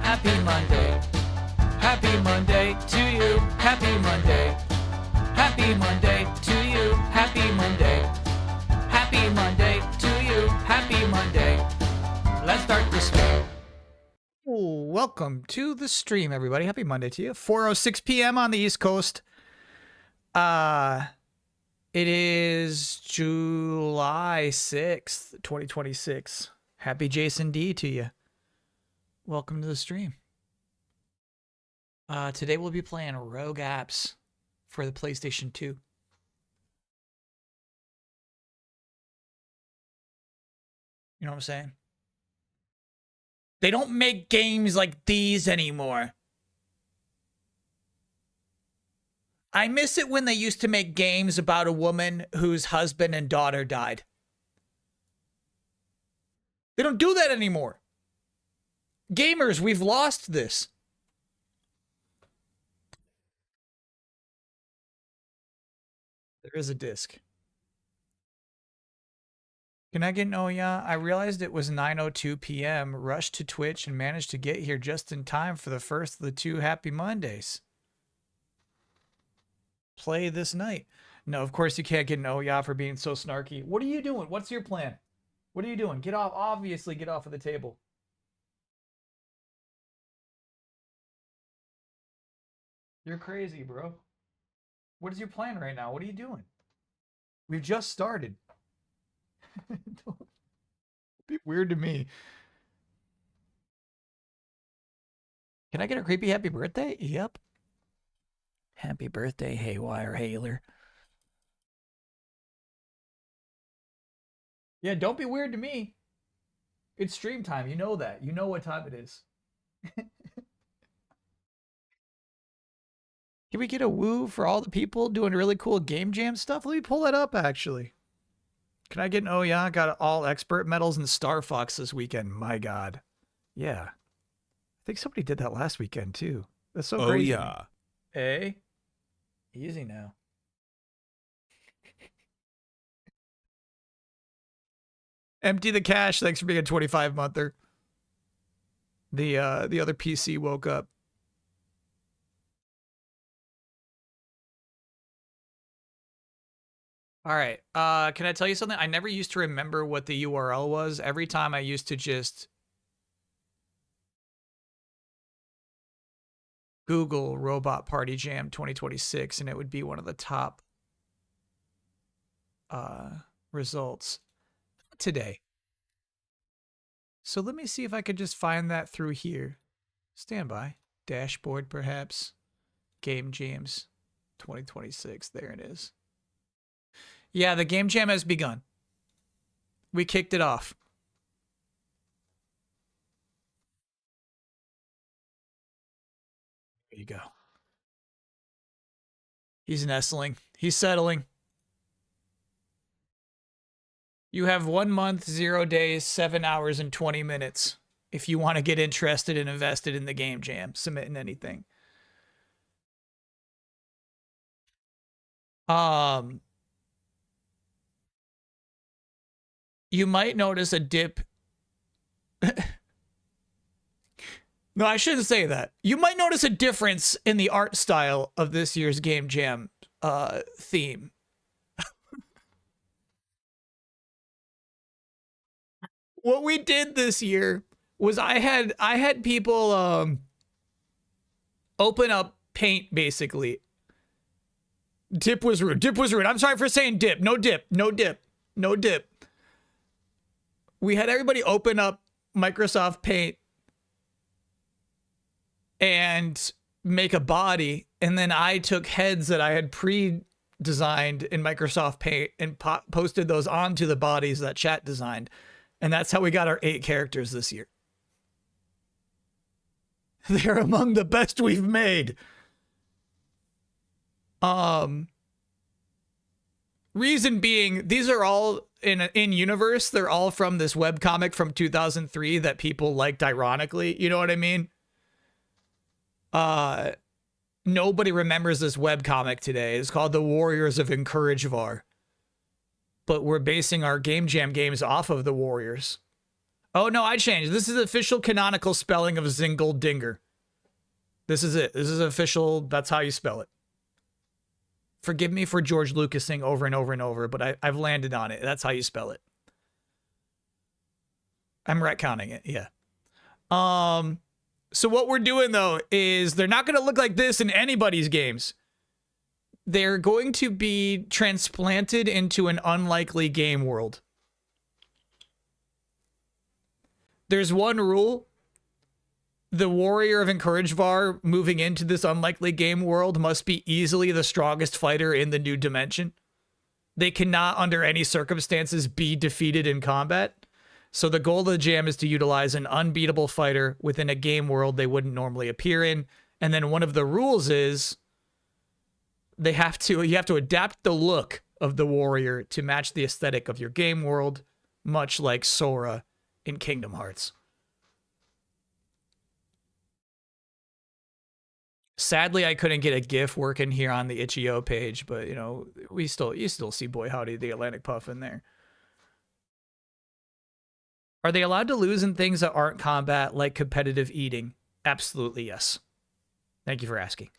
Happy Monday. Happy Monday to you. Happy Monday. Happy Monday to you. Happy Monday. Happy Monday to you. Happy Monday. Let's start the stream. Welcome to the stream, everybody. Happy Monday to you. 4:06 p.m. on the East Coast. It is July 6th, 2026. Happy Jason D to you. Welcome to the stream. Today we'll be playing Rogue Apps for the PlayStation 2. You know what I'm saying? They don't make games like these anymore. I miss it when they used to make games about a woman whose husband and daughter died. They don't do that anymore. Gamers, we've lost this. There is a disc. Can I get an oh yeah? I realized it was 9:02 p.m. Rushed to Twitch and managed to get here just in time for the first of the 2 Happy Mondays. Play this night. No, of course you can't get an oh yeah for being so snarky. What are you doing? What's your plan? What are you doing? Get off. Obviously, get off of the table. You're crazy, bro. What is your plan right now? What are you doing? We've just started. Don't be weird to me. Can I get a creepy happy birthday? Yep. Happy birthday, Haywire Hailer. Yeah, don't be weird to me. It's stream time. You know that. You know what time it is. Can we get a woo for all the people doing really cool game jam stuff? Let me pull that up, actually. Can I get an oh yeah? I got all expert medals in Star Fox this weekend. My God. Yeah. I think somebody did that last weekend, too. That's so crazy. Oh, yeah. Hey? Easy now. Empty the cache. Thanks for being a 25-monther. The other PC woke up. All right. Can I tell you something? I never used to remember what the URL was. Every time I used to just Google Robot Party Jam 2026, and it would be one of the top results today. So let me see if I could just find that through here. Stand by. Dashboard, perhaps. Game Jams 2026. There it is. Yeah, the Game Jam has begun. We kicked it off. There you go. He's nestling. He's settling. You have 1 month, 0 days, 7 hours, and 20 minutes if you want to get interested and invested in the Game Jam, submitting anything. You might notice a dip. No, I shouldn't say that. You might notice a difference in the art style of this year's Game Jam theme. What we did this year was I had people open up Paint, basically. Dip was rude. Dip was rude. I'm sorry for saying dip. No dip. No dip. No dip. We had everybody open up Microsoft Paint and make a body, and then I took heads that I had pre-designed in Microsoft Paint and posted those onto the bodies that chat designed. And that's how we got our 8 characters this year. They're among the best we've made. Reason being, these are all in universe. They're all from this webcomic from 2003 that people liked ironically. You know what I mean? Nobody remembers this webcomic today. It's called The Warriors of Encouragevar. But we're basing our Game Jam games off of the Warriors. Oh, no, I changed. This is official canonical spelling of Zingle-Dinger. This is it. This is official. That's how you spell it. Forgive me for George Lucasing over and over and over, but I've landed on it. That's how you spell it. I'm retconning it. Yeah. So what we're doing, though, is they're not going to look like this in anybody's games. They're going to be transplanted into an unlikely game world. There's one rule. The warrior of Encouragevar moving into this unlikely game world must be easily the strongest fighter in the new dimension. They cannot, under any circumstances, be defeated in combat. So the goal of the jam is to utilize an unbeatable fighter within a game world they wouldn't normally appear in. And then one of the rules is you have to adapt the look of the warrior to match the aesthetic of your game world, much like Sora in Kingdom Hearts. Sadly, I couldn't get a GIF working here on the itch.io page, but you know, you still see Boy Howdy the Atlantic Puff in there. Are they allowed to lose in things that aren't combat, like competitive eating? Absolutely yes. Thank you for asking.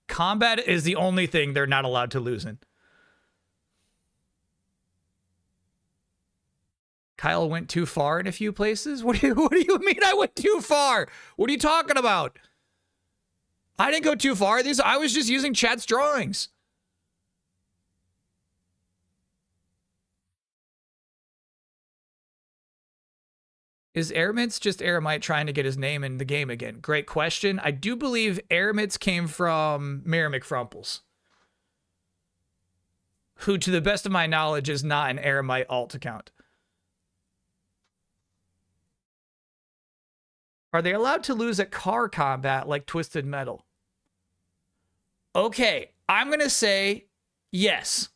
Combat is the only thing they're not allowed to lose in. Kyle went too far in a few places? What do you mean I went too far? What are you talking about? I didn't go too far. I was just using chat's drawings. Is Aramitz just Aramite trying to get his name in the game again? Great question. I do believe Aramitz came from Mary McFrumples, who, to the best of my knowledge, is not an Aramite alt account. Are they allowed to lose at car combat like Twisted Metal? Okay, I'm going to say yes.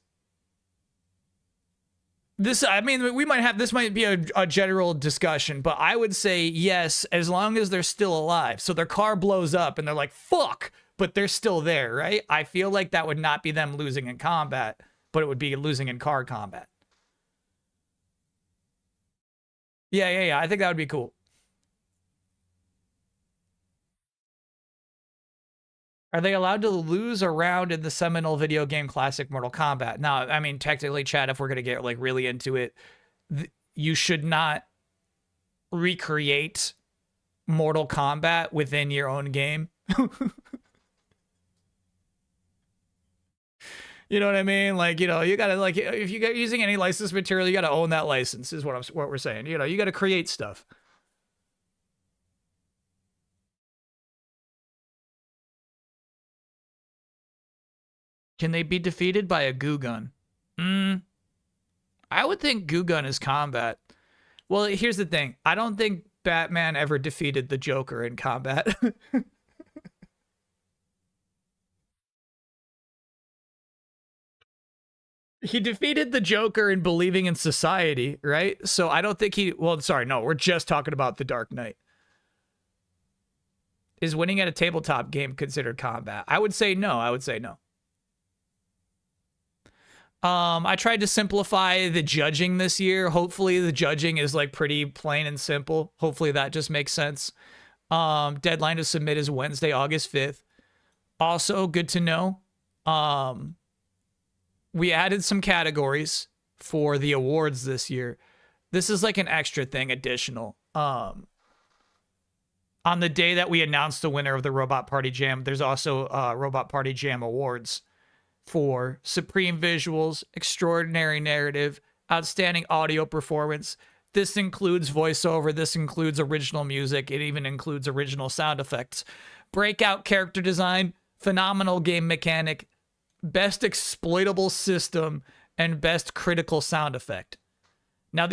This might be a general discussion, but I would say yes, as long as they're still alive. So their car blows up and they're like, fuck, but they're still there, right? I feel like that would not be them losing in combat, but it would be losing in car combat. Yeah. I think that would be cool. Are they allowed to lose a round in the seminal video game classic Mortal Kombat? Now, I mean, technically, Chad, if we're going to get like really into it, you should not recreate Mortal Kombat within your own game. You know what I mean? Like, you know, you got to, like, if you get using any licensed material, you got to own that license is what we're saying. You know, you got to create stuff. Can they be defeated by a goo gun? I would think goo gun is combat. Well, here's the thing. I don't think Batman ever defeated the Joker in combat. He defeated the Joker in believing in society, right? So I don't think we're just talking about The Dark Knight. Is winning at a tabletop game considered combat? I would say no. I tried to simplify the judging this year. Hopefully the judging is like pretty plain and simple. Hopefully that just makes sense. Deadline to submit is Wednesday, August 5th. Also good to know. We added some categories for the awards this year. This is like an extra thing, additional. On the day that we announced the winner of the Robot Party Jam, there's also Robot Party Jam Awards for Supreme Visuals, Extraordinary Narrative, Outstanding Audio Performance. This includes voiceover. This includes original music. It even includes original sound effects. Breakout Character Design, Phenomenal Game Mechanic, Best Exploitable System, and Best Critical Sound Effect. Now,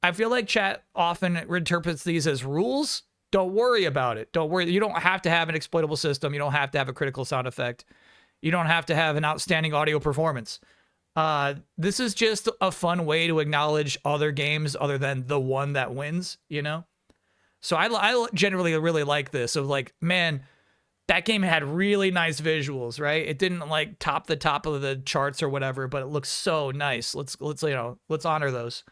I feel like chat often interprets these as rules. Don't worry about it. Don't worry. You don't have to have an exploitable system. You don't have to have a critical sound effect. You don't have to have an outstanding audio performance. This is just a fun way to acknowledge other games other than the one that wins, you know? So I generally really like this. Of like, man, that game had really nice visuals, right? It didn't like top the top of the charts or whatever, but it looks so nice. Let's honor those.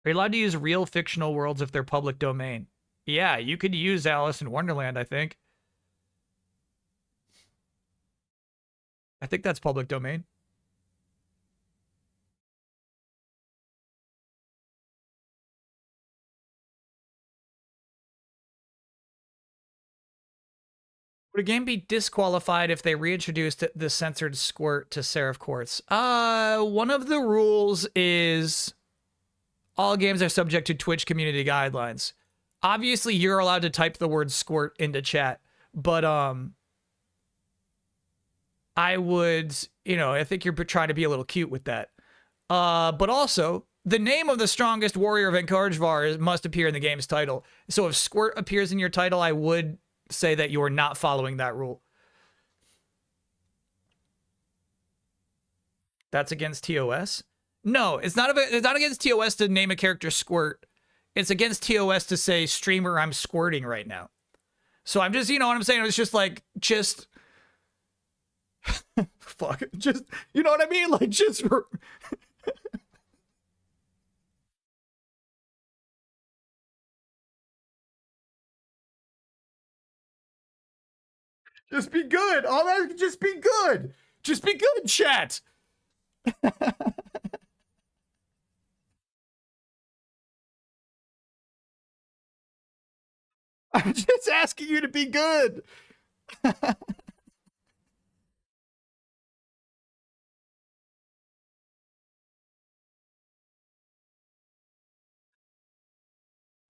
Are you allowed to use real fictional worlds if they're public domain? Yeah, you could use Alice in Wonderland, I think. I think that's public domain. Would a game be disqualified if they reintroduced the censored squirt to Seraph Quartz? One of the rules is all games are subject to Twitch community guidelines. Obviously, you're allowed to type the word squirt into chat, but I would, I think you're trying to be a little cute with that. But also, the name of the strongest warrior of Encouragvar must appear in the game's title. So if squirt appears in your title, I would say that you're not following that rule. That's against TOS? No, it's not against TOS to name a character Squirt. It's against TOS to say, streamer, I'm squirting right now. So I'm just, you know what I'm saying? It's just like, fuck, just, you know what I mean? Like, just... Just be good. All that, just be good. Just be good, chat. I'm just asking you to be good.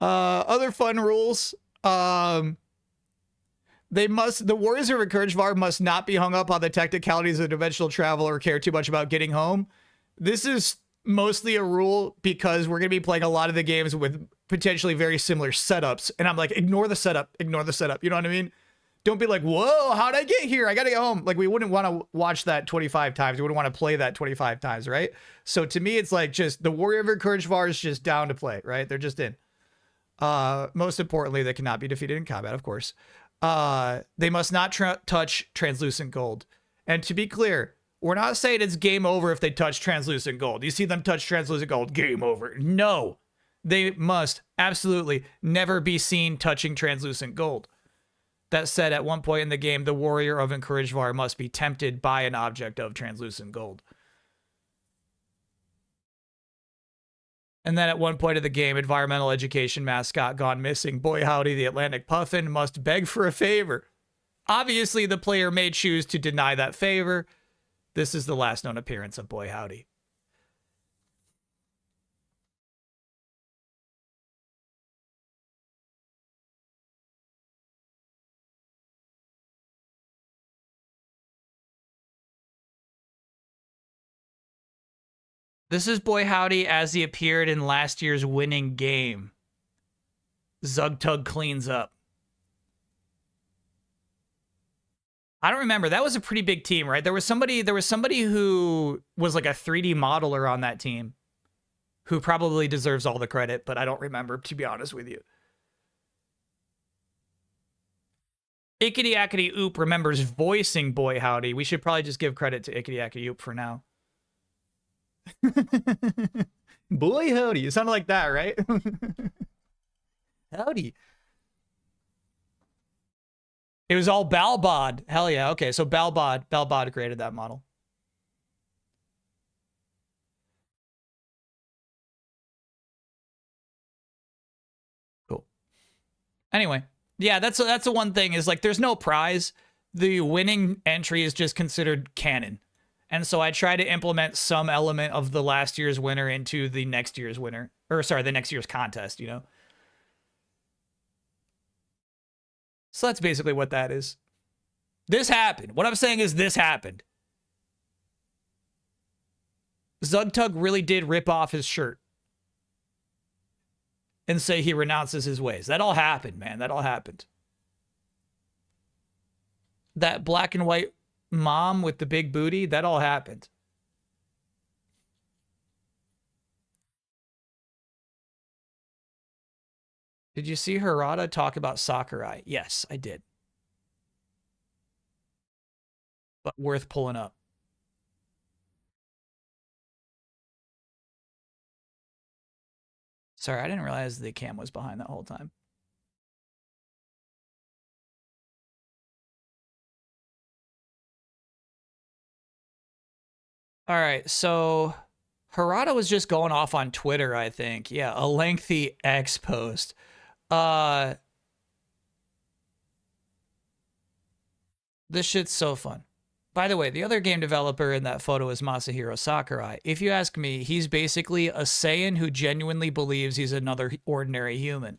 Other fun rules. The Warriors of Encouragvar must not be hung up on the technicalities of dimensional travel or care too much about getting home. This is mostly a rule because we're going to be playing a lot of the games with potentially very similar setups. And I'm like, ignore the setup. Ignore the setup. You know what I mean? Don't be like, whoa, how'd I get here? I got to get home. Like, we wouldn't want to watch that 25 times. We wouldn't want to play that 25 times, right? So to me, it's like just the Warrior of Encouragvar is just down to play, right? They're just in. Most importantly, they cannot be defeated in combat, of course. They must not touch translucent gold. And to be clear, we're not saying it's game over if they touch translucent gold. You see them touch translucent gold, game over. No, they must absolutely never be seen touching translucent gold. That said, at one point in the game, the Warrior of Encouragvar must be tempted by an object of translucent gold. And then at one point of the game, environmental education mascot gone missing, Boy Howdy the Atlantic Puffin must beg for a favor. Obviously, the player may choose to deny that favor. This is the last known appearance of Boy Howdy. This is Boy Howdy as he appeared in last year's winning game. Zugtug cleans up. I don't remember. That was a pretty big team, right? There was somebody who was like a 3D modeler on that team who probably deserves all the credit, but I don't remember, to be honest with you. Ickety Ackety Oop remembers voicing Boy Howdy. We should probably just give credit to Ickety Ackety Oop for now. Boy Howdy. You sounded like that, right? Howdy. It was all Balbod. Hell yeah. Okay, so Balbod created that model. Cool. Anyway, yeah, that's the one thing is like there's no prize. The winning entry is just considered canon. And so I try to implement some element of the last year's winner into the next year's winner. Or sorry, the next year's contest, you know? So that's basically what that is. This happened. What I'm saying is this happened. Zugtug really did rip off his shirt and say he renounces his ways. That all happened, man. That all happened. That black and white mom with the big booty, that all happened. Did you see Harada talk about Sakurai? Yes, I did. But worth pulling up. Sorry, I didn't realize the cam was behind that whole time. All right, so Harada was just going off on Twitter, I think. Yeah, a lengthy X post. This shit's so fun. By the way, the other game developer in that photo is Masahiro Sakurai. If you ask me, he's basically a Saiyan who genuinely believes he's another ordinary human.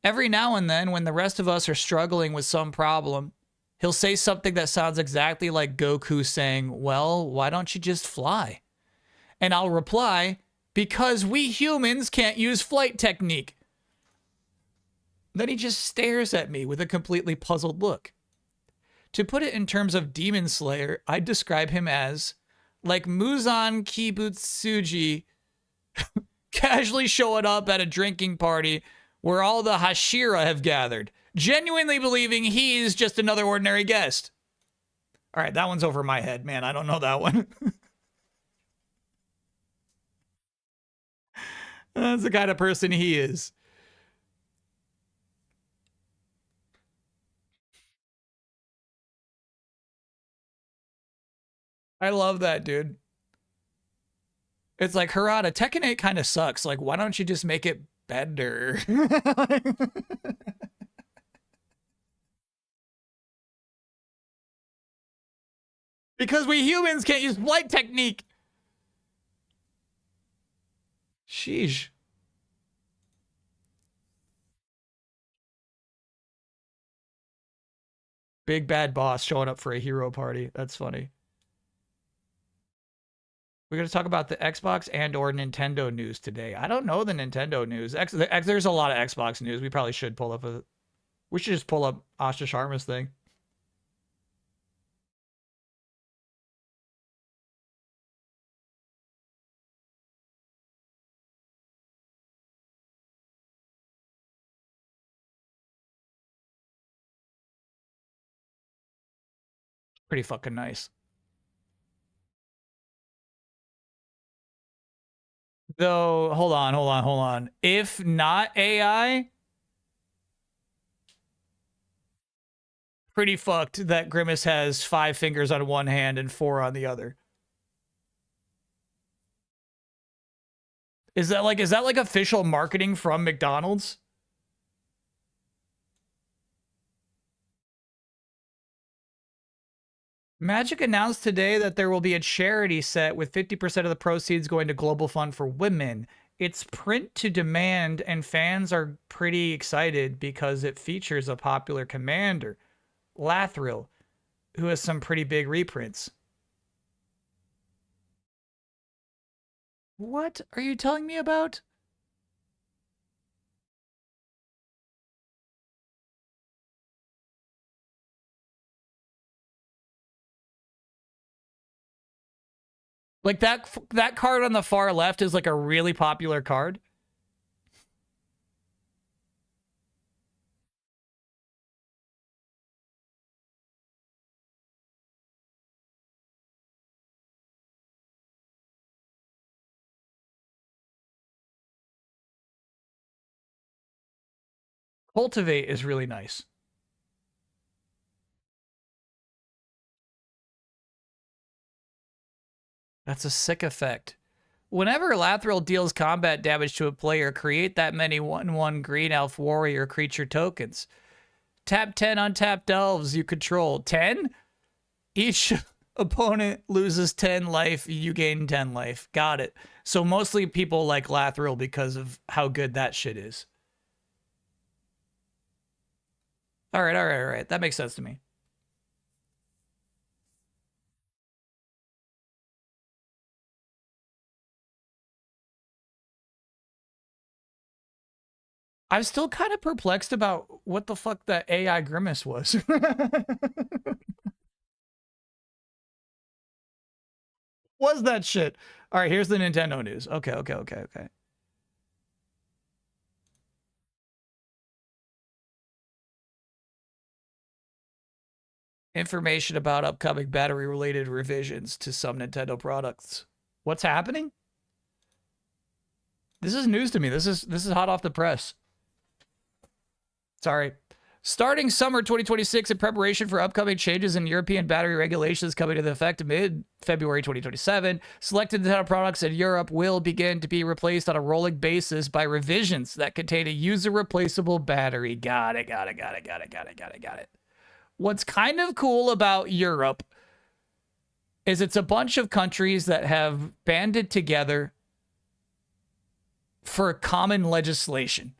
Every now and then, when the rest of us are struggling with some problem, he'll say something that sounds exactly like Goku saying, well, why don't you just fly? And I'll reply, because we humans can't use flight technique. Then he just stares at me with a completely puzzled look. To put it in terms of Demon Slayer, I'd describe him as like Muzan Kibutsuji casually showing up at a drinking party where all the Hashira have gathered, genuinely believing he's just another ordinary guest. All right, that one's over my head, man. I don't know that one. That's the kind of person he is. I love that, dude. It's like, Harada, Tekken 8 kind of sucks. Like, why don't you just make it better? Because we humans can't use flight technique. Sheesh. Big bad boss showing up for a hero party. That's funny. We're going to talk about the Xbox and or Nintendo news today. I don't know the Nintendo news. There's a lot of Xbox news. We probably should pull up we should just pull up Asha Sharma's thing. Pretty fucking nice. Though, hold on. If not AI, pretty fucked that Grimace has 5 fingers on one hand and 4 on the other. Is that like official marketing from McDonald's? Magic announced today that there will be a charity set with 50% of the proceeds going to Global Fund for Women. It's print to demand, and fans are pretty excited because it features a popular commander, Lathril, who has some pretty big reprints. What are you telling me about? Like that card on the far left is like a really popular card. Cultivate is really nice. That's a sick effect. Whenever Lathril deals combat damage to a player, create that many 1/1 green elf warrior creature tokens. Tap 10 untapped elves you control. 10? Each opponent loses 10 life, you gain 10 life. Got it. So mostly people like Lathril because of how good that shit is. All right. That makes sense to me. I'm still kind of perplexed about what the fuck that AI Grimace was. Was that shit? All right, here's the Nintendo news. Okay. Information about upcoming battery-related revisions to some Nintendo products. What's happening? This is news to me. This is hot off the press. Sorry. Starting summer 2026 in preparation for upcoming changes in European battery regulations coming into effect mid-February 2027, selected Nintendo products in Europe will begin to be replaced on a rolling basis by revisions that contain a user-replaceable battery. Got it. What's kind of cool about Europe is it's a bunch of countries that have banded together for common legislation.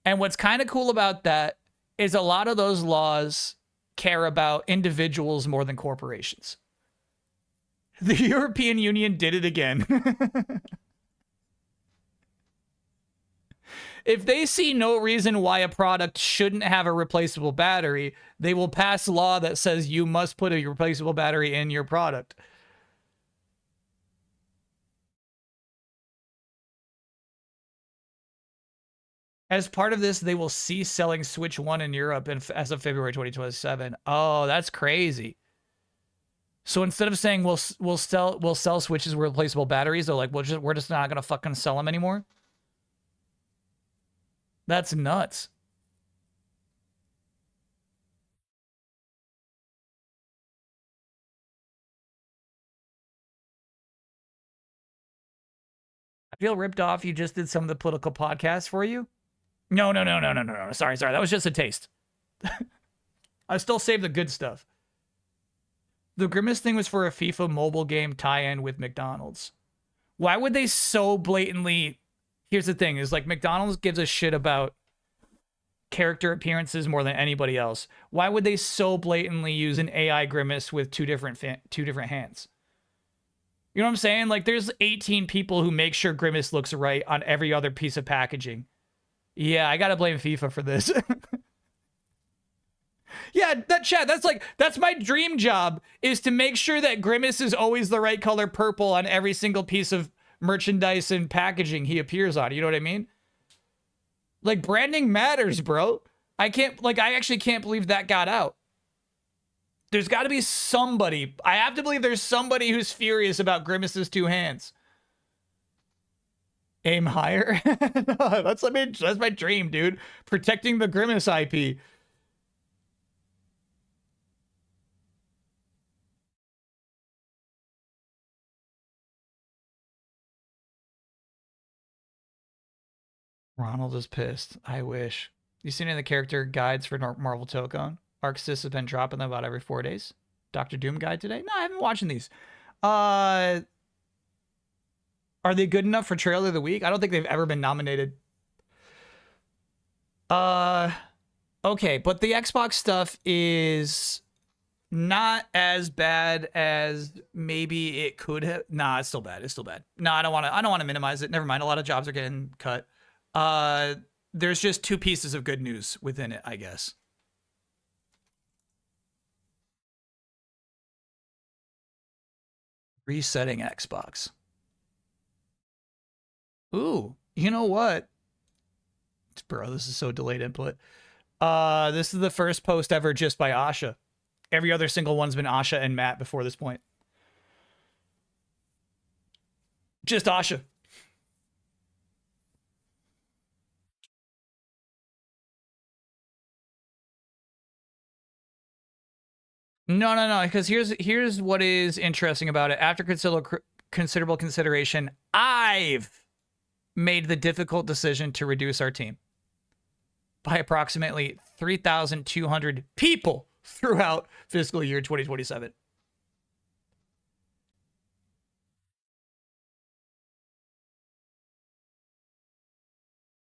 And what's kind of cool about that is a lot of those laws care about individuals more than corporations. The European Union did it again. If they see no reason why a product shouldn't have a replaceable battery, they will pass a law that says you must put a replaceable battery in your product. As part of this, they will cease selling Switch 1 in Europe as of February 2027. Oh, that's crazy. So instead of saying we'll sell Switches with replaceable batteries, they're like, we're just not gonna fucking sell them anymore. That's nuts. I feel ripped off. You just did some of the political podcasts for you. No. Sorry. That was just a taste. I still saved the good stuff. The Grimace thing was for a FIFA mobile game tie-in with McDonald's. Why would they so blatantly... Here's the thing, is like McDonald's gives a shit about character appearances more than anybody else. Why would they so blatantly use an AI Grimace with two different hands? You know what I'm saying? Like, there's 18 people who make sure Grimace looks right on every other piece of packaging. Yeah, I gotta blame FIFA for this. Yeah, that's my dream job, is to make sure that Grimace is always the right color purple on every single piece of merchandise and packaging he appears on. You know what I mean? Like, branding matters, bro. I actually can't believe that got out. There's got to be somebody. I have to believe there's somebody who's furious about Grimace's two hands. Aim higher? No, that's my dream, dude. Protecting the Grimace IP. Ronald is pissed. I wish. You seen any of the character guides for Marvel Tokon? Arxis has been dropping them about every 4 days. Doctor Doom guide today? No, I haven't been watching these. Are they good enough for trailer of the week? I don't think they've ever been nominated. Okay, but the Xbox stuff is not as bad as maybe it could have. Nah, it's still bad. It's still bad. No, I don't want to minimize it. Never mind. A lot of jobs are getting cut. There's just two pieces of good news within it, I guess. Resetting Xbox. Ooh, you know what? Bro, this is so delayed input. This is the first post ever just by Asha. Every other single one's been Asha and Matt before this point. Just Asha. No, because here's what is interesting about it. After considerable consideration, I've made the difficult decision to reduce our team by approximately 3,200 people throughout fiscal year 2027.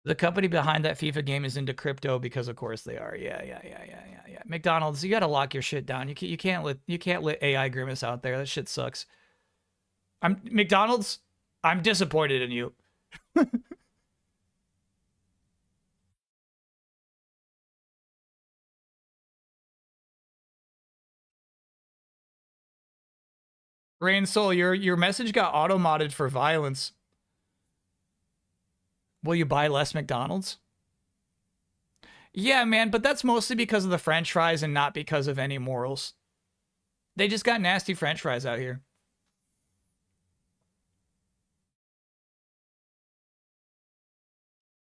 The company behind that FIFA game is into crypto because, of course, they are. Yeah. McDonald's, you got to lock your shit down. You can't let AI Grimace out there. That shit sucks. McDonald's, I'm disappointed in you. Rain Soul, your message got auto-modded for violence. Will you buy less McDonald's? Yeah, man, but that's mostly because of the French fries and not because of any morals. They just got nasty French fries out here.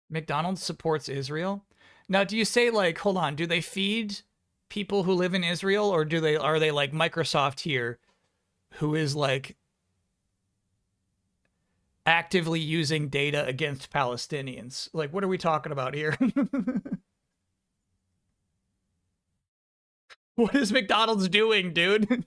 McDonald's supports Israel. Now, do you say like, hold on, do they feed people who live in Israel, or are they like Microsoft here, who is like actively using data against Palestinians? Like, what are we talking about here? What is McDonald's doing, dude?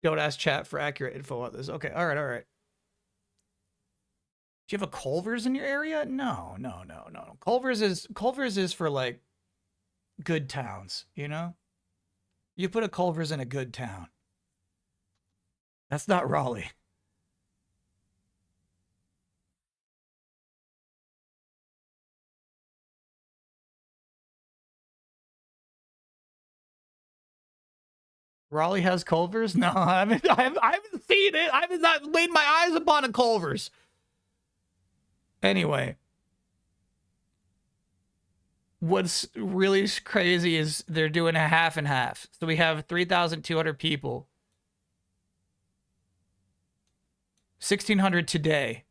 Don't ask chat for accurate info on this. Okay, all right, all right. Do you have a Culver's in your area? No, no, no, no. Culver's is for like good towns, you know? You put a Culver's in a good town. That's not Raleigh. Raleigh has Culver's? No, I haven't seen it. I haven't not laid my eyes upon a Culver's. Anyway, what's really crazy is they're doing a half and half. So we have 3,200 people, 1,600 today,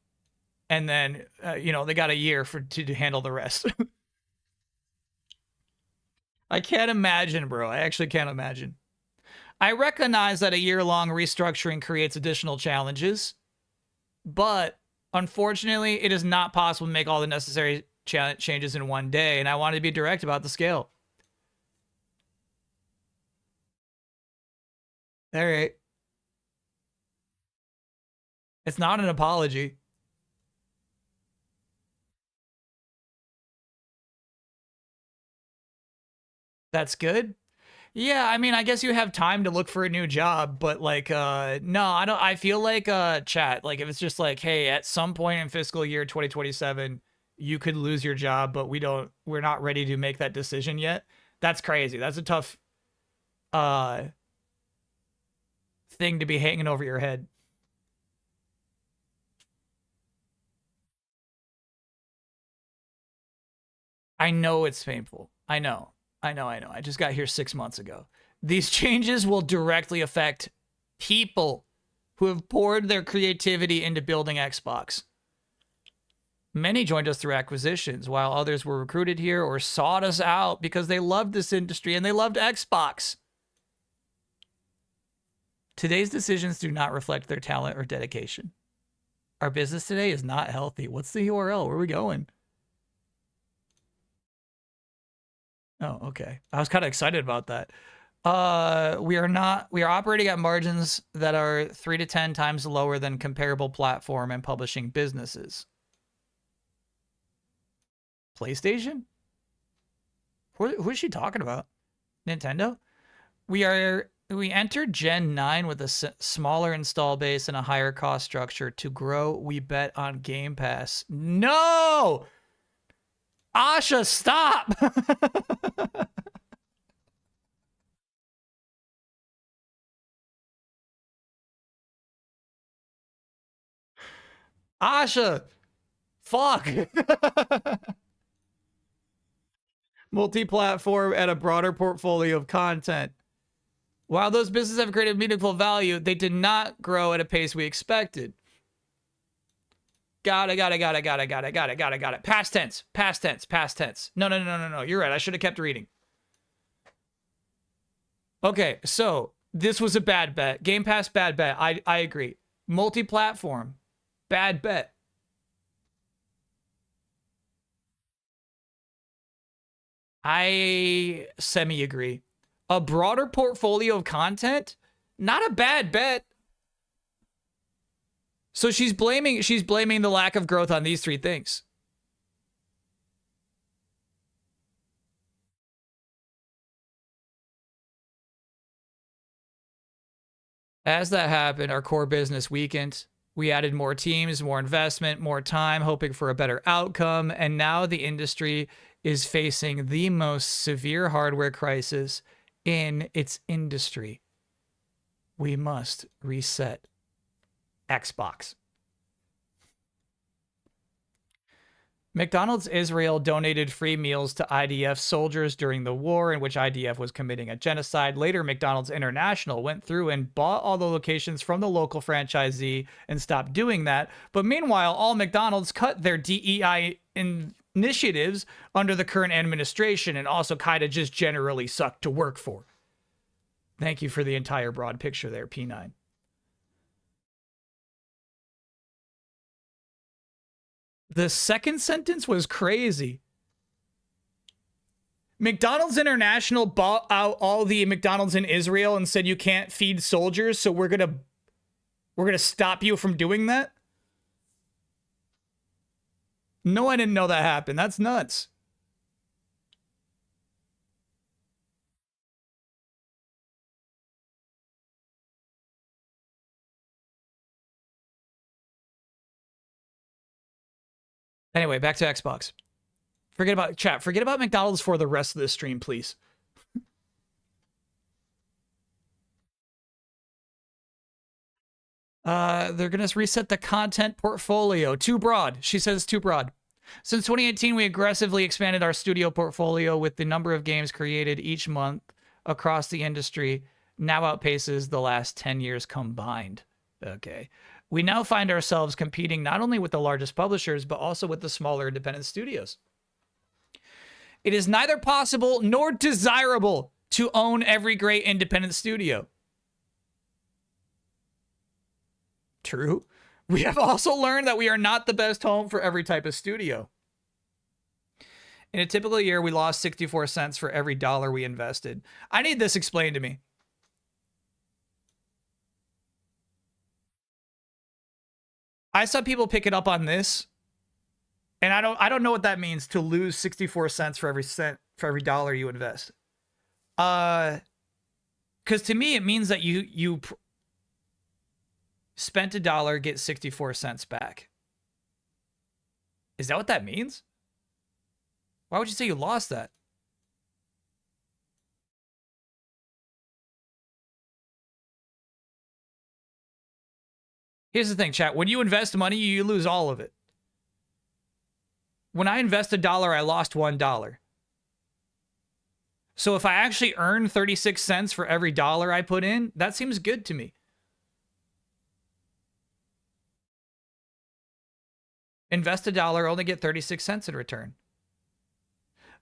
and then they got a year to handle the rest. I can't imagine, bro. I actually can't imagine. I recognize that a year-long restructuring creates additional challenges, but unfortunately, it is not possible to make all the necessary changes in one day, and I wanted to be direct about the scale. All right. It's not an apology. That's good. Yeah, I mean, I guess you have time to look for a new job, but like no, I feel like chat, like if it's just like, hey, at some point in fiscal year 2027, you could lose your job, but we're not ready to make that decision yet. That's crazy. That's a tough uh thing to be hanging over your head. I know it's painful. I know. I know. I just got here 6 months ago. These changes will directly affect people who have poured their creativity into building Xbox. Many joined us through acquisitions, while others were recruited here or sought us out because they loved this industry and they loved Xbox. Today's decisions do not reflect their talent or dedication. Our business today is not healthy. What's the URL? Where are we going? Oh, okay. I was kind of excited about that. We are operating at margins that are 3 to 10 times lower than comparable platform and publishing businesses. PlayStation? Who is she talking about? Nintendo? We entered Gen 9 with a smaller install base and a higher cost structure. To grow, we bet on Game Pass. No! Asha, stop! Asha! Fuck! Multi-platform and a broader portfolio of content. While those businesses have created meaningful value, they did not grow at a pace we expected. Got it. Past tense. No. You're right. I should have kept reading. Okay, so this was a bad bet. Game Pass, bad bet. I agree. Multi-platform, bad bet. I semi-agree. A broader portfolio of content, not a bad bet. So she's blaming the lack of growth on these three things. As that happened, our core business weakened. We added more teams, more investment, more time, hoping for a better outcome. And now the industry is facing the most severe hardware crisis in its industry. We must reset Xbox. McDonald's Israel donated free meals to IDF soldiers during the war in which IDF was committing a genocide. Later, McDonald's International went through and bought all the locations from the local franchisee and stopped doing that. But meanwhile, all McDonald's cut their DEI initiatives under the current administration and also kind of just generally suck to work for. Thank you for the entire broad picture there, P9. The second sentence was crazy. McDonald's International bought out all the McDonald's in Israel and said you can't feed soldiers, so we're gonna stop you from doing that? No, I didn't know that happened. That's nuts. Anyway, back to Xbox. Forget about chat. Forget about McDonald's for the rest of this stream, please. They're going to reset the content portfolio. Too broad. She says too broad. Since 2018, we aggressively expanded our studio portfolio with the number of games created each month across the industry now outpaces the last 10 years combined. Okay. We now find ourselves competing not only with the largest publishers, but also with the smaller independent studios. It is neither possible nor desirable to own every great independent studio. True. We have also learned that we are not the best home for every type of studio. In a typical year, we lost 64 cents for every dollar we invested. I need this explained to me. I saw people pick it up on this, and I don't know what that means to lose 64 cents for every dollar you invest. Because to me, it means that you spent $1, get 64 cents back. Is that what that means? Why would you say you lost that? Here's the thing, chat. When you invest money, you lose all of it. When I invest $1, I lost $1. So if I actually earn 36 cents for every dollar I put in, that seems good to me. Invest $1, only get 36 cents in return.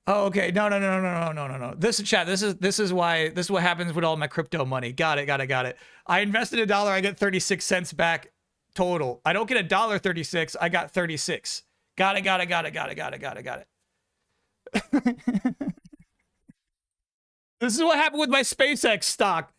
Oh, okay. No. This is chat. This is what happens with all my crypto money. Got it. I invested $1, I get 36 cents back total. I don't get $1.36. I got 36. Got it. This is what happened with my SpaceX stock.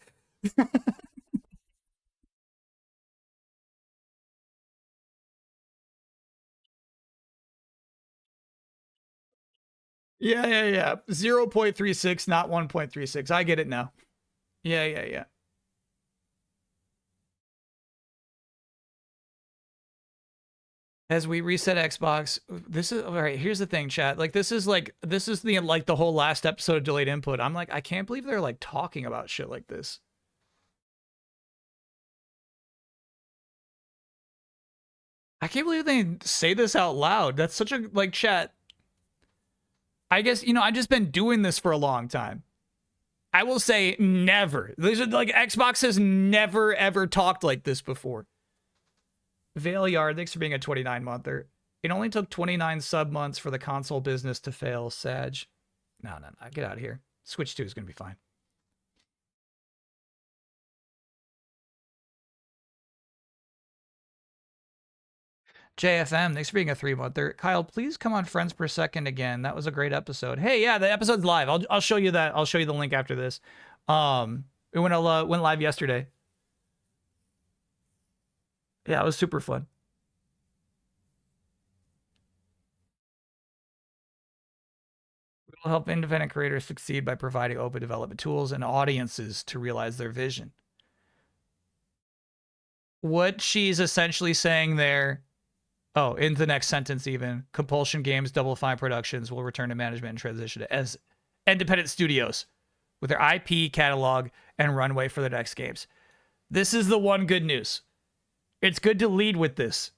Yeah. 0.36, not 1.36. I get it now. Yeah. As we reset Xbox, this is all right. Here's the thing, chat. Like this is the whole last episode of Delayed Input. I'm like, I can't believe they're like talking about shit like this. I can't believe they say this out loud. That's such a like chat. I guess, I've just been doing this for a long time. I will say never. These are like Xbox has never ever talked like this before. Vale Yard, thanks for being a 29-monther. It only took 29 sub-months for the console business to fail, Sag. No. Get out of here. Switch 2 is going to be fine. JFM, thanks for being a 3-monther. Kyle, please come on Friends Per Second again. That was a great episode. Hey, yeah, the episode's live. I'll show you that. I'll show you the link after this. It went live yesterday. Yeah, it was super fun. We will help independent creators succeed by providing open development tools and audiences to realize their vision. What she's essentially saying there, in the next sentence even, Compulsion Games, Double Fine Productions will return to management and transition as independent studios with their IP catalog and runway for their next games. This is the one good news. It's good to lead with this.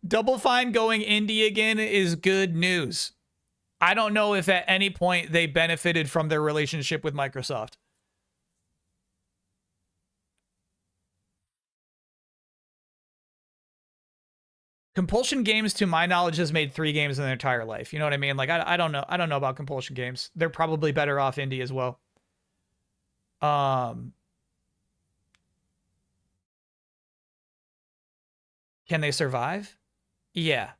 Double Fine going indie again is good news. I don't know if at any point they benefited from their relationship with Microsoft. Compulsion Games, to my knowledge, has made 3 games in their entire life. You know what I mean? Like, I don't know. I don't know about Compulsion Games. They're probably better off indie as well. Can they survive? Yeah.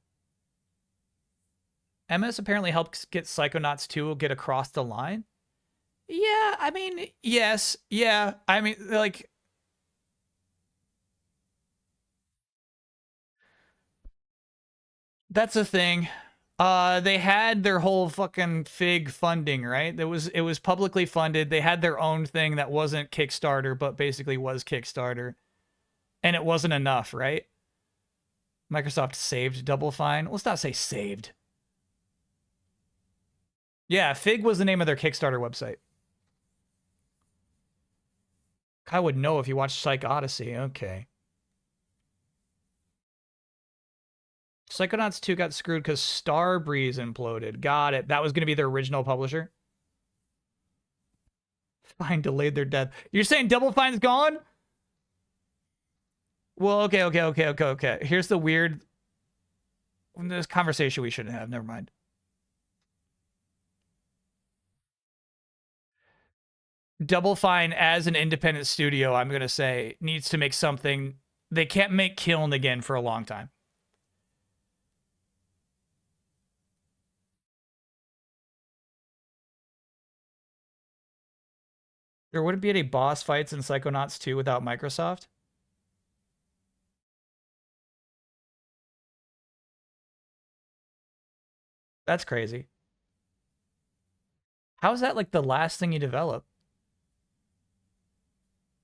MS apparently helped get Psychonauts 2 get across the line. Yeah, I mean, yes. Yeah. I mean, like, that's a thing. They had their whole fucking Fig funding, right? It was publicly funded. They had their own thing that wasn't Kickstarter, but basically was Kickstarter. And it wasn't enough, right? Microsoft saved Double Fine. Let's not say saved. Yeah, Fig was the name of their Kickstarter website. I would know if you watched Psych Odyssey. Okay. Psychonauts 2 got screwed because Starbreeze imploded. Got it. That was going to be their original publisher. Fine delayed their death. You're saying Double Fine's gone? Well, okay. Here's the weird... This conversation we shouldn't have. Never mind. Double Fine, as an independent studio, I'm going to say, needs to make something... They can't make Kiln again for a long time. There wouldn't be any boss fights in Psychonauts 2 without Microsoft. That's crazy. How is that like the last thing you develop?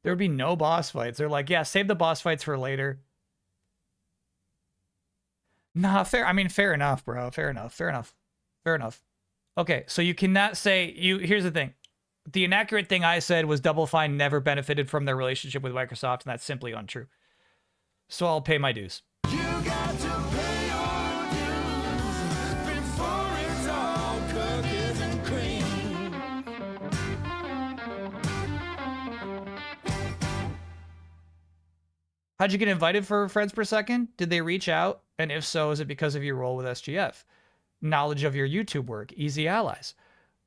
There would be no boss fights. They're like, yeah, save the boss fights for later. Nah, fair. I mean, fair enough, bro. Fair enough. Okay, so you cannot say here's the thing. The inaccurate thing I said was Double Fine never benefited from their relationship with Microsoft, and that's simply untrue. So I'll pay my dues. You got to pay your dues before it's all cookies and cream. How'd you get invited for Friends Per Second? Did they reach out? And if so, is it because of your role with SGF? Knowledge of your YouTube work? Easy allies.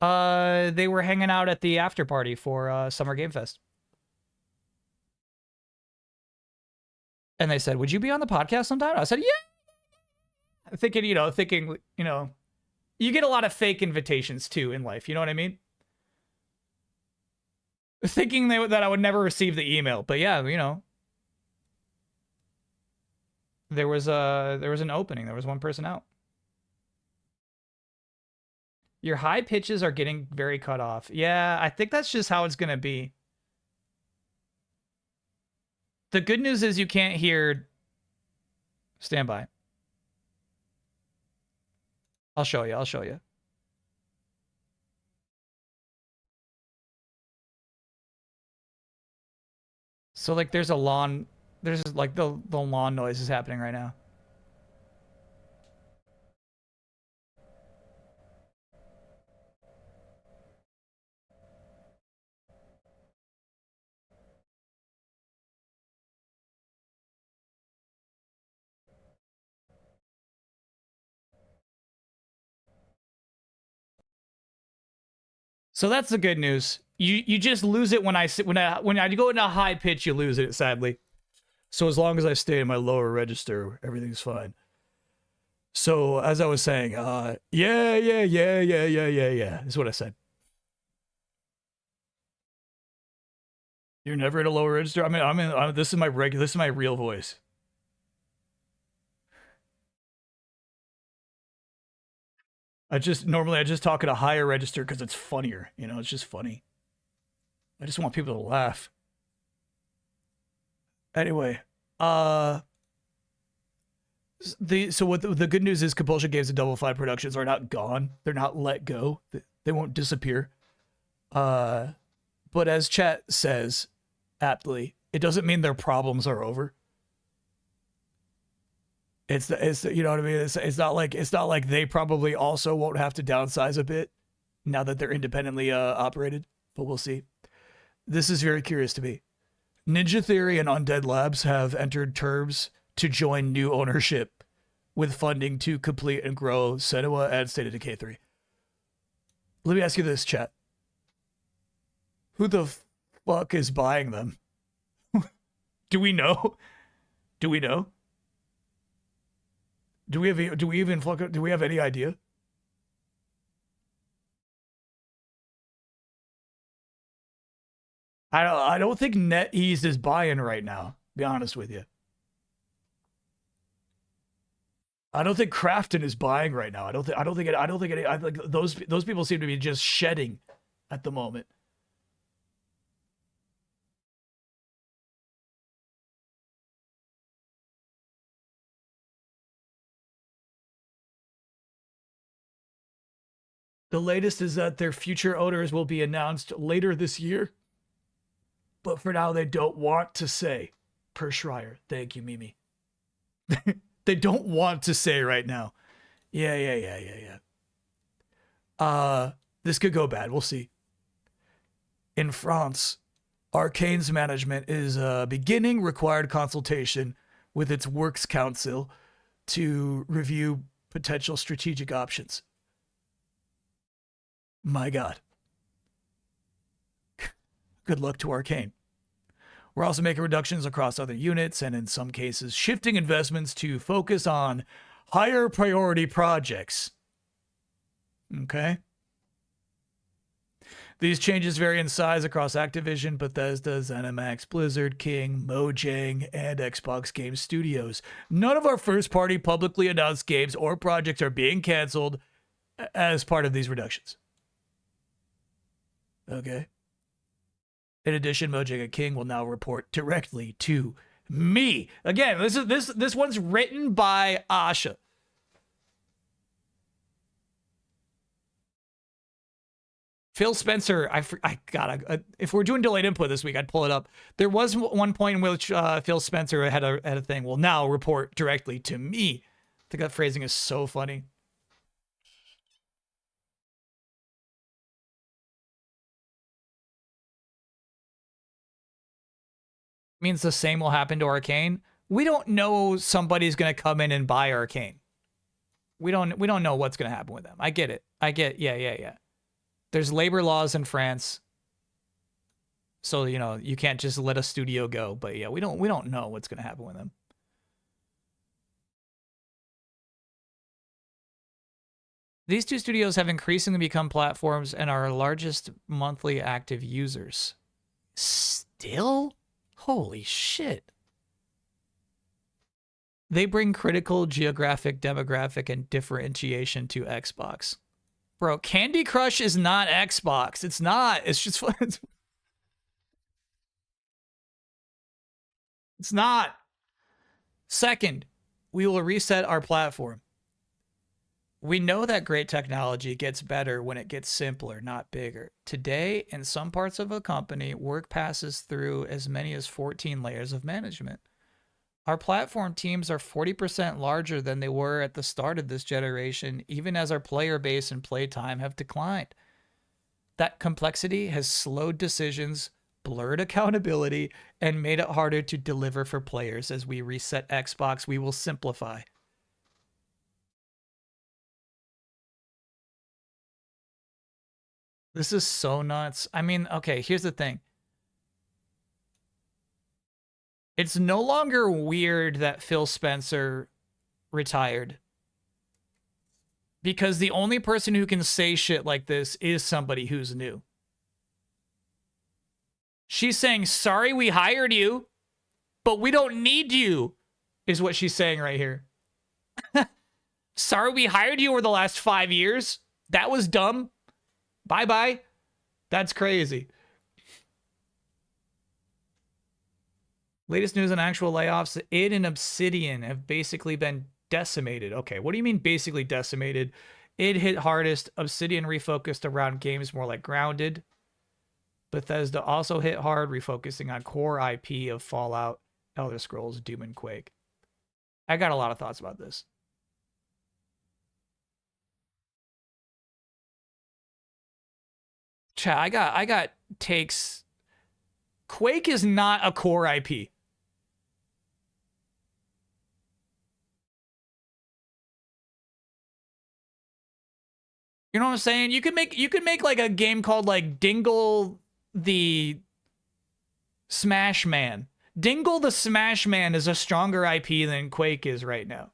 They were hanging out at the after party for Summer Game Fest. And they said, would you be on the podcast sometime? I said, yeah. Thinking, you get a lot of fake invitations too in life. You know what I mean? Thinking that I would never receive the email. But yeah, there was an opening. There was one person out. Your high pitches are getting very cut off. Yeah, I think that's just how it's going to be. The good news is you can't hear... Stand by. I'll show you. So, like, there's a lawn... There's, like, the lawn noise is happening right now. So that's the good news. You just lose it when I go into a high pitch, you lose it, sadly. So as long as I stay in my lower register, everything's fine. So as I was saying, yeah, is what I said. You're never in a lower register. This is my real voice. I just talk at a higher register because it's funnier. It's just funny. I just want people to laugh. Anyway, the good news is Compulsion Games and Double Fine Productions are not gone. They're not let go. They won't disappear. But as chat says aptly, it doesn't mean their problems are over. It's you know what I mean. It's not like they probably also won't have to downsize a bit now that they're independently operated. But we'll see. This is very curious to me. Ninja Theory and Undead Labs have entered terms to join new ownership with funding to complete and grow Senua and State of Decay 3. Let me ask you this, chat. Who the fuck is buying them? Do we know? Do we know? Do we have any idea? I don't think NetEase is buying right now, be honest with you. I don't think Krafton is buying right now. I don't think those people seem to be just shedding at the moment. The latest is that their future owners will be announced later this year. But for now, they don't want to say. Per Schreier. Thank you, Mimi. They don't want to say right now. Yeah. This could go bad. We'll see. In France, Arcane's management is beginning required consultation with its works council to review potential strategic options. My God. Good luck to Arcane. We're also making reductions across other units and in some cases shifting investments to focus on higher priority projects. Okay. These changes vary in size across Activision, Bethesda, ZeniMax, Blizzard, King, Mojang, and Xbox Game Studios. None of our first-party publicly announced games or projects are being canceled as part of these reductions. Okay. In addition, Mojang and King will now report directly to me. Again, this one's written by Asha. Phil Spencer, if we're doing delayed input this week, I'd pull it up. There was one point in which Phil Spencer had a thing. Will now report directly to me. I think that phrasing is so funny. Means the same will happen to Arcane. We don't know somebody's gonna come in and buy Arcane. We don't know what's gonna happen with them. I get it. Yeah. There's labor laws in France. So, you know, you can't just let a studio go. But yeah, we don't know what's gonna happen with them. These two studios have increasingly become platforms and are our largest monthly active users. Still? Holy shit. They bring critical geographic, demographic, and differentiation to Xbox. Bro, Candy Crush is not Xbox. It's not. It's just fun. It's not. Second, we will reset our platform. We know that great technology gets better when it gets simpler, not bigger. Today, in some parts of a company, work passes through as many as 14 layers of management. Our platform teams are 40% larger than they were at the start of this generation, even as our player base and playtime have declined. That complexity has slowed decisions, blurred accountability, and made it harder to deliver for players. As we reset Xbox, we will simplify. This is so nuts. I mean, okay, here's the thing. It's no longer weird that Phil Spencer retired. Because the only person who can say shit like this is somebody who's new. She's saying, sorry we hired you, but we don't need you, is what she's saying right here. Sorry we hired you over the last 5 years. That was dumb. Bye-bye. That's crazy. Latest news on actual layoffs. id and Obsidian have basically been decimated. Okay, what do you mean basically decimated? id hit hardest. Obsidian refocused around games more like Grounded. Bethesda also hit hard, refocusing on core IP of Fallout, Elder Scrolls, Doom, and Quake. I got a lot of thoughts about this. Chat, I got takes. Quake is not a core IP. You know what I'm saying? You could make like a game called like Dingle the Smash Man. Dingle the Smash Man is a stronger IP than Quake is right now.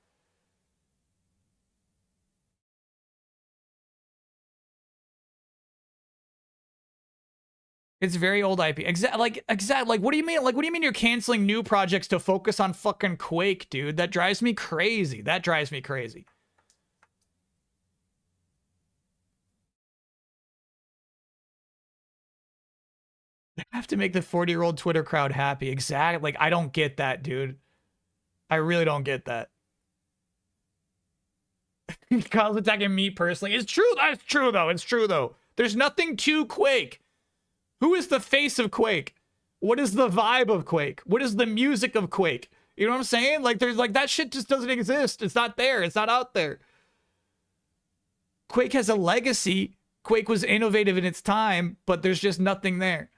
It's very old IP. Exactly. Like, what do you mean? Like, what do you mean you're canceling new projects to focus on fucking Quake, dude? That drives me crazy. That drives me crazy. They have to make the 40-year-old Twitter crowd happy. Exactly. Like, I don't get that, dude. I really don't get that. Kyle's attacking me personally. It's true. That's true, though. It's true, though. There's nothing to Quake. Who is the face of Quake? What is the vibe of Quake? What is the music of Quake? You know what I'm saying? Like, there's like that shit just doesn't exist. It's not there. It's not out there. Quake has a legacy. Quake was innovative in its time, but there's just nothing there.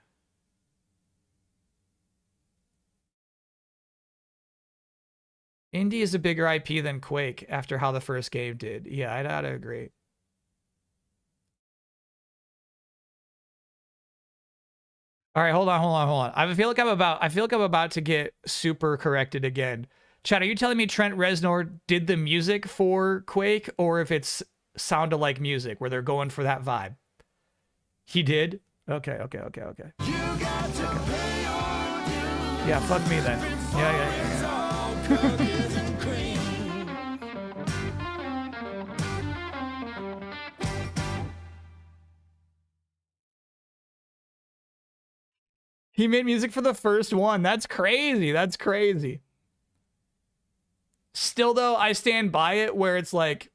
Indie is a bigger IP than Quake after how the first game did. Yeah, I'd agree. All right, hold on. I feel like I'm about to get super corrected again. Chad, are you telling me Trent Reznor did the music for Quake, or if it's sound alike music where they're going for that vibe? He did? Okay. Yeah, fuck me then. Yeah. He made music for the first one. That's crazy. That's crazy. Still, though, I stand by it where it's like,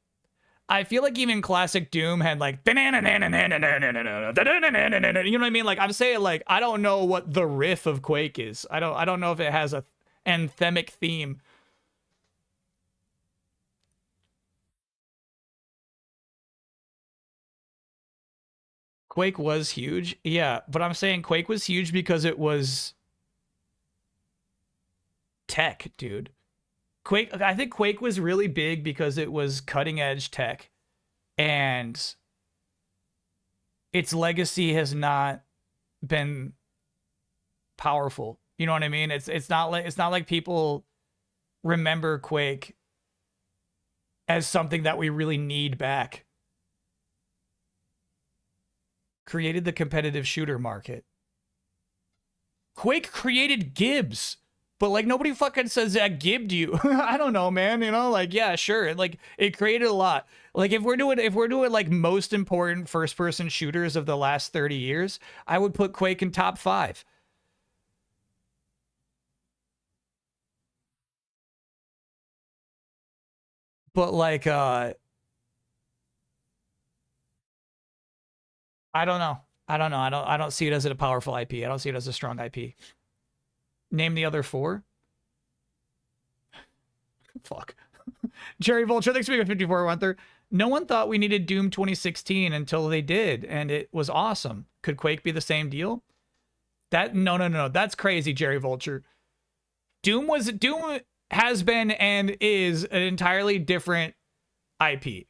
I feel like even classic Doom had like, you know what I mean? Like, I'm saying, like, I don't know what the riff of Quake is. I don't know if it has a anthemic theme. Quake was huge. Yeah, but I'm saying Quake was huge because it was tech, dude. I think Quake was really big because it was cutting edge tech, and its legacy has not been powerful. You know what I mean? It's not like people remember Quake as something that we really need back. Created the competitive shooter market. Quake created Gibbs. But like nobody fucking says that gibbed you. I don't know, man. You know, like yeah, sure. Like it created a lot. Like if we're doing like most important first person shooters of the last 30 years, I would put Quake in top 5. But like I don't know. I don't see it as a powerful IP. I don't see it as a strong IP. Name the other 4. Fuck. Jerry Vulture, thanks for being a 54 1 No one thought we needed Doom 2016 until they did, and it was awesome. Could Quake be the same deal? No. That's crazy, Jerry Vulture. Doom has been and is an entirely different IP.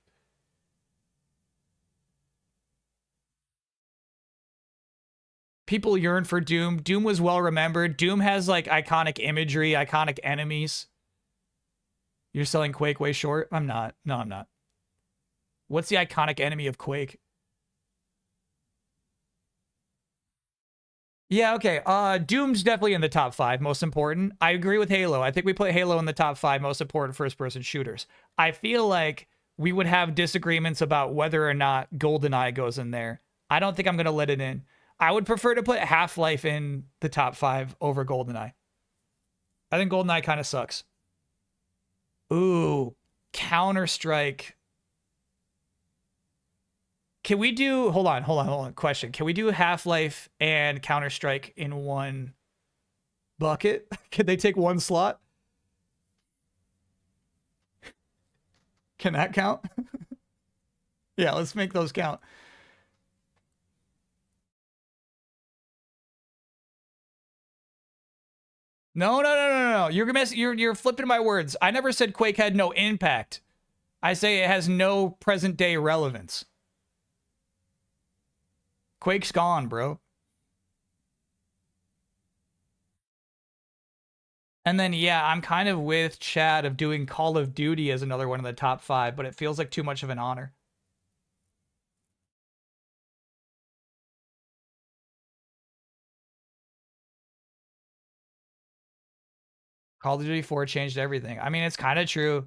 People yearn for Doom. Doom was well remembered. Doom has like iconic imagery, iconic enemies. You're selling Quake way short? I'm not. No, I'm not. What's the iconic enemy of Quake? Yeah, okay. Doom's definitely in the top 5, most important. I agree with Halo. I think we put Halo in the top 5 most important first-person shooters. I feel like we would have disagreements about whether or not GoldenEye goes in there. I don't think I'm going to let it in. I would prefer to put Half-Life in the top 5 over GoldenEye. I think GoldenEye kind of sucks. Ooh, Counter-Strike. Can we do... Hold on. Question. Can we do Half-Life and Counter-Strike in one bucket? Can they take one slot? Can that count? Yeah, let's make those count. No. You're flipping my words. I never said Quake had no impact. I say it has no present day relevance. Quake's gone, bro. And then, yeah, I'm kind of with Chad of doing Call of Duty as another one of the top 5, but it feels like too much of an honor. Call of Duty 4 changed everything. I mean, it's kind of true.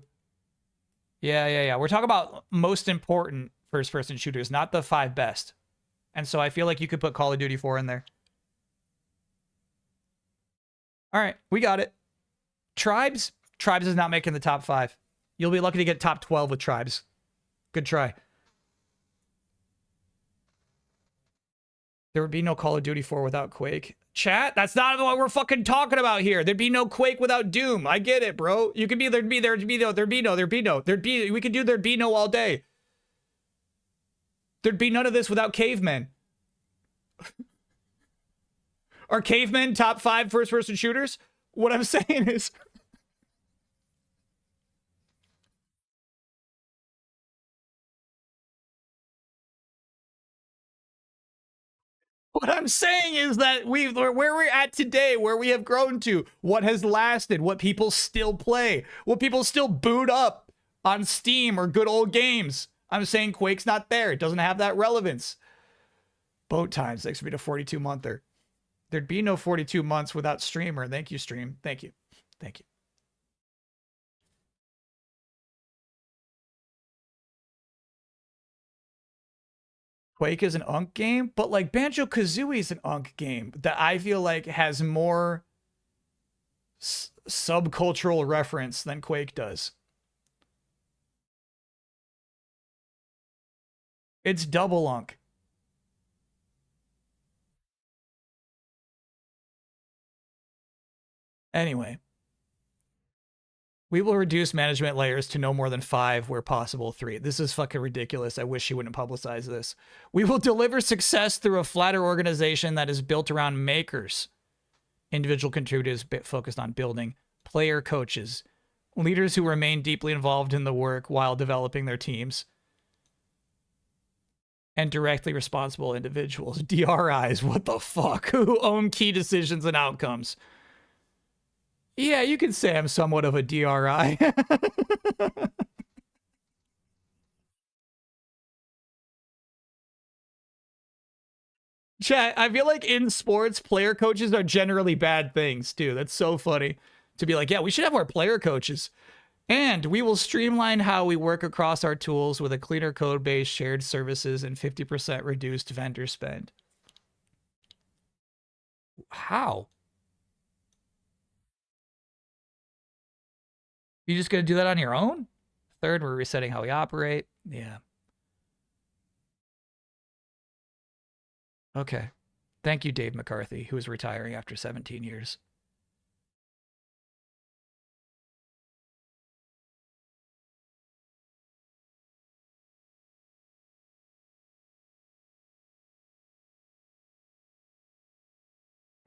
Yeah. We're talking about most important first-person shooters, not the 5 best. And so I feel like you could put Call of Duty 4 in there. All right, we got it. Tribes is not making the top 5. You'll be lucky to get top 12 with Tribes. Good try. There would be no Call of Duty 4 without Quake. Chat, that's not what we're fucking talking about here. There'd be no Quake without Doom. I get it, bro. You could be there'd be no. We could do there'd be no all day. There'd be none of this without Cavemen. Are Cavemen top 5 first-person shooters? What I'm saying is... What I'm saying is that where we're at today, where we have grown to, what has lasted, what people still play, what people still boot up on Steam or good old games. I'm saying Quake's not there. It doesn't have that relevance. Boat Times, thanks for being a 42-monther. There'd be no 42 months without Streamer. Thank you, Stream. Thank you. Thank you. Quake is an Unk game, but like Banjo-Kazooie is an Unk game that I feel like has more subcultural reference than Quake does. It's double Unk. Anyway, we will reduce management layers to no more than 5 where possible 3. This is fucking ridiculous. I wish she wouldn't publicize this. We will deliver success through a flatter organization that is built around makers, individual contributors focused on building, player coaches, leaders who remain deeply involved in the work while developing their teams, and directly responsible individuals, DRIs, what the fuck, who own key decisions and outcomes. Yeah, you can say I'm somewhat of a DRI. Chat, I feel like in sports, player coaches are generally bad things, too. That's so funny to be like, yeah, we should have more player coaches. And we will streamline how we work across our tools with a cleaner code base, shared services, and 50% reduced vendor spend. How? You just gonna do that on your own? Third, we're resetting how we operate. Yeah. Okay. Thank you, Dave McCarthy, who is retiring after 17 years.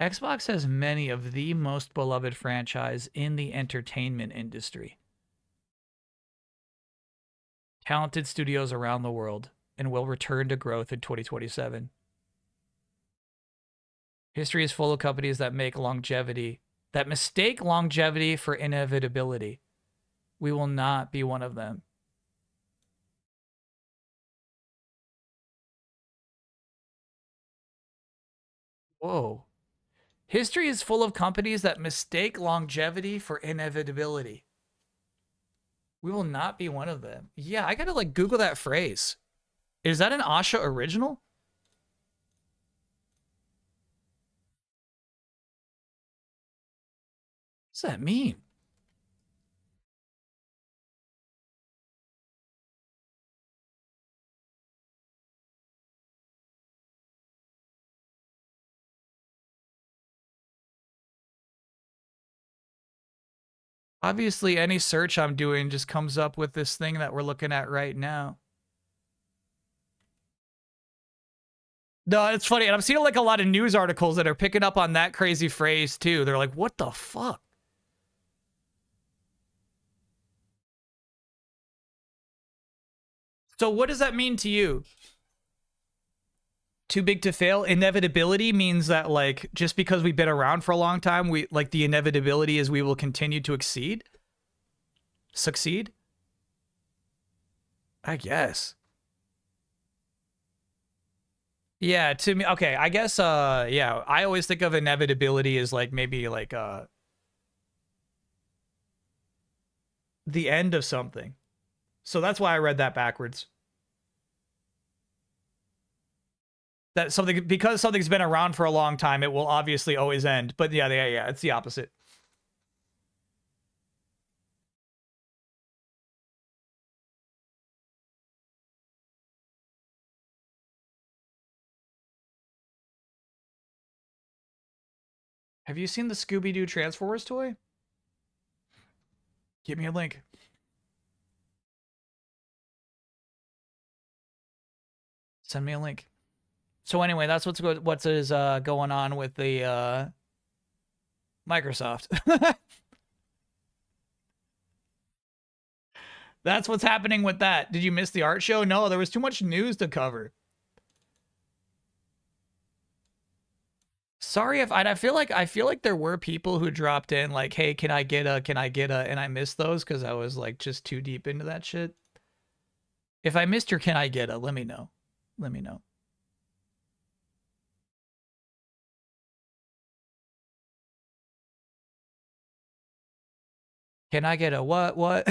Xbox has many of the most beloved franchise in the entertainment industry. Talented studios around the world, and will return to growth in 2027. History is full of companies that mistake longevity for inevitability. We will not be one of them. Whoa. History is full of companies that mistake longevity for inevitability. We will not be one of them. Yeah, I gotta like Google that phrase. Is that an Asha original? What does that mean? Obviously, any search I'm doing just comes up with this thing that we're looking at right now. No, it's funny. And I'm seeing like a lot of news articles that are picking up on that crazy phrase too. They're like, what the fuck? So what does that mean to you? Too big to fail? Inevitability means that like just because we've been around for a long time, we like the inevitability is we will continue to succeed? I guess. Yeah, to me, okay, I guess, yeah, I always think of inevitability as like maybe like the end of something. So that's why I read that backwards. That something, because something's been around for a long time, it will obviously always end. But yeah, it's the opposite. Have you seen the Scooby-Doo Transformers toy? Give me a link. Send me a link. So anyway, that's what's going on with the Microsoft. That's what's happening with that. Did you miss the art show? No, there was too much news to cover. Sorry if I feel like there were people who dropped in like, hey, can I get a, and I missed those because I was like just too deep into that shit. If I missed your can I get a, let me know. Let me know. Can I get a what? Yeah,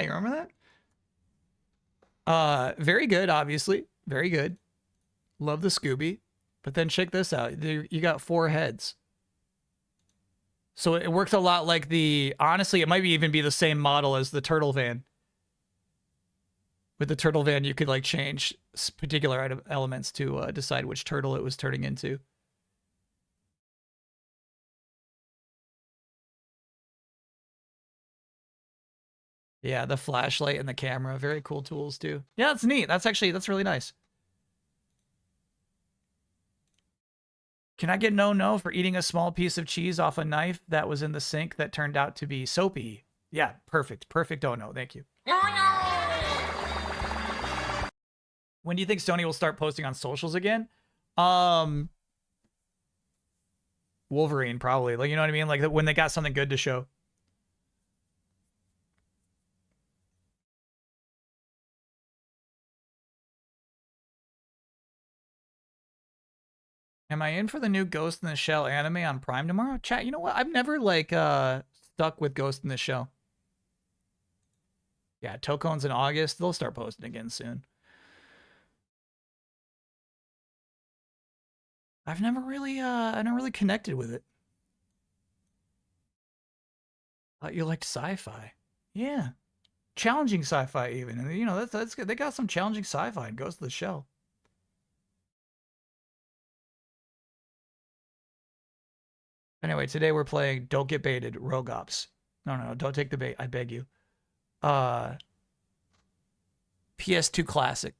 you remember that? Very good, obviously. Very good. Love the Scooby. But then check this out. You got 4 heads. So it worked a lot like the, honestly, it might even be the same model as the Turtle Van. With the Turtle Van, you could like change particular elements to decide which turtle it was turning into. Yeah, the flashlight and the camera, very cool tools too. Yeah, that's neat. That's really nice. Can I get no for eating a small piece of cheese off a knife that was in the sink that turned out to be soapy? Yeah, perfect. Perfect. Oh no, thank you. When do you think Sony will start posting on socials again? Wolverine probably. Like, you know what I mean? Like when they got something good to show. Am I in for the new Ghost in the Shell anime on Prime tomorrow? Chat, you know what? I've never like stuck with Ghost in the Shell. Yeah, Tokon's in August. They'll start posting again soon. I've never really connected with it. Thought you liked sci-fi. Yeah. Challenging sci-fi even. And you know, that's good. They got some challenging sci-fi in Ghost of the Shell. Anyway, today we're playing Don't Get Baited, Rogue Ops. No, don't take the bait. I beg you. PS2 classic.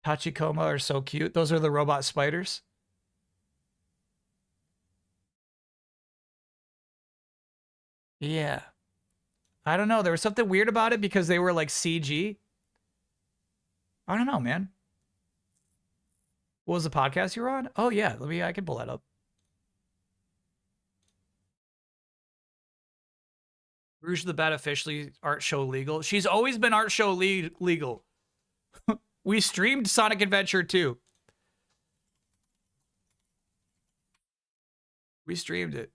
Tachikoma are so cute. Those are the robot spiders. Yeah. I don't know. There was something weird about it because they were like CG. I don't know, man. What was the podcast you were on? Oh yeah, I can pull that up. Rouge the Bat officially art show legal. She's always been art show legal. We streamed Sonic Adventure 2. We streamed it.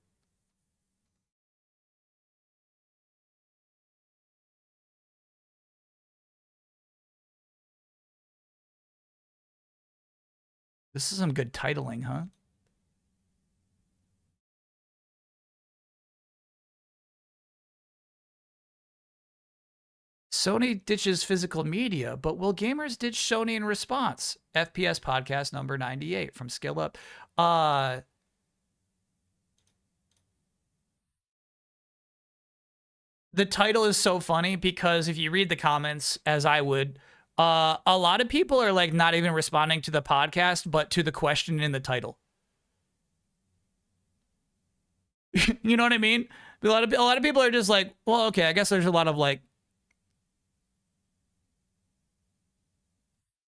This is some good titling, huh? Sony ditches physical media, but will gamers ditch Sony in response? FPS podcast number 98 from Skill Up. The title is so funny because if you read the comments, as I would, a lot of people are like not even responding to the podcast, but to the question in the title. You know what I mean? A lot of people are just like, well, okay, I guess there's a lot of like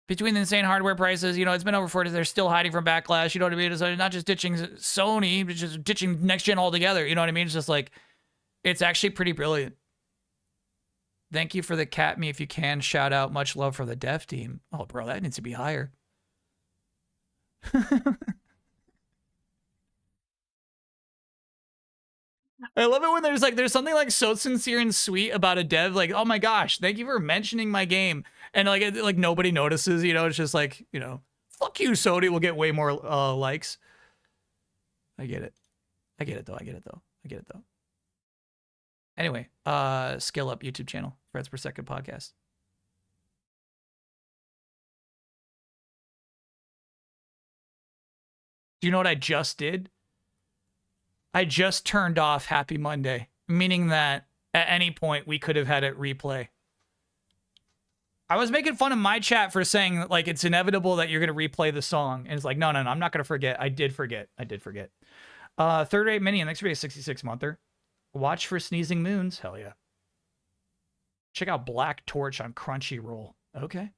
between the insane hardware prices, you know, it's been over 40. They're still hiding from backlash. You know what I mean? It's not just ditching Sony, it's just ditching next gen altogether. You know what I mean? It's just like, it's actually pretty brilliant. Thank you for the cat me if you can. Shout out, much love for the dev team. Oh, bro, that needs to be higher. I love it when there's something like so sincere and sweet about a dev, like, oh my gosh, thank you for mentioning my game, and like nobody notices, you know. It's just like, you know, fuck you, Sony will get way more likes. I get it though. Anyway, Skill Up YouTube channel, Frets Per Second podcast. Do you know what I just did? I just turned off Happy Monday, meaning that at any point we could have had it replay. I was making fun of my chat for saying like it's inevitable that you're going to replay the song. And it's like, no, I'm not going to forget. I did forget. Third rate mini, next rate 66 monther. Watch for Sneezing Moons. Hell yeah. Check out Black Torch on Crunchyroll. Okay.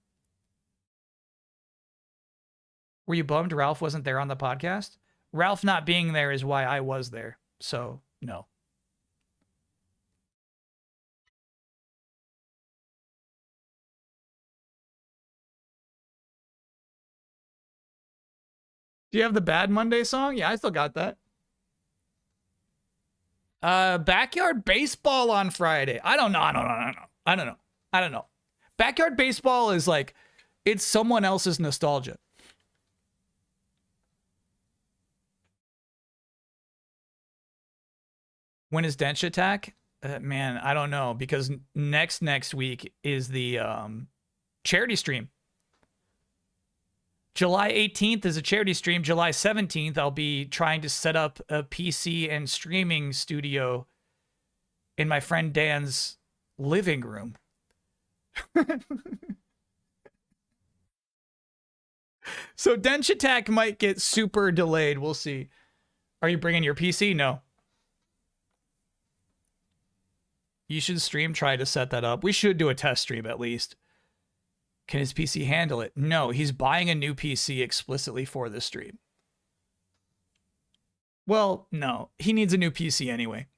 Were you bummed Ralph wasn't there on the podcast? Ralph not being there is why I was there. So, no. Do you have the Bad Monday song? Yeah, I still got that. Backyard baseball on Friday. I don't know. Backyard baseball is like, it's someone else's nostalgia. When is Dench Attack? Man, I don't know, because next week is the charity stream. July 18th is a charity stream. July 17th, I'll be trying to set up a PC and streaming studio in my friend Dan's living room. So Dench Attack might get super delayed. We'll see. Are you bringing your PC? No. You should stream try to set that up. We should do a test stream at least. Can his PC handle it? No, he's buying a new PC explicitly for this stream. Well, no, he needs a new PC anyway.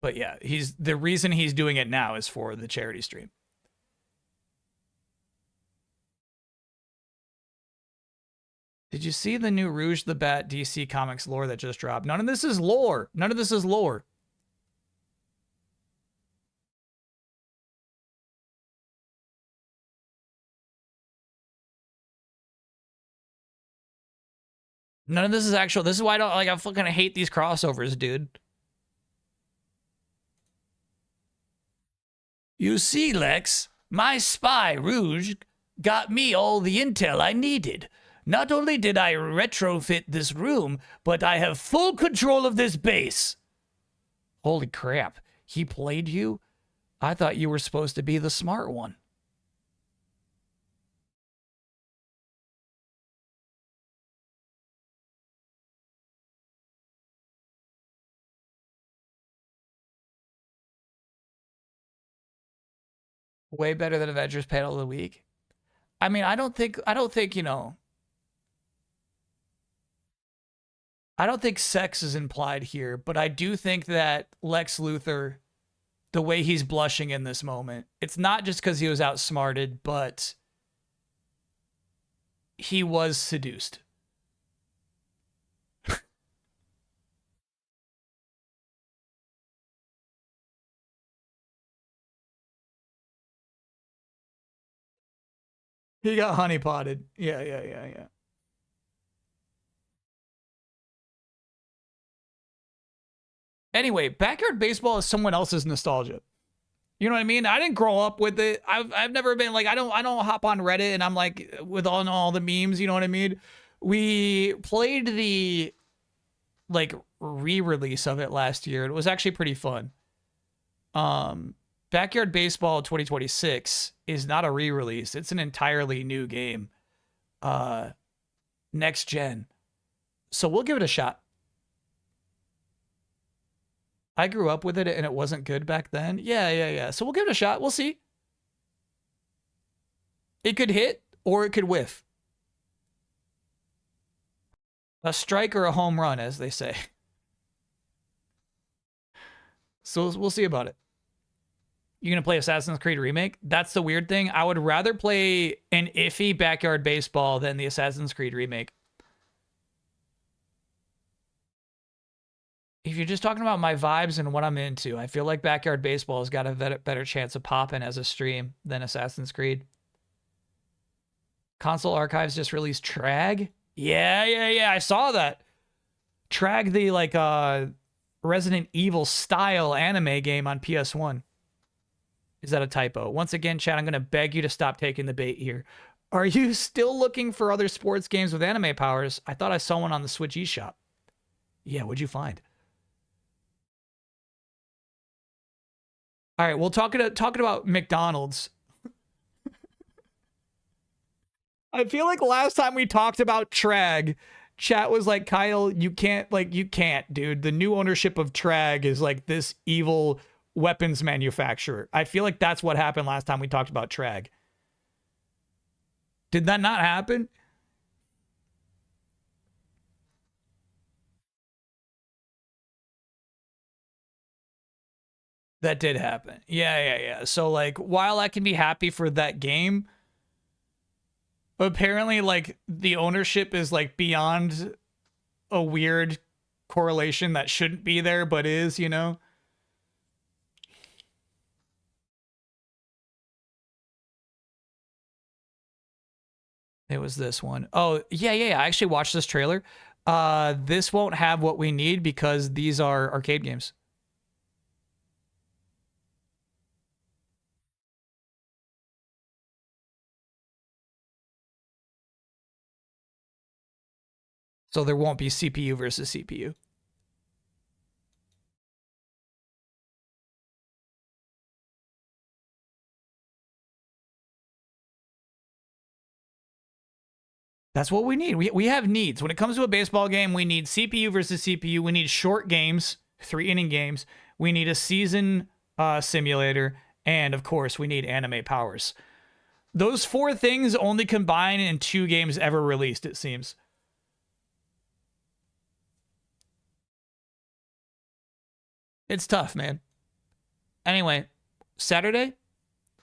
But yeah, the reason he's doing it now is for the charity stream. Did you see the new Rouge the Bat DC Comics lore that just dropped? None of this is lore. None of this is lore. None of this is actual. This is why I fucking hate these crossovers, dude. You see, Lex, my spy, Rouge, got me all the intel I needed. Not only did I retrofit this room, but I have full control of this base. Holy crap. He played you? I thought you were supposed to be the smart one. Way better than Avengers Panel of the Week. I mean, I don't think, you know, I don't think sex is implied here, but I do think that Lex Luthor, the way he's blushing in this moment, it's not just because he was outsmarted, but he was seduced. He got honeypotted. Yeah. Anyway, backyard baseball is someone else's nostalgia. You know what I mean? I didn't grow up with it. I've never been like I don't hop on Reddit and I'm like with all the memes, you know what I mean? We played the like re-release of it last year. It was actually pretty fun. Backyard Baseball 2026 is not a re-release. It's an entirely new game. Next gen. So we'll give it a shot. I grew up with it and it wasn't good back then. Yeah. So we'll give it a shot. We'll see. It could hit or it could whiff. A strike or a home run, as they say. So we'll see about it. You're going to play Assassin's Creed Remake? That's the weird thing. I would rather play an iffy Backyard Baseball than the Assassin's Creed Remake. If you're just talking about my vibes and what I'm into, I feel like Backyard Baseball has got a better chance of popping as a stream than Assassin's Creed. Console Archives just released Trag. Yeah. I saw that. Trag, the like Resident Evil style anime game on PS1. Is that a typo? Once again, chat, I'm going to beg you to stop taking the bait here. Are you still looking for other sports games with anime powers? I thought I saw one on the Switch eShop. Yeah, what'd you find? All right, well, talking about McDonald's. I feel like last time we talked about Trag, chat was like, Kyle, you can't, dude. The new ownership of Trag is like this evil weapons manufacturer. I feel like that's what happened last time we talked about Trag. Did that not happen? That did happen. Yeah. So like, while I can be happy for that game, apparently like the ownership is like beyond a weird correlation that shouldn't be there, but is, you know? It was this one. Oh, yeah. I actually watched this trailer. This won't have what we need because these are arcade games. So there won't be CPU versus CPU. That's what we need. We have needs. When it comes to a baseball game, we need CPU versus CPU. We need short games, 3-inning games. We need a season simulator. And, of course, we need anime powers. Those 4 things only combine in 2 games ever released, it seems. It's tough, man. Anyway, Saturday,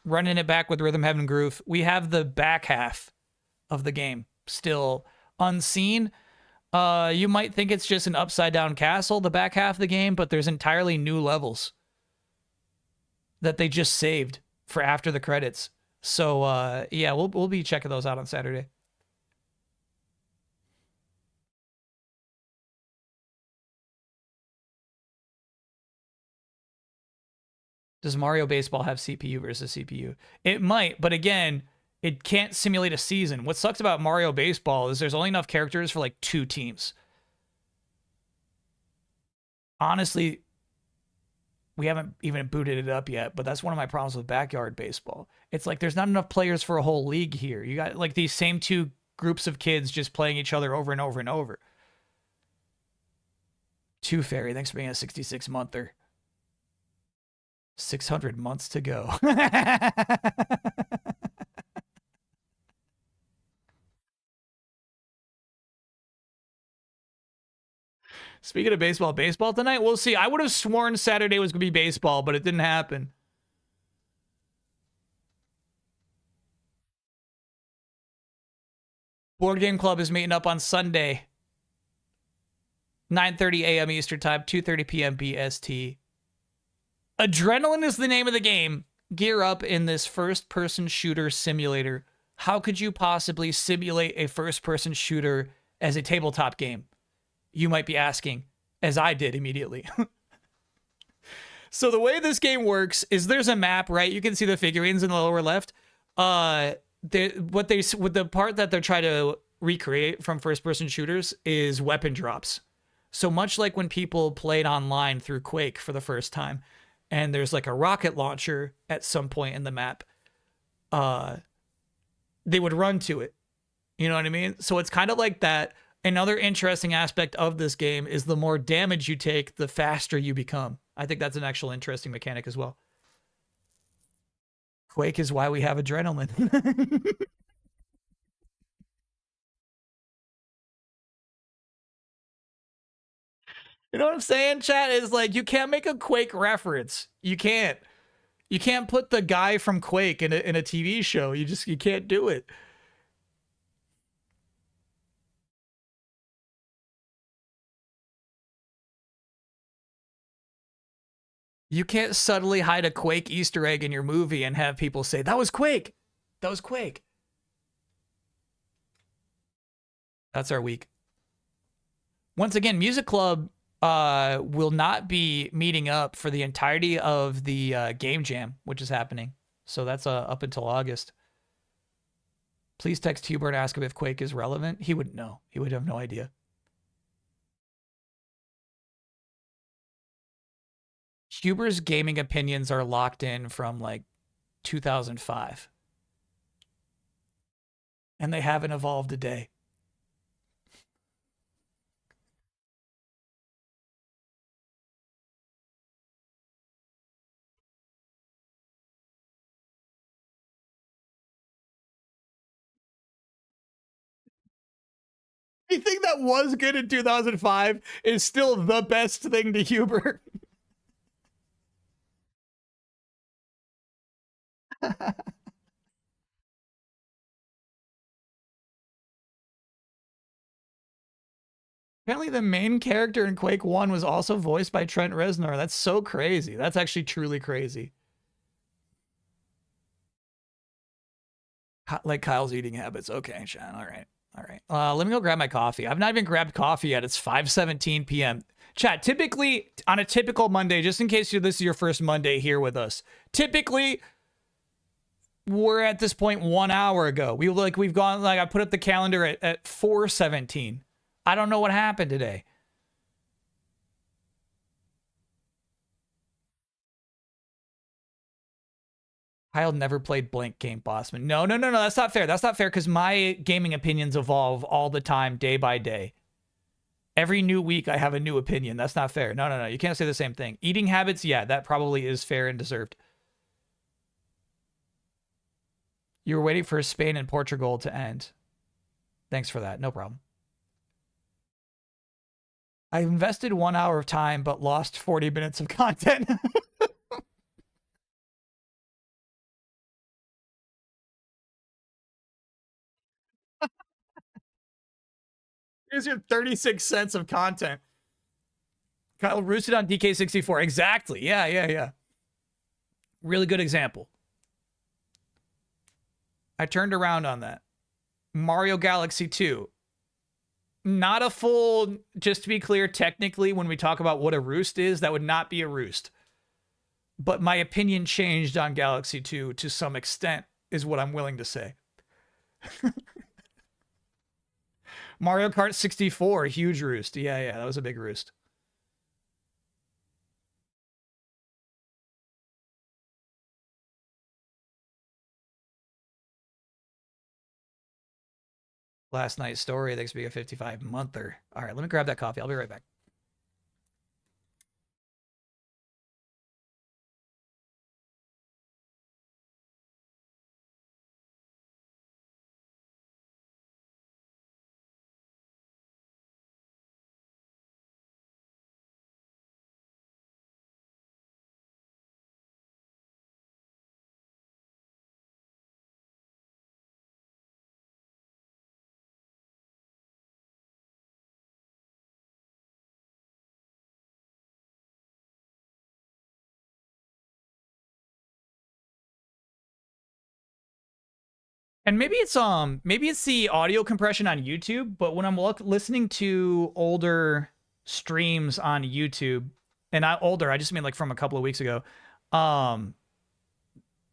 running it back with Rhythm Heaven Groove. We have the back half of the game still unseen. You might think it's just an upside down castle, the back half of the game, but there's entirely new levels that they just saved for after the credits. So yeah, we'll be checking those out on Saturday. Does Mario Baseball have CPU versus CPU? It might, but again, it can't simulate a season. What sucks about Mario Baseball is there's only enough characters for like 2 teams. Honestly, we haven't even booted it up yet, but that's one of my problems with Backyard Baseball. It's like there's not enough players for a whole league here. You got like these same 2 groups of kids just playing each other over and over and over. 2 Fairy, thanks for being a 66-monther. 600 months to go. Speaking of baseball tonight, we'll see. I would have sworn Saturday was going to be baseball, but it didn't happen. Board Game Club is meeting up on Sunday, 9:30 a.m. Eastern Time, 2:30 p.m. BST. Adrenaline is the name of the game. Gear up in this first-person shooter simulator. How could you possibly simulate a first-person shooter as a tabletop game? You might be asking, as I did immediately. So the way this game works is there's a map, right? You can see the figurines in the lower left. With the part that they're trying to recreate from first-person shooters is weapon drops. So much like when people played online through Quake for the first time, and there's like a rocket launcher at some point in the map, they would run to it. You know what I mean? So it's kind of like that. Another interesting aspect of this game is the more damage you take, the faster you become. I think that's an actual interesting mechanic as well. Quake is why we have adrenaline. You know what I'm saying, chat? Is like, you can't make a Quake reference. You can't. You can't put the guy from Quake in a TV show. You can't do it. You can't subtly hide a Quake Easter egg in your movie and have people say, that was Quake. That was Quake. That's our week. Once again, Music Club will not be meeting up for the entirety of the Game Jam, which is happening. So that's up until August. Please text Huber and ask him if Quake is relevant. He wouldn't know. He would have no idea. Huber's gaming opinions are locked in from like 2005. And they haven't evolved a day. Anything that was good in 2005 is still the best thing to Huber. Apparently, the main character in Quake 1 was also voiced by Trent Reznor. That's so crazy. That's actually truly crazy. Like Kyle's eating habits. Okay, Sean. All right. All right. Let me go grab my coffee. I've not even grabbed coffee yet. It's 5:17 p.m. Chat, typically, on a typical Monday, just in case this is your first Monday here with us, typically, we're at this point 1 hour ago. We've gone, like, I put up the calendar at 4:17. I don't know what happened today. Kyle never played Blank Game Bossman. No. That's not fair. That's not fair because my gaming opinions evolve all the time, day by day. Every new week, I have a new opinion. That's not fair. No. You can't say the same thing. Eating habits, yeah, that probably is fair and deserved. You were waiting for Spain and Portugal to end. Thanks for that. No problem. I invested 1 hour of time, but lost 40 minutes of content. Here's your 36 cents of content. Kyle roosted on DK64. Exactly. Yeah. Really good example. I turned around on that. Mario Galaxy 2. Not a full, just to be clear, technically, when we talk about what a roost is, that would not be a roost. But my opinion changed on Galaxy 2 to some extent, is what I'm willing to say. Mario Kart 64, huge roost. Yeah, that was a big roost. Last night's story, thanks to be a 55-monther. All right, let me grab that coffee. I'll be right back. And maybe it's the audio compression on YouTube, but when I'm listening to older streams on YouTube, and not older. I just mean like from a couple of weeks ago.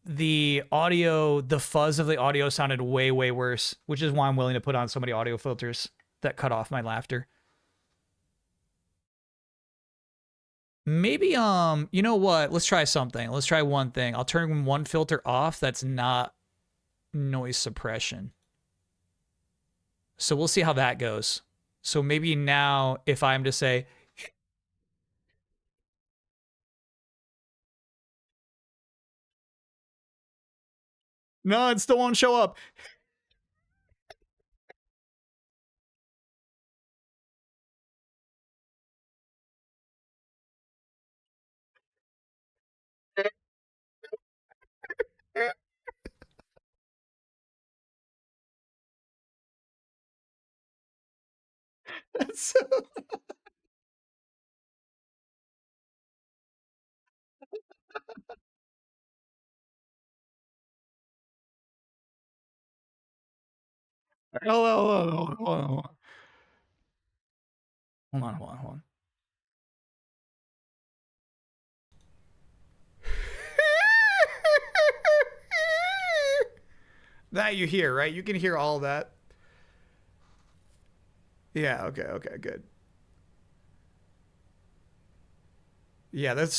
The audio, the fuzz of the audio sounded way, way worse, which is why I'm willing to put on so many audio filters that cut off my laughter. Maybe, you know what? Let's try something. Let's try one thing. I'll turn one filter off that's not noise suppression. So we'll see how that goes. So maybe now if I'm to say, no, it still won't show up. That's so... Hold on. That you hear, right? You can hear all that. Yeah, okay, good. Yeah, there's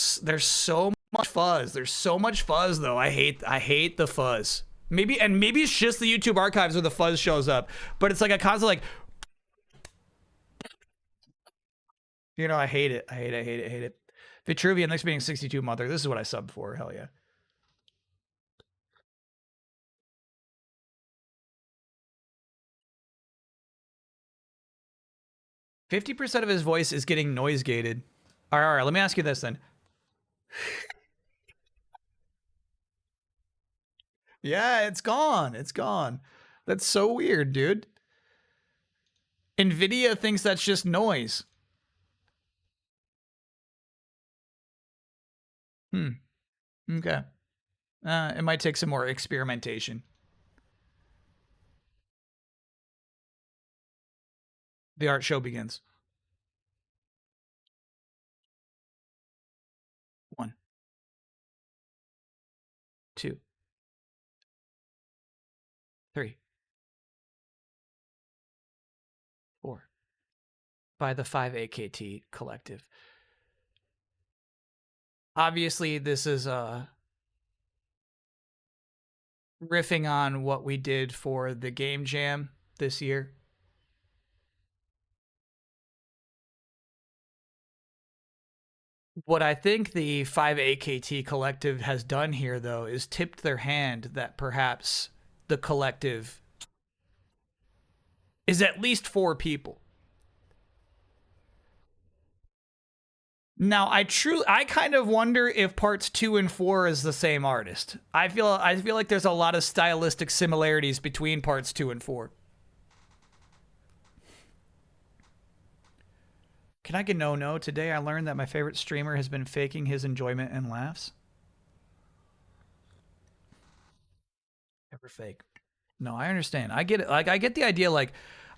so much fuzz. There's so much fuzz though. I hate the fuzz. Maybe it's just the YouTube archives where the fuzz shows up, but it's like a constant like, you know, I hate it. hate it. Vitruvian, next being 62 mother. This is what I subbed for. Hell yeah. %50 of his voice is getting noise gated. All right. Let me ask you this then. Yeah, it's gone. It's gone. That's so weird, dude. NVIDIA thinks that's just noise. Okay. It might take some more experimentation. The art show begins. 1, 2, 3, 4. By the 5AKT Collective. Obviously, this is riffing on what we did for the Game Jam this year. What I think the 5AKT Collective has done here, though, is tipped their hand that perhaps the collective is at least 4 people. Now, I kind of wonder if parts 2 and 4 is the same artist. I feel like there's a lot of stylistic similarities between parts 2 and 4. Can I get no? Today I learned that my favorite streamer has been faking his enjoyment and laughs. Never fake. No, I understand. I get it. Like, I get the idea. Like,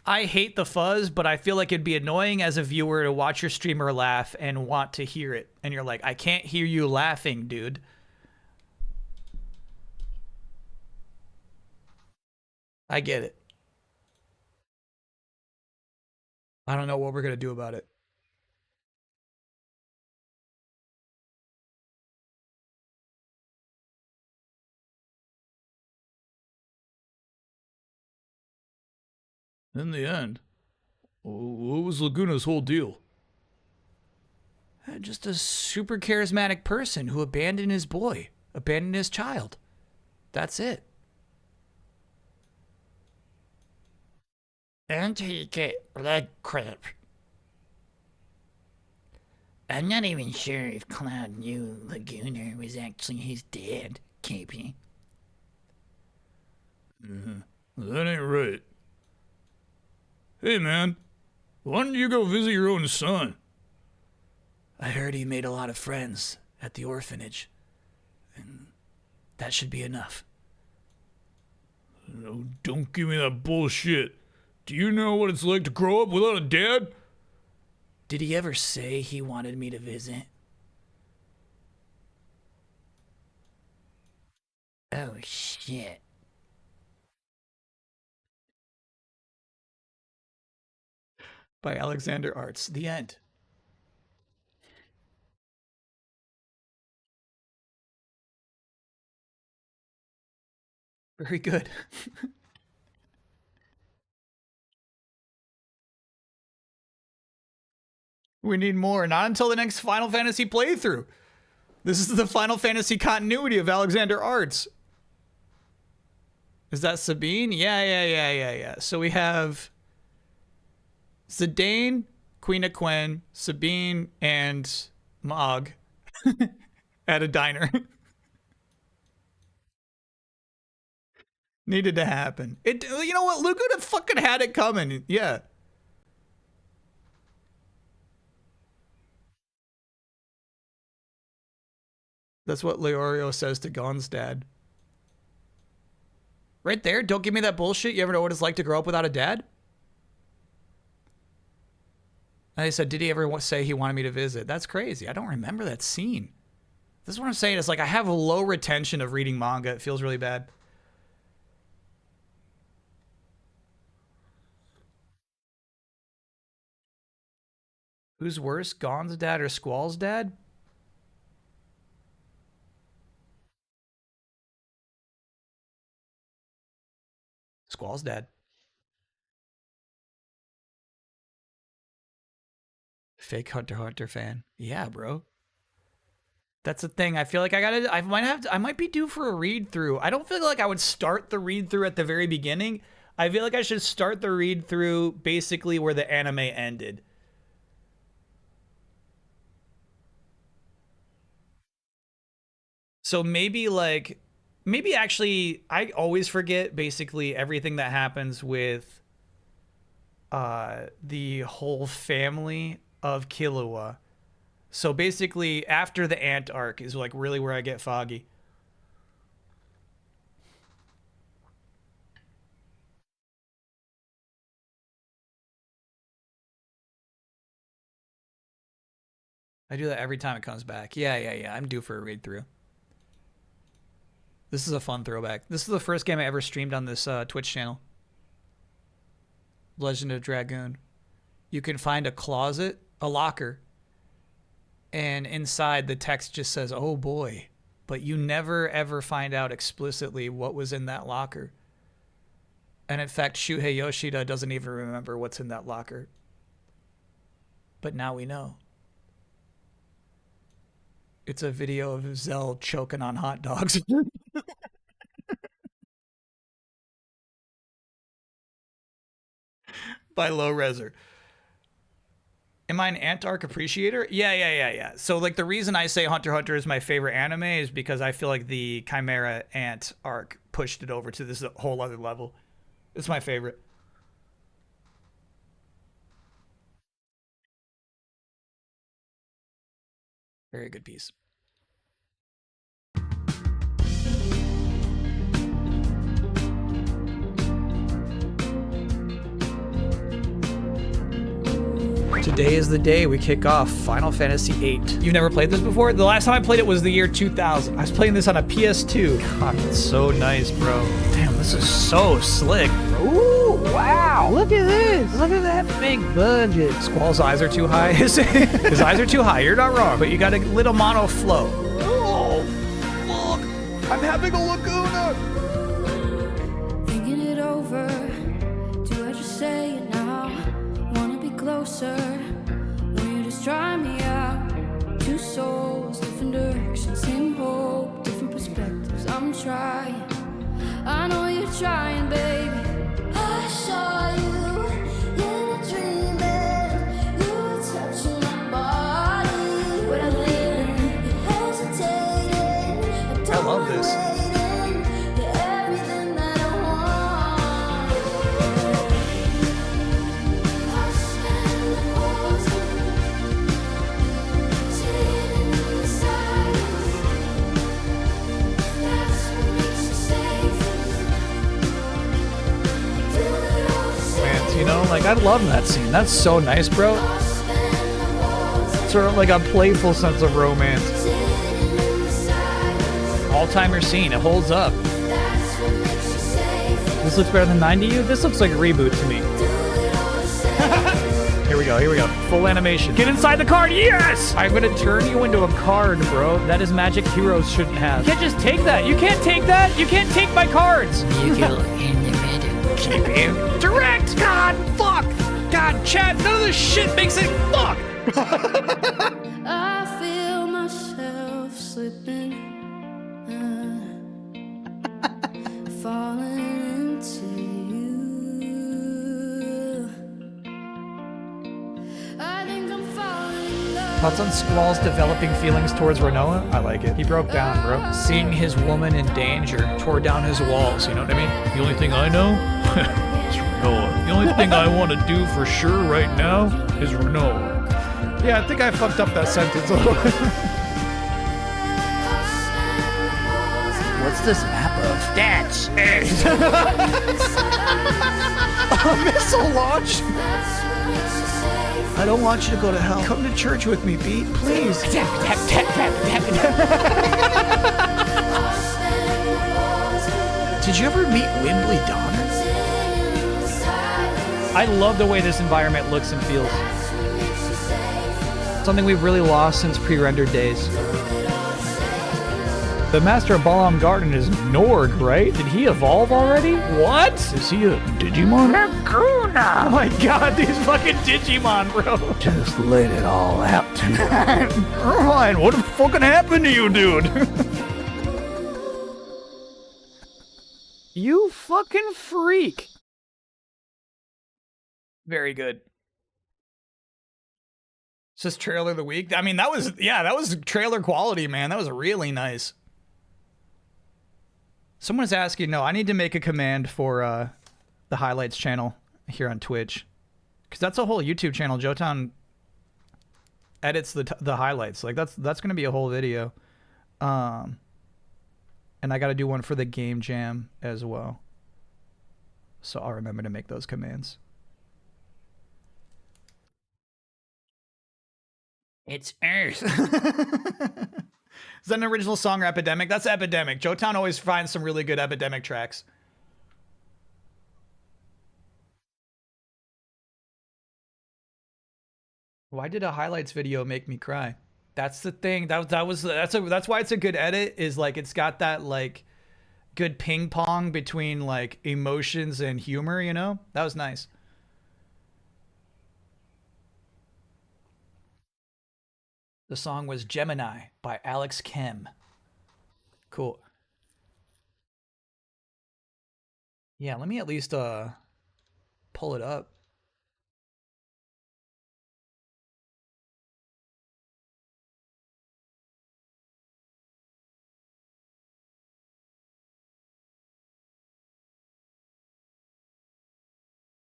I hate the fuzz, but I feel like it'd be annoying as a viewer to watch your streamer laugh and want to hear it. And you're like, I can't hear you laughing, dude. I get it. I don't know what we're going to do about it. In the end, what was Laguna's whole deal? Just a super charismatic person who abandoned his boy, abandoned his child. That's it. Until you get leg cramp. I'm not even sure if Cloud knew Laguna was actually his dad, KP. That ain't right. Hey, man, why don't you go visit your own son? I heard he made a lot of friends at the orphanage, and that should be enough. No, don't give me that bullshit. Do you know what it's like to grow up without a dad? Did he ever say he wanted me to visit? Oh, shit. By Alexander Arts. The end. Very good. We need more. Not until the next Final Fantasy playthrough. This is the Final Fantasy continuity of Alexander Arts. Is that Sabine? Yeah. So we have Zidane, Queen of Quen, Sabine, and Mog at a diner. Needed to happen. It. You know what? Luca fucking had it coming. Yeah. That's what Leorio says to Gon's dad. Right there. Don't give me that bullshit. You ever know what it's like to grow up without a dad? And I said, did he ever say he wanted me to visit? That's crazy. I don't remember that scene. This is what I'm saying. It's like I have a low retention of reading manga. It feels really bad. Who's worse, Gon's dad or Squall's dad? Squall's dad. Fake Hunter x Hunter fan. Yeah, bro. That's the thing. I feel like I might be due for a read through. I don't feel like I would start the read through at the very beginning. I feel like I should start the read through basically where the anime ended. So maybe actually, I always forget basically everything that happens with the whole family of Killua. So basically, after the Ant arc is like really where I get foggy. I do that every time it comes back. Yeah. I'm due for a read through. This is a fun throwback. This is the first game I ever streamed on this Twitch channel. Legend of Dragoon. You can find a closet, a locker, and inside the text just says, oh boy. But you never ever find out explicitly what was in that locker. And in fact, Shuhei Yoshida doesn't even remember what's in that locker. But now we know. It's a video of Zell choking on hot dogs. By Low Reser. Am I an Ant arc appreciator? Yeah. So like the reason I say Hunter x Hunter is my favorite anime is because I feel like the Chimera Ant arc pushed it over to this whole other level. It's my favorite. Very good piece. Today is the day we kick off Final Fantasy VIII. You've never played this before? The last time I played it was the year 2000. I was playing this on a PS2. God, it's so nice, bro. Damn, this is so slick. Ooh, wow. Look at this. Look at that big budget. Squall's eyes are too high. His eyes are too high. You're not wrong, but you got a little mono flow. Oh, look. I'm having a Laguna. Thinking it over. Do I just say it now? Wanna be closer. When you just try me out. Two souls, different directions, same hope, different perspectives. I'm trying. I know you're trying, baby. I saw you in a dream and you were touching my body. But I didn't, you hesitated. I love this. You're everything that I want. I'll spend the autumn sitting in the silence. That's what makes you safe. Do it all the same. Man, you know, like I love that scene. That's so nice, bro. I'll spend the autumn Sort of like a playful sense of romance. sitting in the silence. All-timer scene. It holds up. This looks better than 90U? This looks like a reboot to me. Here we go, here we go. Full animation. Get inside the card, yes! I'm gonna turn you into a card, bro. That is magic heroes shouldn't have. You can't just take that. You can't take that. You can't take my cards. You go in the middle. Keep him direct. God, fuck. God, chat, none of this shit makes it fuck. I feel myself slipping, falling into you. I think I'm falling in love. Thoughts on Squall's developing feelings towards Renoa? I like it. He broke down, bro. Seeing his woman in danger tore down his walls, you know what I mean? The only thing I know is Renoa. The only thing I want to do for sure right now is Renoa. Yeah, I think I fucked up that sentence a little bit. What's this map of? That's a missile launch. I don't want you to go to hell. Come to church with me, Pete, please. Did you ever meet Wimbley Donner? I love the way this environment looks and feels. Something we've really lost since pre-rendered days. The Master of Balam Garden is Norg, right? Did he evolve already? What? Is he a Digimon? Laguna! Oh my god, these fucking Digimon, bro. Just let it all out tonight. Ryan, what the fucking happened to you, dude? You fucking freak. Very good. Is this trailer of the week? I mean, that was trailer quality, man. That was really nice. Someone's asking, no, I need to make a command for the highlights channel here on Twitch. Because that's a whole YouTube channel. Jotan edits the highlights. Like, that's going to be a whole video. And I got to do one for the Game Jam as well. So I'll remember to make those commands. It's Earth. Is that an original song or Epidemic? That's Epidemic. Jotan always finds some really good Epidemic tracks. Why did a highlights video make me cry? That's the thing. That's why it's a good edit. Is like it's got that like good ping pong between like emotions and humor. You know, that was nice. The song was Gemini by Alex Kim. Cool. Yeah, let me at least pull it up.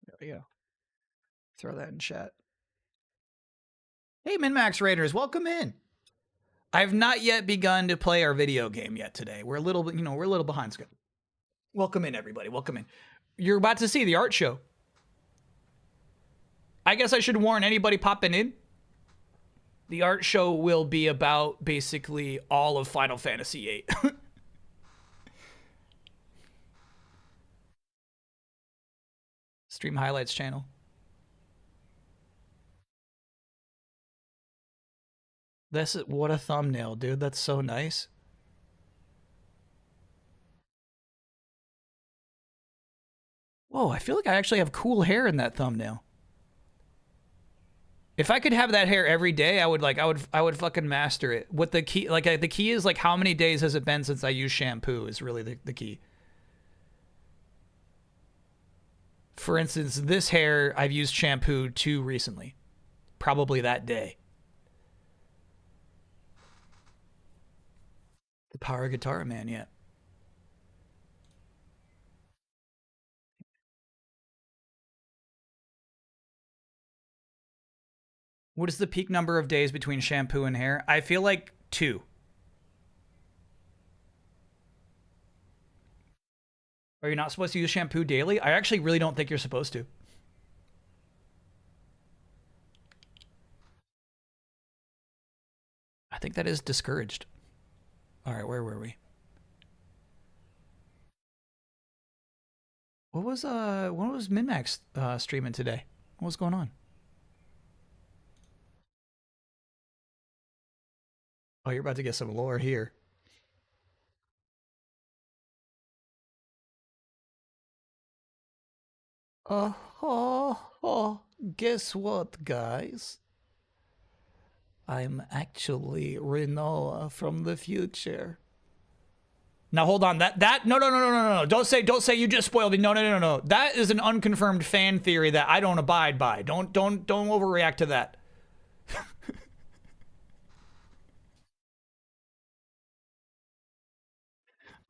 There we go. Throw that in chat. Hey, MinMax Raiders, welcome in. I've not yet begun to play our video game yet today. We're a little bit, we're a little behind schedule. Welcome in, everybody. Welcome in. You're about to see the art show. I guess I should warn anybody popping in. The art show will be about basically all of Final Fantasy VIII. Stream highlights channel. What a thumbnail, dude. That's so nice. Whoa, I feel like I actually have cool hair in that thumbnail. If I could have that hair every day, I would fucking master it. What the key, like the key is like how many days has it been since I used shampoo is really the key. For instance, this hair, I've used shampoo too recently. Probably that day. The Power Guitar Man, yeah. What is the peak number of days between shampoo and hair? I feel like 2. Are you not supposed to use shampoo daily? I actually really don't think you're supposed to. I think that is discouraged. All right, where were we? What was Minmax streaming today? What was going on? Oh, you're about to get some lore here. Guess what, guys? I'm actually Renoa from the future. Now hold on. That no. Don't say you just spoiled me. No. That is an unconfirmed fan theory that I don't abide by. Don't overreact to that.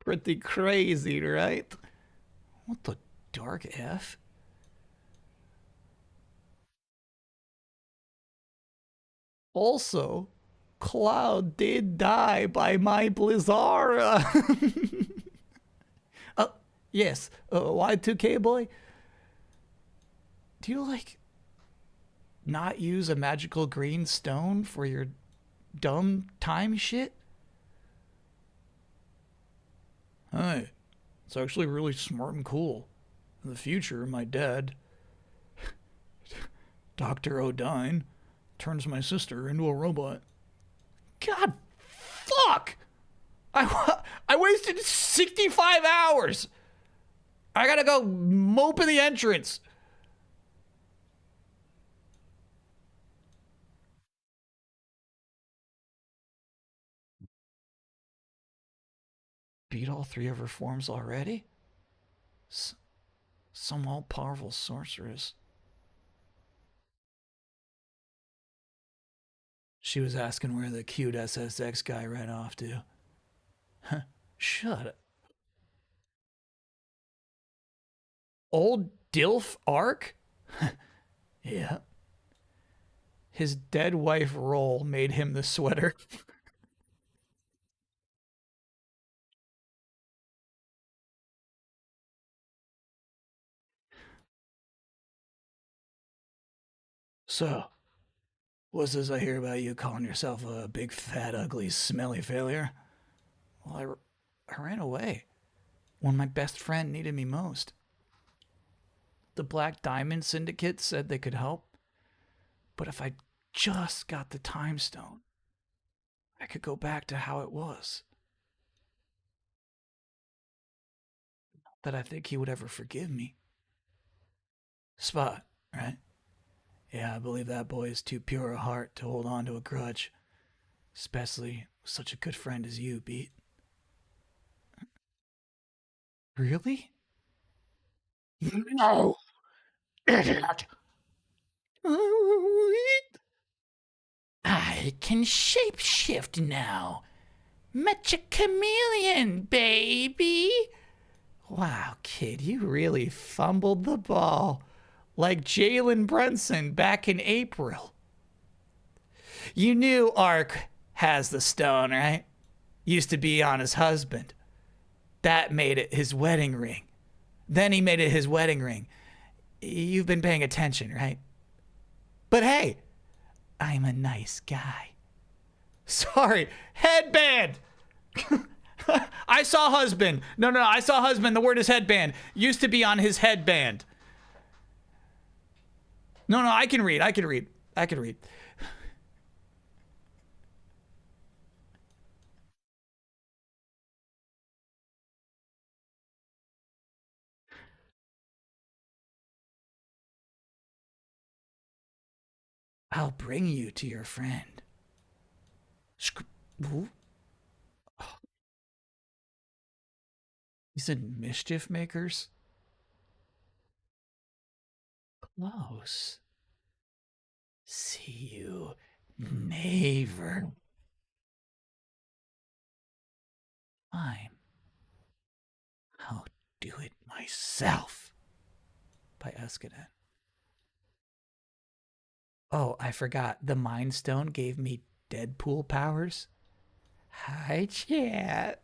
Pretty crazy, right? What the dark F? Also, Cloud did die by my Blizzara. Yes, Y2K boy. Do you like not use a magical green stone for your dumb time shit? Hey, it's actually really smart and cool. In the future, my dad, Dr. O'Dine, turns my sister into a robot. God, fuck! I wasted 65 hours. I gotta go mope in the entrance. Beat all 3 of her forms already? Some all-powerful sorceress. She was asking where the cute SSX guy ran off to. Huh, shut up. Old Dilf Ark? Yeah. His dead wife roll made him the sweater. So, what's this I hear about you calling yourself a big, fat, ugly, smelly failure? Well, I ran away when my best friend needed me most. The Black Diamond Syndicate said they could help, but if I just got the Time Stone, I could go back to how it was. Not that I think he would ever forgive me. Spot, right? Yeah, I believe that boy is too pure a heart to hold on to a grudge, especially with such a good friend as you, Beat. Really? No, idiot. I can shapeshift now. Mecha chameleon, baby. Wow, kid, you really fumbled the ball. Like Jalen Brunson back in April. You knew Ark has the stone, right? Used to be on his husband. That made it his wedding ring. Then he made it his wedding ring. You've been paying attention, right? But hey, I'm a nice guy. Sorry, headband. I saw husband. No, I saw husband. The word is headband. Used to be on his headband. No, I can read. I'll bring you to your friend. Ooh. He said mischief makers? Close. See you never. Fine. I'll do it myself. By Escaden. Oh, I forgot. The Mind Stone gave me Deadpool powers. Hi, chat.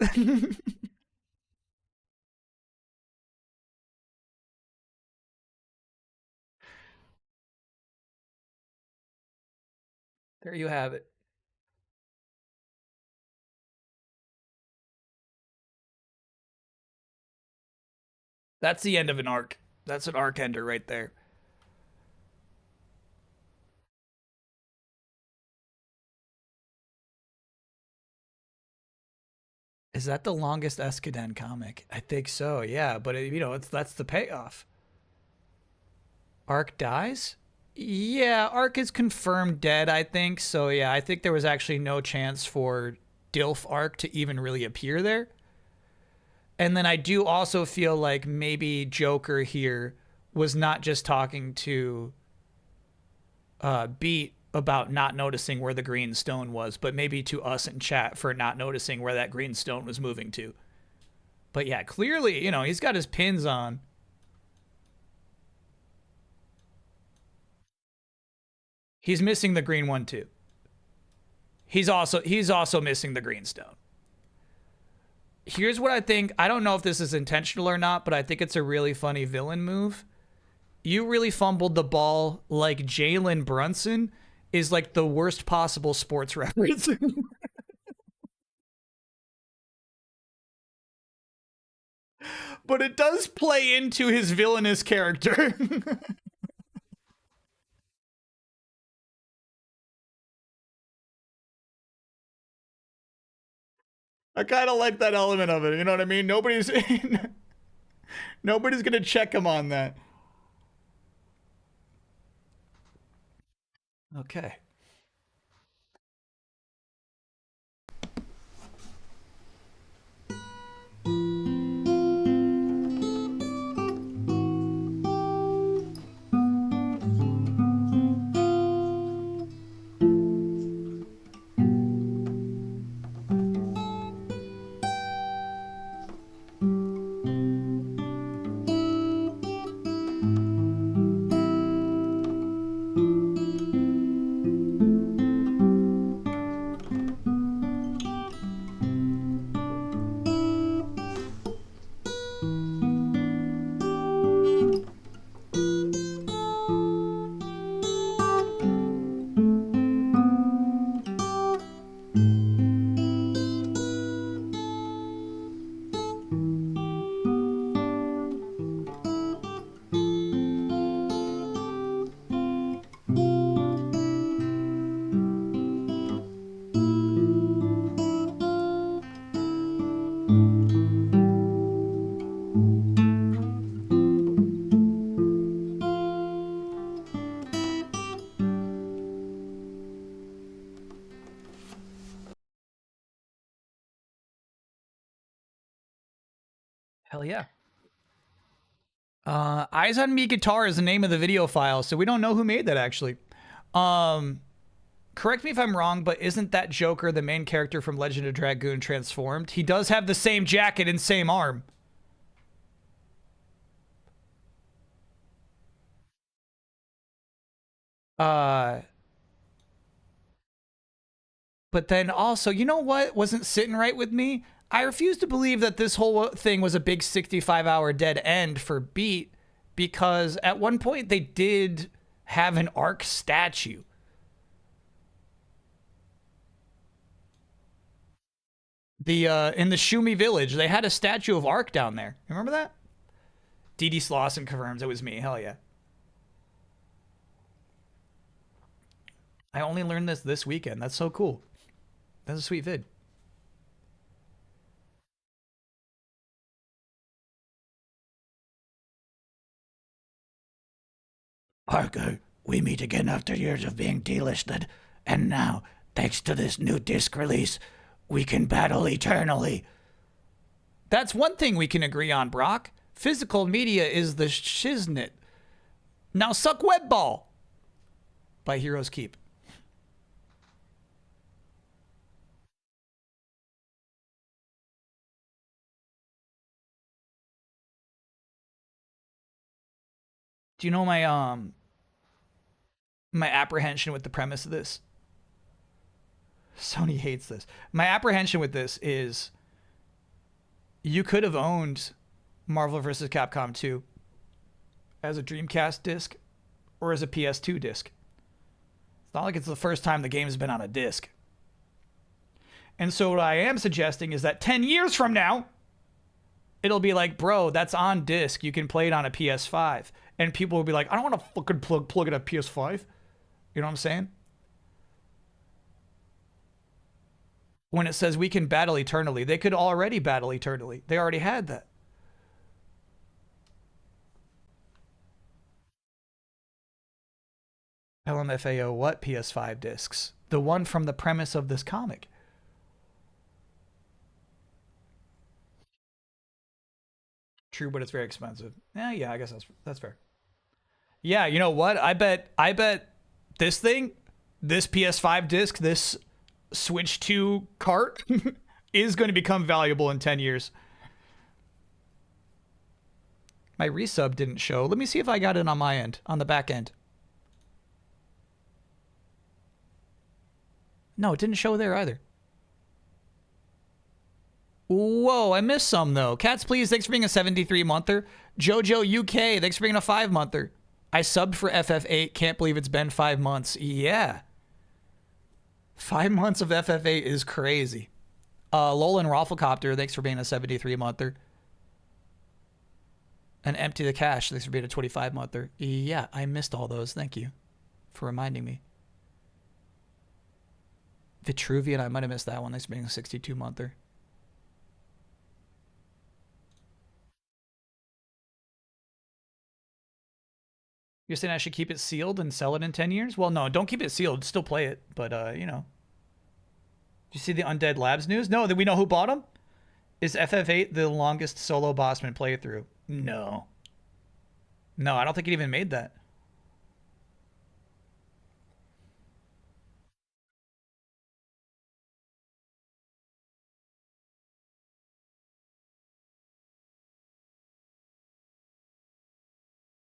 There you have it. That's the end of an arc. That's an arc ender right there. Is that the longest Escaden comic? I think so, yeah. But, that's the payoff. Arc dies? Yeah, Arc is confirmed dead, I think. So, yeah, I think there was actually no chance for Dilf Arc to even really appear there. And then I do also feel like maybe Joker here was not just talking to Beat about not noticing where the green stone was, but maybe to us in chat for not noticing where that green stone was moving to. But yeah, clearly, he's got his pins on. He's missing the green one too. He's also missing the green stone. Here's what I think. I don't know if this is intentional or not, but I think it's a really funny villain move. You really fumbled the ball like Jalen Brunson is like the worst possible sports reference. But it does play into his villainous character. I kind of like that element of it. You know what I mean? Nobody's gonna check him on that. Okay. Hell yeah. Eyes on Me Guitar is the name of the video file, so we don't know who made that actually. Correct me if I'm wrong, but isn't that Joker the main character from Legend of Dragoon transformed? He does have the same jacket and same arm. But then also, you know what wasn't sitting right with me? I refuse to believe that this whole thing was a big 65-hour dead end for Beat, because at one point they did have an Arc statue. In the Shumi village, they had a statue of Arc down there. Remember that? DD Slauson confirms it was me. Hell yeah. I only learned this weekend. That's so cool. That's a sweet vid. Parker, we meet again after years of being delisted, and now, thanks to this new disc release, we can battle eternally. That's one thing we can agree on, Brock. Physical media is the shiznit. Now suck web ball by Heroes Keep. Do you know my apprehension with the premise of this? Sony hates this. My apprehension with this is you could have owned Marvel vs. Capcom 2 as a Dreamcast disc or as a PS2 disc. It's not like it's the first time the game's been on a disc. And so what I am suggesting is that 10 years from now, it'll be like, bro, that's on disc. You can play it on a PS5. And people will be like, I don't want to fucking plug it at PS5. You know what I'm saying? When it says we can battle eternally, they could already battle eternally. They already had that. LMFAO, what PS5 discs? The one from the premise of this comic. True, but it's very expensive. Yeah, I guess that's fair. Yeah, you know what? I bet this thing, this PS5 disc, this Switch 2 cart is going to become valuable in 10 years. My resub didn't show. Let me see if I got it on my end, on the back end. No, it didn't show there either. Whoa, I missed some though. Cats Please, thanks for being a 73-monther. Jojo UK, thanks for being a 5-monther. I subbed for FF8, can't believe it's been 5 months. Yeah. 5 months of FF8 is crazy. Lolan Rafflecopter, thanks for being a 73-monther. And Empty the Cash, thanks for being a 25-monther. Yeah, I missed all those. Thank you for reminding me. Vitruvian, I might have missed that one. Thanks for being a 62-monther. You're saying I should keep it sealed and sell it in 10 years? Well, no, don't keep it sealed. Still play it. But, you know. Did you see the Undead Labs news? No, that we know who bought them? Is FF8 the longest solo Bossman playthrough? No. No, I don't think it even made that.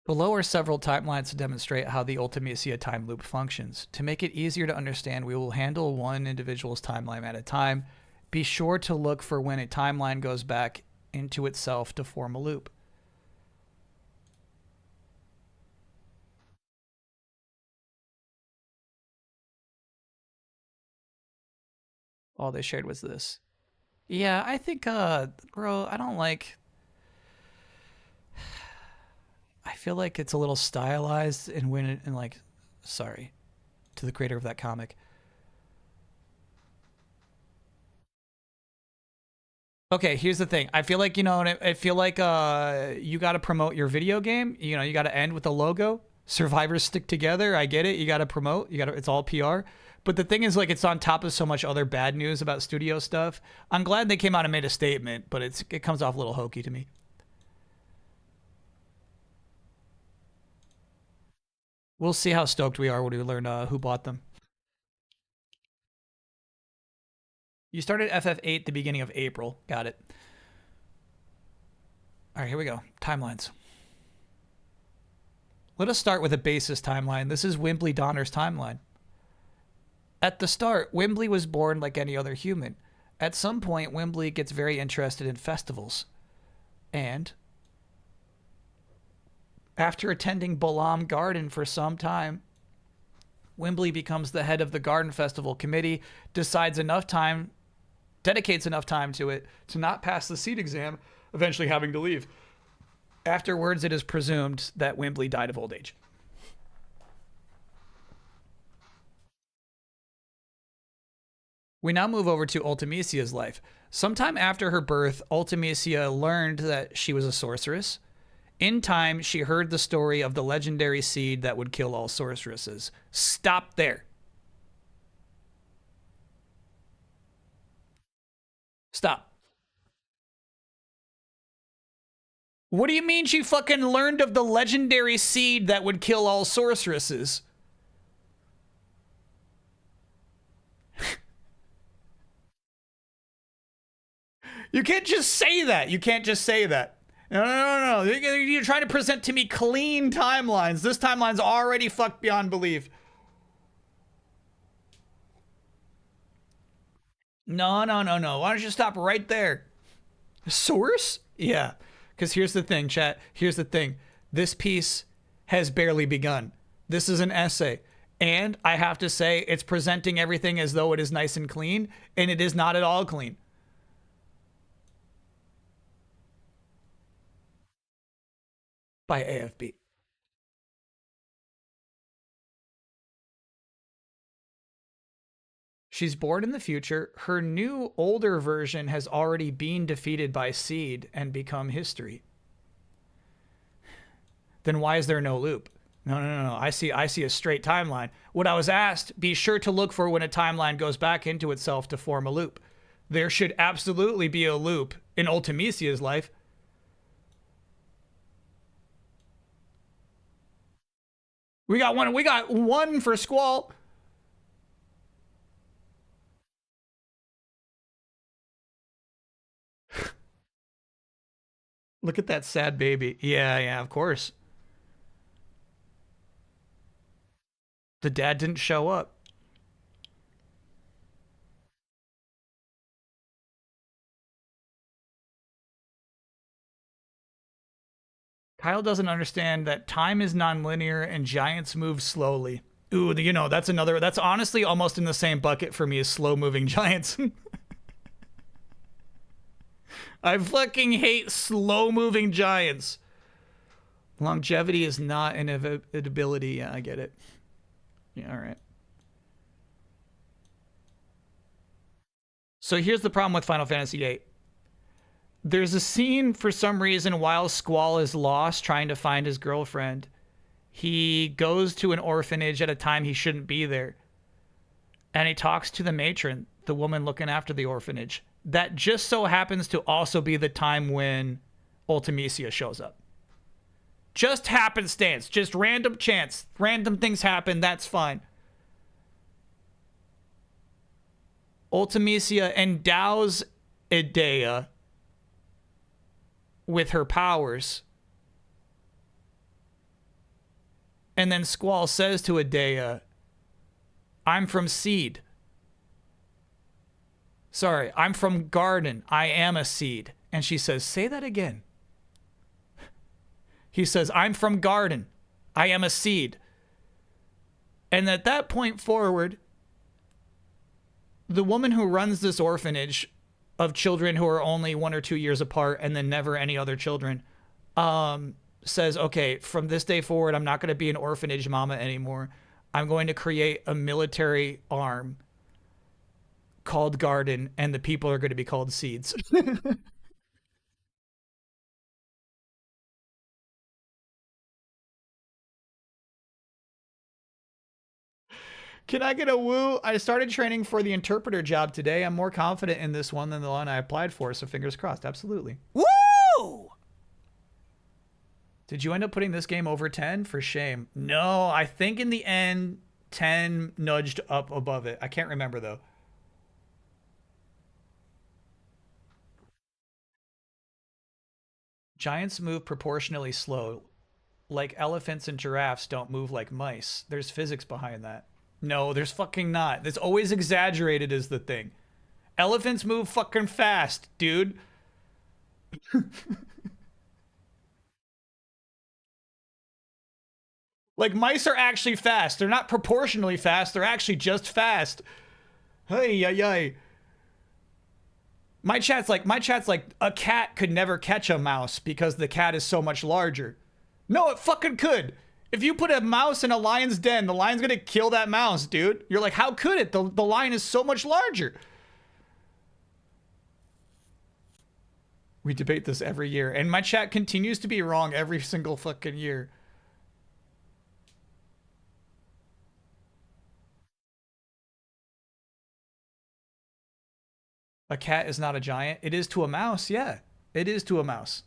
Below are several timelines to demonstrate how the Ultimecia time loop functions. To make it easier to understand, we will handle one individual's timeline at a time. Be sure to look for when a timeline goes back into itself to form a loop. All they shared was this. Yeah, I think, bro, I don't like... I feel like it's a little stylized and when it, and like, sorry to the creator of that comic. Okay, here's the thing. I feel like, you know, I feel like you got to promote your video game. You know, you got to end with a logo. Survivors stick together. I get it. You got to promote. You got to, it's all PR. But the thing is, like, it's on top of so much other bad news about studio stuff. I'm glad they came out and made a statement, but it comes off a little hokey to me. We'll see how stoked we are when we learn who bought them. You started FF8 the beginning of April. Got it. All right, here we go. Timelines. Let us start with a basis timeline. This is Wimbley Donner's timeline. At the start, Wimbley was born like any other human. At some point, Wimbley gets very interested in festivals. And after attending Balam Garden for some time, Wimbley becomes the head of the Garden Festival Committee, dedicates enough time to it to not pass the seat exam, eventually having to leave. Afterwards, it is presumed that Wimbley died of old age. We now move over to Ultimecia's life. Sometime after her birth, Ultimecia learned that she was a sorceress. In time, she heard the story of the legendary seed that would kill all sorceresses. Stop there. Stop. What do you mean she fucking learned of the legendary seed that would kill all sorceresses? You can't just say that. You can't just say that. No. You're trying to present to me clean timelines. This timeline's already fucked beyond belief. No. Why don't you stop right there? Source? Yeah. Because here's the thing, chat. Here's the thing. This piece has barely begun. This is an essay. And I have to say, it's presenting everything as though it is nice and clean, and it is not at all clean. by AFB. She's born in the future. Her new, older version has already been defeated by Seed and become history. Then why is there no loop? No. I see a straight timeline. What I was asked, be sure to look for when a timeline goes back into itself to form a loop. There should absolutely be a loop in Ultimecia's life. We got one for Squall. Look at that sad baby. Yeah, of course. The dad didn't show up. Kyle doesn't understand that time is nonlinear and giants move slowly. Ooh, you know, that's honestly almost in the same bucket for me as slow moving giants. I fucking hate slow moving giants. Longevity is not an ability. Yeah, I get it. Yeah, all right. So here's the problem with Final Fantasy VIII. There's a scene, for some reason, while Squall is lost trying to find his girlfriend. He goes to an orphanage at a time he shouldn't be there. And he talks to the matron, the woman looking after the orphanage. That just so happens to also be the time when Ultimecia shows up. Just happenstance, just random chance. Random things happen, that's fine. Ultimecia endows Edea with her powers. And then Squall says to Edea, I'm from Seed. Sorry, I'm from Garden. I am a seed. And she says, say that again. He says, I'm from Garden. I am a seed. And at that point forward, the woman who runs this orphanage of children who are only 1 or 2 years apart and then never any other children, says, okay, from this day forward, I'm not going to be an orphanage mama anymore. I'm going to create a military arm called Garden, and the people are going to be called Seeds. Can I get a woo? I started training for the interpreter job today. I'm more confident in this one than the one I applied for, so fingers crossed. Absolutely. Woo! Did you end up putting this game over 10? For shame. No, I think in the end, 10 nudged up above it. I can't remember, though. Giants move proportionally slow. Like elephants and giraffes don't move like mice. There's physics behind that. No, there's fucking not. It's always exaggerated is the thing. Elephants move fucking fast, dude. Like, mice are actually fast. They're not proportionally fast. They're actually just fast. Hey. My chat's like, a cat could never catch a mouse because the cat is so much larger. No, it fucking could. If you put a mouse in a lion's den, the lion's gonna kill that mouse, dude. You're like, how could it? The lion is so much larger. We debate this every year, and my chat continues to be wrong every single fucking year. A cat is not a giant. It is to a mouse, yeah. It is to a mouse.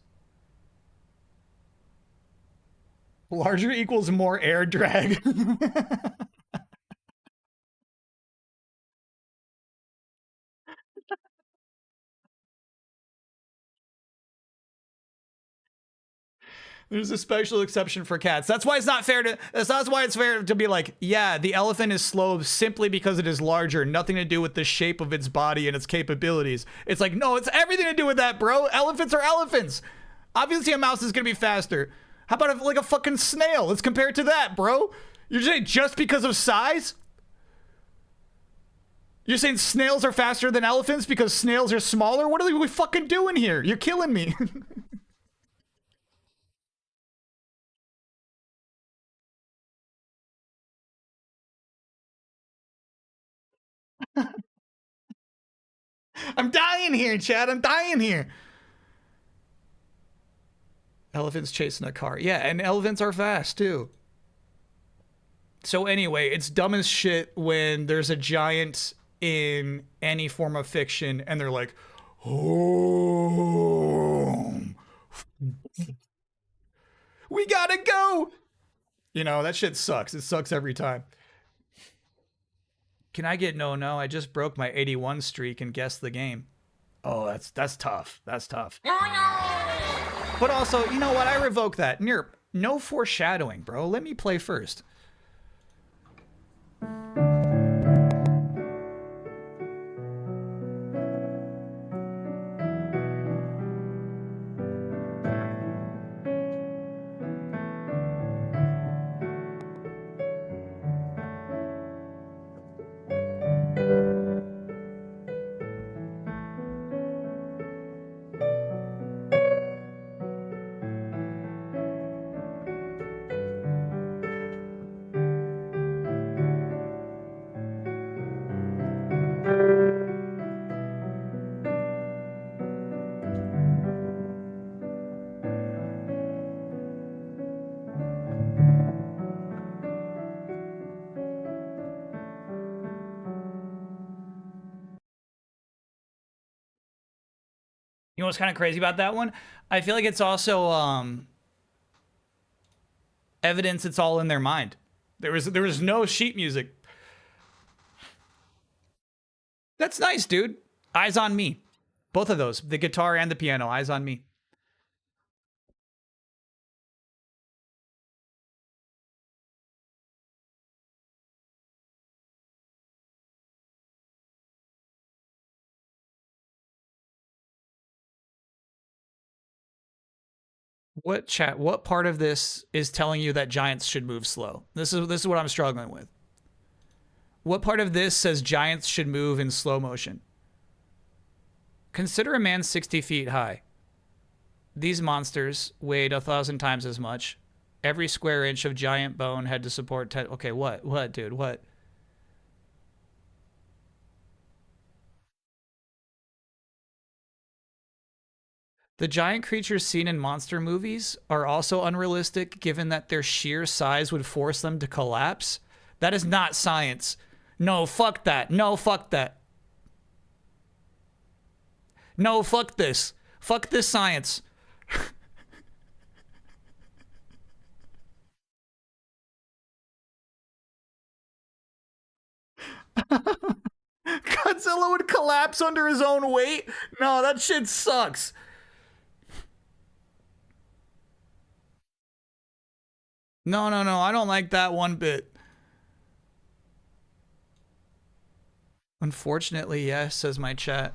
Larger equals more air drag. There's a special exception for cats. That's why it's not fair to. That's why it's fair to be like, yeah, the elephant is slow simply because it is larger. Nothing to do with the shape of its body and its capabilities. It's like, no, it's everything to do with that, bro. Elephants are elephants. Obviously, a mouse is gonna be faster. How about like a fucking snail? Let's compare it to that, bro. You're saying just because of size? You're saying snails are faster than elephants because snails are smaller? What are we fucking doing here? You're killing me. I'm dying here, Chad. I'm dying here. Elephants chasing a car. Yeah, and elephants are fast, too. So anyway, it's dumb as shit when there's a giant in any form of fiction and they're like, oh, we gotta go. You know, that shit sucks. It sucks every time. Can I get no? I just broke my 81 streak and guessed the game. Oh, that's tough. That's tough. But also, you know what? I revoke that. Nerp, no foreshadowing, bro. Let me play first. You know what's kind of crazy about that one? I feel like it's also evidence it's all in their mind. There was no sheet music. That's nice, dude. Eyes on me. Both of those, the guitar and the piano, eyes on me. What part of this is telling you that giants should move slow? This is what I'm struggling with. What part of this says giants should move in slow motion? Consider a man 60 feet high. These monsters weighed 1,000 times as much. Every square inch of giant bone had to support 10. Okay, what, dude, what? The giant creatures seen in monster movies are also unrealistic given that their sheer size would force them to collapse. That is not science. No, fuck that. No, fuck that. No, fuck this. Fuck this science. Godzilla would collapse under his own weight? No, that shit sucks. No, I don't like that one bit. Unfortunately, yes, says my chat.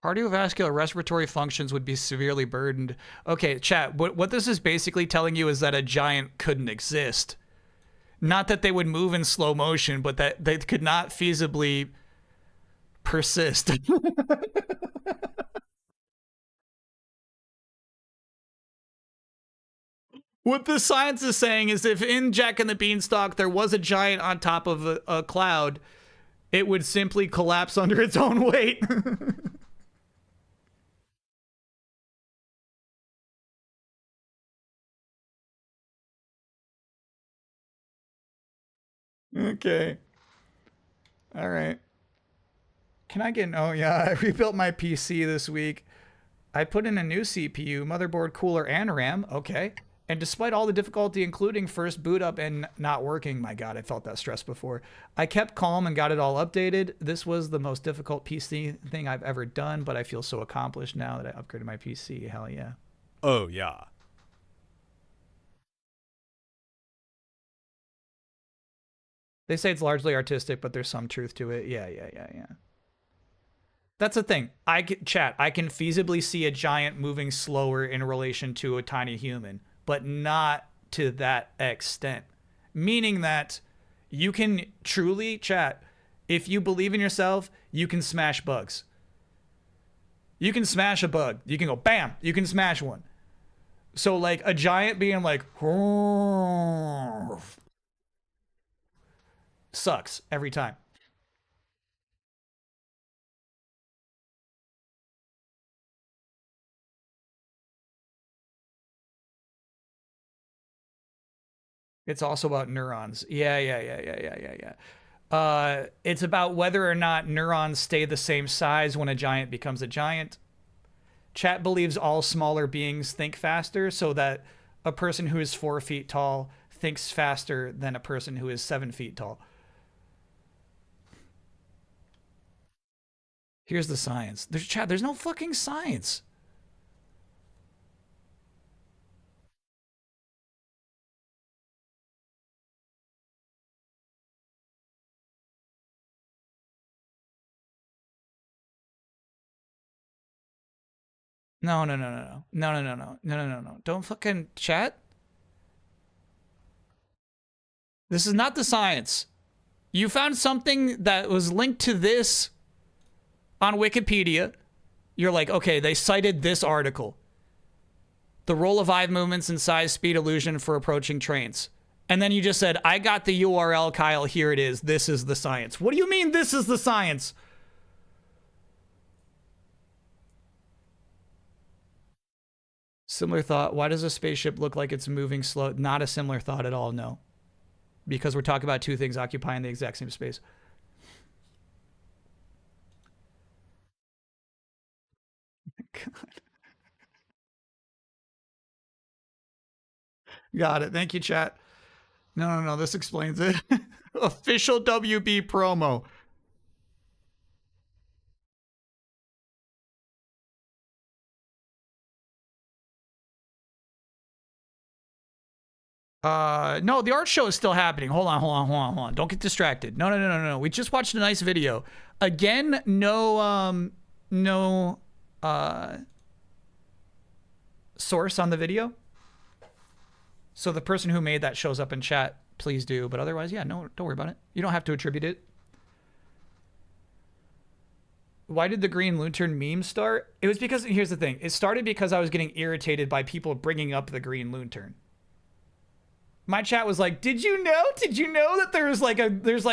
Cardiovascular respiratory functions would be severely burdened. Okay, chat, what this is basically telling you is that a giant couldn't exist. Not that they would move in slow motion, but that they could not feasibly persist. What the science is saying is if in Jack and the Beanstalk there was a giant on top of a cloud, it would simply collapse under its own weight. Okay. All right. Can I get... Oh, yeah. I rebuilt my PC this week. I put in a new CPU, motherboard, cooler, and RAM. Okay. And despite all the difficulty, including first boot up and not working, my God, I felt that stress before. I kept calm and got it all updated. This was the most difficult PC thing I've ever done, but I feel so accomplished now that I upgraded my PC. Hell yeah. Oh, yeah. They say it's largely artistic, but there's some truth to it. Yeah. That's the thing. I can feasibly see a giant moving slower in relation to a tiny human, but not to that extent. Meaning that you can truly, chat, if you believe in yourself, you can smash bugs. You can smash a bug. You can go, bam, you can smash one. So like a giant being like sucks every time. It's also about neurons. Yeah. It's about whether or not neurons stay the same size when a giant becomes a giant. Chat believes all smaller beings think faster, so that a person who is 4 feet tall thinks faster than a person who is 7 feet tall. Here's the science. There's no fucking science. No. Don't fucking chat. This is not the science. You found something that was linked to this on Wikipedia. You're like, okay, they cited this article. The role of eye movements and size speed illusion for approaching trains. And then you just said, I got the URL, Kyle, here it is. This is the science. What do you mean this is the science? Similar thought. Why does a spaceship look like it's moving slow? Not a similar thought at all, no. Because we're talking about two things occupying the exact same space. God. Got it. Thank you, chat. No. This explains it. Official WB promo. No, the art show is still happening. Hold on. Don't get distracted. No. We just watched a nice video. Again, no source on the video. So the person who made that shows up in chat, please do. But otherwise, yeah, no, don't worry about it. You don't have to attribute it. Why did the Green Lantern meme start? It was because, here's the thing. It started because I was getting irritated by people bringing up the Green Lantern. My chat was like, did you know that there's like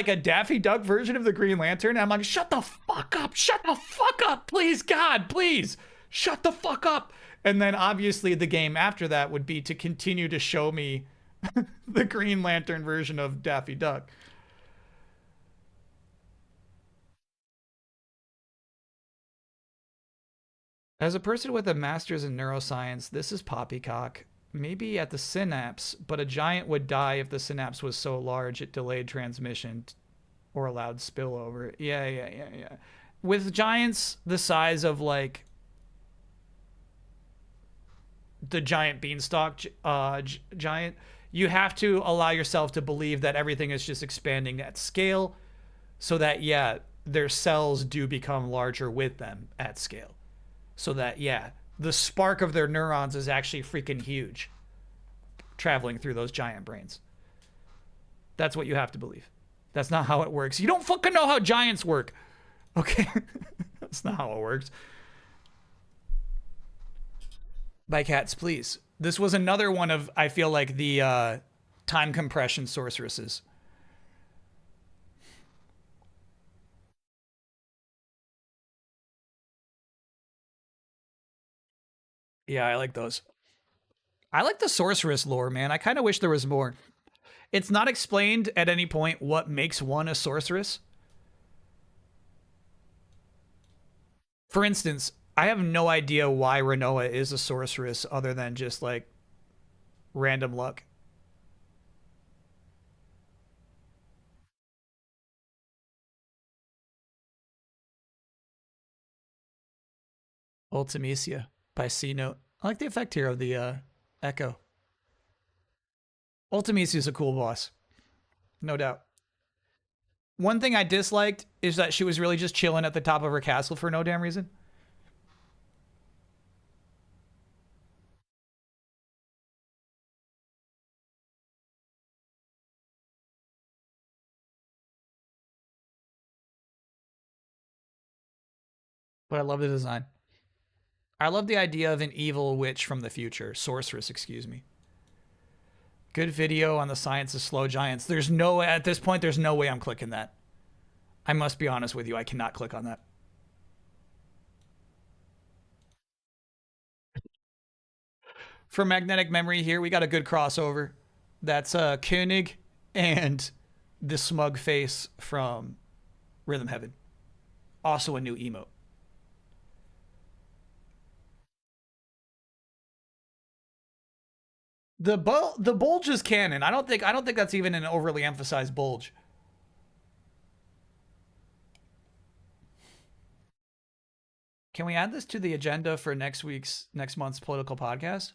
a Daffy Duck version of the Green Lantern? And I'm like, shut the fuck up, please, God, please, shut the fuck up. And then obviously the game after that would be to continue to show me the Green Lantern version of Daffy Duck. As a person with a master's in neuroscience, this is poppycock. Maybe at the synapse, but a giant would die if the synapse was so large it delayed transmission or allowed spillover. Yeah. With giants the size of like the giant beanstalk giant, you have to allow yourself to believe that everything is just expanding at scale, so that yeah, their cells do become larger with them at scale. So that yeah, the spark of their neurons is actually freaking huge traveling through those giant brains. That's what you have to believe. That's not how it works. You don't fucking know how giants work. Okay? That's not how it works. By cats, please. This was another one of, I feel like, the time compression sorceresses. Yeah, I like those. I like the sorceress lore, man. I kind of wish there was more. It's not explained at any point what makes one a sorceress. For instance, I have no idea why Rinoa is a sorceress other than just like random luck. Ultimecia by C Note. I like the effect here of the echo. Ultimecia is a cool boss. No doubt. One thing I disliked is that she was really just chilling at the top of her castle for no damn reason. But I love the design. I love the idea of an evil witch from the future. Sorceress, excuse me. Good video on the science of slow giants. At this point, there's no way I'm clicking that. I must be honest with you. I cannot click on that. For magnetic memory here, we got a good crossover. That's Koenig and the smug face from Rhythm Heaven. Also a new emote. The bulge is canon. I don't think that's even an overly emphasized bulge. Can we add this to the agenda for next month's political podcast?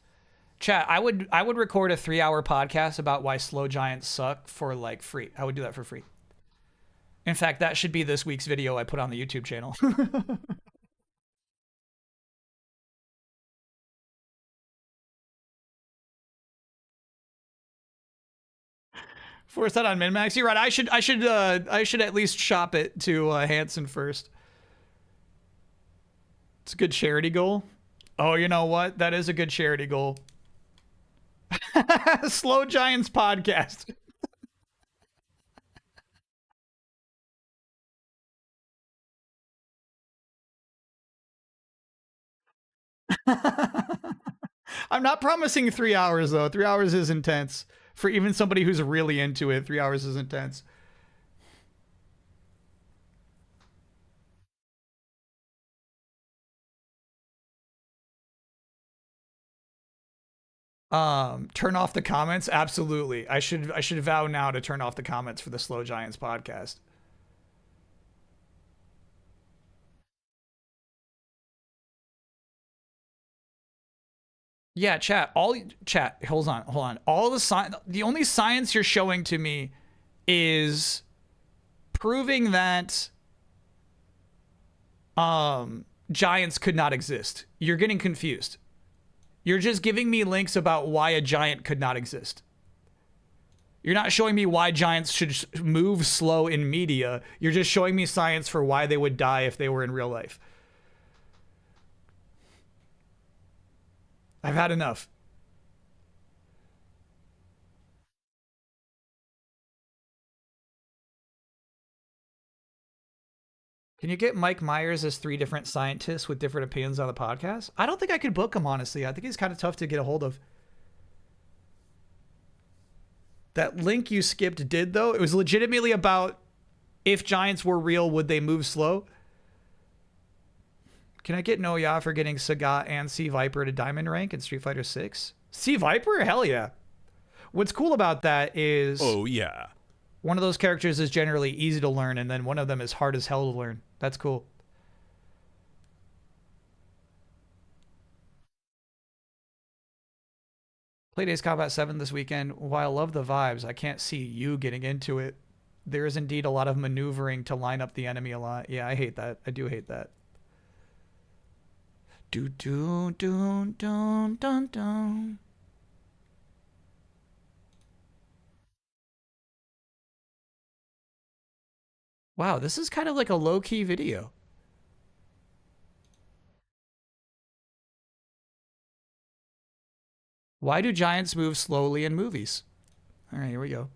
Chat, I would record a 3-hour podcast about why slow giants suck for like free. I would do that for free. In fact, that should be this week's video I put on the YouTube channel. Force that on Minmax. You're right. I should at least shop it to Hanson first. It's a good charity goal. Oh, you know what? That is a good charity goal. Slow Giants podcast. I'm not promising 3 hours though. 3 hours is intense. For even somebody who's really into it, 3 hours is intense. Turn off the comments? Absolutely. I should vow now to turn off the comments for the Slow Giants podcast. Yeah, chat, hold on. The only science you're showing to me is proving that giants could not exist. You're getting confused. You're just giving me links about why a giant could not exist. You're not showing me why giants should move slow in media. You're just showing me science for why they would die if they were in real life. I've had enough. Can you get Mike Myers as 3 different scientists with different opinions on the podcast? I don't think I could book him, honestly. I think he's kind of tough to get a hold of. That link you skipped did, though. It was legitimately about if giants were real, would they move slow? Can I get Noya for getting Sagat and Sea Viper to diamond rank in Street Fighter 6? Sea Viper? Hell yeah. What's cool about that is... Oh, yeah. One of those characters is generally easy to learn, and then one of them is hard as hell to learn. That's cool. Played Ace Combat 7 this weekend. While I love the vibes, I can't see you getting into it. There is indeed a lot of maneuvering to line up the enemy a lot. Yeah, I hate that. I do hate that. Do do do dun dun dun. Wow, this is kind of like a low-key video. Why do giants move slowly in movies? All right, here we go.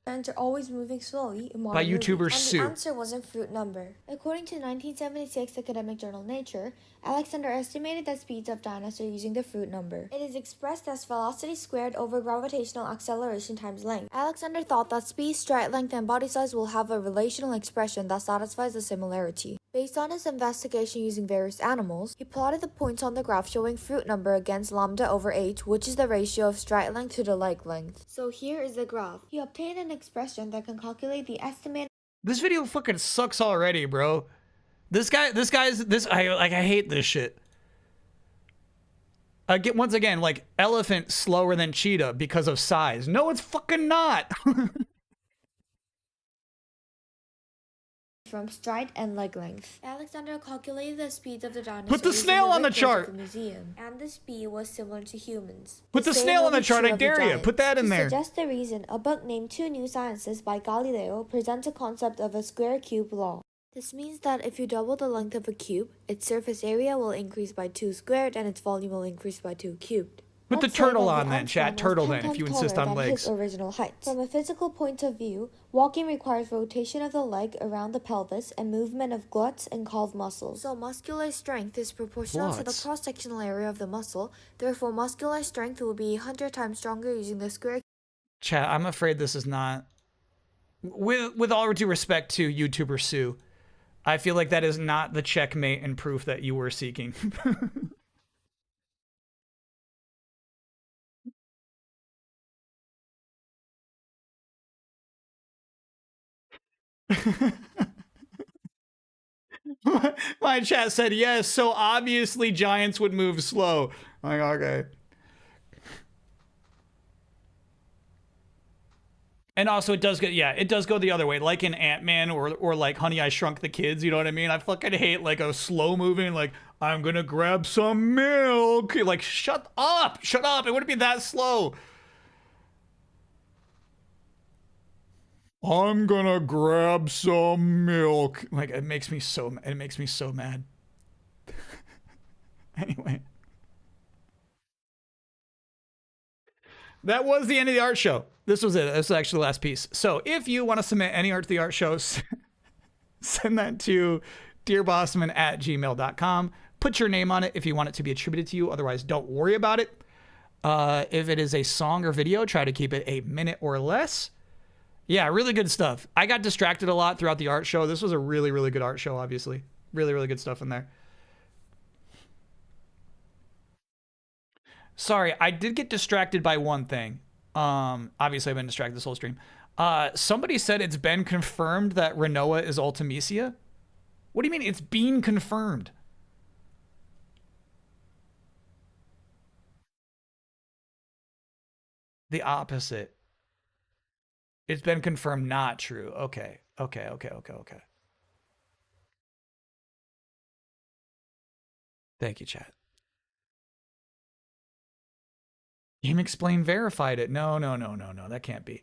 Giants are always moving slowly in modern By YouTuber movies. Sue. And the answer wasn't fruit number. According to 1976 academic journal Nature, Alexander estimated the speeds of dinosaurs using the fruit number. It is expressed as velocity squared over gravitational acceleration times length. Alexander thought that speed, stride length, and body size will have a relational expression that satisfies the similarity. Based on his investigation using various animals, he plotted the points on the graph showing fruit number against lambda over h, which is the ratio of stride length to the leg length. So here is the graph. He obtained an expression that can calculate the estimated... This video fucking sucks already, bro. I hate this shit. Once again, like, elephant slower than cheetah because of size. No, it's fucking not. from stride and leg length. Alexander calculated the speeds of the dinosaurs. Put the snail on the chart. The museum, and the speed was similar to humans. Put the snail on the chart. I dare you. Put that in there. To suggest the reason, a book named Two New Sciences by Galileo presents a concept of a square cube law. This means that if you double the length of a cube, its surface area will increase by 2 squared and its volume will increase by 2 cubed. Put the Let's say turtle that on the then, chat. ant Turtle man was then, 10 if you times insist taller on than legs. his original height. From a physical point of view, walking requires rotation of the leg around the pelvis and movement of glutes and calf muscles. So muscular strength is proportional to the Glutes. cross-sectional area of the muscle. Therefore, muscular strength will be 100 times stronger using the square. Chat, I'm afraid this is not... With all due respect to YouTuber Sue, I feel like that is not the checkmate and proof that you were seeking. My chat said yes, so obviously giants would move slow. I'm like, okay. And also it does go, yeah, it does go the other way, like in Ant-Man or like Honey, I Shrunk the Kids, you know what I mean? I fucking hate like a slow moving, like, I'm gonna grab some milk. Like, shut up, it wouldn't be that slow. I'm gonna grab some milk. Like, it makes me so mad. Anyway. That was the end of the art show. This was it. This was actually the last piece. So if you want to submit any art to the art show, send that to dearbossman@gmail.com. Put your name on it if you want it to be attributed to you. Otherwise, don't worry about it. If it is a song or video, try to keep it a minute or less. Yeah, really good stuff. I got distracted a lot throughout the art show. This was a really, really good art show, obviously. Really, really good stuff in there. Sorry, I did get distracted by one thing. Obviously I've been distracted this whole stream. Somebody said it's been confirmed that Rinoa is Ultimecia. What do you mean it's been confirmed? The opposite. It's been confirmed not true. Okay. Thank you, chat. Game Explain verified it. No. That can't be.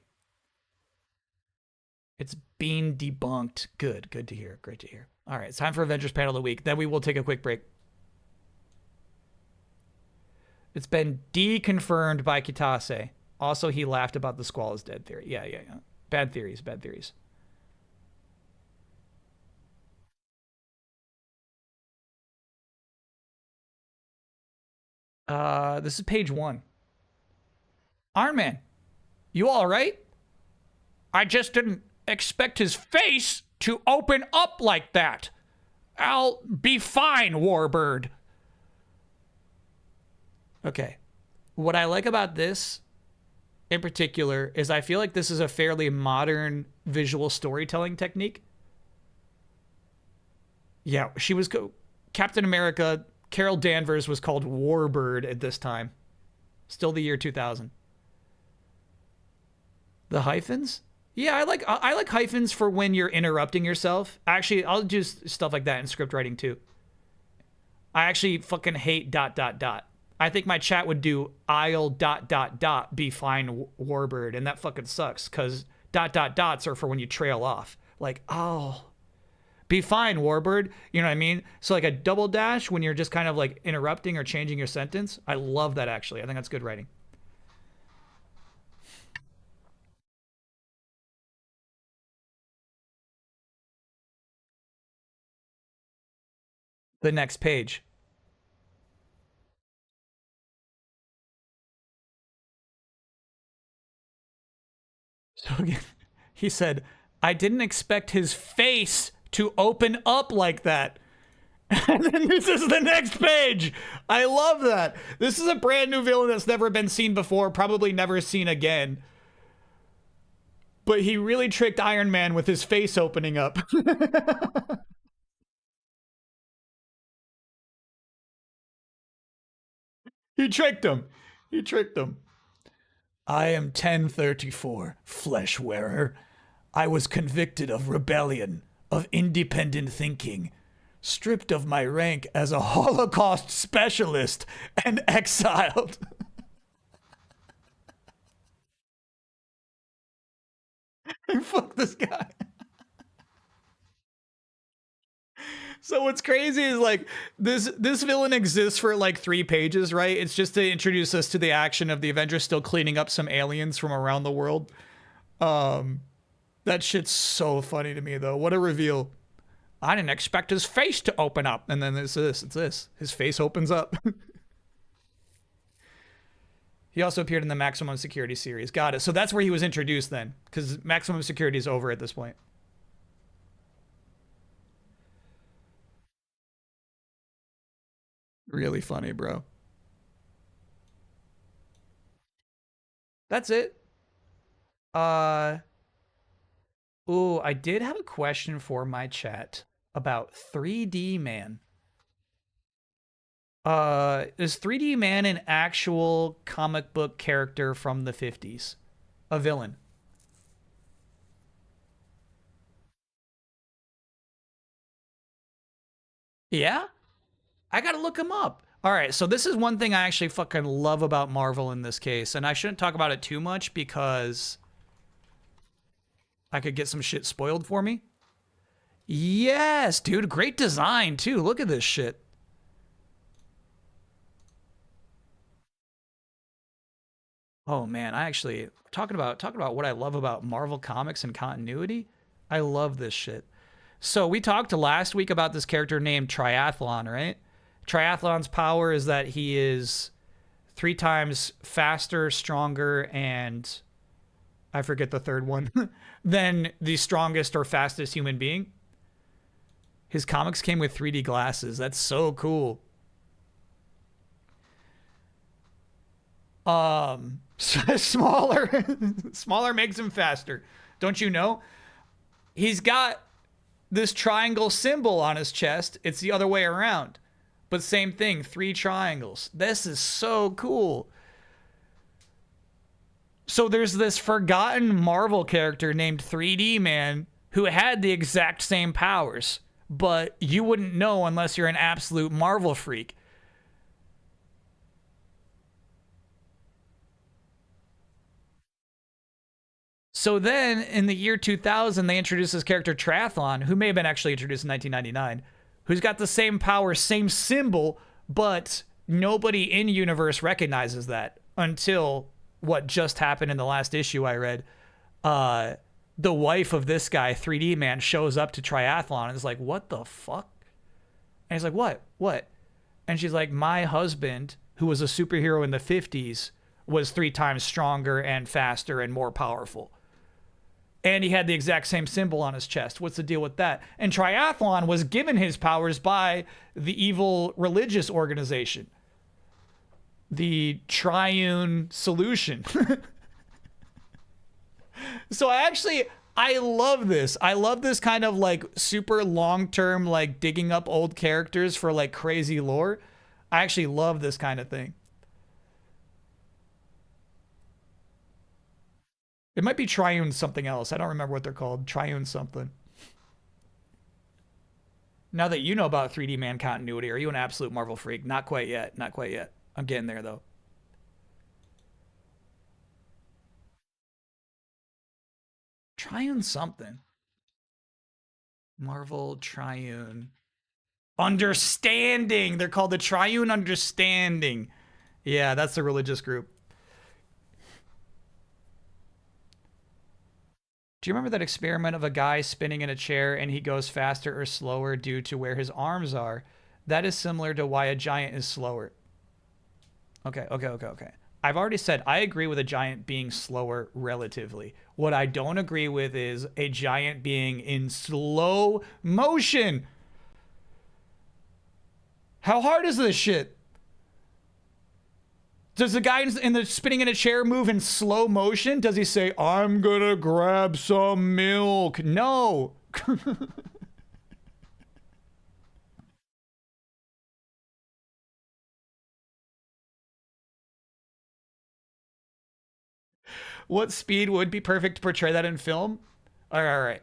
It's been debunked. Good to hear. Great to hear. All right, it's time for Avengers Panel of the Week. Then we will take a quick break. It's been deconfirmed by Kitase. Also, he laughed about the Squall is dead theory. Yeah. Bad theories. This is page 1. Iron Man, you all right? I just didn't expect his face to open up like that. I'll be fine, Warbird. Okay. What I like about this in particular is I feel like this is a fairly modern visual storytelling technique. Yeah, she was Captain America. Carol Danvers was called Warbird at this time. Still the year 2000. The hyphens? Yeah, I like hyphens for when you're interrupting yourself. Actually, I'll do stuff like that in script writing too. I actually fucking hate ... I think my chat would do I'll ... be fine Warbird, and that fucking sucks because ... are for when you trail off. Like, oh, be fine Warbird, you know what I mean? So like a double dash when you're just kind of like interrupting or changing your sentence. I love that actually. I think that's good writing. The next page. So again, he said, I didn't expect his face to open up like that. And then this is the next page. I love that. This is a brand new villain that's never been seen before, probably never seen again. But he really tricked Iron Man with his face opening up. He tricked him. I am 1034, Flesh Wearer. I was convicted of rebellion, of independent thinking, stripped of my rank as a Holocaust specialist, and exiled. Fuck this guy. So what's crazy is like this villain exists for like 3 pages, right? It's just to introduce us to the action of the Avengers still cleaning up some aliens from around the world. That shit's so funny to me though. What a reveal. I didn't expect his face to open up. And then it's this. His face opens up. He also appeared in the Maximum Security series. Got it. So that's where he was introduced then, because Maximum Security is over at this point. Really funny, bro. That's it. Ooh, I did have a question for my chat about 3D Man. Is 3D Man an actual comic book character from the 50s? A villain? Yeah? I gotta look him up. All right, so this is one thing I actually fucking love about Marvel in this case, and I shouldn't talk about it too much because I could get some shit spoiled for me. Yes, dude, great design too. Look at this shit. Oh man, I actually talking about what I love about Marvel Comics and continuity. I love this shit. So we talked last week about this character named Triathlon, right? Triathlon's power is that he is 3 times faster, stronger, and I forget the third one, than the strongest or fastest human being. His comics came with 3D glasses. That's so cool. Smaller makes him faster. Don't you know? He's got this triangle symbol on his chest. It's the other way around. But same thing, 3 triangles. This is so cool. So there's this forgotten Marvel character named 3D Man who had the exact same powers, but you wouldn't know unless you're an absolute Marvel freak. So then in the year 2000, they introduced this character Triathlon, who may have been actually introduced in 1999, who's got the same power, same symbol, but nobody in universe recognizes that until what just happened in the last issue I read. The wife of this guy, 3D Man, shows up to Triathlon and is like, what the fuck? And he's like, what? What? And she's like, my husband, who was a superhero in the 50s, was 3 times stronger and faster and more powerful. And he had the exact same symbol on his chest. What's the deal with that? And Triathlon was given his powers by the evil religious organization, the Triune Solution. So I love this. I love this kind of like super long-term, like digging up old characters for like crazy lore. I actually love this kind of thing. It might be Triune something else. I don't remember what they're called. Triune something. Now that you know about 3D Man continuity, are you an absolute Marvel freak? Not quite yet. Not quite yet. I'm getting there, though. Triune something. Marvel Triune. Understanding. They're called the Triune Understanding. Yeah, that's the religious group. Do you remember that experiment of a guy spinning in a chair and he goes faster or slower due to where his arms are? That is similar to why a giant is slower. Okay. I've already said I agree with a giant being slower relatively. What I don't agree with is a giant being in slow motion. How hard is this shit? Does the guy in the spinning in a chair move in slow motion? Does he say, I'm gonna grab some milk? No. What speed would be perfect to portray that in film? All right.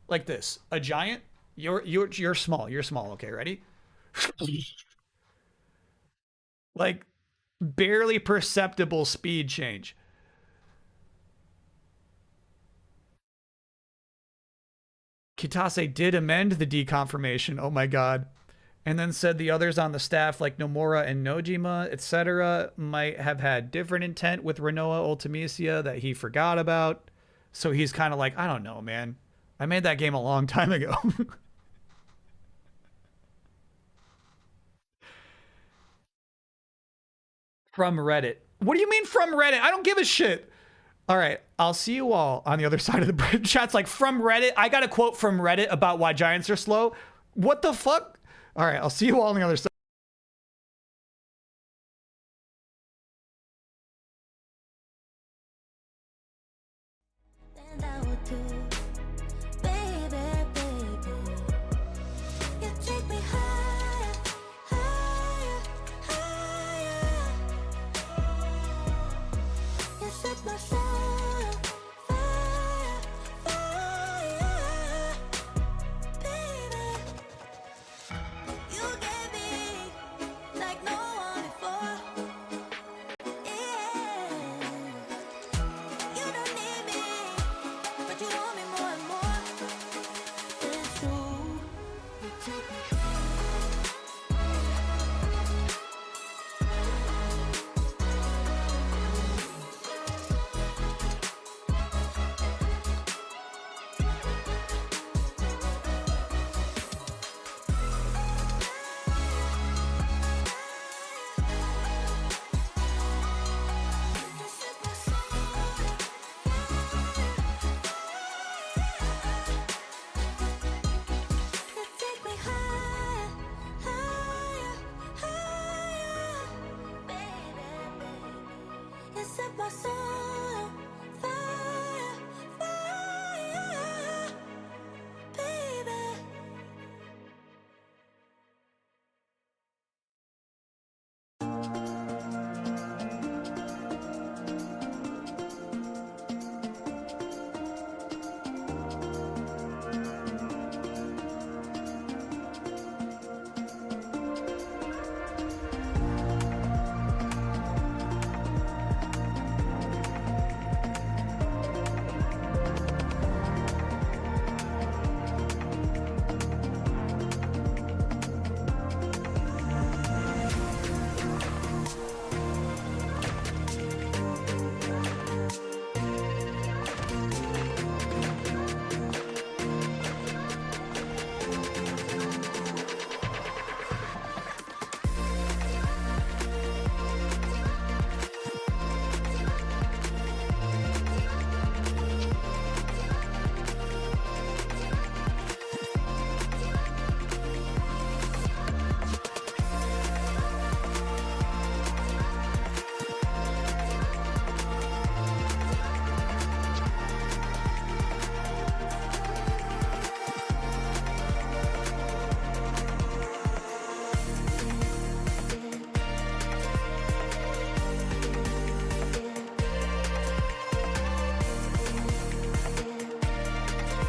Like this. A giant. You're small. You're small. Okay, ready? Like barely perceptible speed change. Kitase did amend the deconfirmation. Oh my god. And then said the others on the staff, like Nomura and Nojima, etc., might have had different intent with Renoa Ultimisia that he forgot about. So he's kind of like, I don't know, man. I made that game a long time ago. From Reddit. What do you mean from Reddit? I don't give a shit. All right, I'll see you all on the other side of the bridge. Chat's like, from Reddit? I got a quote from Reddit about why giants are slow. What the fuck? All right, I'll see you all on the other side.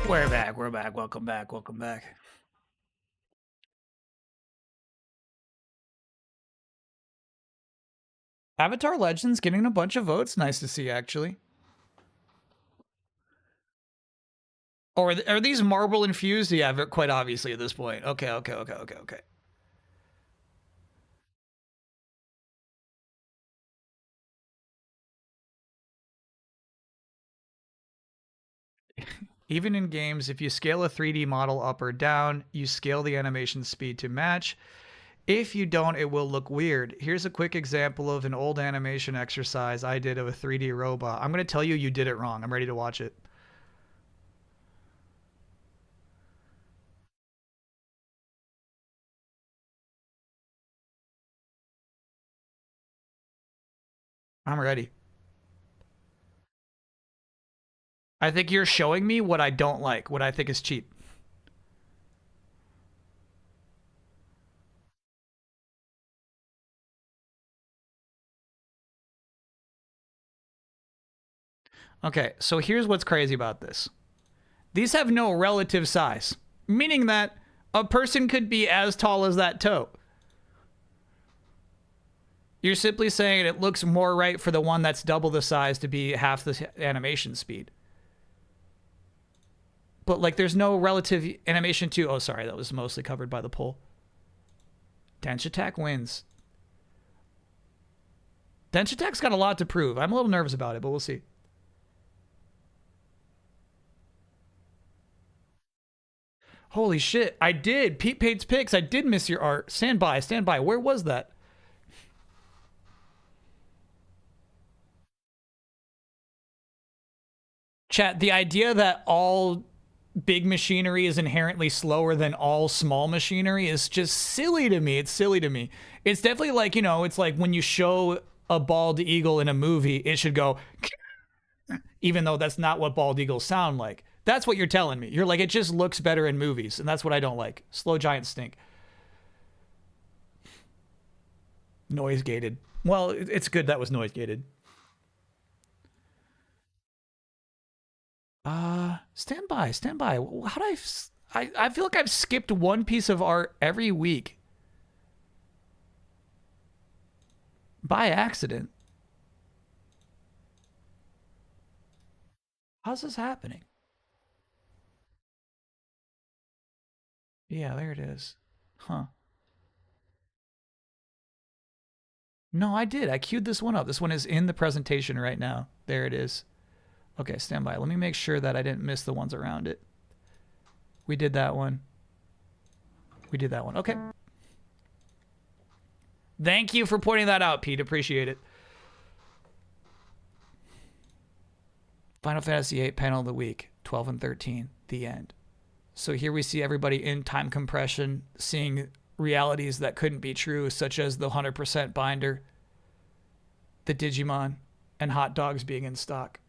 We're back. We're back. Welcome back. Welcome back. Avatar Legends getting a bunch of votes. Nice to see, actually. Or are these marble infused? Yeah, quite obviously at this point. Okay. Even in games, if you scale a 3D model up or down, you scale the animation speed to match. If you don't, it will look weird. Here's a quick example of an old animation exercise I did of a 3D robot. I'm going to tell you you did it wrong. I'm ready to watch it. I'm ready. I think you're showing me what I don't like, what I think is cheap. Okay, so here's what's crazy about this. These have no relative size, meaning that a person could be as tall as that toe. You're simply saying it looks more right for the one that's double the size to be half the animation speed. But like there's no relative animation to, oh sorry, that was mostly covered by the poll. Dench Attack wins. Dench Attack's got a lot to prove. I'm a little nervous about it, but we'll see. Holy shit, I did. Pete Pate's Picks, I did miss your art. Stand by, stand by. Where was that? Chat, the idea that all big machinery is inherently slower than all small machinery is just silly to me. It's silly to me. It's definitely like, you know, it's like when you show a bald eagle in a movie, it should go, even though that's not what bald eagles sound like. That's what you're telling me. You're like, it just looks better in movies, and that's what I don't like. Slow giants stink. Noise gated. Well, it's good that was noise gated. Stand by, stand by. How do I feel like I've skipped one piece of art every week. By accident. How's this happening? Yeah, there it is. Huh. No, I did. I queued this one up. This one is in the presentation right now. There it is. Okay, stand by. Let me make sure that I didn't miss the ones around it. We did that one. We did that one. Okay. Thank you for pointing that out, Pete. Appreciate it. Final Fantasy VIII panel of the week, 12 and 13, the end. So here we see everybody in time compression, seeing realities that couldn't be true, such as the 100% binder, the Digimon, and hot dogs being in stock.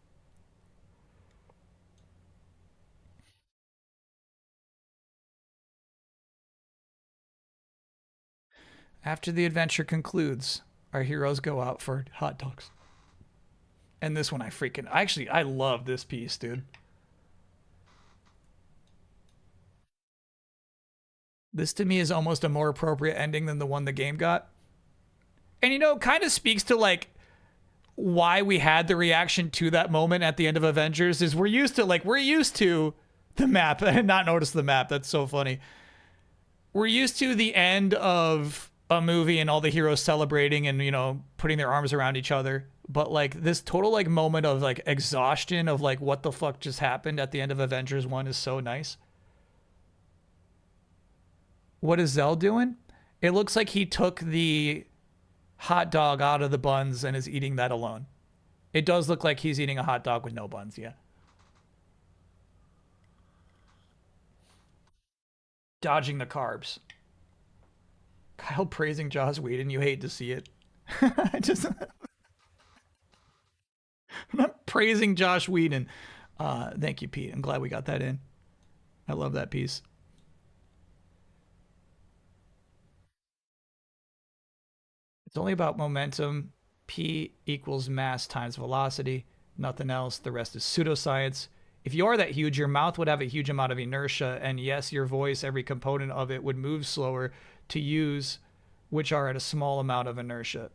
After the adventure concludes, our heroes go out for hot dogs. And this one I love this piece, dude. This to me is almost a more appropriate ending than the one the game got. And you know, kind of speaks to like why we had the reaction to that moment at the end of Avengers is we're used to the map and not notice the map. That's so funny. We're used to the end of a movie and all the heroes celebrating and, you know, putting their arms around each other. But like this total like moment of like exhaustion of like what the fuck just happened at the end of Avengers 1 is so nice. What is Zell doing? It looks like he took the hot dog out of the buns and is eating that alone. It does look like he's eating a hot dog with no buns, yeah. Dodging the carbs. Kyle praising Joss Whedon, you hate to see it. I'm not praising Josh Whedon. Thank you, Pete. I'm glad we got that in. I love that piece. It's only about momentum. P equals mass times velocity. Nothing else. The rest is pseudoscience. If you are that huge, your mouth would have a huge amount of inertia. And yes, your voice, every component of it would move slower to use, which are at a small amount of inertia.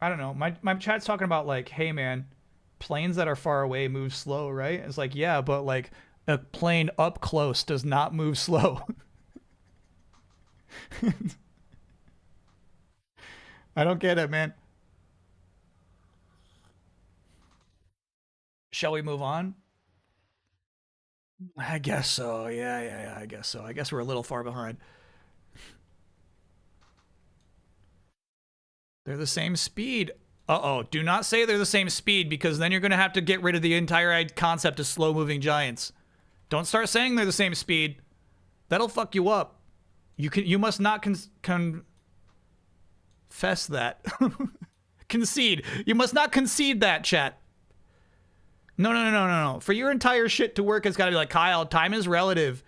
I don't know. My chat's talking about like, hey man, planes that are far away move slow, right? It's like, yeah, but like a plane up close does not move slow. I don't get it, man. Shall we move on? I guess so. Yeah, I guess so. I guess we're a little far behind. They're the same speed. Uh-oh. Do not say they're the same speed because then you're going to have to get rid of the entire concept of slow-moving giants. Don't start saying they're the same speed. That'll fuck you up. You must not confess that. Concede. You must not concede that, chat. No. For your entire shit to work, it's got to be like, Kyle, time is relative.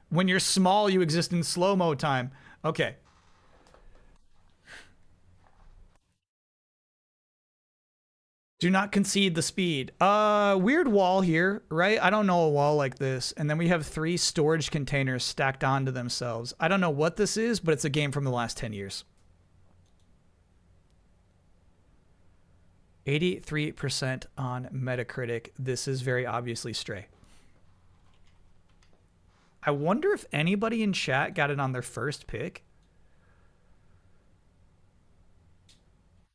When you're small, you exist in slow-mo time. Okay. Do not concede the speed. Weird wall here, right? I don't know a wall like this. And then we have 3 storage containers stacked onto themselves. I don't know what this is, but it's a game from the last 10 years. 83% on Metacritic. This is very obviously Stray. I wonder if anybody in chat got it on their first pick.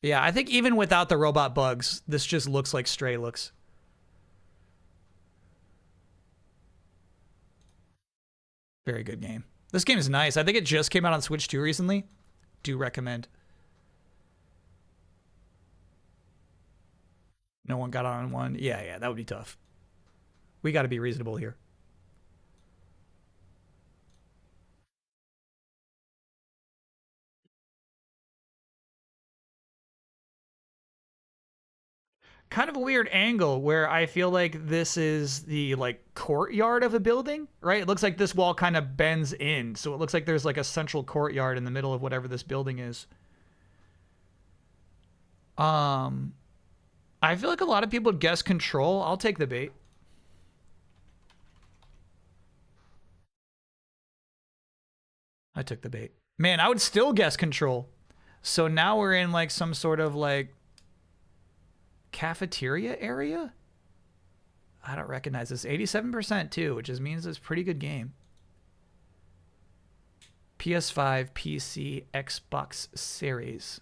Yeah, I think even without the robot bugs, this just looks like Stray looks. Very good game. This game is nice. I think it just came out on Switch 2 recently. Do recommend. No one got on one. Yeah, that would be tough. We got to be reasonable here. Kind of a weird angle where I feel like this is the like courtyard of a building, right? It looks like this wall kind of bends in. So it looks like there's like a central courtyard in the middle of whatever this building is. I feel like a lot of people would guess Control. I'll take the bait. I took the bait. Man, I would still guess Control. So now we're in like some sort of like cafeteria area? I don't recognize this. 87% too, which just means it's a pretty good game. PS5, PC, Xbox Series.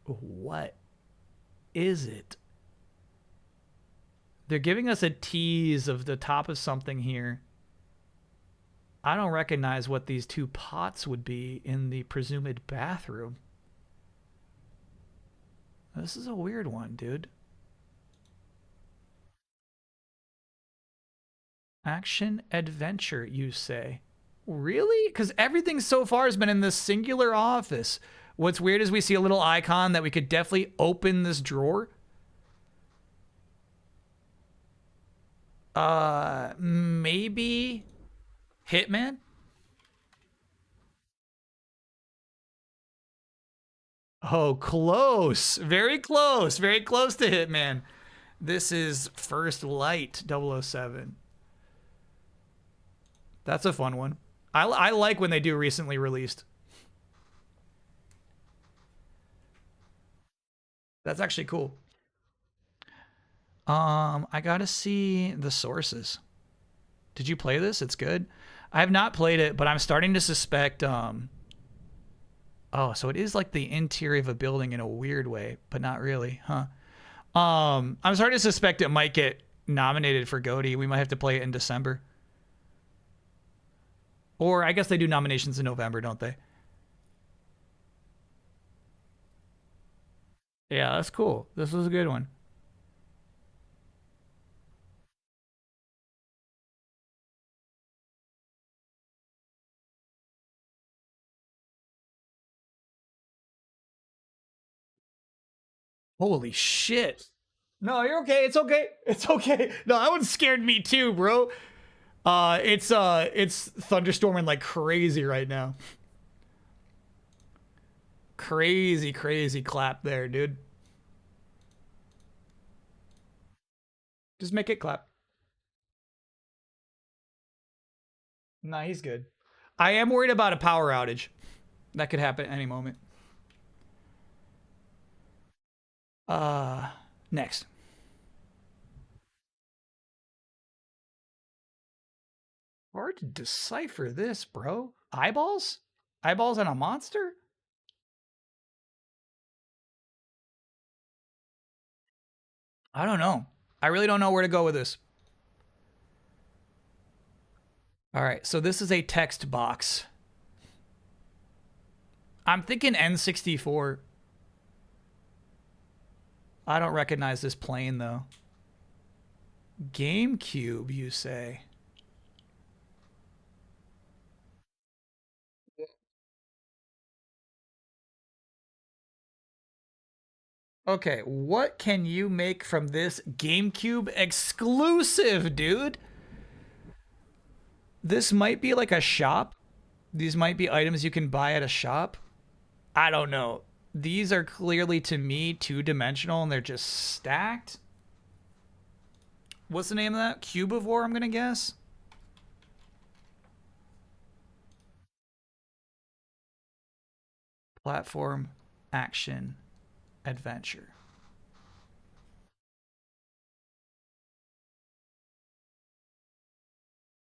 What is it? They're giving us a tease of the top of something here. I don't recognize what these two pots would be in the presumed bathroom. This is a weird one, dude. Action adventure, you say? Really? Because everything so far has been in this singular office. What's weird is we see a little icon that we could definitely open this drawer. Maybe Hitman? Oh, close. Very close. Very close to Hitman. This is First Light 007. That's a fun one. I like when they do recently released. That's actually cool. I gotta see the sources. Did you play this? It's good. I have not played it, but I'm starting to suspect, oh, so it is like the interior of a building in a weird way, but not really, huh? I'm starting to suspect it might get nominated for GOTY. We might have to play it in December. Or I guess they do nominations in November, don't they? Yeah, that's cool. This was a good one. Holy shit. No, you're okay. It's okay. It's okay. No, that one scared me too, bro. It's thunderstorming like crazy right now. Crazy clap there, dude. Just make it clap. Nah, he's good. I am worried about a power outage. That could happen at any moment. Next. Hard to decipher this, bro. Eyeballs? Eyeballs on a monster? I don't know. I really don't know where to go with this. All right, so this is a text box. I'm thinking N64. I don't recognize this plane, though. GameCube, you say? Okay, what can you make from this GameCube exclusive, dude? This might be like a shop. These might be items you can buy at a shop. I don't know. These are clearly, to me, two-dimensional, and they're just stacked. What's the name of that? Cubivore, I'm going to guess? Platform, action, adventure.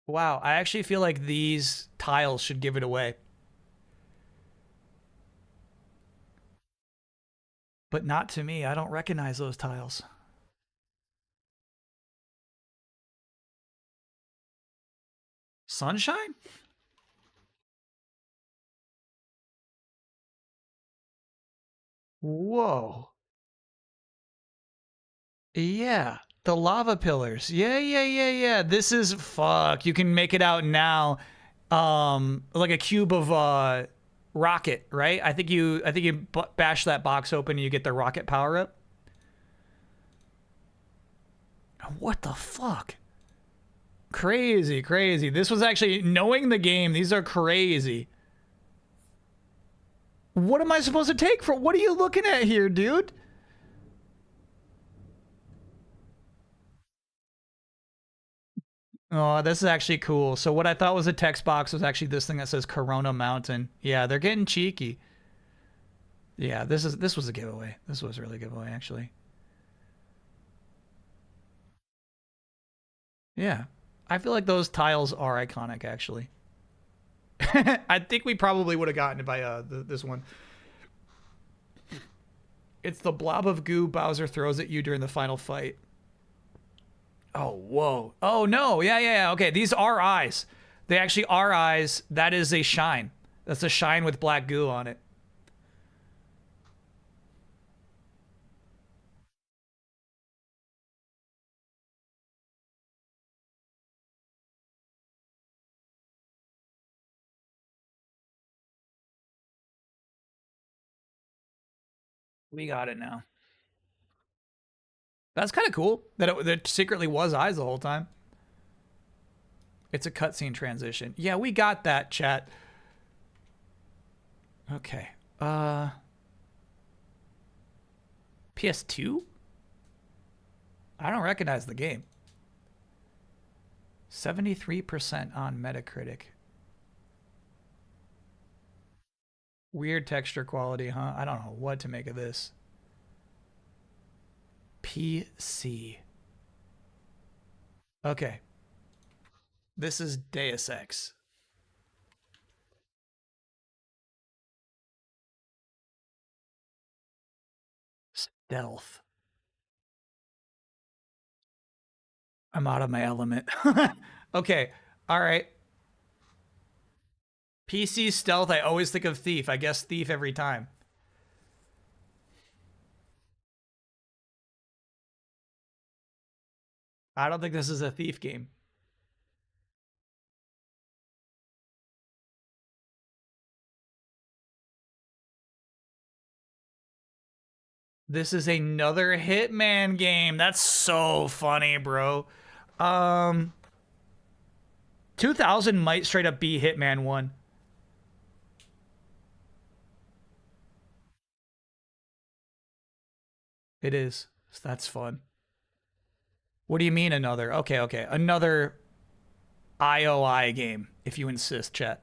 Wow, I actually feel like these tiles should give it away. But not to me. I don't recognize those tiles. Sunshine? Whoa. Yeah, the lava pillars. Yeah. This is fuck. You can make it out now. Like a cube of rocket, right? I think you bash that box open and you get the rocket power up. What the fuck? Crazy. This was actually, knowing the game, these are crazy. What am I supposed to take for? What are you looking at here, dude? Oh, this is actually cool. So what I thought was a text box was actually this thing that says Corona Mountain. Yeah, they're getting cheeky. Yeah, this was a giveaway. This was really a giveaway, actually. Yeah. I feel like those tiles are iconic, actually. I think we probably would have gotten it by this one. It's the blob of goo Bowser throws at you during the final fight. Oh, whoa. Oh, no. Yeah. Okay, these are eyes. They actually are eyes. That is a shine. That's a shine with black goo on it. We got it now. That's kind of cool that it secretly was eyes the whole time. It's a cutscene transition. Yeah, we got that, chat. Okay. PS2? I don't recognize the game. 73% on Metacritic. Weird texture quality, huh? I don't know what to make of this. PC. Okay. This is Deus Ex. Stealth. I'm out of my element. Okay. All right. PC stealth, I always think of Thief. I guess Thief every time. I don't think this is a Thief game. This is another Hitman game. That's so funny, bro. 2000 might straight up be Hitman 1. It is. So that's fun. What do you mean another? Okay. Another IOI game, if you insist, chat.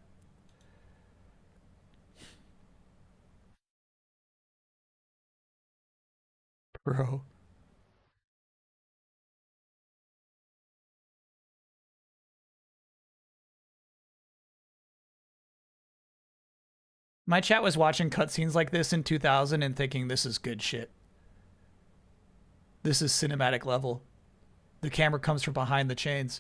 Bro. My chat was watching cutscenes like this in 2000 and thinking this is good shit. This is cinematic level. The camera comes from behind the chains.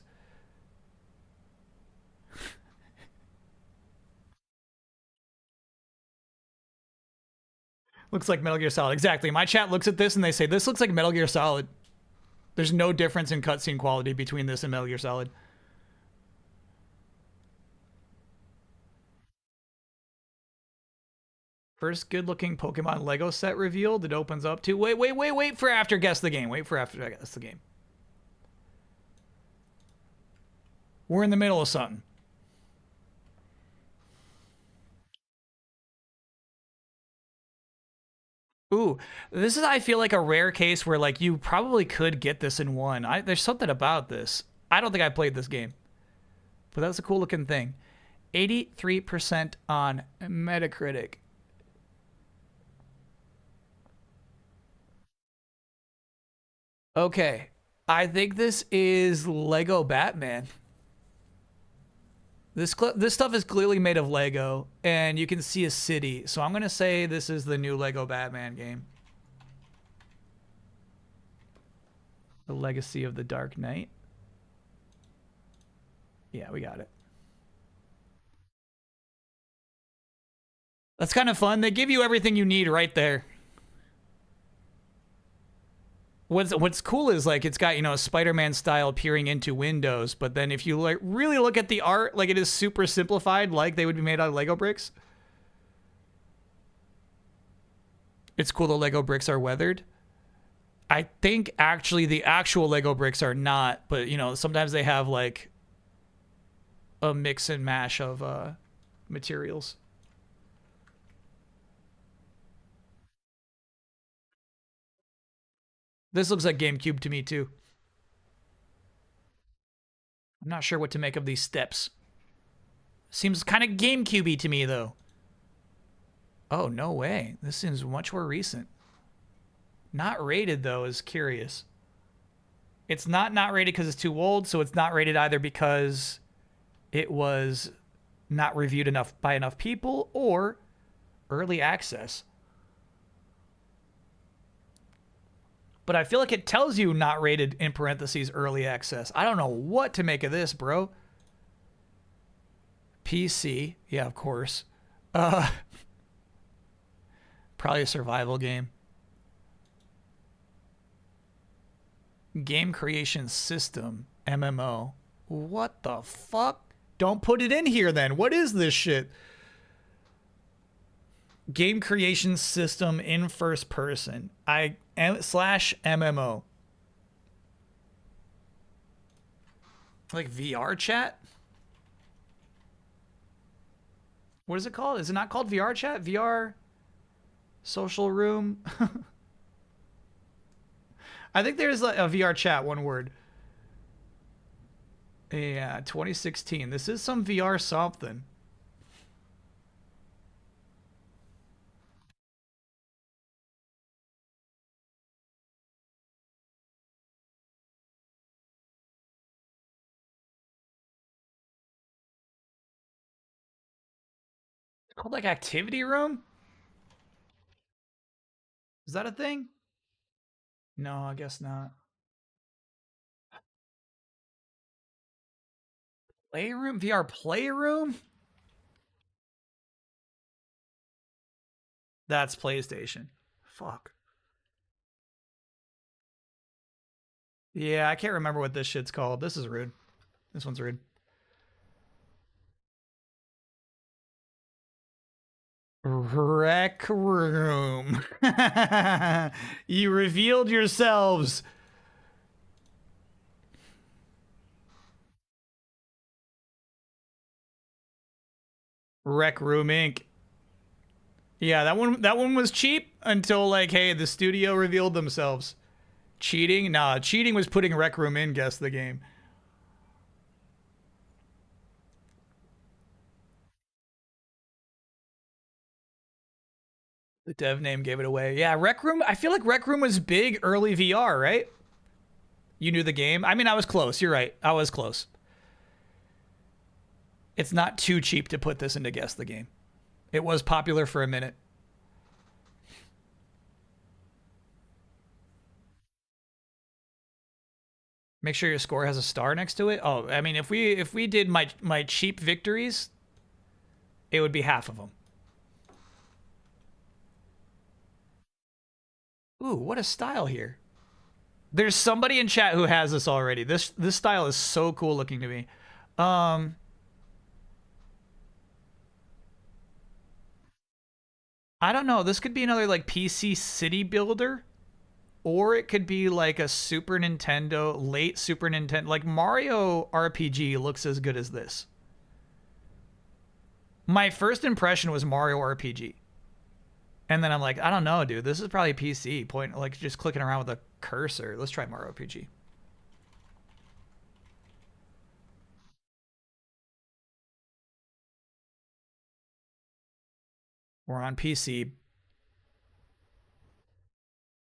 Looks like Metal Gear Solid. Exactly. My chat looks at this and they say, this looks like Metal Gear Solid. There's no difference in cutscene quality between this and Metal Gear Solid. First good-looking Pokemon Lego set revealed. It opens up to... Wait for after guess the game. Wait for after guess the game. We're in the middle of something. Ooh, this is, I feel like, a rare case where, like, you probably could get this in one. There's something about this. I don't think I played this game. But that's a cool-looking thing. 83% on Metacritic. Okay. I think this is Lego Batman. This stuff is clearly made of Lego, and you can see a city. So I'm gonna say this is the new Lego Batman game. The Legacy of the Dark Knight. Yeah, we got it. That's kind of fun. They give you everything you need right there. What's cool is like it's got, you know, Spider-Man style peering into windows, but then if you like really look at the art, like it is super simplified, like they would be made out of Lego bricks. It's cool the Lego bricks are weathered. I think actually the actual Lego bricks are not, but you know, sometimes they have like a mix and mash of materials. This looks like GameCube to me too. I'm not sure what to make of these steps. Seems kind of GameCube-y to me though. Oh, no way. This seems much more recent. Not rated though is curious. It's not rated because it's too old, so it's not rated either because it was not reviewed enough by enough people or early access. But I feel like it tells you not rated in parentheses early access. I don't know what to make of this, bro. PC. Yeah, of course. Probably a survival game. Game creation system. MMO. What the fuck? Don't put it in here then. What is this shit? Game creation system in first person. Slash MMO. Like VR chat? What is it called? Is it not called VR chat? VR social room? I think there's a VR chat, one word. Yeah, 2016. This is some VR something. Called like activity room? Is that a thing? No, I guess not. Playroom? VR playroom? That's PlayStation. Fuck. Yeah, I can't remember what this shit's called. This is rude. This one's rude. Rec room. You revealed yourselves. Rec Room Inc. Yeah, that one was cheap until like, hey, the studio revealed themselves. Cheating? Nah, cheating was putting Rec Room in guess the game. The dev name gave it away. Yeah, Rec Room. I feel like Rec Room was big early VR, right? You knew the game? I mean, I was close. You're right. I was close. It's not too cheap to put this into guess the game. It was popular for a minute. Make sure your score has a star next to it. Oh, I mean, if we did my cheap victories, it would be half of them. Ooh, what a style here. There's somebody in chat who has this already. This style is so cool looking to me. I don't know. This could be another like PC city builder. Or it could be like a Super Nintendo, late Super Nintendo. Like Mario RPG looks as good as this. My first impression was Mario RPG. And then I'm like, I don't know, dude. This is probably PC. Point, like just clicking around with a cursor. Let's try Mario RPG. We're on PC.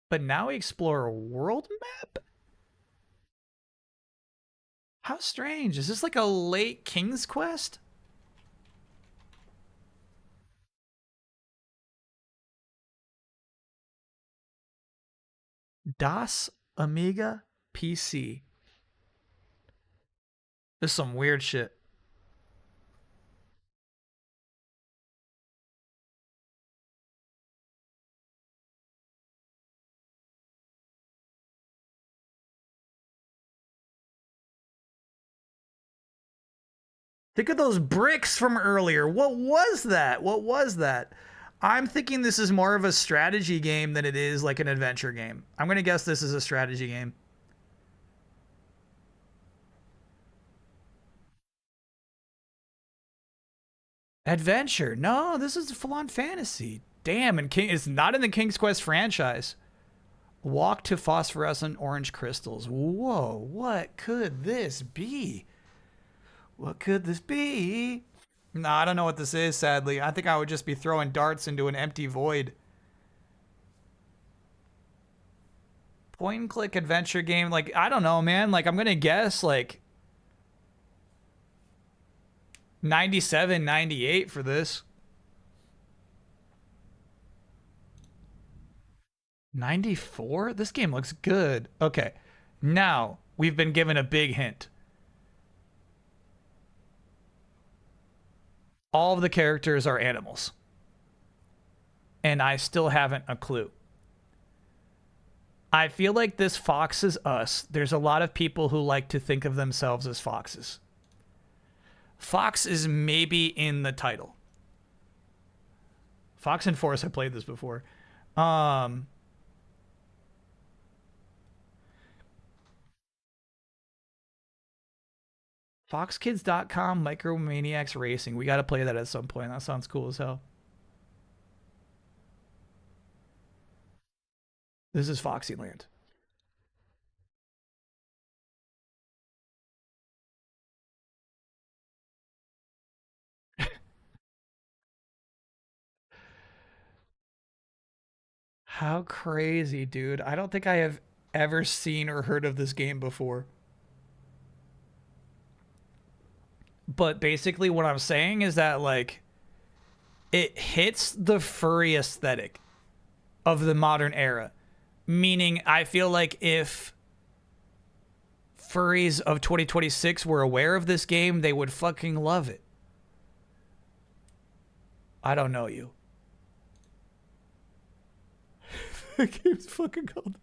But now we explore a world map? How strange. Is this like a late King's Quest? Das Amiga PC. This is some weird shit. Think of those bricks from earlier. What was that? What was that? I'm thinking this is more of a strategy game than it is like an adventure game. I'm going to guess this is a strategy game. Adventure. No, this is full-on fantasy. Damn, and it's not in the King's Quest franchise. Walk to phosphorescent orange crystals. Whoa, what could this be? What could this be? No, I don't know what this is, sadly. I think I would just be throwing darts into an empty void. Point and click adventure game. Like, I don't know, man. Like, I'm going to guess, like, 97, 98 for this. 94? This game looks good. Okay. Now, we've been given a big hint. All of the characters are animals. And I still haven't a clue. I feel like this Fox is Us. There's a lot of people who like to think of themselves as foxes. Fox is maybe in the title. Fox and Forest, I played this before. Foxkids.com, Micromaniacs Racing. We got to play that at some point. That sounds cool as hell. This is Foxyland. How crazy, dude. I don't think I have ever seen or heard of this game before. But basically what I'm saying is that, like, it hits the furry aesthetic of the modern era. Meaning, I feel like if furries of 2026 were aware of this game, they would fucking love it. I don't know you. The game's fucking called...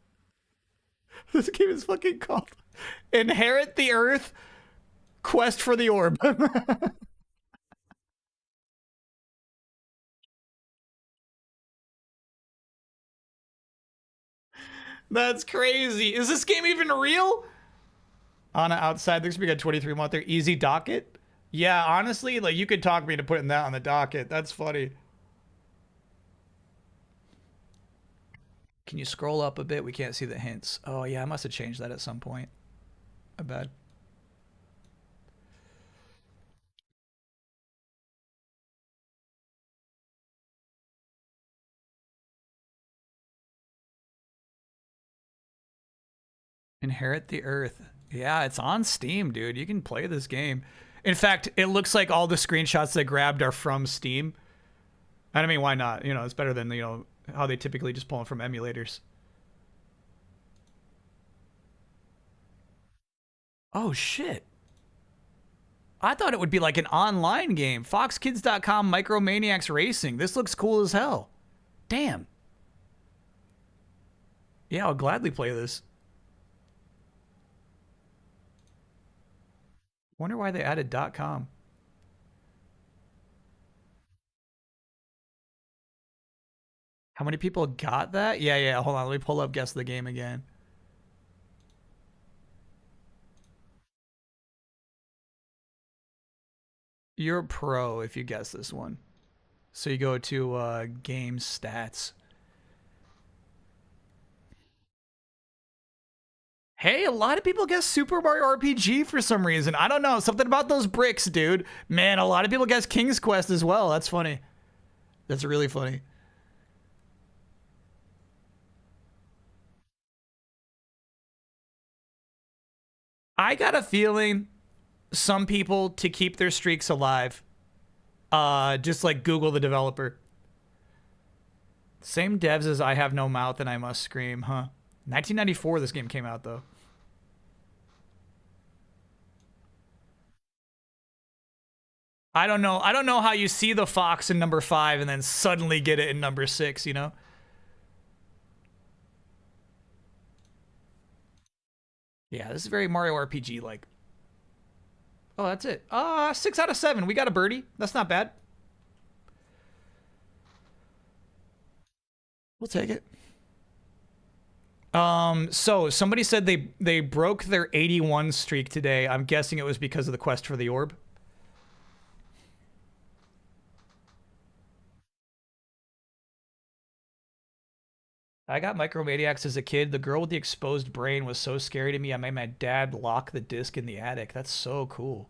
This game is fucking called Inherit the Earth, Quest for the Orb. That's crazy. Is this game even real? Anna outside, there's been a 23 month there. Easy docket. Yeah, honestly, like, you could talk me into putting that on the docket. That's funny. Can you scroll up a bit? We can't see the hints. Oh yeah, I must have changed that at some point. I bet. Inherit the Earth. Yeah, it's on Steam, dude. You can play this game. In fact, it looks like all the screenshots they grabbed are from Steam. I mean, why not? You know, it's better than, you know, how they typically just pull them from emulators. Oh, shit. I thought it would be like an online game. Foxkids.com, Micromaniacs Racing. This looks cool as hell. Damn. Yeah, I'll gladly play this. Wonder why they added .com. How many people got that? Yeah. Hold on. Let me pull up Guess the Game again. You're a pro if you guess this one. So you go to game stats. Hey, a lot of people guess Super Mario RPG for some reason. I don't know. Something about those bricks, dude. Man, a lot of people guess King's Quest as well. That's funny. That's really funny. I got a feeling some people, to keep their streaks alive, just like Google the developer. Same devs as I Have No Mouth and I Must Scream, huh? 1994 this game came out, though. I don't know. I don't know how you see the fox in number 5 and then suddenly get it in number 6, you know? Yeah, this is very Mario RPG like. Oh, that's it. 6 out of 7. We got a birdie. That's not bad. We'll take it. So somebody said they broke their 81 streak today. I'm guessing it was because of the quest for the orb. I got Micromaniacs as a kid. The girl with the exposed brain was so scary to me. I made my dad lock the disc in the attic. That's so cool.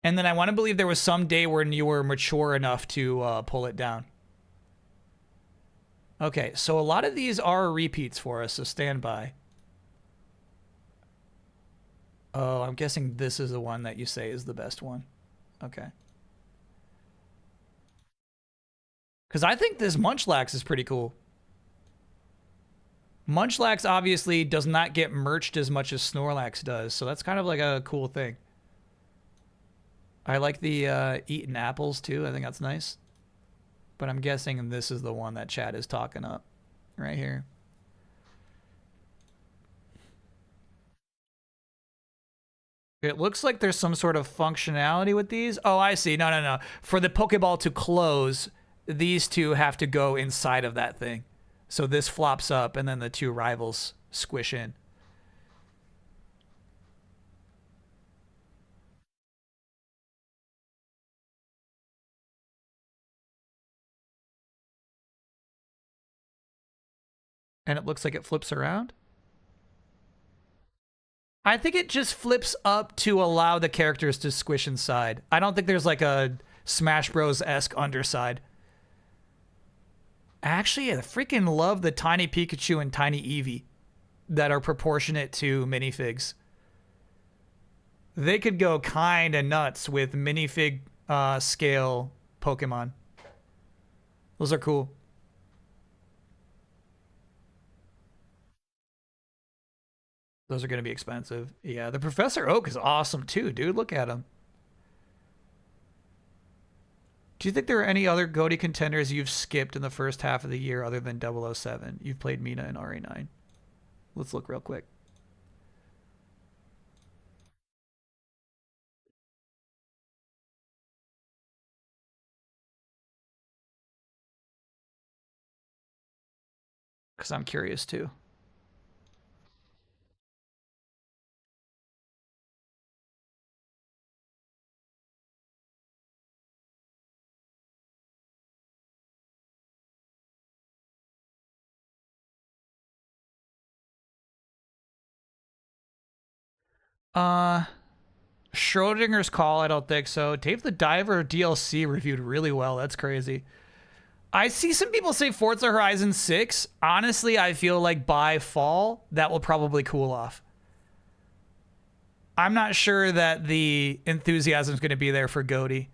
And then I want to believe there was some day when you were mature enough to pull it down. Okay, so a lot of these are repeats for us, so stand by. Oh, I'm guessing this is the one that you say is the best one. Okay. Because I think this Munchlax is pretty cool. Munchlax obviously does not get merched as much as Snorlax does, so that's kind of like a cool thing. I like the eating apples too. I think that's nice. But I'm guessing this is the one that Chad is talking up right here. It looks like there's some sort of functionality with these. Oh, I see. No. For the Pokeball to close, these two have to go inside of that thing. So this flops up and then the two rivals squish in. And it looks like it flips around. I think it just flips up to allow the characters to squish inside. I don't think there's like a Smash Bros-esque underside. Actually, I freaking love the Tiny Pikachu and Tiny Eevee that are proportionate to minifigs. They could go kind of nuts with minifig scale Pokemon. Those are cool. Those are going to be expensive. Yeah, the Professor Oak is awesome too, dude. Look at him. Do you think there are any other GOTY contenders you've skipped in the first half of the year other than 007? You've played Mina and RA9. Let's look real quick. Because I'm curious too. Schrodinger's Call, I don't think so. Dave the Diver DLC reviewed really well. That's crazy. I see some people say Forza Horizon 6. Honestly, I feel like by fall, that will probably cool off. I'm not sure that the enthusiasm is going to be there for GOTY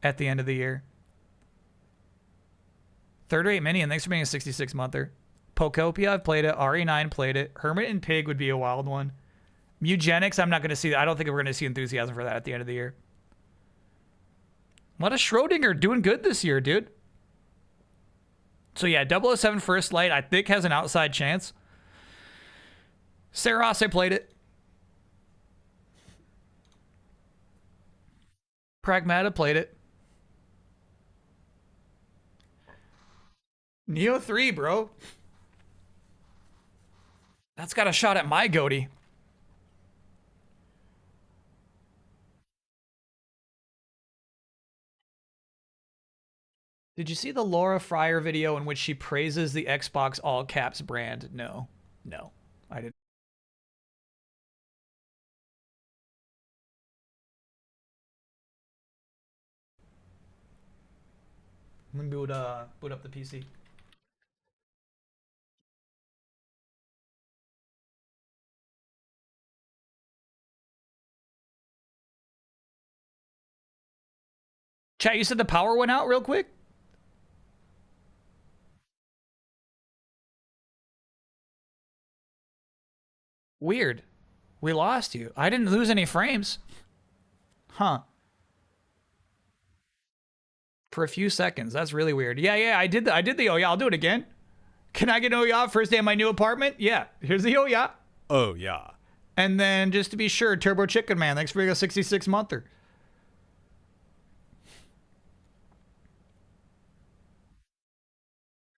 at the end of the year. Third Rate Minion, thanks for being a 66-monther. Pokopia, I've played it. RE9 played it. Hermit and Pig would be a wild one. Mugenics, I'm not going to see. I don't think we're going to see enthusiasm for that at the end of the year. What a Schrodinger doing good this year, dude. So yeah, 007 First Light, I think has an outside chance. Saros, I played it. Pragmata played it. Neo 3, bro. That's got a shot at my GOTY. Did you see the Laura Fryer video in which she praises the Xbox all caps brand? No, I didn't. Let me boot up the PC. Chat, you said the power went out real quick? Weird. We lost you. I didn't lose any frames. Huh. For a few seconds. That's really weird. Yeah, I did the oh yeah, I'll do it again. Can I get an oh yeah first day in my new apartment? Yeah. Here's the oh yeah. Oh yeah. And then just to be sure, Turbo Chicken Man, thanks for being a 66-monther.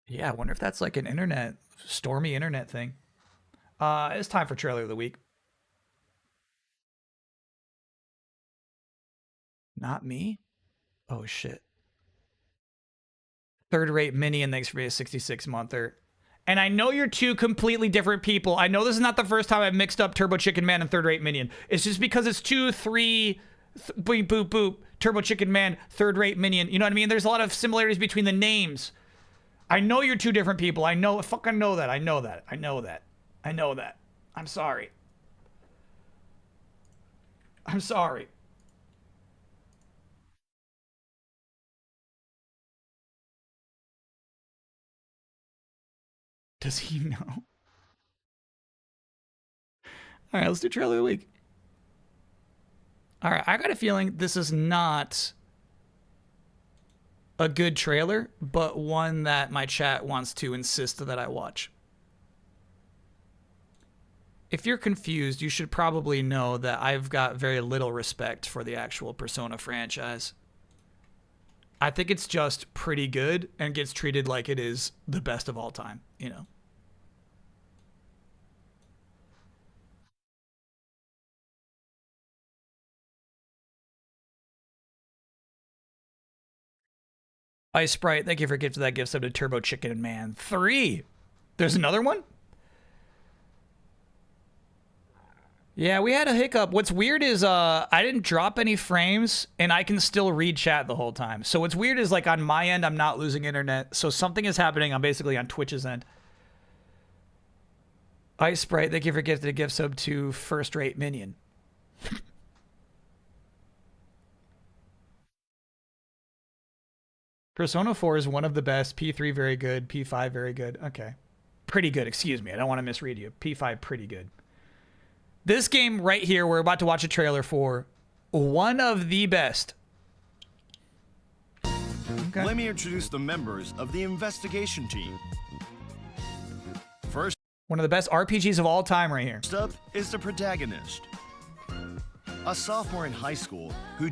Yeah, I wonder if that's like an stormy internet thing. It's time for trailer of the week. Not me? Oh shit. Third Rate Minion, thanks for being a 66-monther. And I know you're two completely different people. I know this is not the first time I've mixed up Turbo Chicken Man and Third Rate Minion. It's just because it's 2, 3, boop, boop, boop, Turbo Chicken Man, Third Rate Minion. You know what I mean? There's a lot of similarities between the names. I know you're two different people. I fucking know that. I know that. I'm sorry. I'm sorry. Does he know? All right, let's do trailer of the week. All right, I got a feeling this is not a good trailer, but one that my chat wants to insist that I watch. If you're confused, you should probably know that I've got very little respect for the actual Persona franchise. I think it's just pretty good and gets treated like it is the best of all time, you know? Ice Sprite, thank you for gifting that gift sub to Turbo Chicken Man 3. There's another one? Yeah, we had a hiccup. What's weird is I didn't drop any frames and I can still read chat the whole time. So what's weird is like on my end, I'm not losing internet. So something is happening. I'm basically on Twitch's end. Ice Sprite, thank you for gifting a gift sub to First Rate Minion. Persona 4 is one of the best. P3 very good. P5 very good. Okay. Pretty good, excuse me. I don't want to misread you. P5 pretty good. This game right here, we're about to watch a trailer for, one of the best. Okay. Let me introduce the members of the investigation team. First, one of the best RPGs of all time right here. First up is the protagonist. A sophomore in high school who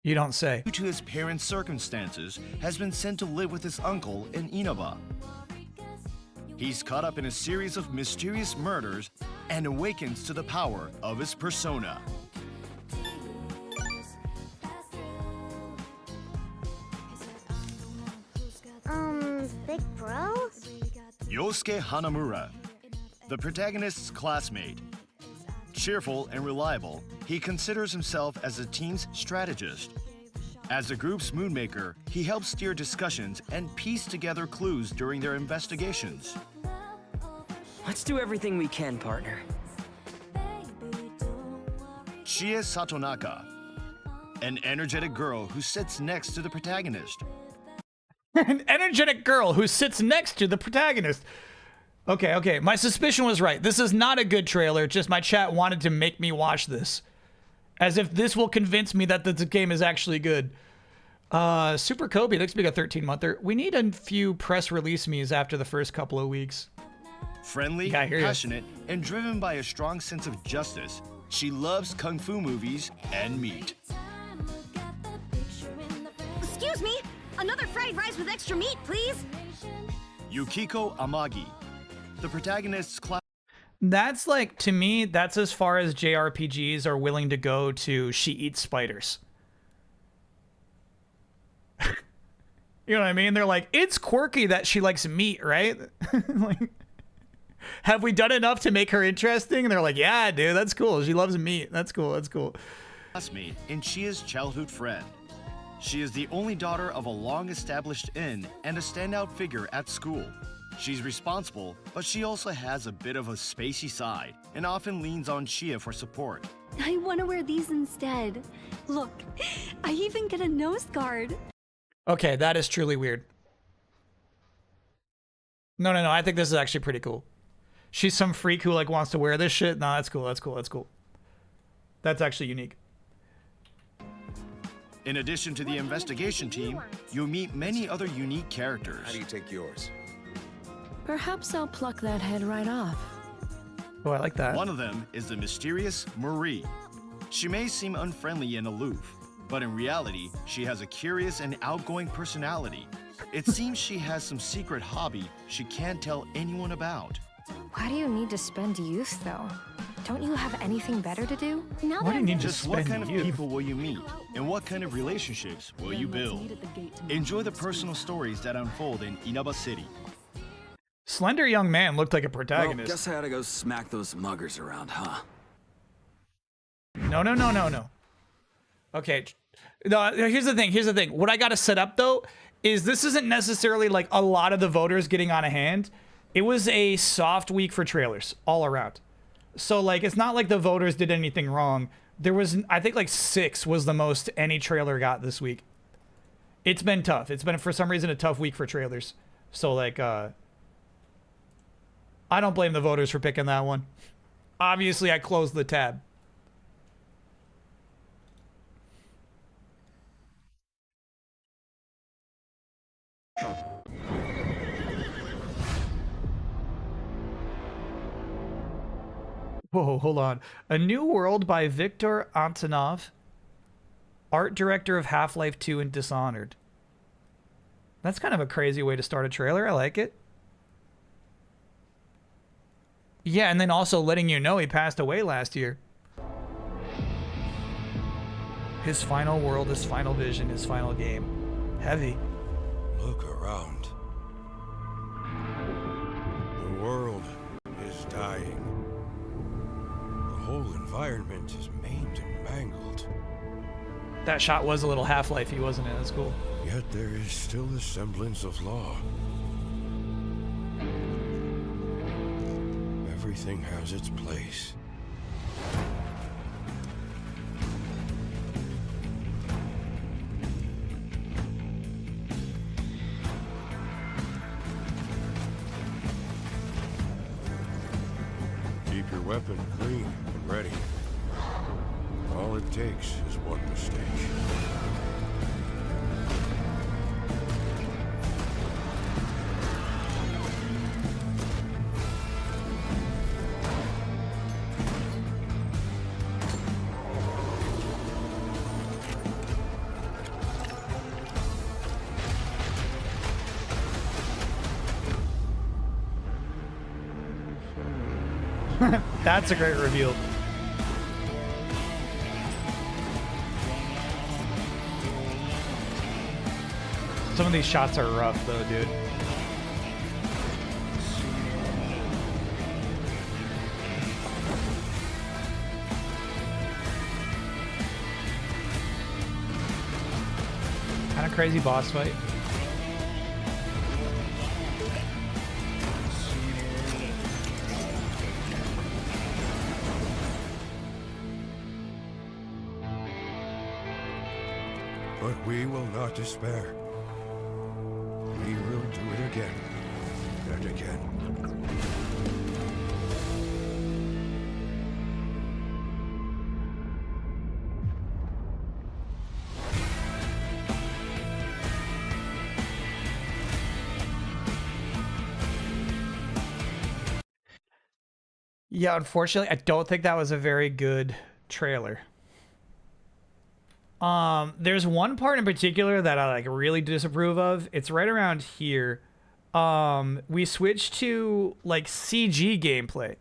you don't say. Due to his parents' circumstances, has been sent to live with his uncle in Inaba. He's caught up in a series of mysterious murders and awakens to the power of his persona. Big bro? Yosuke Hanamura, the protagonist's classmate. Cheerful and reliable, he considers himself as the team's strategist. As the group's moonmaker, he helps steer discussions and piece together clues during their investigations. Let's do everything we can, partner. Chie Satonaka, an energetic girl who sits next to the protagonist. An energetic girl who sits next to the protagonist. Okay. My suspicion was right. This is not a good trailer. Just my chat wanted to make me watch this. As if this will convince me that the game is actually good. Super Kobe looks to be a 13-monther. We need a few press release me's after the first couple of weeks. Friendly, passionate, and driven by a strong sense of justice, she loves kung fu movies and meat. Excuse me? Another fried rice with extra meat, please? Yukiko Amagi, the protagonist's class. That's like, to me, that's as far as JRPGs are willing to go to she eats spiders. You know what I mean? They're like, it's quirky that she likes meat, right? Like, have we done enough to make her interesting? And they're like, yeah, dude, that's cool. She loves meat. That's cool. Classmate and Chia's childhood friend. She is the only daughter of a long-established inn and a standout figure at school. She's responsible, but she also has a bit of a spacey side and often leans on Chia for support. I want to wear these instead. Look, I even get a nose guard. Okay, that is truly weird. No, I think this is actually pretty cool. she's some freak who like wants to wear this shit. No, that's cool. That's cool. That's cool. That's actually unique. In addition to the investigation team, you'll meet many other unique characters. How do you take yours? Perhaps I'll pluck that head right off. Oh, I like that. One of them is the mysterious Marie. She may seem unfriendly and aloof, but in reality, she has a curious and outgoing personality. It seems she has some secret hobby she can't tell anyone about. Why do you need to spend youth, though? Don't you have anything better to do? Now What do you need to Just what spend kind of youth? people will you meet, and what kind of relationships will you build? Enjoy the personal stories that unfold in Inaba City. Slender young man looked like a Well, protagonist. guess I had to go smack those muggers around, huh? No, no, no, no, no. Okay. No, here's the thing. Here's the thing. What I got to set up, though, is this isn't necessarily like a lot of the voters getting on a hand. It was a soft week for trailers all around. So, like, it's not like the voters did anything wrong. There was, I think, like 6 was the most any trailer got this week. It's been tough. It's been, for some reason, a tough week for trailers. So, like, I don't blame the voters for picking that one. Obviously, I closed the tab. Whoa, hold on. A New World by Viktor Antonov, art director of Half-Life 2 and Dishonored. That's kind of a crazy way to start a trailer. I like it. Yeah, and then also letting you know he passed away last year. His final world, his final vision, his final game. Heavy. Look around. The world is dying. The whole environment is maimed and mangled. That shot was a little Half-Life-y, wasn't it? That's cool. Yet there is still a semblance of law. Everything has its place. Keep your weapon clean and ready. All it takes is one mistake. That's a great reveal. Some of these shots are rough though, dude. Kind of crazy boss fight. But we will not despair. We will do it again and again. Yeah, unfortunately, I don't think that was a very good trailer. There's one part in particular that I like really disapprove of. It's right around here. We switched to like CG gameplay.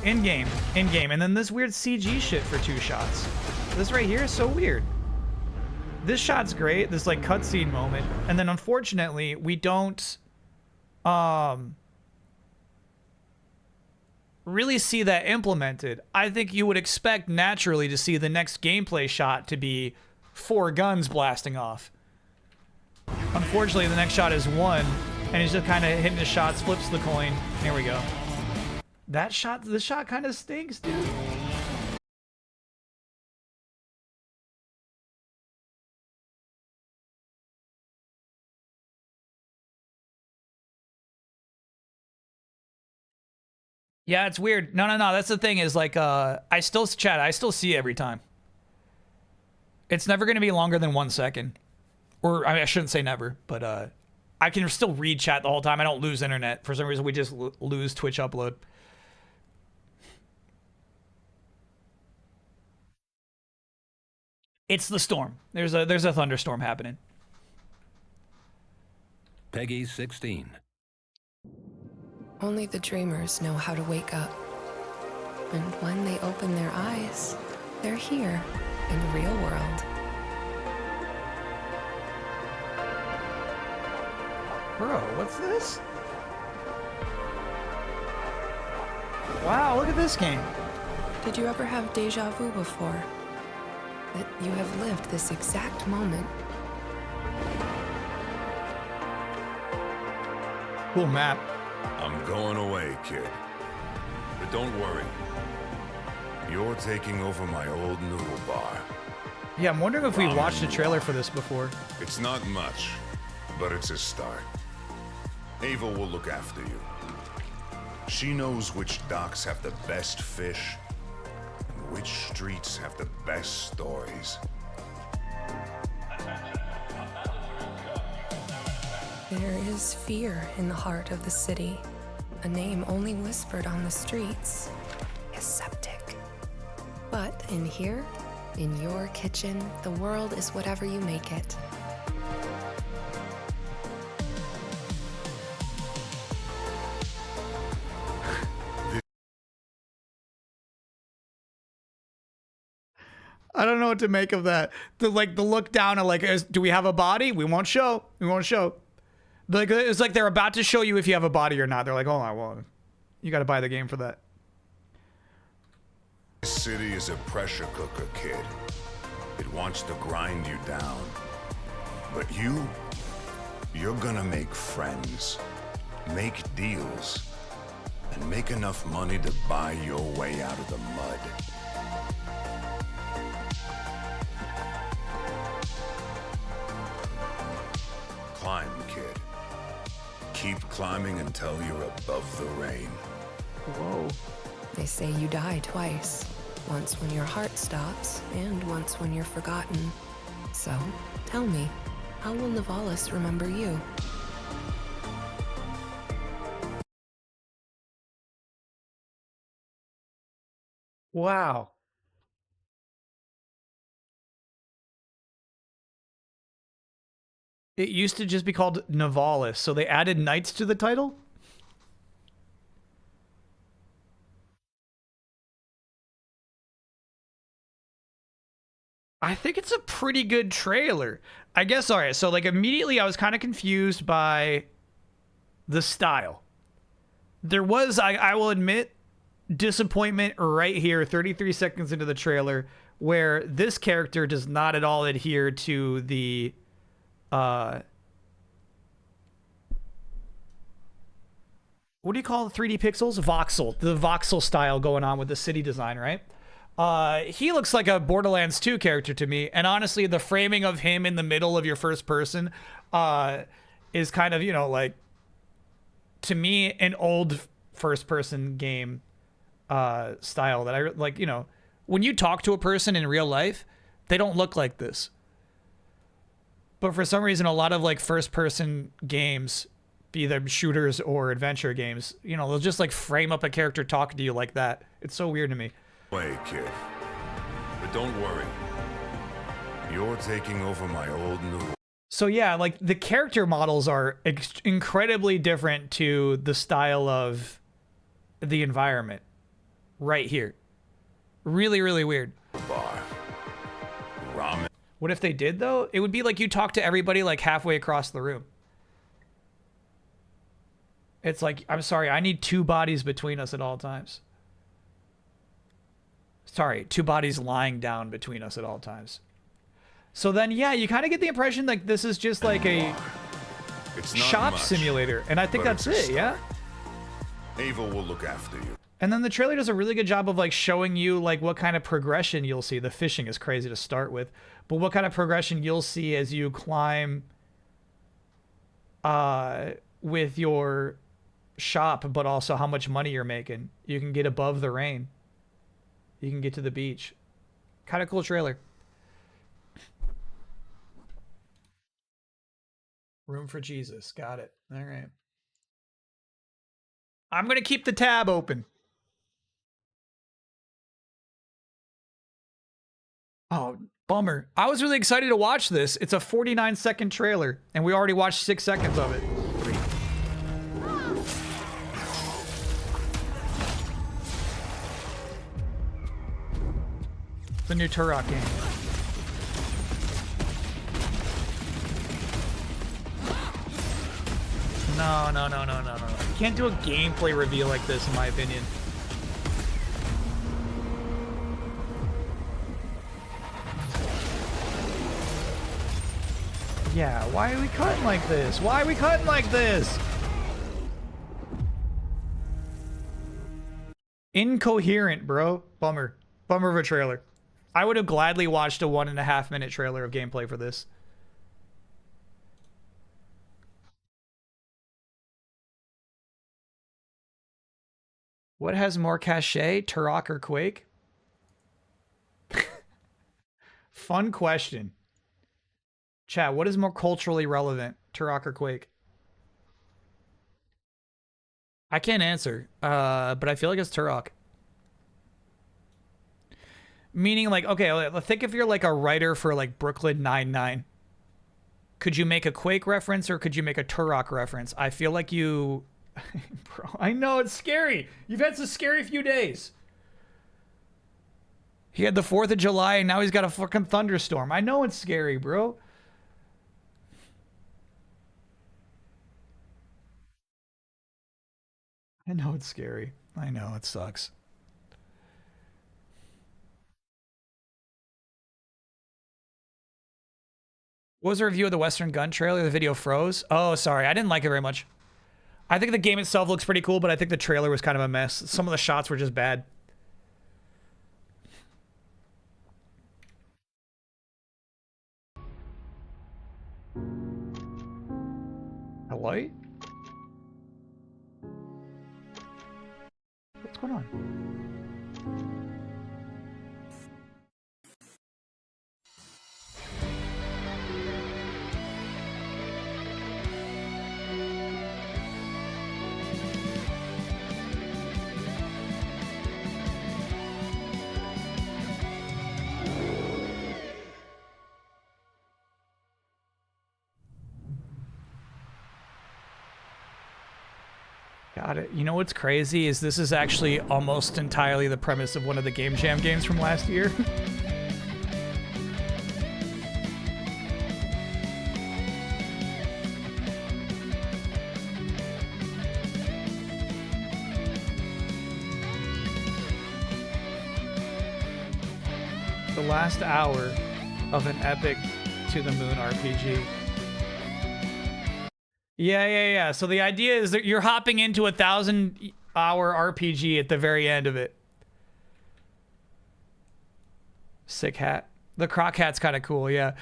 In game, and then this weird CG shit for 2 shots. This right here is so weird. This shot's great, this like cutscene moment, and then unfortunately we don't really see that implemented. I think you would expect naturally to see the next gameplay shot to be 4 guns blasting off. Unfortunately, the next shot is 1, and he's just kind of hitting his shots, flips the coin. There we go. This shot kind of stinks, dude. Yeah, it's weird. No. That's the thing is like, I still see every time. It's never going to be longer than 1 second. Or, I mean, I shouldn't say never, but I can still read chat the whole time. I don't lose internet. For some reason, we just lose Twitch upload. It's the storm. There's a thunderstorm happening. Peggy 16. Only the dreamers know how to wake up. And when they open their eyes, they're here in the real world. Bro, what's this? Wow, look at this game. Did you ever have deja vu before? That you have lived this exact moment? Cool map. I'm going away, kid. But don't worry. You're taking over my old noodle bar. Yeah, I'm wondering if we watched a trailer for this before. It's not much, but it's a start. Ava will look after you. She knows which docks have the best fish and which streets have the best stories. There is fear in the heart of the city. A name only whispered on the streets is septic. But in here, in your kitchen, the world is whatever you make it. I don't know what to make of that. The look down at like, do we have a body? We won't show. We won't show. Like it's like they're about to show you if you have a body or not. They're like, oh, I won't. You got to buy the game for that. This city is a pressure cooker, kid. It wants to grind you down. But you're gonna make friends, make deals, and make enough money to buy your way out of the mud. Climb, kid. Keep climbing until you're above the rain. Whoa. They say you die twice. Once when your heart stops, and once when you're forgotten. So, tell me, how will Nivalis remember you? Wow. It used to just be called Nivalis, so they added knights to the title? I think it's a pretty good trailer. I guess, all right, so like immediately I was kind of confused by the style. There was, I will admit, disappointment right here, 33 seconds into the trailer, where this character does not at all adhere to the what do you call the 3D pixels? Voxel. The voxel style going on with the city design, right? He looks like a Borderlands 2 character to me, and honestly, the framing of him in the middle of your first person is kind of, you know, like, to me, an old first person game style that I like. You know, when you talk to a person in real life, they don't look like this. But for some reason, a lot of like first person games, be them shooters or adventure games, you know, they'll just like frame up a character talking to you like that. It's so weird to me. Wait, kid. But don't worry. You're taking over my old noodle. So yeah, like the character models are incredibly different to the style of the environment right here. Really, really weird. Bar. Ramen. What if they did though? It would be like you talk to everybody like halfway across the room. It's like, I'm sorry, I need two bodies between us at all times. Sorry, two bodies lying down between us at all times. So then, yeah, you kind of get the impression like this is just like a shop simulator. And I think that's it, yeah? Ava will look after you. And then the trailer does a really good job of like showing you like what kind of progression you'll see. The fishing is crazy to start with, but what kind of progression you'll see as you climb with your shop, but also how much money you're making. You can get above the rain. You can get to the beach. Kind of cool trailer. Room for Jesus. Got it. All right. I'm going to keep the tab open. Oh, bummer. I was really excited to watch this. It's a 49-second trailer, and we already watched 6 seconds of it. The new Turok game. No. You can't do a gameplay reveal like this, in my opinion. Yeah, why are we cutting like this? Why are we cutting like this? Incoherent, bro. Bummer. Bummer of a trailer. I would have gladly watched a 1.5 minute trailer of gameplay for this. What has more cachet, Turok or Quake? Fun question. Chat, what is more culturally relevant, Turok or Quake? I can't answer, but I feel like it's Turok. Meaning, like, okay, think if you're like a writer for like Brooklyn Nine-Nine. Could you make a Quake reference or could you make a Turok reference? I feel like you... Bro, I know, it's scary. You've had some scary few days. He had the 4th of July and now he's got a fucking thunderstorm. I know it's scary, bro. I know it's scary. I know, it sucks. What was the review of the Western Gun trailer? The video froze? Oh, sorry. I didn't like it very much. I think the game itself looks pretty cool, but I think the trailer was kind of a mess. Some of the shots were just bad. Hello? What's going on? Got it. You know what's crazy is this is actually almost entirely the premise of one of the Game Jam games from last year. The last hour of an epic to the moon RPG. Yeah. So the idea is that you're hopping into a 1,000-hour RPG at the very end of it. Sick hat. The croc hat's kind of cool, yeah.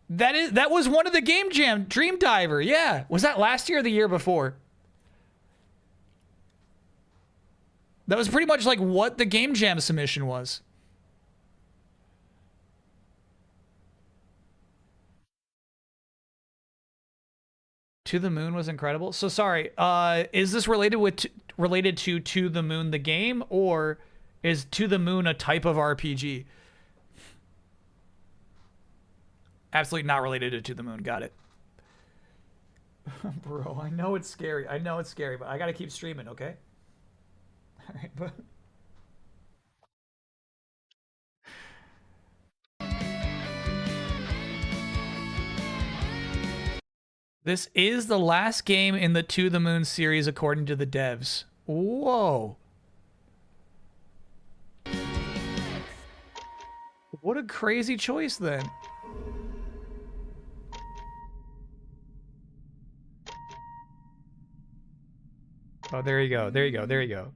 That was one of the Game Jam, Dream Diver, yeah. Was that last year or the year before? That was pretty much like what the Game Jam submission was. To the Moon was incredible. So sorry, is this related to the Moon the game, or is To the Moon a type of RPG? Absolutely not related to the Moon. Got it. Bro, I know it's scary. I know it's scary, but I gotta keep streaming, okay? All right, but. This is the last game in the To the Moon series according to the devs. Whoa. What a crazy choice then. Oh, there you go. There you go. There you go.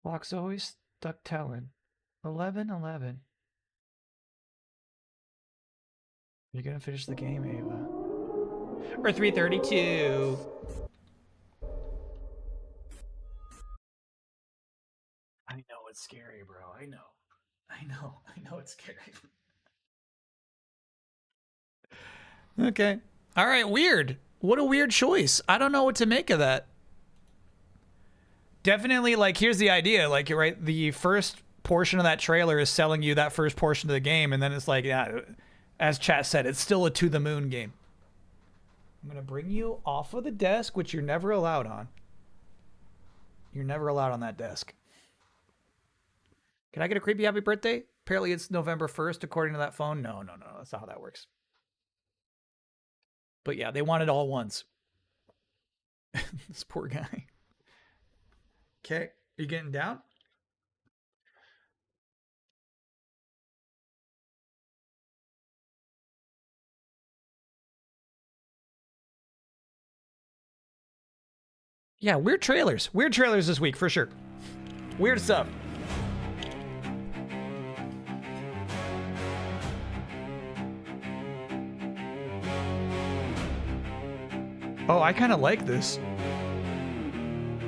Clock's always stuck telling. 11:11. You're gonna finish the game, Ava. Or 332. I know it's scary, bro. I know it's scary. Okay. All right, weird. What a weird choice. I don't know what to make of that. Definitely, like, here's the idea. Like, right, the first portion of that trailer is selling you that first portion of the game, and then it's like, yeah, as chat said, it's still a to the moon game. I'm gonna bring you off of the desk, which you're never allowed on. You're never allowed on that desk. Can I get a creepy happy birthday? Apparently it's November 1st, according to that phone. No, that's not how that works. But yeah, they want it all once. This poor guy. Okay, you getting down? Yeah, weird trailers. Weird trailers this week, for sure. Weird stuff. Oh, I kind of like this.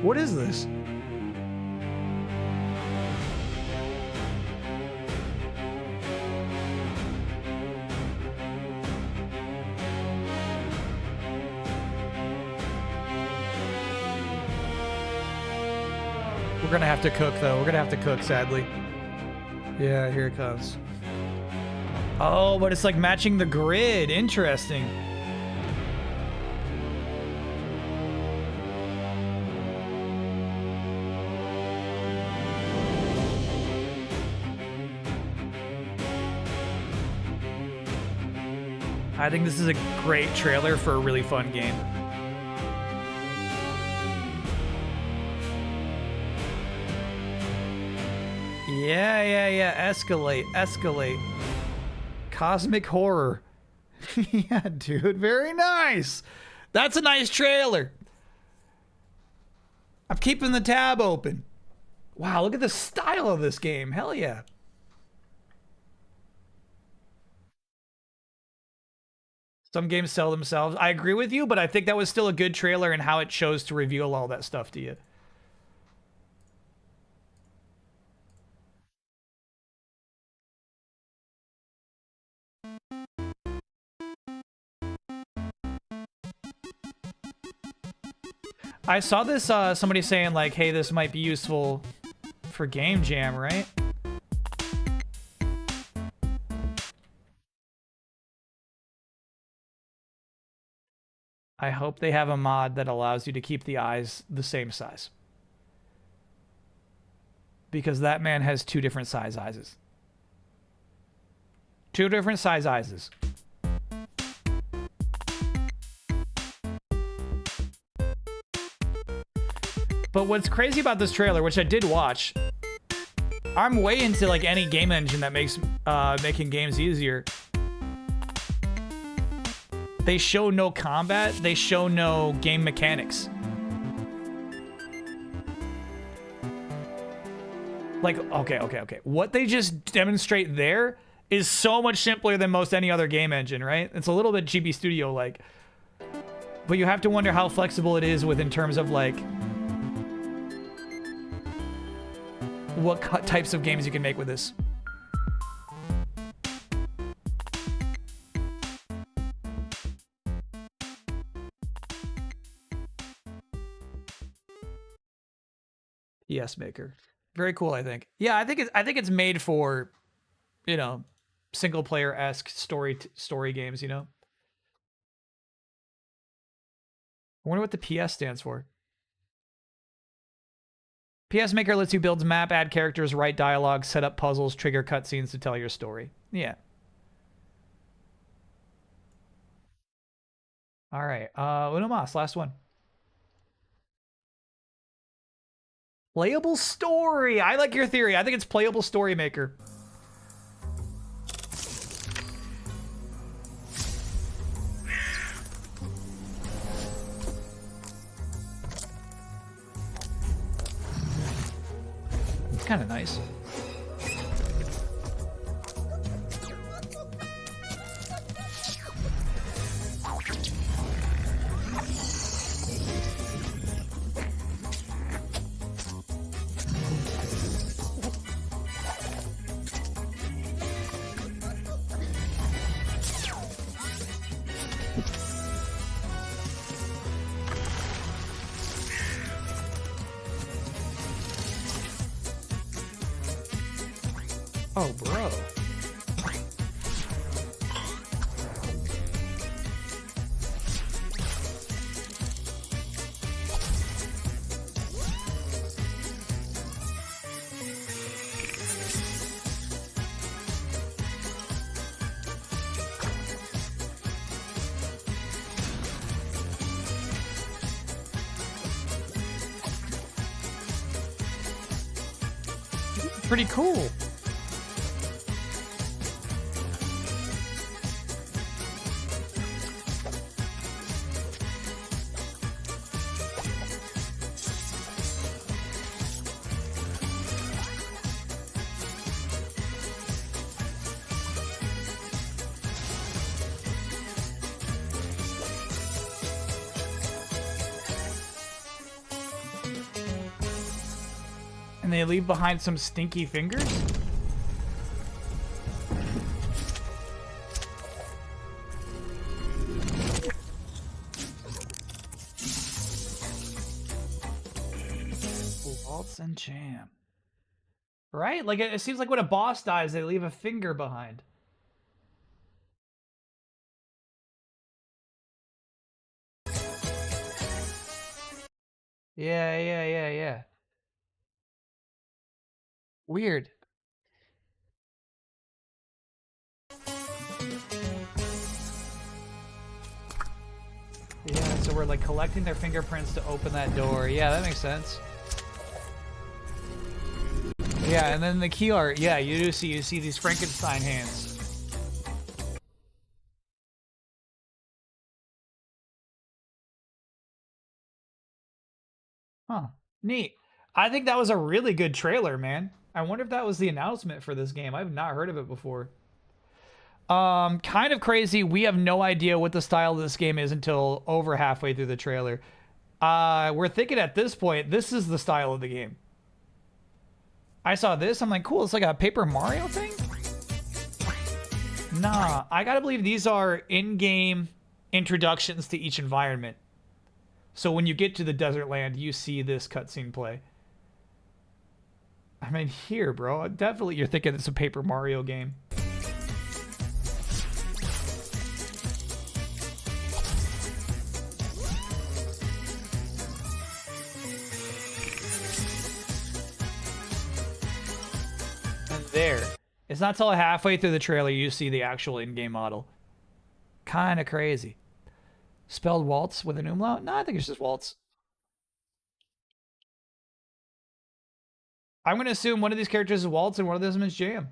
What is this? We're gonna have to cook, though. We're gonna have to cook, sadly. Yeah, here it comes. Oh, but it's like matching the grid. Interesting. I think this is a great trailer for a really fun game. Yeah. Escalate. Cosmic horror. Yeah, dude. Very nice. That's a nice trailer. I'm keeping the tab open. Wow, look at the style of this game. Hell yeah. Some games sell themselves. I agree with you, but I think that was still a good trailer and how it chose to reveal all that stuff to you. I saw this, somebody saying like, hey, this might be useful for Game Jam, right? I hope they have a mod that allows you to keep the eyes the same size. Because that man has two different size eyes. Two different size eyes. But what's crazy about this trailer, which I did watch, I'm way into like any game engine that makes making games easier. They show no combat, they show no game mechanics. Like, okay. What they just demonstrate there is so much simpler than most any other game engine, right? It's a little bit GB Studio-like. But you have to wonder how flexible it is in terms of like what types of games you can make with this. PS Maker. Very cool, I think. Yeah, I think it's made for, you know, single player-esque story games, you know. I wonder what the PS stands for. PS Maker lets you build map, add characters, write dialogue, set up puzzles, trigger cutscenes to tell your story. Yeah. All right. Uno mas, last one. Playable story. I like your theory. I think it's playable story maker. It's kind of nice. Oh, bro. Pretty cool. And they leave behind some stinky fingers? Waltz and jam. Right? Like, it seems like when a boss dies, they leave a finger behind. Yeah. Weird. Yeah, so we're like collecting their fingerprints to open that door. Yeah, that makes sense. Yeah, and then the key art. Yeah, you see these Frankenstein hands. Huh. Neat. I think that was a really good trailer, man. I wonder if that was the announcement for this game. I've not heard of it before. Kind of crazy. We have no idea what the style of this game is until over halfway through the trailer. We're thinking at this point, this is the style of the game. I saw this. I'm like, cool. It's like a Paper Mario thing? Nah, I gotta believe these are in-game introductions to each environment. So when you get to the desert land, you see this cutscene play. I mean, here, bro. Definitely you're thinking it's a Paper Mario game. And there. It's not till halfway through the trailer you see the actual in-game model. Kind of crazy. Spelled Waltz with an umlaut? No, I think it's just Waltz. I'm going to assume one of these characters is Waltz and one of them is Jam.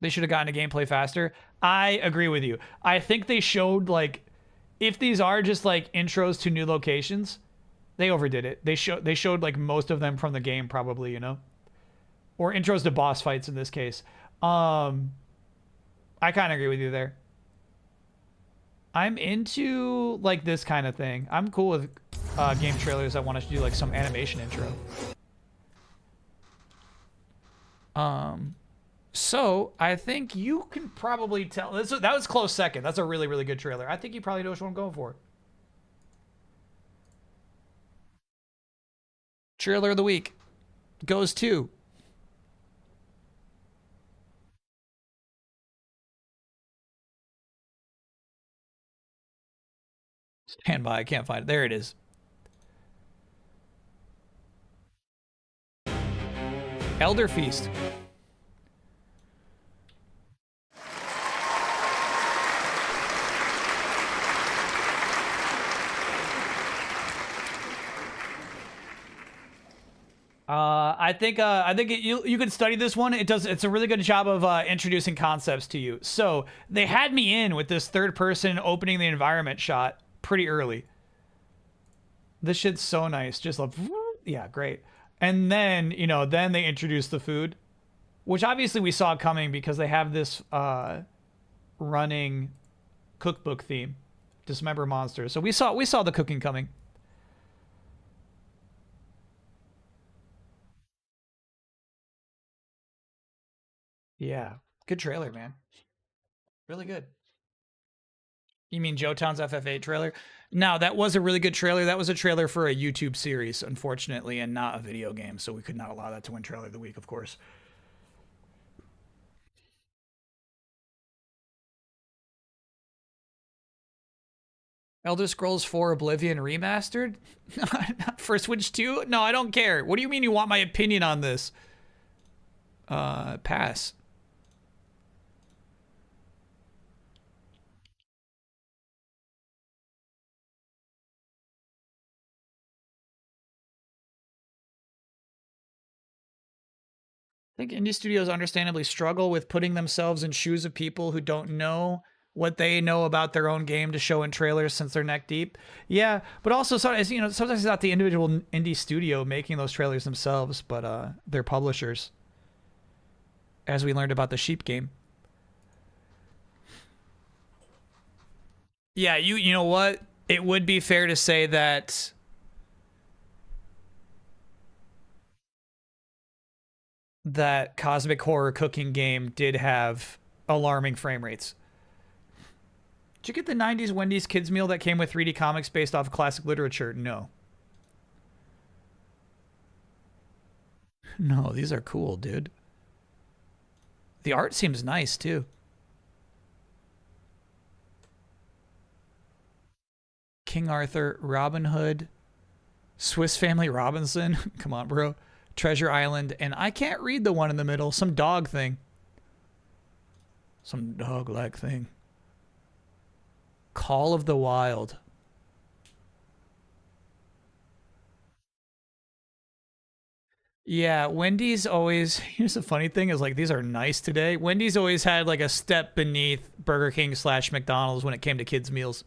They should have gotten to gameplay faster. I agree with you. I think they showed, like, if these are just, like, intros to new locations, they overdid it. They showed, like, most of them from the game, probably, you know? Or intros to boss fights in this case. I kind of agree with you there. I'm into, like, this kind of thing. I'm cool with game trailers that want to do, like, some animation intro. So, I think you can probably tell... That was close second. That's a really, really good trailer. I think you probably know which one I'm going for. Trailer of the week goes to... Stand by, I can't find it. There it is. Elder Feast. I think you can study this one. It's a really good job of introducing concepts to you. So they had me in with this third person opening the environment shot pretty early. This shit's so nice. Just like, yeah, great. And then, you know, then they introduced the food, which obviously we saw coming because they have this running cookbook theme, Dismember Monsters. So we saw the cooking coming. Yeah, good trailer, man. Really good. You mean Joetown's FF8 trailer? No, that was a really good trailer. That was a trailer for a YouTube series, unfortunately, and not a video game, so we could not allow that to win trailer of the week, of course. Elder Scrolls 4 Oblivion Remastered? For Switch 2? No, I don't care. What do you mean you want my opinion on this? Pass. I think indie studios understandably struggle with putting themselves in shoes of people who don't know what they know about their own game to show in trailers since they're neck deep. Yeah, but also sometimes, you know, sometimes it's not the individual indie studio making those trailers themselves, but their publishers. As we learned about the Sheep game. Yeah, you know what? It would be fair to say that that Cosmic Horror cooking game did have alarming frame rates. Did you get the 90s Wendy's kids meal that came with 3D comics based off of classic literature? No. No, these are cool, dude. The art seems nice, too. King Arthur, Robin Hood, Swiss Family Robinson. Come on, bro. Treasure Island, and I can't read the one in the middle. Some dog thing. Some dog-like thing. Call of the Wild. Yeah, Wendy's always, here's the funny thing is like, these are nice today. Wendy's always had like a step beneath Burger King / McDonald's when it came to kids' meals.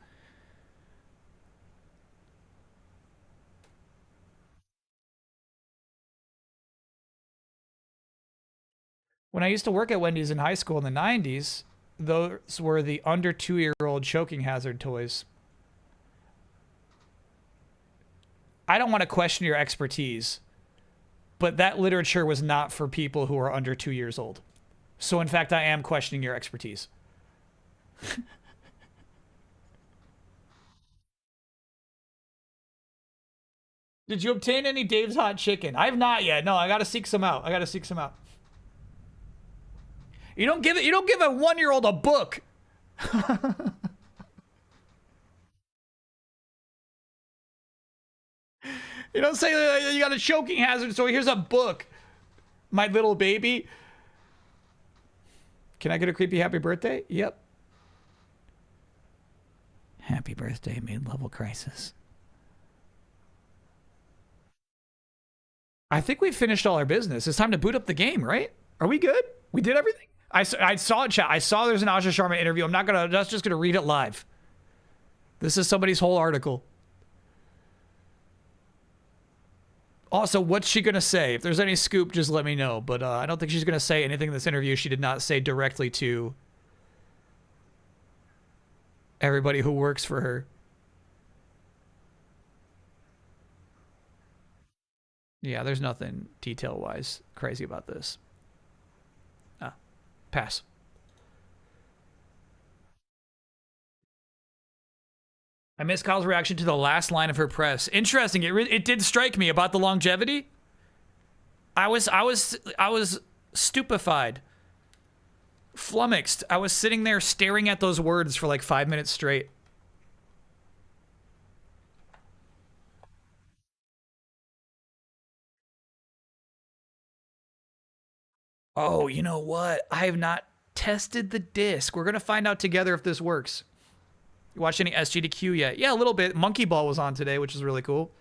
When I used to work at Wendy's in high school in the 90s, those were the under 2-year-old choking hazard toys. I don't want to question your expertise, but that literature was not for people who are under 2 years old. So in fact, I am questioning your expertise. Did you obtain any Dave's Hot Chicken? I have not yet. No, I got to seek some out. You don't give a 1-year-old a book. You don't say you got a choking hazard, so here's a book. My little baby. Can I get a creepy happy birthday? Yep. Happy birthday, mid-level crisis. I think we finished all our business. It's time to boot up the game, right? Are we good? We did everything? I saw it, chat. I saw there's an Asha Sharma interview. I'm not gonna, that's just gonna read it live. This is somebody's whole article. Also, what's she gonna say? If there's any scoop, just let me know. But I don't think she's gonna say anything in this interview she did not say directly to everybody who works for her. Yeah, there's nothing detail-wise crazy about this. Pass. I missed Kyle's reaction to the last line of her press. Interesting. It did strike me about the longevity. I was stupefied, flummoxed. I was sitting there staring at those words for like 5 minutes straight. Oh, you know what? I have not tested the disc. We're going to find out together if this works. You watched any SGDQ yet? Yeah, a little bit. Monkey Ball was on today, which is really cool.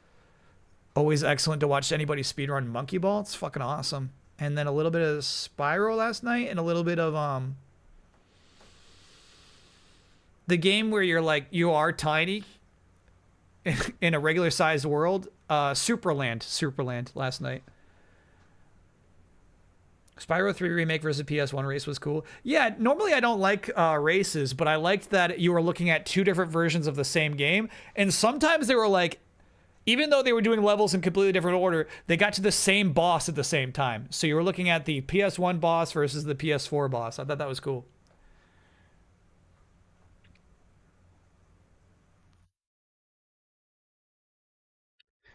Always excellent to watch anybody speedrun Monkey Ball. It's fucking awesome. And then a little bit of Spyro last night and a little bit of the game where you're like, you are tiny in a regular sized world. Superland last night. Spyro 3 Remake versus PS1 race was cool. Yeah, normally I don't like races, but I liked that you were looking at 2 different versions of the same game. And sometimes they were like, even though they were doing levels in completely different order, they got to the same boss at the same time. So you were looking at the PS1 boss versus the PS4 boss. I thought that was cool.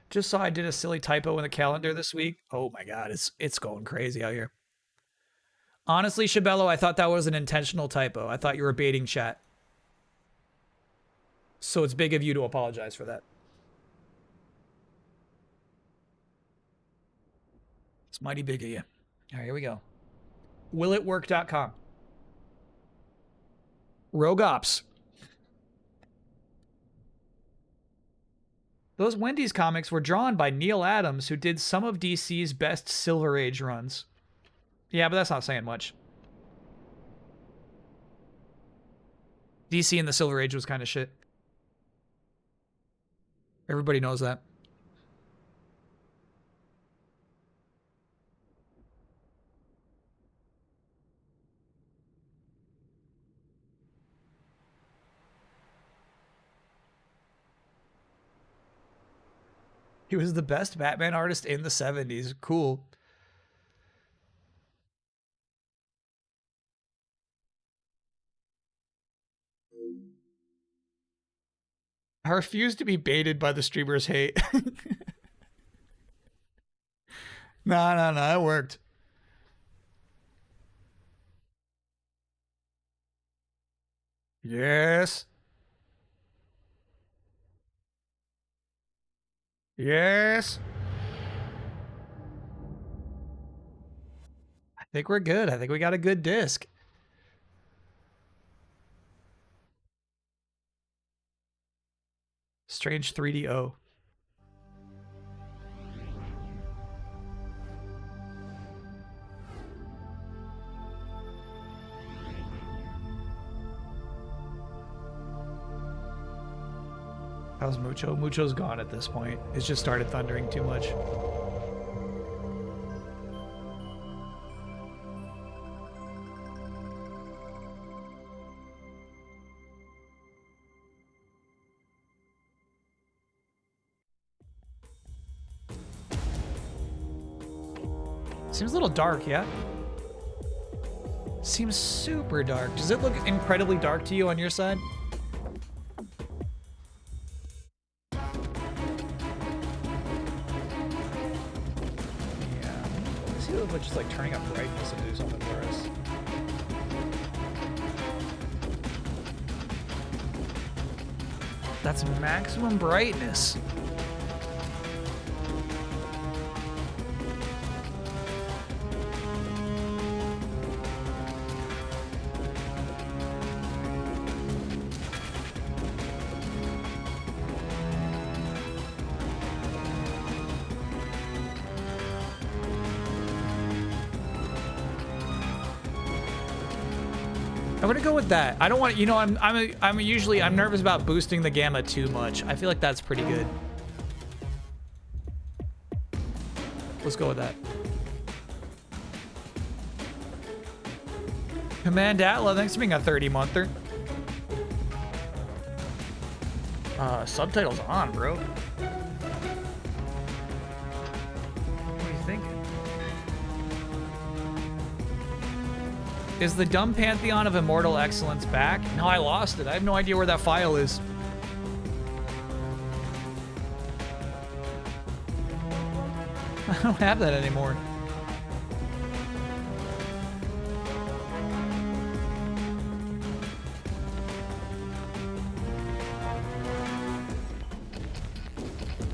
Just saw I did a silly typo in the calendar this week. Oh my god, it's going crazy out here. Honestly, Shabello, I thought that was an intentional typo. I thought you were baiting chat. So it's big of you to apologize for that. It's mighty big of you. All right, here we go. Willitwork.com. Rogue Ops. Those Wendy's comics were drawn by Neil Adams, who did some of DC's best Silver Age runs. Yeah, but that's not saying much. DC in the Silver Age was kind of shit. Everybody knows that. He was the best Batman artist in the 70s. Cool. I refuse to be baited by the streamer's hate. No, it worked. Yes. Yes. I think we're good. I think we got a good disc. Strange 3DO. How's Mucho? Mucho's gone at this point. It's just started thundering too much. Seems a little dark, yeah? Seems super dark. Does it look incredibly dark to you on your side? Yeah. Let's see if it's just like turning up brightness and do something for us. That's maximum brightness. I'm gonna go with that. I don't want, you know, I'm nervous about boosting the gamma too much. I feel like that's pretty good. Let's go with that. Command Atla, thanks for being a 30-monther. Subtitles on, bro. What are you thinking? Is the dumb pantheon of immortal excellence back? No, I lost it. I have no idea where that file is. I don't have that anymore.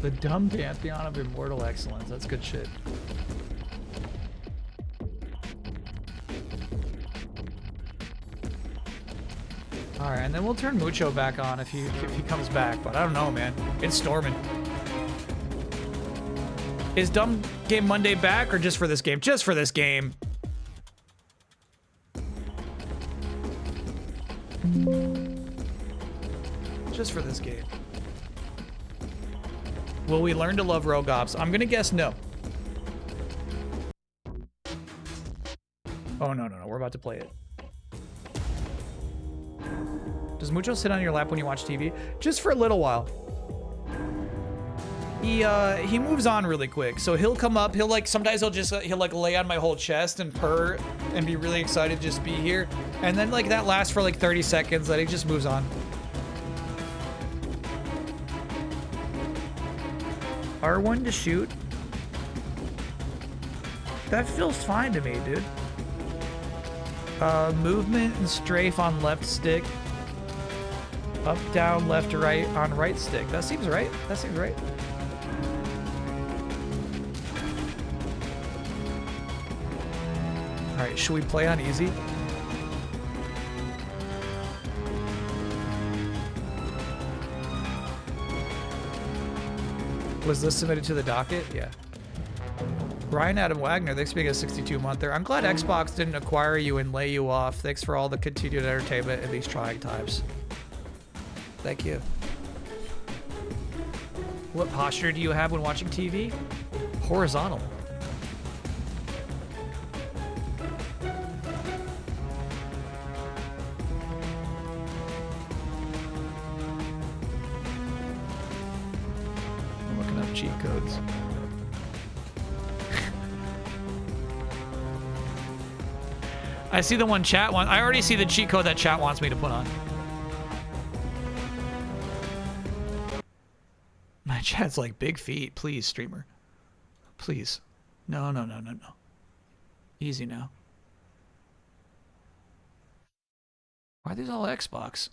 The dumb pantheon of immortal excellence. That's good shit. All right, and then we'll turn Mucho back on if he comes back, but I don't know, man. It's storming. Is Dumb Game Monday back or just for this game? Just for this game. Just for this game. Will we learn to love Rogue Ops? I'm gonna guess no. Oh, no. We're about to play it. Does Mucho sit on your lap when you watch TV? Just for a little while. He moves on really quick. So he'll come up, he'll like, sometimes he'll like lay on my whole chest and purr and be really excited to just be here. And then like that lasts for like 30 seconds, then he just moves on. All R1 to shoot. That feels fine to me, dude. Movement and strafe on left stick. Up, down, left to right on right stick. That seems right. That seems right. All right, should we play on easy? Was this submitted to the docket? Yeah. Ryan Adam Wagner, thanks for being a 62-monther. I'm glad Xbox didn't acquire you and lay you off. Thanks for all the continued entertainment in these trying times. Thank you. What posture do you have when watching TV? Horizontal. I'm looking up cheat codes. I see the one chat wants. I already see the cheat code that chat wants me to put on. My chat's like, big feet. Please, streamer. Please. No. Easy now. Why are these all Xbox?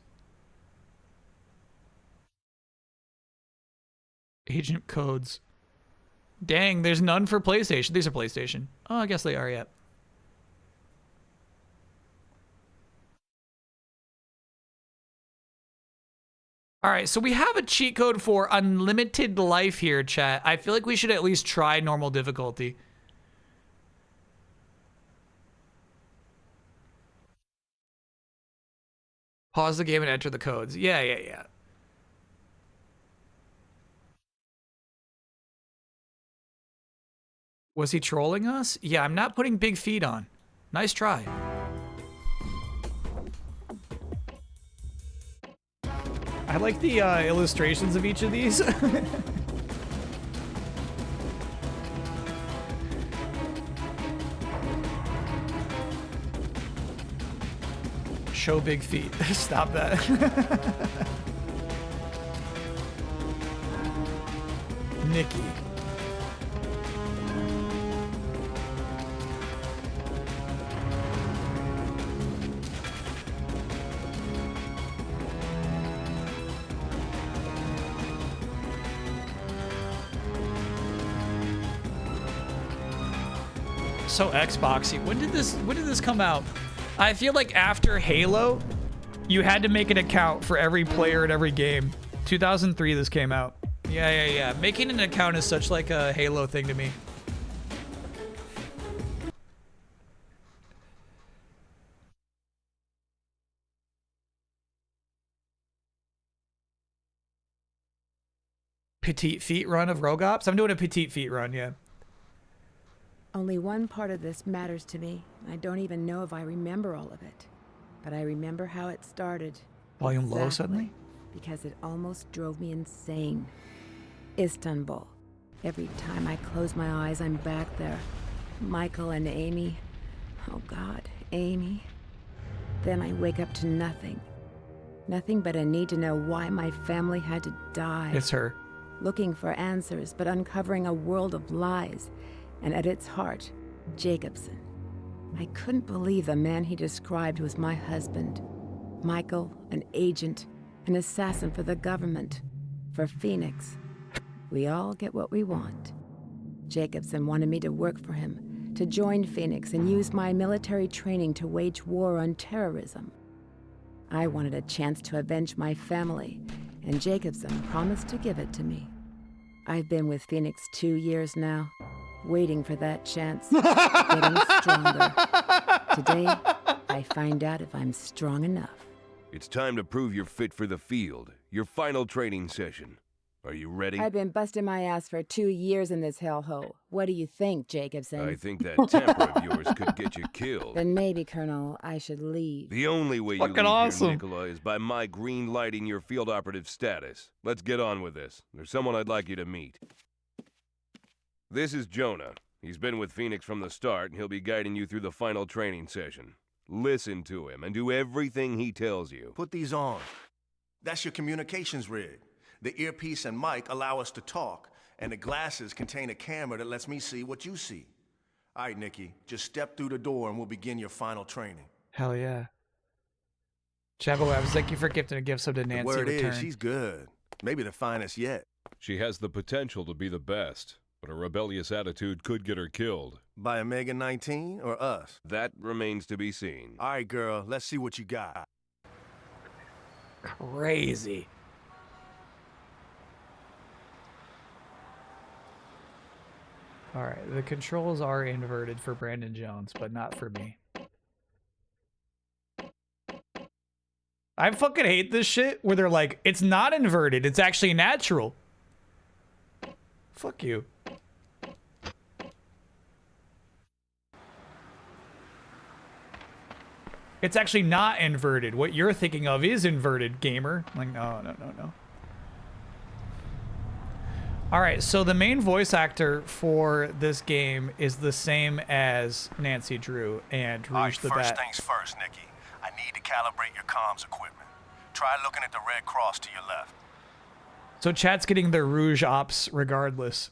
Agent codes. Dang, there's none for PlayStation. These are PlayStation. Oh, I guess they are, yeah. All right, so we have a cheat code for unlimited life here, chat. I feel like we should at least try normal difficulty. Pause the game and enter the codes. Yeah. Was he trolling us? Yeah, I'm not putting big feet on. Nice try. I like the illustrations of each of these. Show big feet. Stop that. Nikki. So Xboxy. When did this come out? I feel like after Halo, you had to make an account for every player in every game. 2003 this came out. Yeah. Making an account is such like a Halo thing to me. Petite feet run of Rogops? I'm doing a petite feet run, yeah. Only one part of this matters to me. I don't even know if I remember all of it. But I remember how it started. Volume low suddenly? Because it almost drove me insane. Istanbul. Every time I close my eyes, I'm back there. Michael and Amy. Oh God, Amy. Then I wake up to nothing. Nothing but a need to know why my family had to die. It's her. Looking for answers, but uncovering a world of lies. And at its heart, Jacobson. I couldn't believe the man he described was my husband. Michael, an agent, an assassin for the government, for Phoenix. We all get what we want. Jacobson wanted me to work for him, to join Phoenix and use my military training to wage war on terrorism. I wanted a chance to avenge my family, and Jacobson promised to give it to me. I've been with Phoenix 2 years now. Waiting for that chance, getting stronger. Today, I find out if I'm strong enough. It's time to prove you're fit for the field. Your final training session. Are you ready? I've been busting my ass for 2 years in this hellhole. What do you think, Jacobson? I think that temper of yours could get you killed. Then maybe, Colonel, I should leave. The only way you leave here, Nicola, is by my green lighting your field operative status. Let's get on with this. There's someone I'd like you to meet. This is Jonah. He's been with Phoenix from the start, and he'll be guiding you through the final training session. Listen to him and do everything he tells you. Put these on. That's your communications rig. The earpiece and mic allow us to talk, And the glasses contain a camera that lets me see what you see. All right, Nikki, just step through the door and we'll begin your final training. Hell yeah. Jabba Webs, thank you for gifting a gift sub to The Nancy word Return. is, she's good. Maybe the finest yet. She has the potential to be the best, but a rebellious attitude could get her killed. By Omega 19 or us? That remains to be seen. All right, girl, let's see what you got. Crazy. All right, the controls are inverted for Brandon Jones, but not for me. I fucking hate this shit where they're like, it's not inverted, it's actually natural. Fuck you. It's actually not inverted. What you're thinking of is inverted, gamer. Like, no. All right, so the main voice actor for this game is the same as Nancy Drew and Rouge the Bat. First things first, Nikki. I need to calibrate your comms equipment. Try looking at the red cross to your left. So chat's getting their Rouge ops regardless.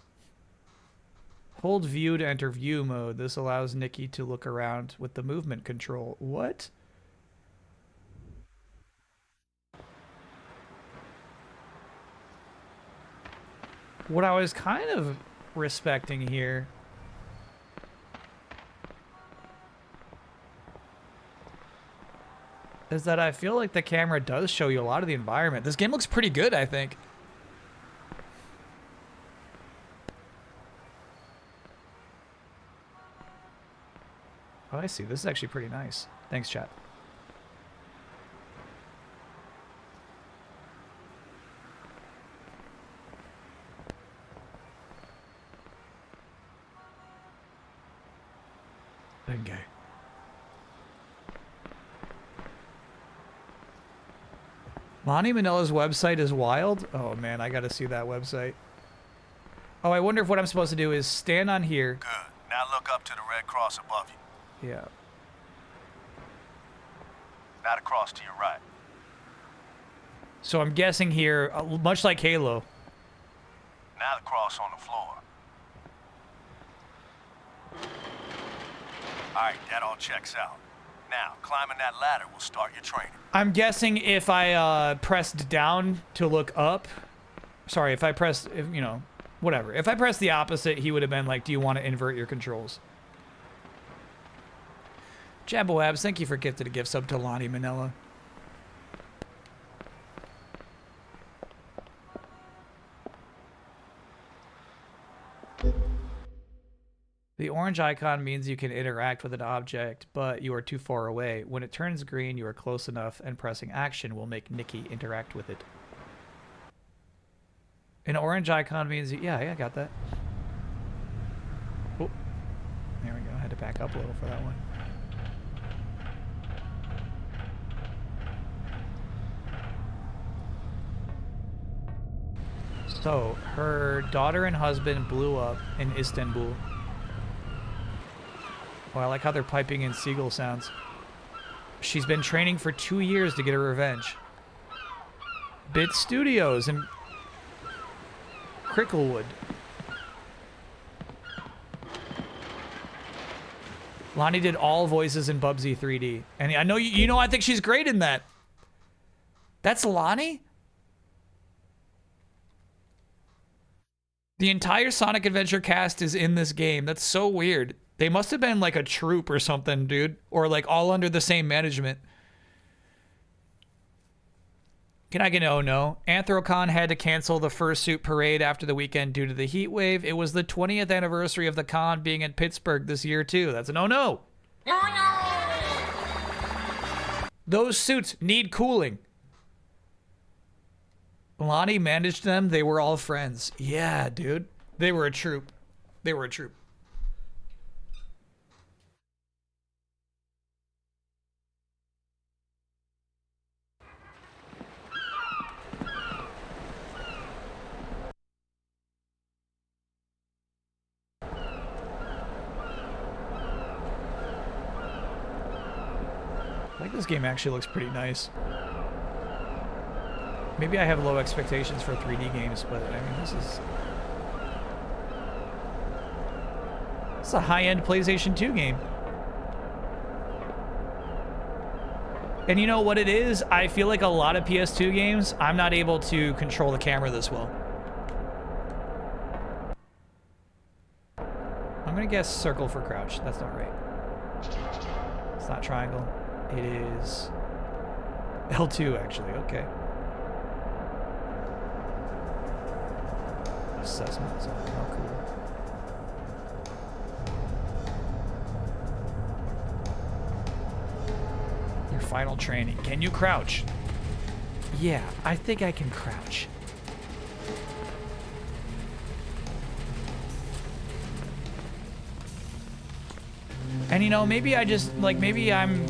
Hold view to enter view mode. This allows Nikki to look around with the movement control. What? What I was kind of respecting here is that I feel like the camera does show you a lot of the environment. This game looks pretty good, I think. Oh, I see. This is actually pretty nice. Thanks, chat. Okay. Lonnie Manila's website is wild. Oh man, I gotta see that website. Oh, I wonder if what I'm supposed to do is stand on here. Good. Now look up to the red cross above you. Yeah. Now the cross to your right. So I'm guessing here, much like Halo. Now the cross on the floor. All right, that all checks out. Now, climbing that ladder will start your training. I'm guessing if I pressed down to look up, sorry, if I pressed, you know, whatever. If I pressed the opposite, he would have been like, do you want to invert your controls? Jabba thank you for gifting a gift sub to Lonnie Manila. The orange icon means you can interact with an object, but you are too far away. When it turns green, you are close enough, and pressing action will make Nikki interact with it. An orange icon means, yeah, I got that. Oh, there we go. I had to back up a little for that one. So, her daughter and husband blew up in Istanbul. Oh, I like how they're piping in seagull sounds. She's been training for 2 years to get her revenge. Bit Studios in Cricklewood. Lonnie did all voices in Bubsy 3D. And I know, you know, I think she's great in that. That's Lonnie? The entire Sonic Adventure cast is in this game. That's so weird. They must have been like a troupe or something, dude. Or like all under the same management. Can I get an oh no? Anthrocon had to cancel the fursuit parade after the weekend due to the heat wave. It was the 20th anniversary of the con being in Pittsburgh this year too. That's an oh no. Those suits need cooling. Lonnie managed them. They were all friends. Yeah, dude. They were a troupe. They were a troupe. I think this game actually looks pretty nice. Maybe I have low expectations for 3D games, but I mean, this is It's a high-end PlayStation 2 game. And you know what it is? I feel like a lot of PS2 games, I'm not able to control the camera this well. I'm gonna guess circle for crouch. That's not right. It's not triangle. It is L2, actually. Okay. Assessment zone. Oh, cool. Your final training. Can you crouch? Yeah, I think I can crouch. And you know, maybe I just, like, maybe I'm...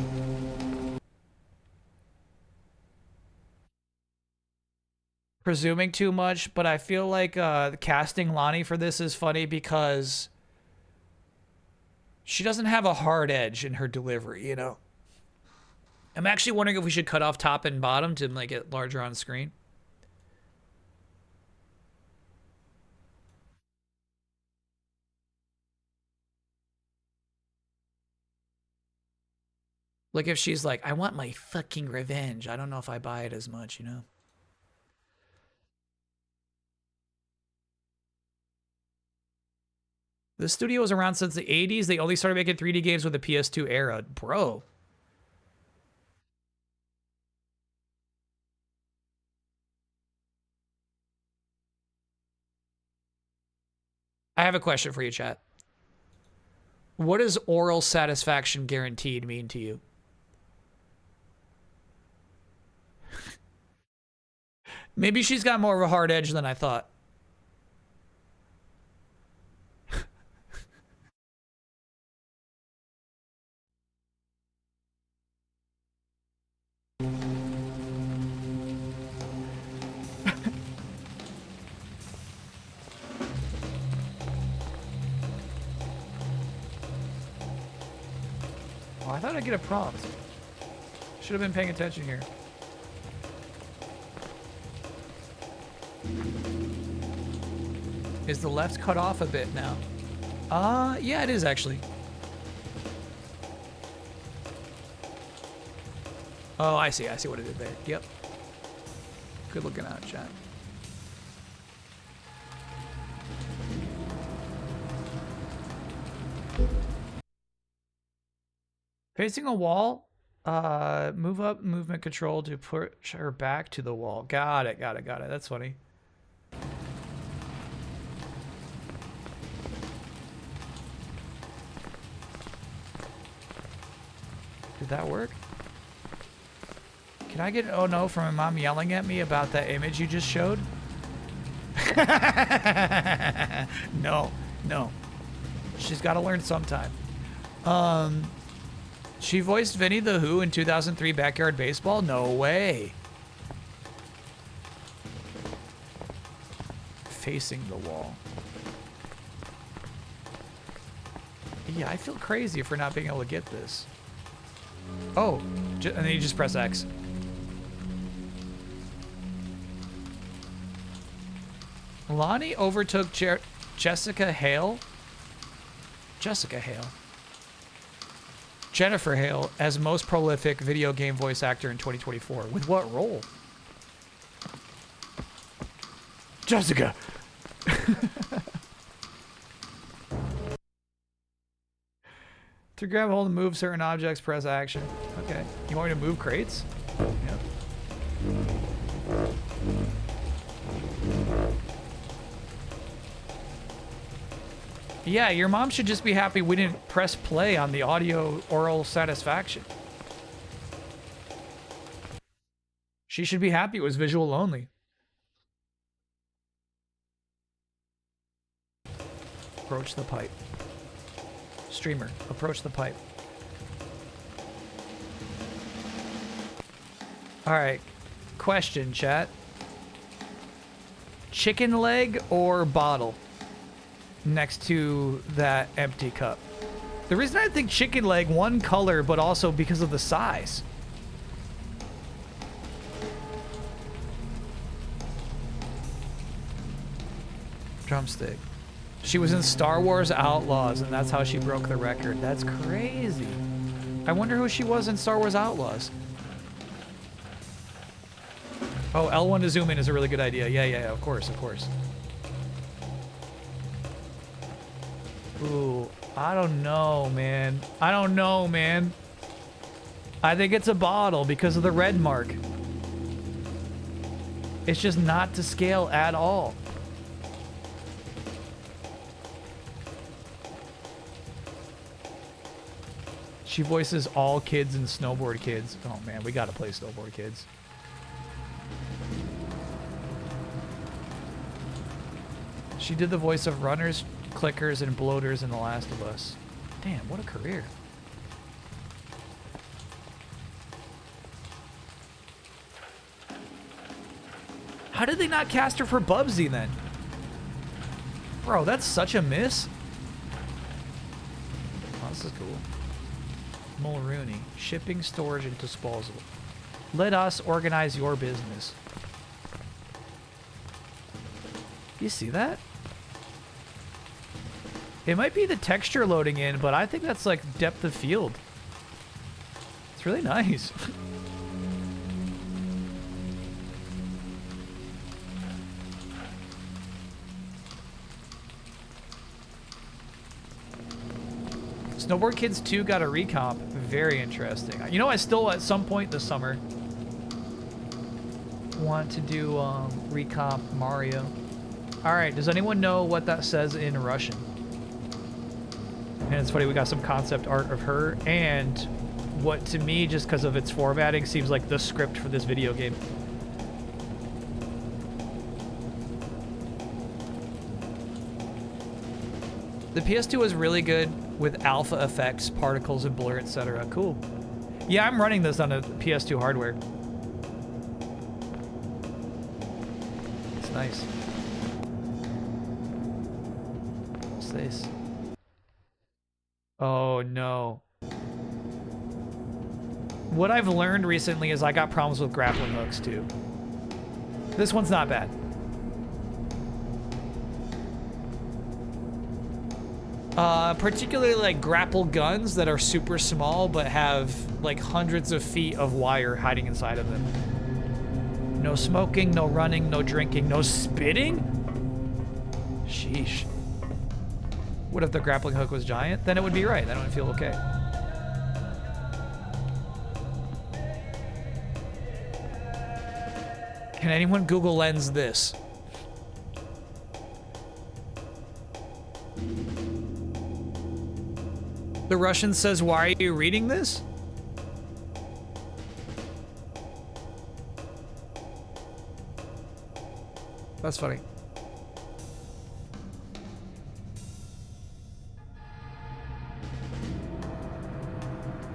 presuming too much, but I feel like casting Lonnie for this is funny because she doesn't have a hard edge in her delivery, you know? I'm actually wondering if we should cut off top and bottom to make it larger on screen. Like if she's like, I want my fucking revenge. I don't know if I buy it as much, you know? The studio was around since the 80s. They only started making 3D games with the PS2 era. Bro. I have a question for you, chat. What does oral satisfaction guaranteed mean to you? Maybe she's got more of a hard edge than I thought. Oh, I thought I'd get a prompt. Should have been paying attention here. Is the left cut off a bit now? Yeah, it is actually. Oh, I see what it did there. Yep. Good looking out, chat. Facing a wall, move up movement control to push her back to the wall. Got it. That's funny. Did that work? Can I get an oh no from my mom yelling at me about that image you just showed? No. She's got to learn sometime. She voiced Vinny the Who in 2003 Backyard Baseball? No way. Facing the wall. Yeah, I feel crazy for not being able to get this. Oh, and then you just press X. Lonnie overtook Jessica Hale. Jennifer Hale as most prolific video game voice actor in 2024. With what role? Jessica! To grab hold and move certain objects, press action. Okay. You want me to move crates? Yep. Yeah, your mom should just be happy we didn't press play on the audio oral satisfaction. She should be happy it was visual only. Approach the pipe. Streamer, approach the pipe. Alright. Question, chat. Chicken leg or bottle next to that empty cup? The reason I think chicken leg, one color, but also because of the size. Drumstick. She was in Star Wars Outlaws, and that's how she broke the record. That's crazy. I wonder who she was in Star Wars Outlaws. Oh, L1 to zoom in is a really good idea. Yeah, of course, of course. Ooh, I don't know, man. I don't know, man. I think it's a bottle because of the red mark. It's just not to scale at all. She voices all kids and Snowboard Kids. Oh man, we gotta play Snowboard Kids. She did the voice of runners, clickers, and bloaters in The Last of Us. Damn, what a career. How did they not cast her for Bubsy then? Bro, that's such a miss. Oh, this is cool. Mulrooney, shipping, storage, and disposal. Let us organize your business. You see that? It might be the texture loading in, but I think that's like depth of field. It's really nice. Snowboard Kids 2 got a recomp. Very interesting. You know, I still, at some point this summer, want to do recomp Mario. Alright, does anyone know what that says in Russian? And it's funny, we got some concept art of her, and what to me, just because of its formatting, seems like the script for this video game. The PS2 was really good with alpha effects, particles, and blur, etc. Cool. Yeah, I'm running this on a PS2 hardware. It's nice. What's this? Oh no. What I've learned recently is I got problems with grappling hooks too. This one's not bad. Particularly like grapple guns that are super small but have like hundreds of feet of wire hiding inside of them. No smoking, no running, no drinking, no spitting? Sheesh. What if the grappling hook was giant? Then it would be right. Then it would feel okay. Can anyone Google Lens this? The Russian says, why are you reading this? That's funny.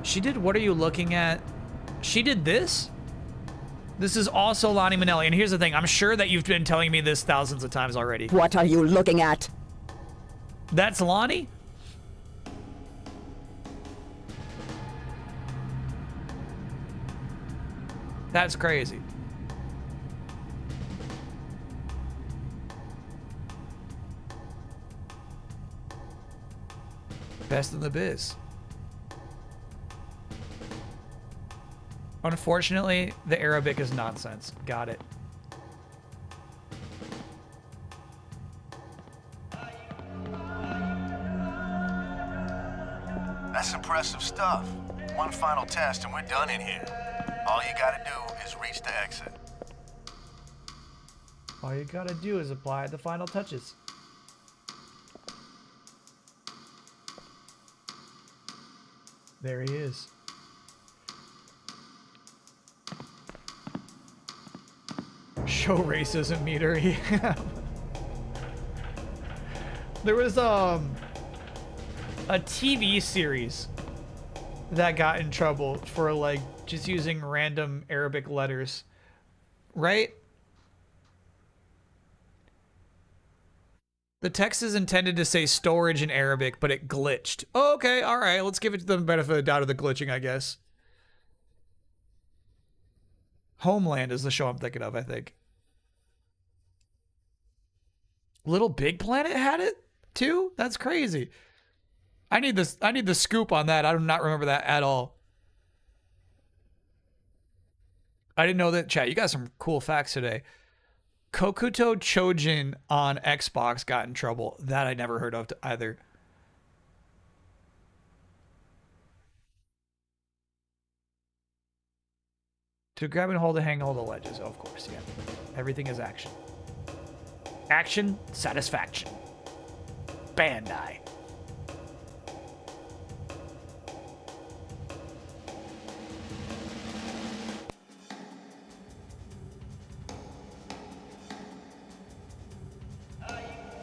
She did What Are You Looking At? She did this? This is also Lonnie Manelli. And here's the thing. I'm sure that you've been telling me this thousands of times already. What are you looking at? That's Lonnie? That's crazy. Best in the biz. Unfortunately, the Arabic is nonsense. Got it. That's impressive stuff. One final test and we're done in here. All you gotta do is reach the exit. All you gotta do is apply the final touches. There he is. Show racism meter. Yeah. There was a TV series that got in trouble for like just using random Arabic letters, right? The text is intended to say storage in Arabic, but it glitched. Oh, okay, all right, let's give it the benefit of the doubt of the glitching, I guess. Homeland is the show I'm thinking of, I think. Little Big Planet had it? 2? That's crazy. I need this. I need the scoop on that. I do not remember that at all. I didn't know that. Chat, you got some cool facts today. Kokuto Chojin on Xbox got in trouble. That I never heard of either. To grab and hold and hang all the ledges. Oh, of course, yeah. Everything is action. Action, satisfaction. Bandai.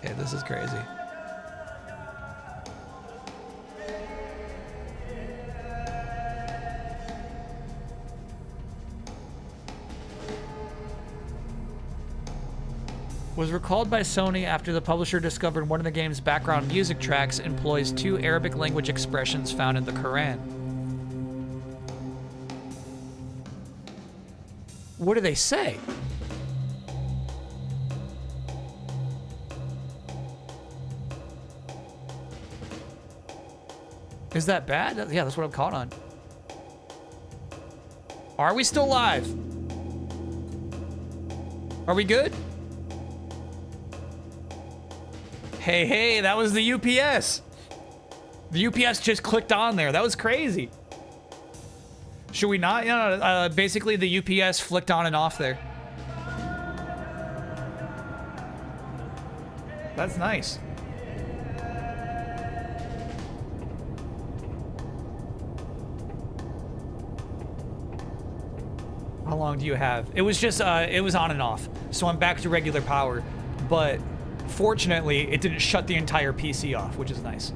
Yeah, this is crazy. Was recalled by Sony after the publisher discovered one of the game's background music tracks employs 2 Arabic language expressions found in the Quran. What do they say? Is that bad? Yeah, that's what I'm caught on. Are we still live? Are we good? Hey, hey, that was the UPS. The UPS just clicked on there. That was crazy. Should we not? No, basically, the UPS flicked on and off there. That's nice. How long do you have? It was just, it was on and off. So I'm back to regular power. But fortunately, it didn't shut the entire PC off, which is nice.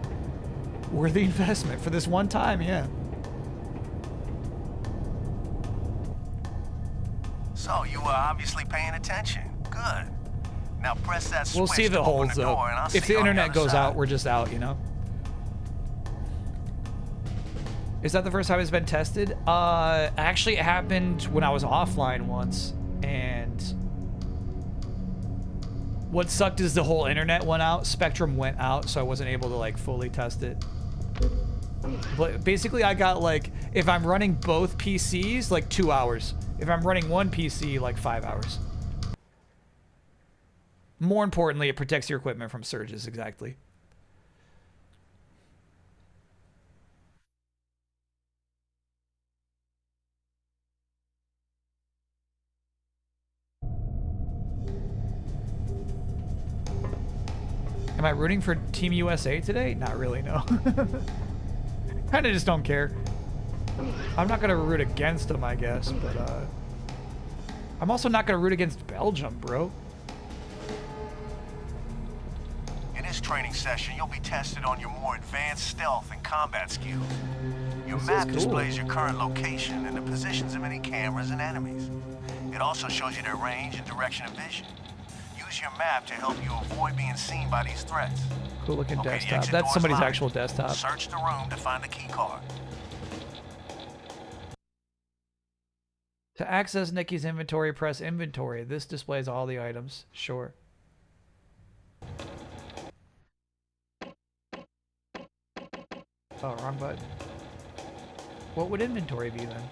Worthy investment for this one time, yeah. So, you were obviously paying attention. Good. Now press that switch. We'll see if it holds, though. If the internet goes out, we're just out, you know? Is that the first time it's been tested? Actually, it happened when I was offline once, and what sucked is the whole internet went out. Spectrum went out, so I wasn't able to, like, fully test it. But basically, I got, like, if I'm running both PCs, like, 2 hours. If I'm running one PC, like, 5 hours. More importantly, it protects your equipment from surges, exactly. Am I rooting for Team USA today? Not really, no. Kind of just don't care. I'm not going to root against them, I guess, but I'm also not going to root against Belgium, bro. In this training session, you'll be tested on your more advanced stealth and combat skills. Your map displays your current location and the positions of any cameras and enemies. It also shows you their range and direction of vision. Use your map to help you avoid being seen by these threats. Cool looking desktop. That's somebody's actual desktop. Search the room to find the key card. To access Nikki's inventory, press inventory. This displays all the items. Sure. Oh, wrong button. What would inventory be then?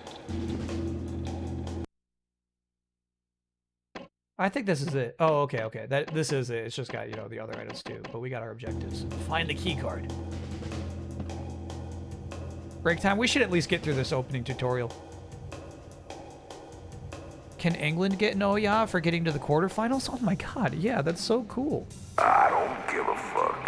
I think this is it. Oh, okay, okay. This is it. It's just got, you know, the other items too. But we got our objectives. Find the key card. Break time. We should at least get through this opening tutorial. Can England get an OEA for getting to the quarterfinals? Oh my god, yeah, that's so cool. I don't give a fuck.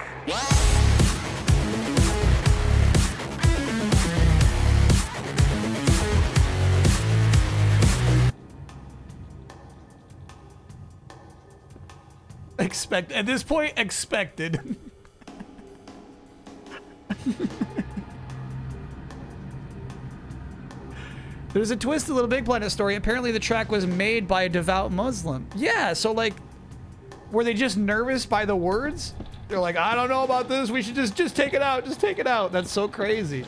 At this point, expected. There's a twist to Little Big Planet story. Apparently the track was made by a devout Muslim. Yeah, so like, were they just nervous by the words? They're like, I don't know about this. We should just take it out. Just take it out. That's so crazy.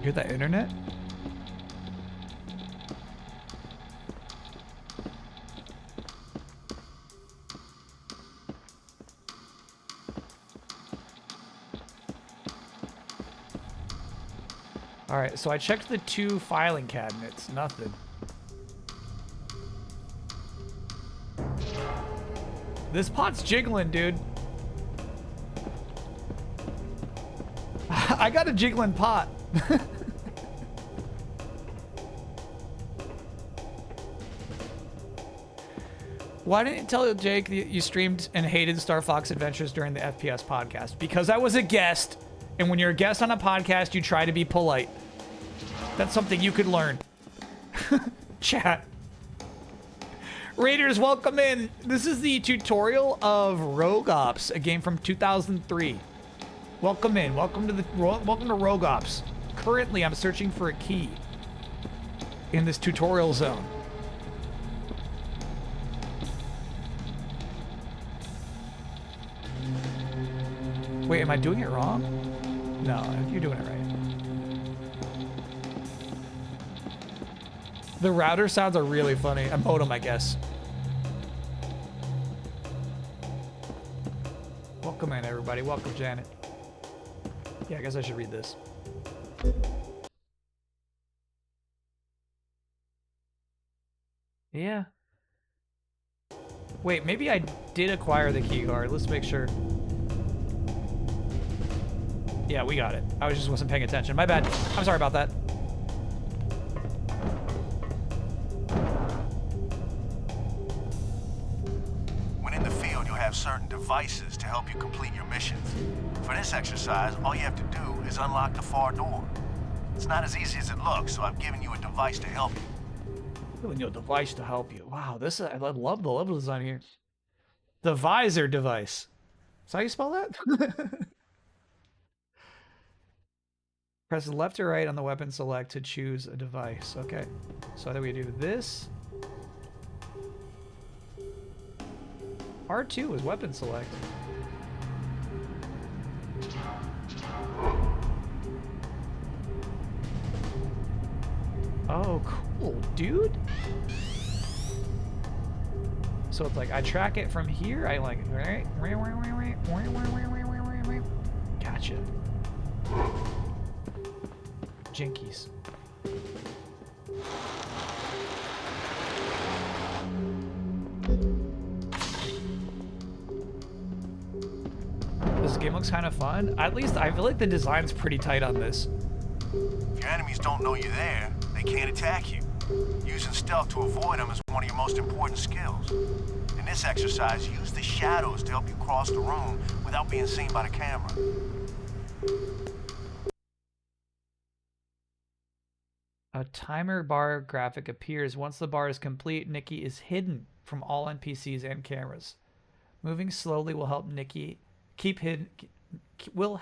Hear that internet? Alright, so I checked the 2 filing cabinets. Nothing. This pot's jiggling, dude. I got a jiggling pot. Why didn't you tell Jake that you streamed and hated Star Fox Adventures during the FPS podcast? Because I was a guest, and when you're a guest on a podcast, you try to be polite. That's something you could learn. Chat. Raiders, welcome in. This is the tutorial of Rogue Ops, a game from 2003. Welcome in. Welcome to Rogue Ops. Currently, I'm searching for a key in this tutorial zone. Wait, am I doing it wrong? No, you're doing it right. The router sounds are really funny. A modem, I guess. Welcome in, everybody. Welcome, Janet. Yeah, I guess I should read this. Yeah. Wait, maybe I did acquire the key card. Let's make sure. Yeah, we got it. I just wasn't paying attention. My bad. I'm sorry about that. When in the field, you'll have certain devices to help you complete your missions. For this exercise, all you have to do is unlock the far door. It's not as easy as it looks, so I've given you a device to help you. Giving you a device to help you. Wow, this I love the level design here. The visor device. Is that how you spell that? Press left or right on the weapon select to choose a device. Okay. So either we do this. R2 is weapon select. Oh, cool, dude. So it's like I track it from here. I like, right? Gotcha. Jinkies. This game looks kind of fun. At least I feel like the design's pretty tight on this. If your enemies don't know you're there, they can't attack you. Using stealth to avoid them is one of your most important skills. In this exercise, use the shadows to help you cross the room without being seen by the camera. A timer bar graphic appears. Once the bar is complete, Nikki is hidden from all NPCs and cameras. Moving slowly will help Nikki keep hidden. Will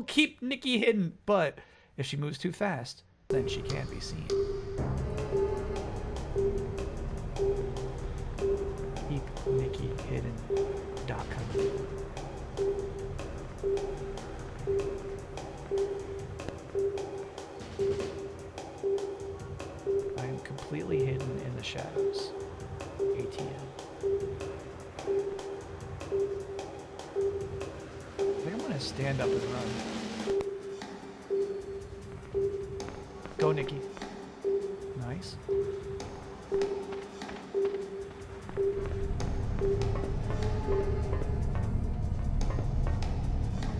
keep Nikki hidden, but if she moves too fast, then she can't be seen. KeepNikkiHidden.com. I am completely hidden in the shadows. ATM. I think I'm gonna stand up and run. Go, Nikki. Nice.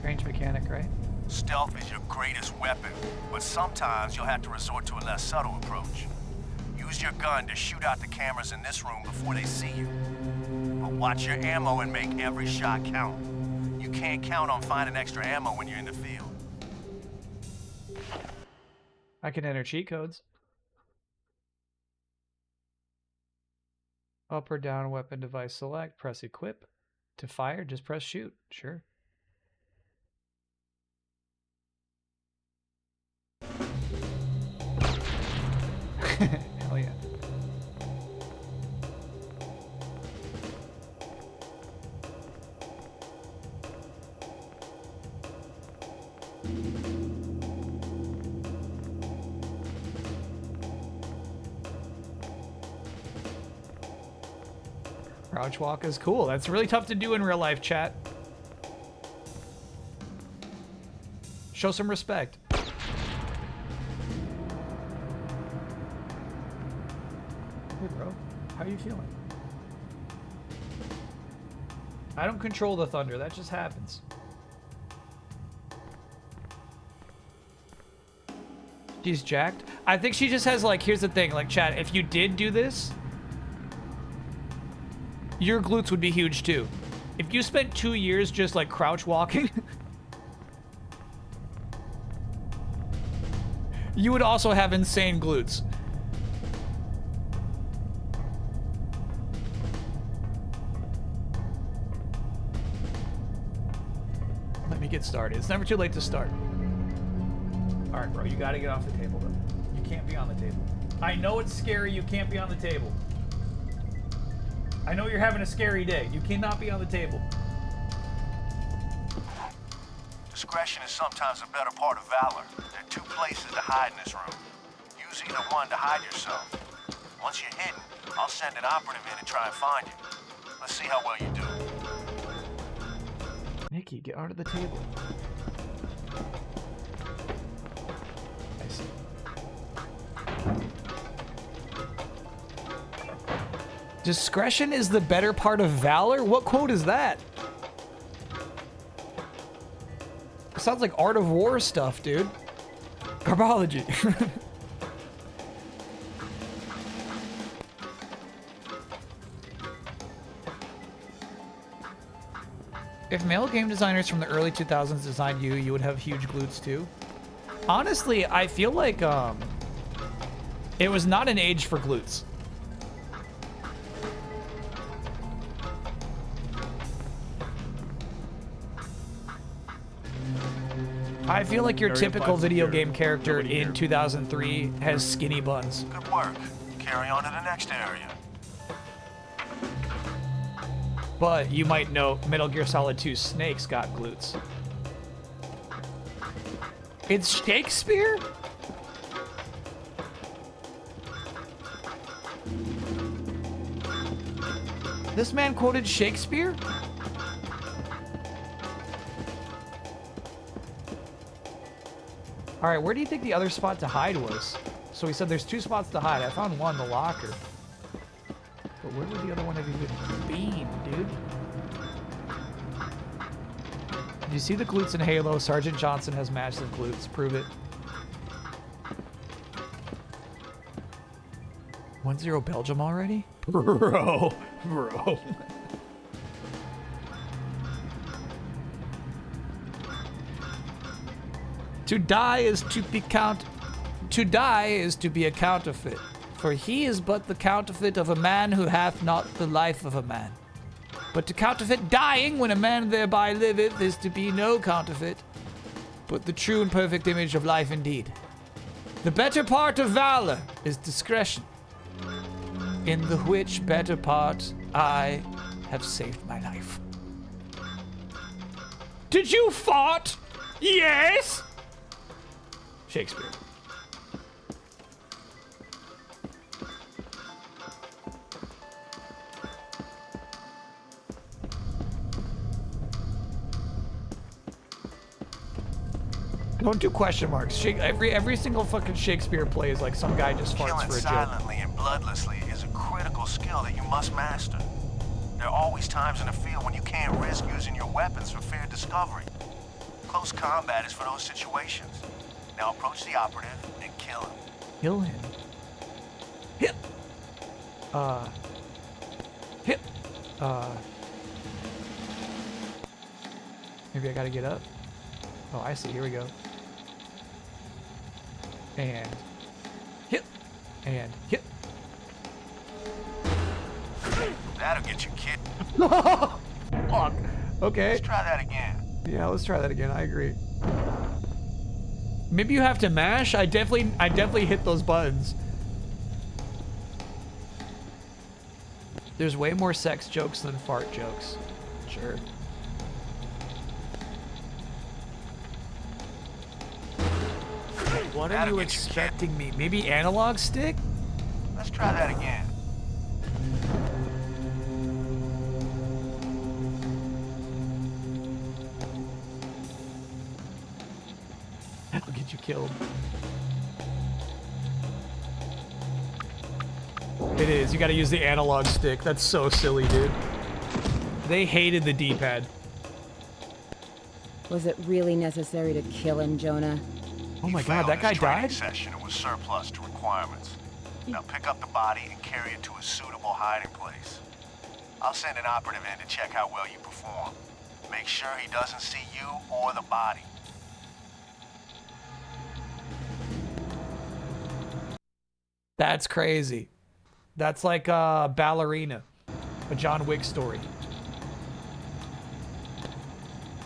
Range mechanic, right? Stealth is your greatest weapon, but sometimes you'll have to resort to a less subtle approach. Use your gun to shoot out the cameras in this room before they see you. But watch your ammo and make every shot count. You can't count on finding extra ammo when you're in the field. I can enter cheat codes. Up or down weapon device select, press equip. To fire, just press shoot. Sure. Hell yeah. Crouch walk is cool. That's really tough to do in real life, chat. Show some respect. Hey, bro. How you feeling? I don't control the thunder. That just happens. She's jacked. I think she just has, like, here's the thing, like, chat, if you did do this, your glutes would be huge too. If you spent 2 years just like crouch walking, you would also have insane glutes. Let me get started. It's never too late to start. All right, bro, you gotta get off the table though. You can't be on the table. I know it's scary, you can't be on the table. I know you're having a scary day. You cannot be on the table. Discretion is sometimes a better part of valor. There are 2 places to hide in this room. Use either one to hide yourself. Once you're hidden, I'll send an operative in and try and find you. Let's see how well you do. Nikki, get under the table. I see. Discretion is the better part of valor? What quote is that? It sounds like Art of War stuff, dude. Garbology. If male game designers from the early 2000s designed you, you would have huge glutes too. Honestly, I feel like it was not an age for glutes. I feel like your typical video game character in 2003 has skinny buns. Good work. Carry on to the next area. But you might know Metal Gear Solid 2 Snake's got glutes. It's Shakespeare? This man quoted Shakespeare? All right, where do you think the other spot to hide was? So he said there's 2 spots to hide. I found one, the locker. But where would the other one have even been, dude? Did you see the glutes in Halo? Sergeant Johnson has massive glutes. Prove it. 1-0 Belgium already? Bro. To die is to be a counterfeit, for he is but the counterfeit of a man who hath not the life of a man. But to counterfeit dying when a man thereby liveth is to be no counterfeit, but the true and perfect image of life indeed. The better part of valor is discretion, in the which better part I have saved my life. Did you fart? Yes! Shakespeare. Don't do question marks. Every single fucking Shakespeare play is like some guy just farts Killing for a joke. silently and bloodlessly is a critical skill that you must master. There are always times in the field when you can't risk using your weapons for fear of discovery. Close combat is for those situations. Now approach the operative and kill him. Kill him. Hit. Hit. Maybe I gotta get up. Oh, I see. Here we go. And hit. And hit. That'll get you, kid. Fuck. Okay. Let's try that again. Yeah, let's try that again. I agree. Maybe you have to mash. I definitely hit those buttons. There's way more sex jokes than fart jokes. Sure. What are you expecting me? Maybe analog stick? Let's try that again. need you killed. It is. You got to use the analog stick. That's so silly, dude. They hated the D-pad. Was it really necessary to kill him, Jonah? Oh my God, that guy died? Session, it was surplus to requirements. Now pick up the body and carry it to a suitable hiding place. I'll send an operative in to check how well you perform. Make sure he doesn't see you or the body. That's crazy. That's like Ballerina, a John Wick story.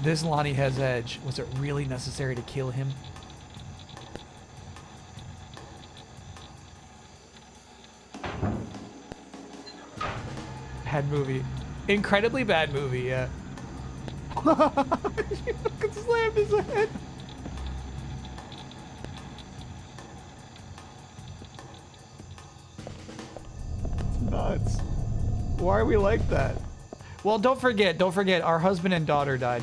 This Lonnie has edge. Was it really necessary to kill him? Bad movie. Incredibly bad movie, yeah. He fucking slammed his head. It's nuts. Why are we like that? Well, don't forget, our husband and daughter died.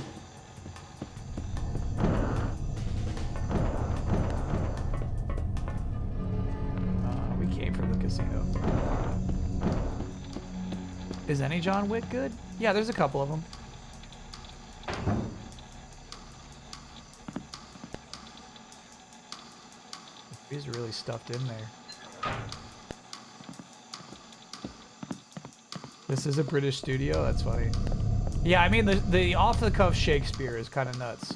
We came from the casino. Is any John Wick good? Yeah, there's a couple of them. He's really stuffed in there. This is a British studio? That's funny. Yeah, I mean, the off-the-cuff Shakespeare is kind of nuts.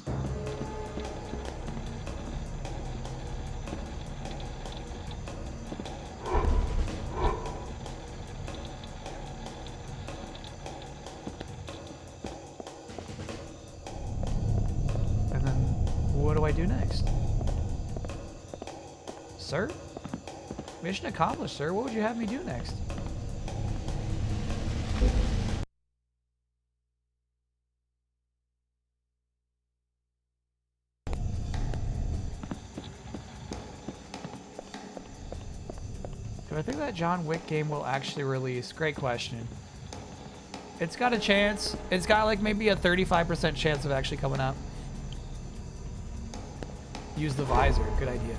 And then, what do I do next? Sir? Mission accomplished, sir. What would you have me do next? Do I think that John Wick game will actually release? Great question. It's got a chance. It's got like maybe a 35% chance of actually coming out. Use the visor. Good idea.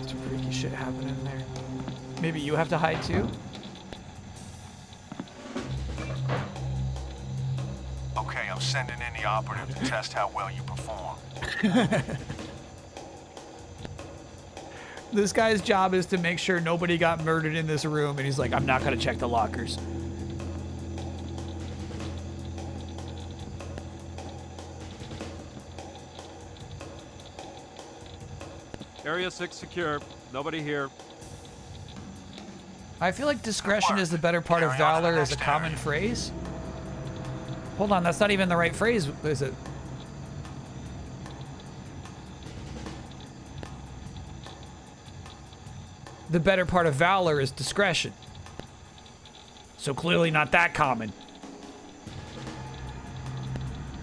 Some freaky shit happening there. Maybe you have to hide too? Okay, I'm sending in the operative to test how well you perform. This guy's job is to make sure nobody got murdered in this room, and he's like, I'm not gonna check the lockers. Area 6 secure. Nobody here. I feel like discretion is the better part of valor as a common phrase. Hold on, that's not even the right phrase, is it? The better part of valor is discretion. So clearly not that common.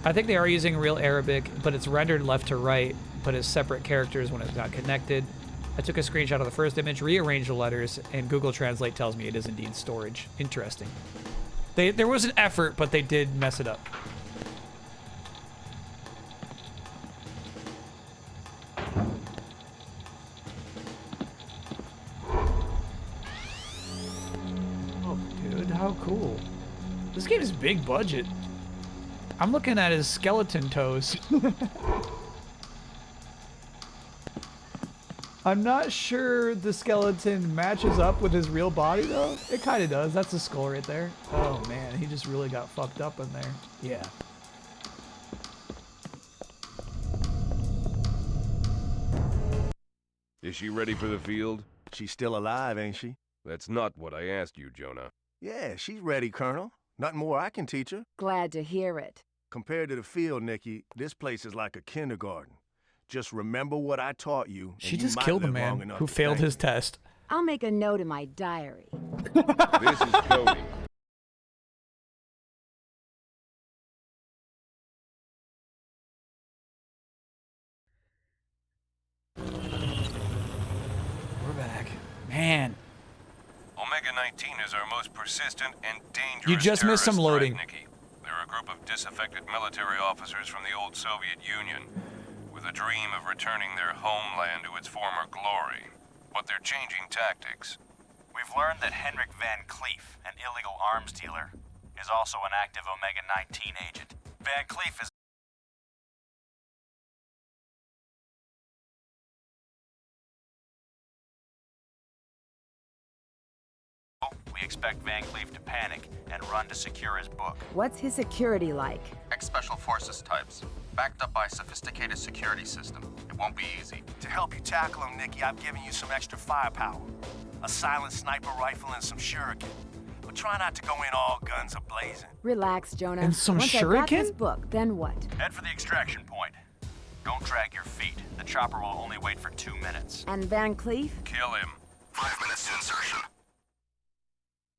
I think they are using real Arabic, but it's rendered left to right, but as separate characters when it's not connected. I took a screenshot of the first image, rearranged the letters, and Google Translate tells me it is indeed storage. Interesting. There was an effort, but they did mess it up. Oh, dude, how cool. This game is big budget. I'm looking at his skeleton toes. I'm not sure the skeleton matches up with his real body, though. It kind of does. That's a skull right there. Oh, man. He just really got fucked up in there. Yeah. Is she ready for the field? She's still alive, ain't she? That's not what I asked you, Jonah. Yeah, she's ready, Colonel. Nothing more I can teach her. Glad to hear it. Compared to the field, Nikki, this place is like a kindergarten. Just remember what I taught you. She just killed a man who failed his test. I'll make a note in my diary. This is Cody. We're back. Man. Omega Omega 19 is our most persistent and dangerous You just missed some terrorist loading. threat, Nikki. They're a group of disaffected military officers from the old Soviet Union, with a dream of returning their homeland to its former glory. But they're changing tactics. We've learned that Henrik Van Cleef, an illegal arms dealer, is also an active Omega 19 agent. Van Cleef is we expect Van Cleef to panic and run to secure his book. What's his security like? Ex-Special Forces types, backed up by a sophisticated security system. It won't be easy. To help you tackle him, Nikki, I've given you some extra firepower. A silent sniper rifle and some shuriken. But try not to go in all guns a-blazing. Relax, Jonah. And some Once I got shuriken? this book, then what? Head for the extraction point. Don't drag your feet. The chopper will only wait for 2 minutes. And Van Cleef? Kill him. 5 minutes to insertion.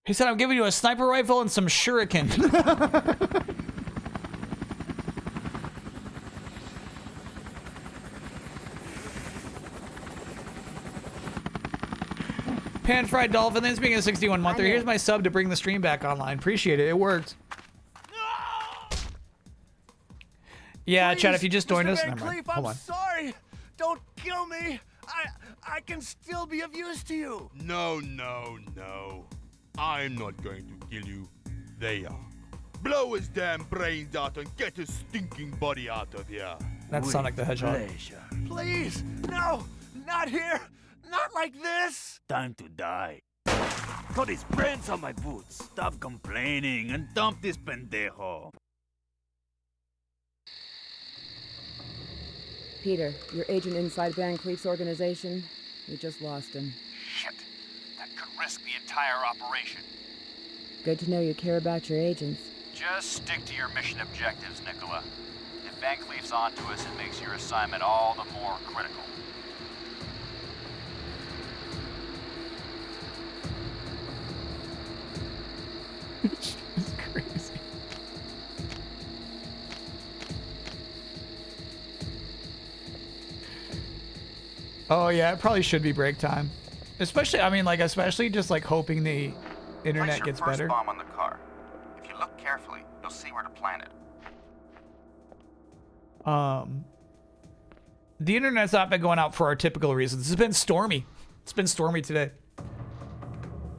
He said, I'm giving you a sniper rifle and some shuriken. Pan Fried Dolphin, thanks for being a 61 monther. Here's my sub to bring the stream back online. Appreciate it. It worked. Yeah, Chad, if you just joined us. Van Never mind. Cleef, Hold I'm on. sorry. Don't kill me. I can still be of use to you. No, no, no. I'm not going to kill you. They are. Blow his damn brains out and get his stinking body out of here. That's Sonic the Hedgehog. Please, no, not here. Not like this. Time to die. Got his prints on my boots. Stop complaining and dump this pendejo. Peter, your agent inside Van Cleef's organization, we just lost him. Shit. That could risk the entire operation. Good to know you care about your agents. Just stick to your mission objectives, Nicola. If Van Cleef's onto us, it makes your assignment all the more critical. It's crazy. Oh yeah, it probably should be break time. Especially, I mean, like, especially just like hoping the internet Place your gets first better. bomb on the car. If you look carefully, you'll see where to plant it. The internet's not been going out for our typical reasons. It's been stormy. It's been stormy today.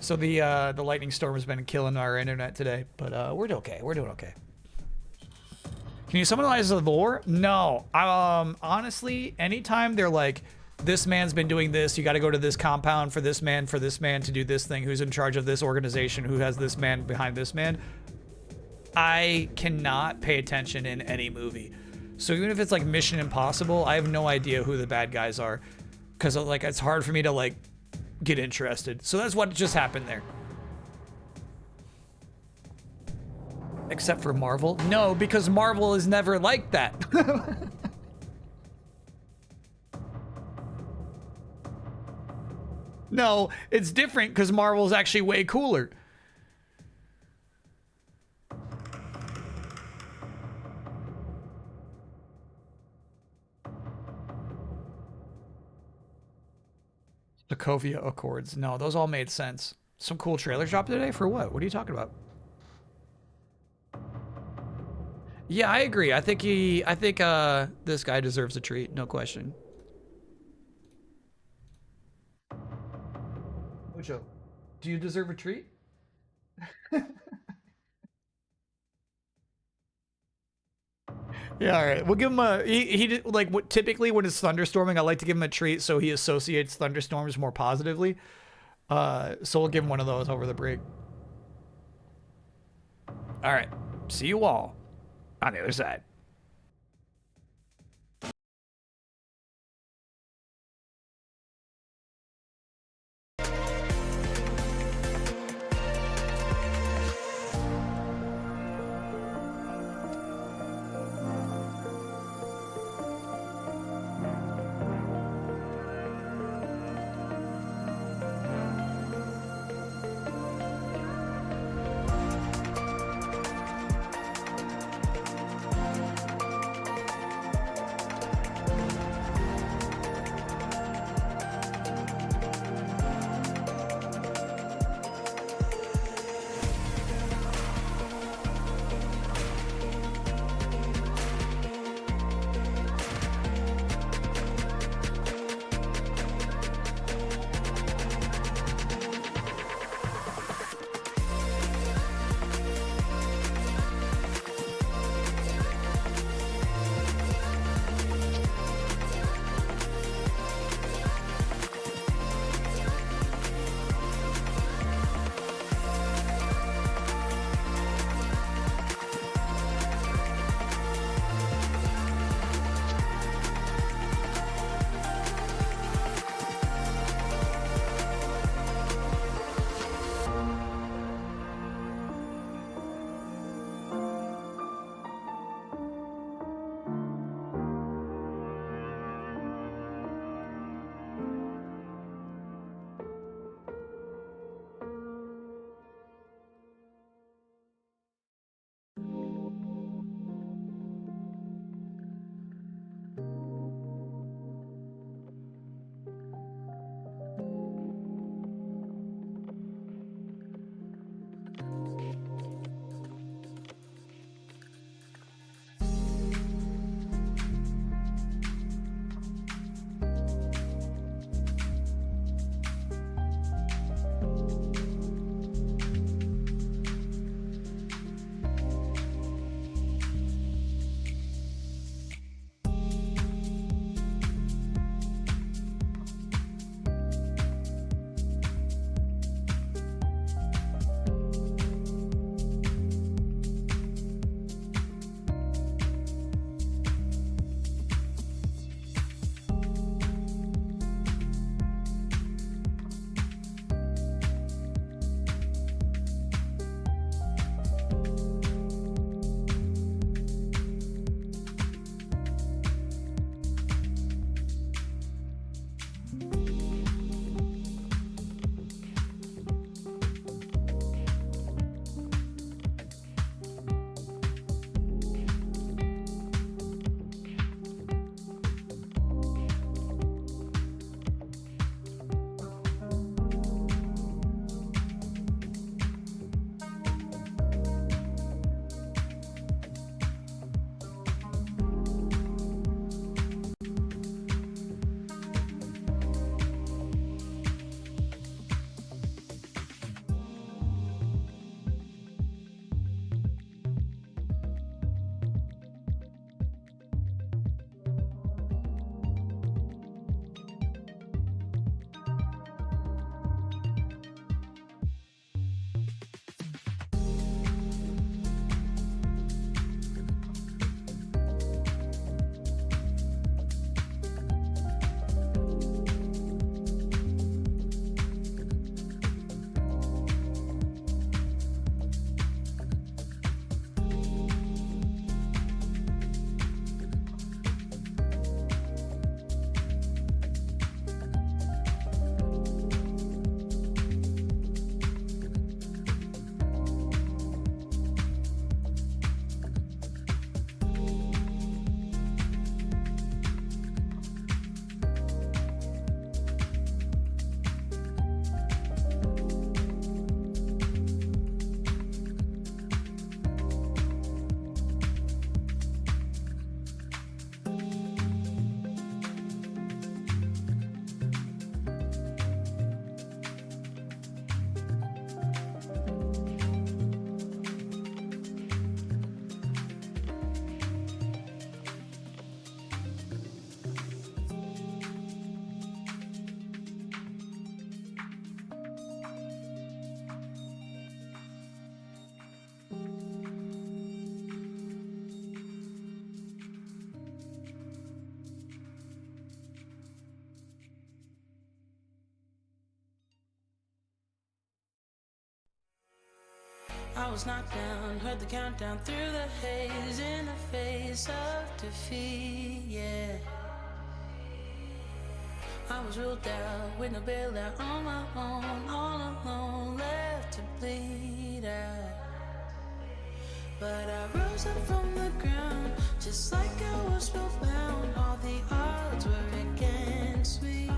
So the lightning storm has been killing our internet today, but we're okay. We're doing okay. Can you summarize the lore? No. Honestly, anytime they're like, this man's been doing this, you got to go to this compound for this man to do this thing, who's in charge of this organization, who has this man behind this man, I cannot pay attention in any movie. So even if it's like Mission Impossible, I have no idea who the bad guys are, because like it's hard for me to like get interested. So that's what just happened there. Except for Marvel. No, because Marvel is never like that. No, it's different because Marvel is actually way cooler. Sokovia Accords. No, those all made sense. Some cool trailers dropped today for what? What are you talking about? Yeah, I agree. I think this guy deserves a treat, no question. Mojo, do you deserve a treat? Yeah, all right. We'll give him a. He did, like what typically when it's thunderstorming, I like to give him a treat so he associates thunderstorms more positively. So we'll give him one of those over the break. All right. See you all on the other side. was knocked down, heard the countdown through the haze in the face of defeat, yeah. I was ruled out with no bailout on my own, all alone, left to bleed out. But I rose up from the ground, just like I was spellbound. All the odds were against me.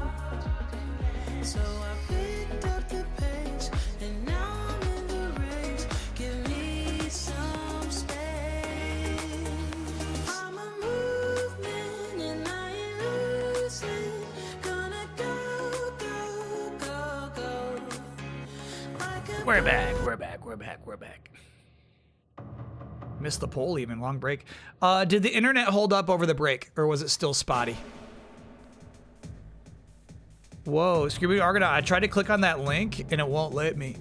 So I picked up the pace, and now I'm in the race. Give me some space. I'm a movement, and I ain't losing. Gonna go, go, go, go. Like a We're back. Missed the poll even, long break. Did the internet hold up over the break, or was it still spotty? Whoa, Scooby Argonaut, I tried to click on that link and it won't let me.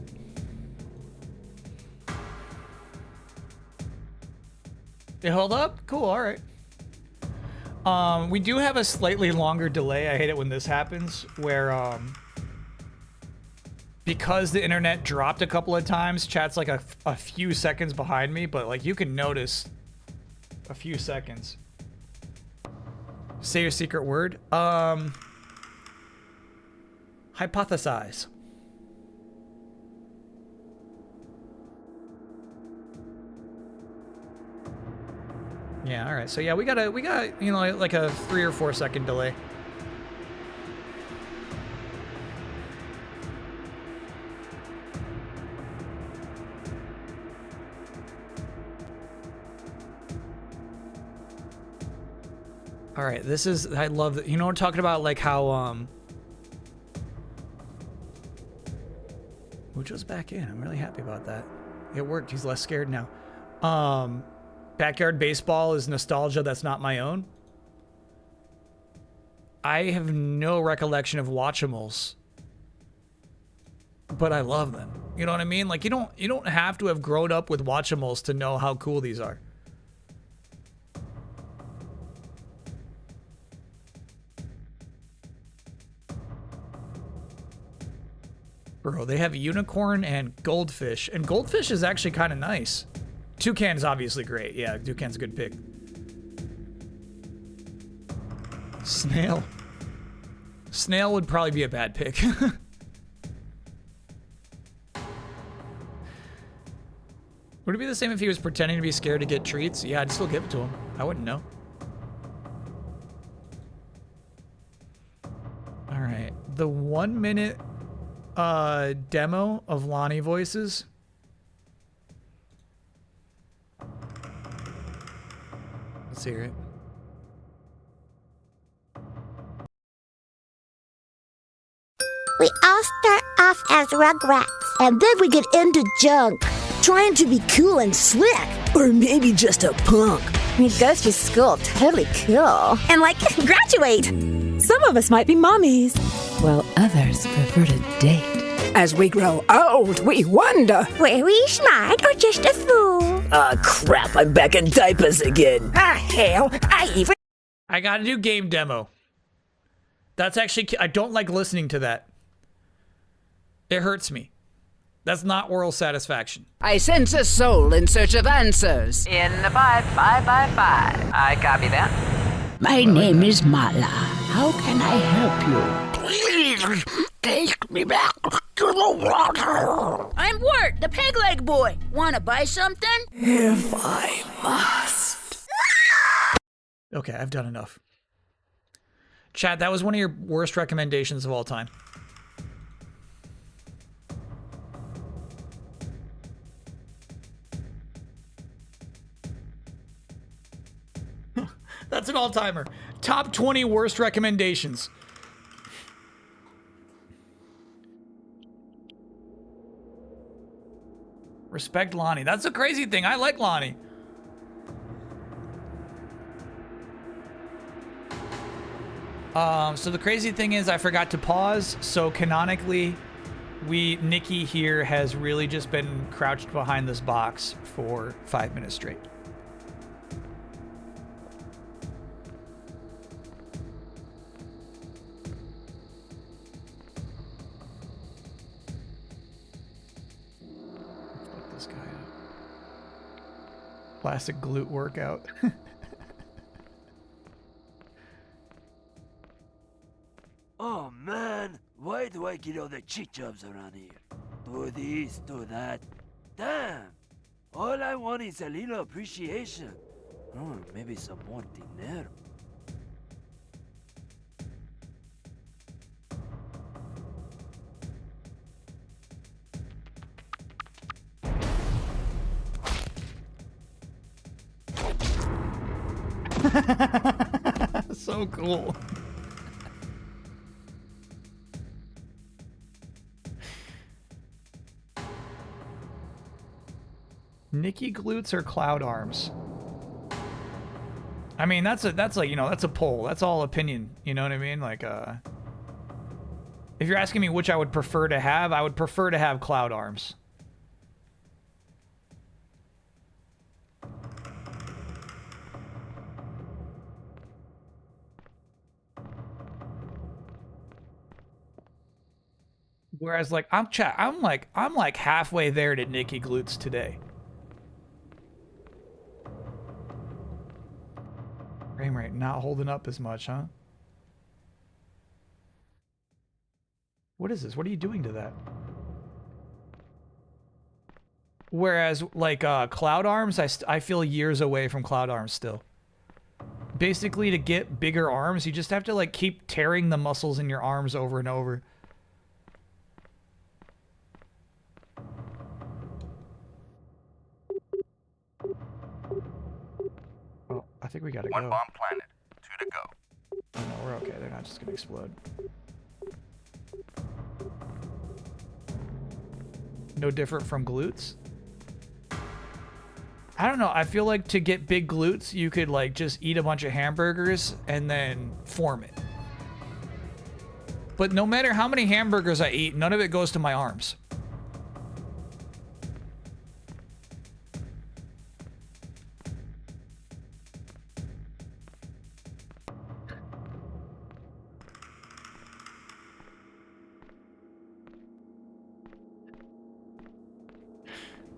It held up? Cool, alright. We do have a slightly longer delay. I hate it when this happens, where because the internet dropped a couple of times, chat's like a few seconds behind me, but like you can notice a few seconds. Say your secret word. Hypothesize. Yeah, all right. So yeah, we got you know, like a 3 or 4 second delay. All right, this is, I love that. You know, we're talking about like how Mucho's back in. I'm really happy about that. It worked. He's less scared now. Backyard baseball is nostalgia that's not my own. I have no recollection of Watchimals, but I love them. You know what I mean? Like you don't have to have grown up with Watchimals to know how cool these are. Bro, they have unicorn and goldfish. And goldfish is actually kind of nice. Toucan is obviously great. Yeah, Toucan's a good pick. Snail. Snail would probably be a bad pick. Would it be the same if he was pretending to be scared to get treats? Yeah, I'd still give it to him. I wouldn't know. All right. The 1 minute demo of Lonnie voices. Let's hear it. We all start off as Rugrats, and then we get into junk, trying to be cool and slick, or maybe just a punk. We go through school totally cool. And like, graduate. Some of us might be mommies, while others prefer to date. As we grow old, we wonder, were we smart or just a fool? Ah, crap, I'm back in diapers again. Ah, hell, I gotta do game demo. That's actually, I don't like listening to that. It hurts me. That's not oral satisfaction. I sense a soul in search of answers. In the 555. I copy that. My name is Mala. How can I help you? Please take me back to the water. I'm Wirt, the peg leg boy. Wanna buy something? If I must. Okay, I've done enough. Chat, that was one of your worst recommendations of all time. That's an all-timer. Top 20 worst recommendations. Respect Lonnie. That's a crazy thing. I like Lonnie. So the crazy thing is I forgot to pause. So canonically, Nikki here has really just been crouched behind this box for 5 minutes straight. Fuck this guy up. Classic glute workout. Oh man, why do I get all the cheek jobs around here? Do this, do that. Damn! All I want is a little appreciation. Oh, maybe some more dinero. So cool. Nikki glutes or cloud arms? I mean, that's like, you know, that's a poll. That's all opinion. You know what I mean? Like, if you're asking me which I would prefer to have, I would prefer to have cloud arms. Whereas, like, I'm like halfway there to Nikki glutes today. Frame rate not holding up as much, huh? What is this? What are you doing to that? Whereas, like, cloud arms, I feel years away from cloud arms still. Basically, to get bigger arms, you just have to, like, keep tearing the muscles in your arms over and over. Oh, I think we gotta go. One bomb planted. 2 to go. Oh, no, we're okay. They're not just gonna explode. No different from glutes? I don't know. I feel like to get big glutes, you could like just eat a bunch of hamburgers and then form it. But no matter how many hamburgers I eat, none of it goes to my arms.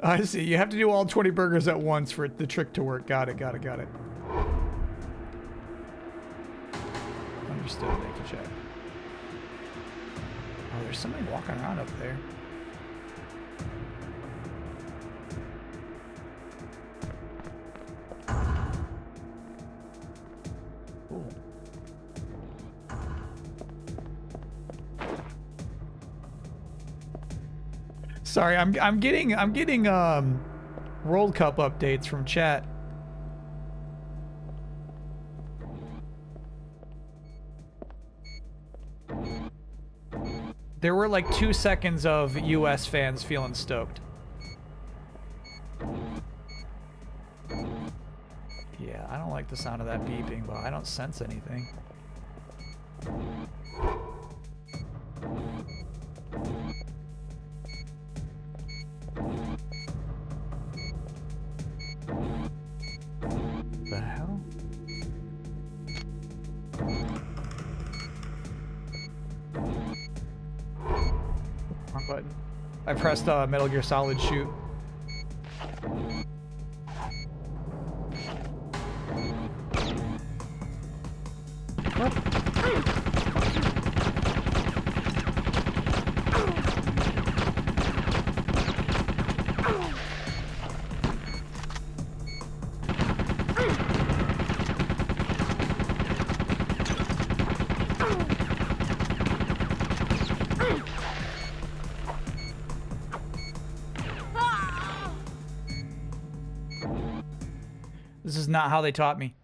I see. You have to do all 20 burgers at once for the trick to work. Got it, got it, got it. Understood. Thank you, chat. Oh, there's somebody walking around up there. Cool. Sorry, I'm getting World Cup updates from chat. There were like 2 seconds of US fans feeling stoked. Yeah, I don't like the sound of that beeping, but I don't sense anything. The hell? Wrong button. I pressed Metal Gear Solid shoot. This is not how they taught me.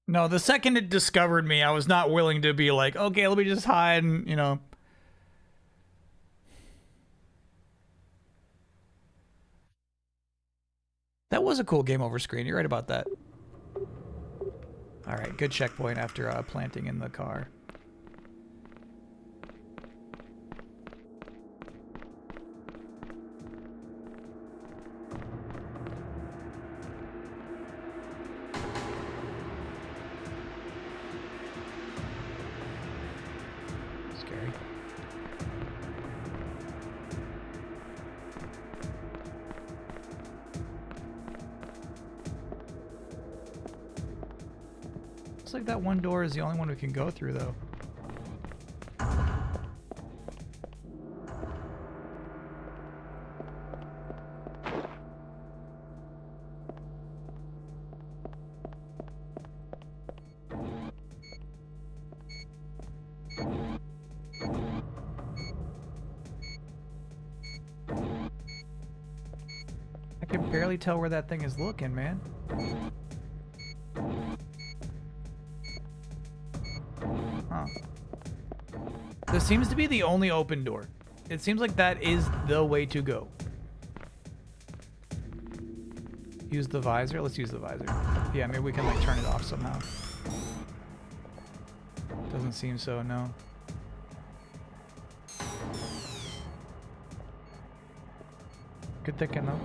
No, the second it discovered me, I was not willing to be like, okay, let me just hide and, you know. That was a cool game over screen. You're right about that. All right, good checkpoint after planting in the car. Scary. Looks like that one door is the only one we can go through, though. I can barely tell where that thing is looking, man. Huh. This seems to be the only open door. It seems like that is the way to go. Use the visor? Let's use the visor. Yeah, maybe we can like turn it off somehow. Doesn't seem so, no. Good thinking though.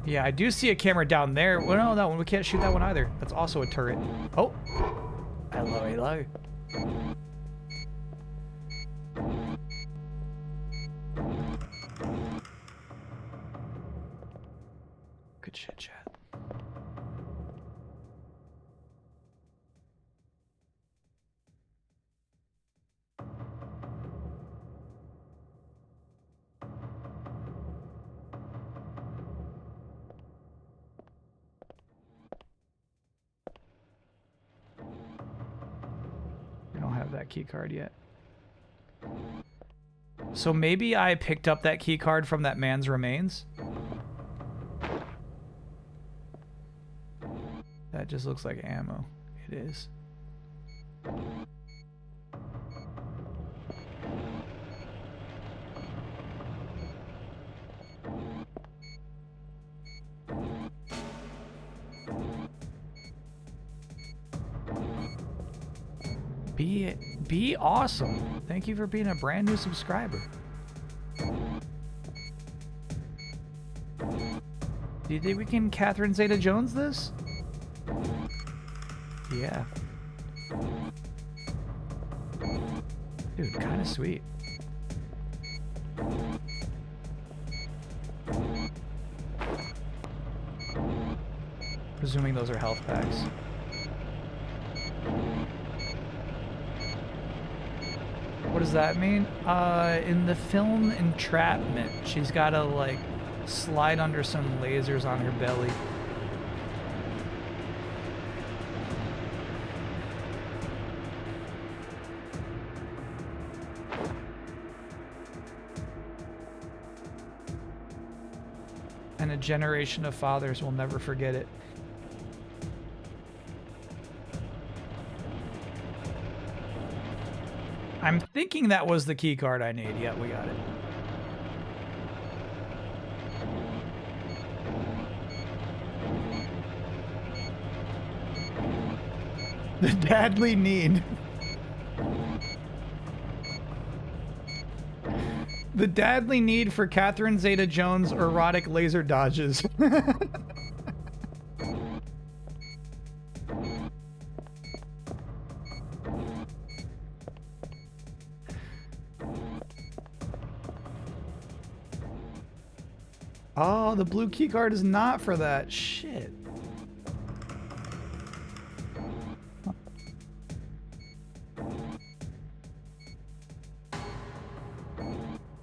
Yeah, I do see a camera down there. Well, no, that one. We can't shoot that one either. That's also a turret. Oh. Hello, hello. Good shit, chat. That key card yet. So maybe I picked up that key card from that man's remains. That just looks like ammo. It is. Be awesome. Thank you for being a brand new subscriber. Do you think we can Catherine Zeta-Jones this? Yeah. Dude, kind of sweet. Presuming those are health packs. What does that mean? In the film Entrapment, she's gotta like slide under some lasers on her belly. And a generation of fathers will never forget it. I'm thinking that was the key card I need. Yeah, we got it. The deadly need. The deadly need for Catherine Zeta-Jones erotic laser dodges. Oh, the blue key card is not for that. Shit.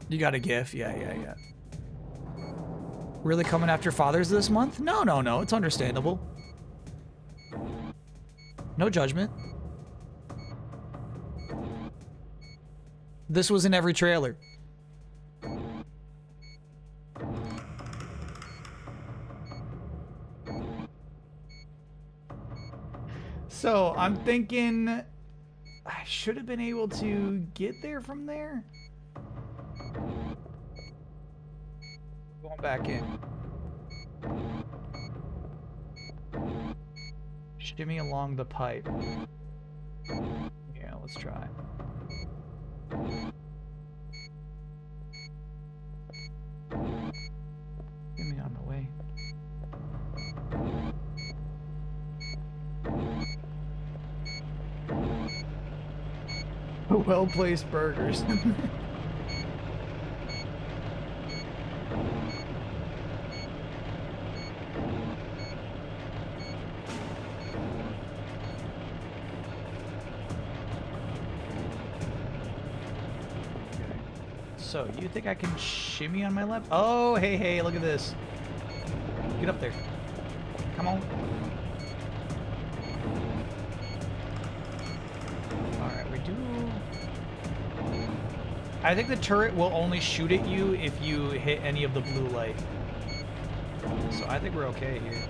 You got a GIF? Yeah. Really coming after fathers this month? No. It's understandable. No judgment. This was in every trailer. So I'm thinking I should have been able to get there from there. Going back in. Shimmy along the pipe. Yeah, let's try. Shimmy on the way. Well-placed burgers. So, you think I can shimmy on my left? Oh, hey, hey, look at this. Get up there. Come on. Alright, we do... I think the turret will only shoot at you if you hit any of the blue light. So I think we're okay here.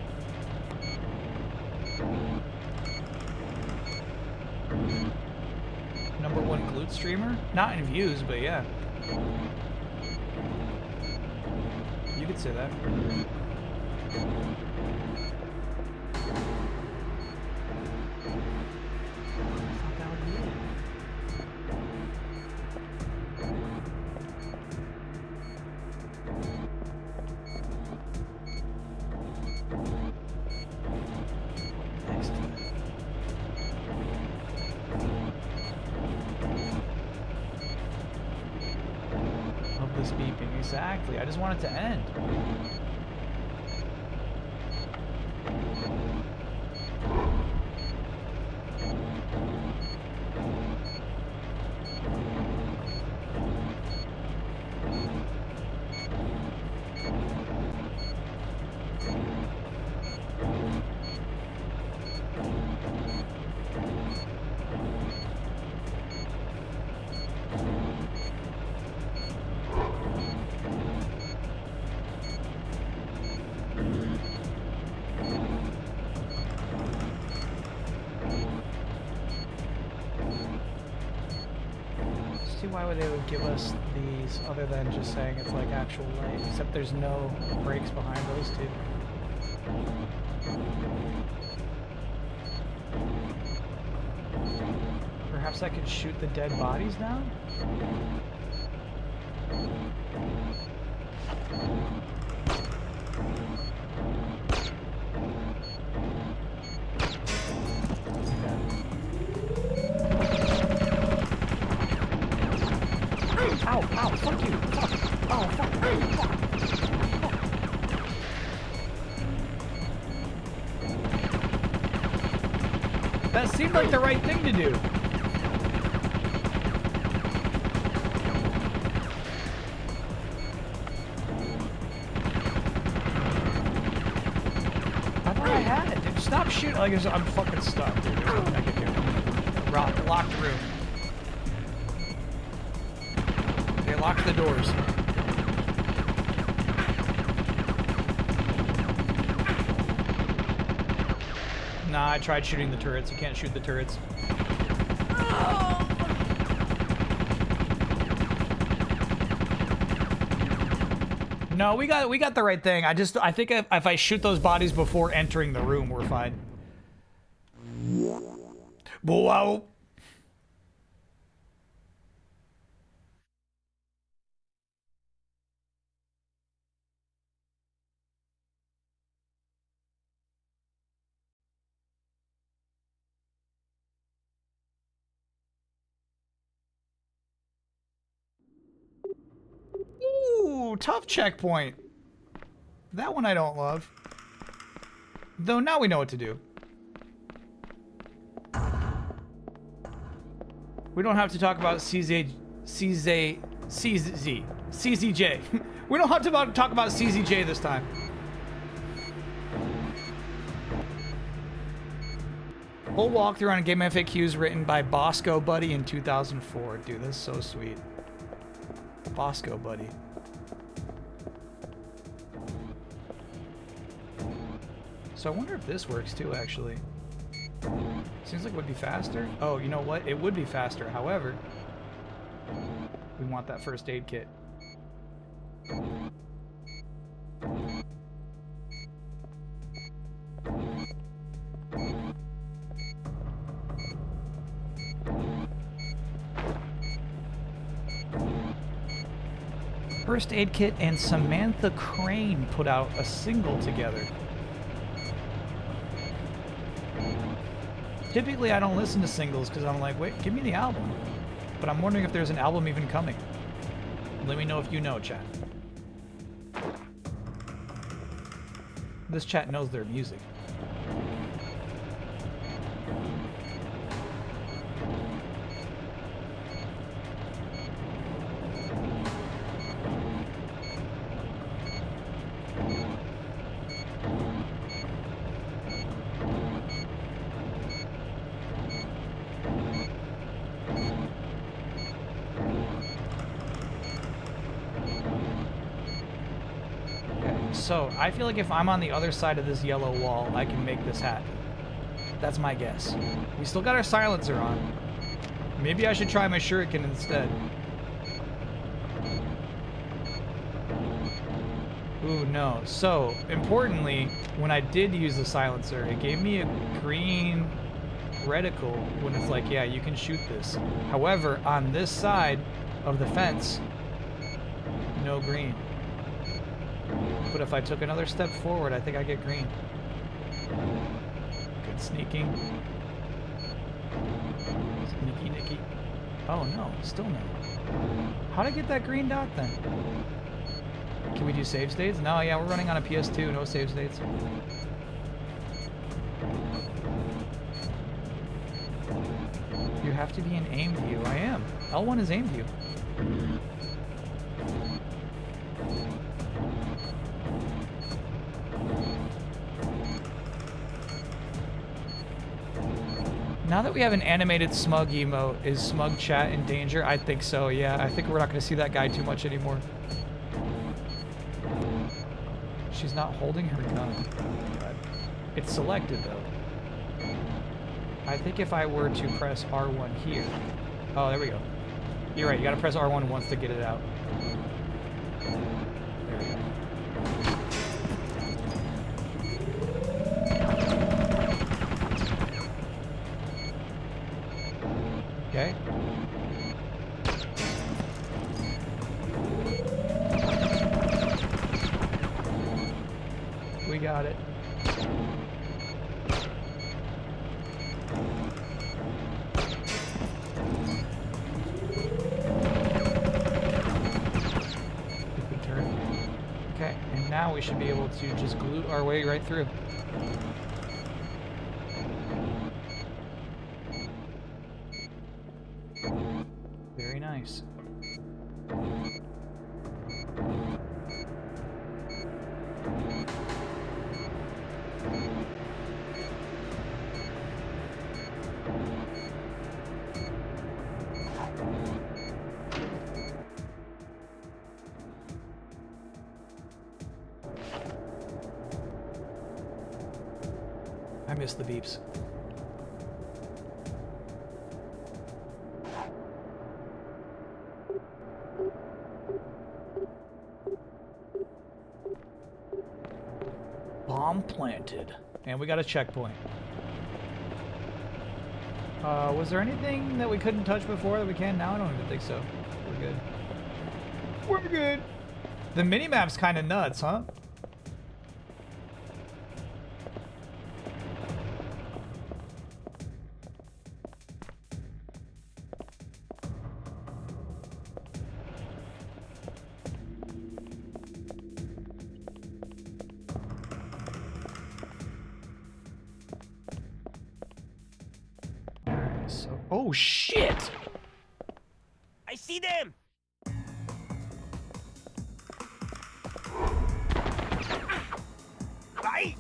#1 glute streamer? Not in views, but yeah. You could say that. Exactly. I just want it to end. Why would they would give us these other than just saying it's like actual light, except there's no brakes behind those two. Perhaps I could shoot the dead bodies down? Ow, ow, fuck you, fuck, oh, fuck, fuck. That seemed like the right thing to do. I thought I had it, dude. Stop shooting. Like, I'm fucking stuck, dude. There's nothing I can do. Locked room. Lock the doors. Nah, I tried shooting the turrets. You can't shoot the turrets. No, we got the right thing. I think if I shoot those bodies before entering the room, we're fine. Wow. Ooh, tough checkpoint. That one I don't love. Though now we know what to do. We don't have to talk about CZJ. We don't have to talk about CZJ this time. Whole walkthrough on Game FAQs written by Bosco Buddy in 2004. Dude, that's so sweet. Bosco Buddy. So I wonder if this works too, actually. Seems like it would be faster. Oh, you know what? It would be faster. However, we want that first aid kit. First Aid Kit and Samantha Crane put out a single together. Typically I don't listen to singles because I'm like, wait, give me the album. but I'm wondering if there's an album even coming. Let me know if you know, chat. This chat knows their music. So, I feel like if I'm on the other side of this yellow wall, I can make this happen. That's my guess. We still got our silencer on. Maybe I should try my shuriken instead. Ooh, no. So, importantly, when I did use the silencer, it gave me a green reticle when it's like, yeah, you can shoot this. However, on this side of the fence, no green. But if I took another step forward, I think I get green. Good sneaking. Sneaky Nicky. Oh no, still no. How'd I get that green dot then? Can we do save states? No, yeah, we're running on a PS2, no save states. You have to be in aim view. I am. L1 is aim view. Now that we have an animated smug emote, is smug chat in danger? I think so, yeah. I think we're not going to see that guy too much anymore. She's not holding her gun. It's selected, though. I think if I were to press R1 here... Oh, there we go. You're right, you got to press R1 once to get it out. There we go. Okay. We got it. Good turn. Okay, and now we should be able to just glue our way right through. Very nice. I miss the beeps. Bomb planted. And we got a checkpoint. Was there anything that we couldn't touch before that we can now? I don't even think so. We're good. We're good. The minimap's kind of nuts, huh? Oh shit! I see them! Right!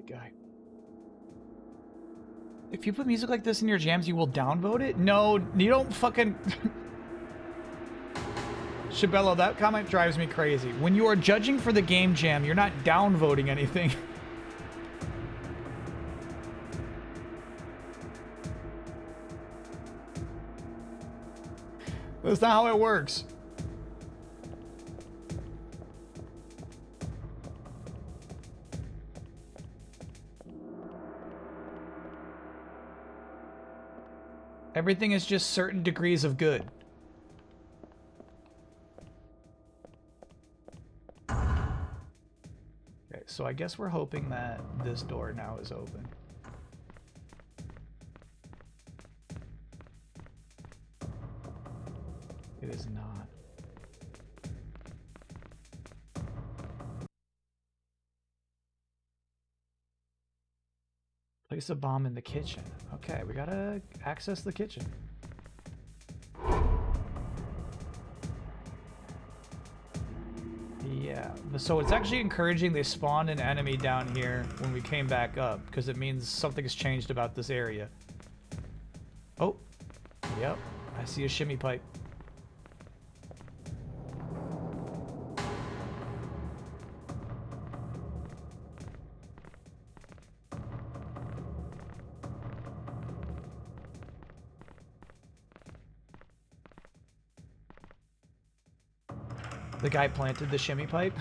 Guy. If you put music like this in your jams, you will downvote it? No, you don't fucking... Shabello, that comment drives me crazy. When you are judging for the game jam, you're not downvoting anything. That's not how it works. Everything is just certain degrees of good. Okay, so I guess we're hoping that this door now is open. It is not. Place a bomb in the kitchen. Okay, we gotta access the kitchen. Yeah, so it's actually encouraging they spawned an enemy down here when we came back up, because it means something has changed about this area. Oh, yep, I see a shimmy pipe. The guy planted the shimmy pipe.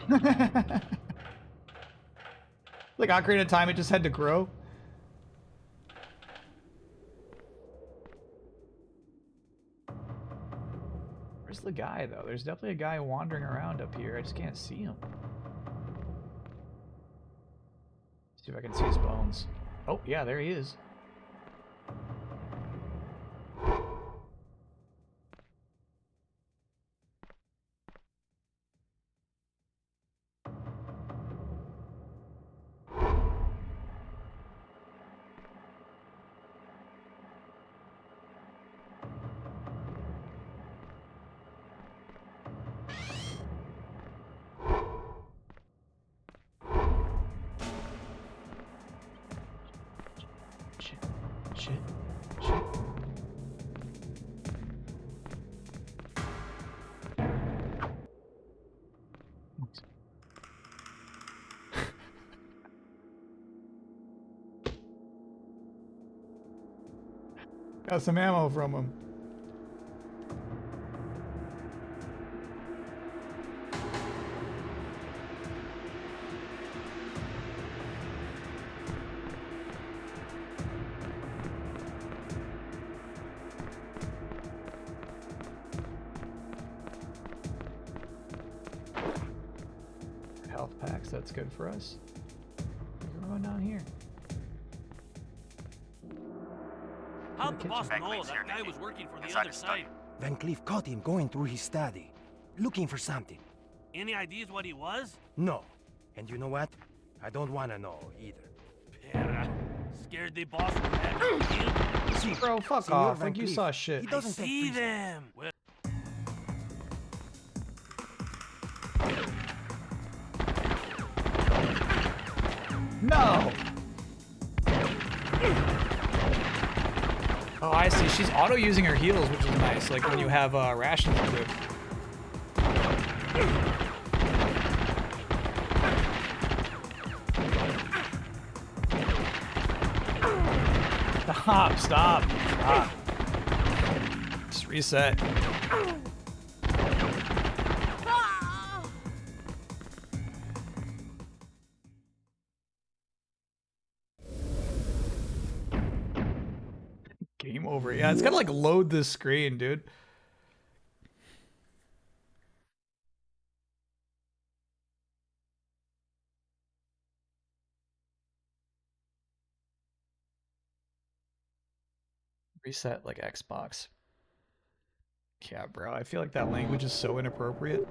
Like Ocarina of Time, it just had to grow. Where's the guy, though? There's definitely a guy wandering around up here. I just can't see him. See if I can see his bones. Oh, yeah, there he is. Got some ammo from him. Health packs, that's good for us. We're going down here. How'd the boss know that guy was working for the other side? Van Cleef caught him going through his study, looking for something. Any ideas what he was? No. And you know what? I don't want to know either. Pera. Scared the boss would have you killed? Bro, fuck off. Think you saw shit. He doesn't see them. Well, no! Oh, I see. She's auto-using her heals, which is nice, like when you have rations equipped. Stop. Just reset. Game over. Yeah, it's gotta like load this screen, dude. Reset like Xbox. Yeah, bro, I feel like that language is so inappropriate.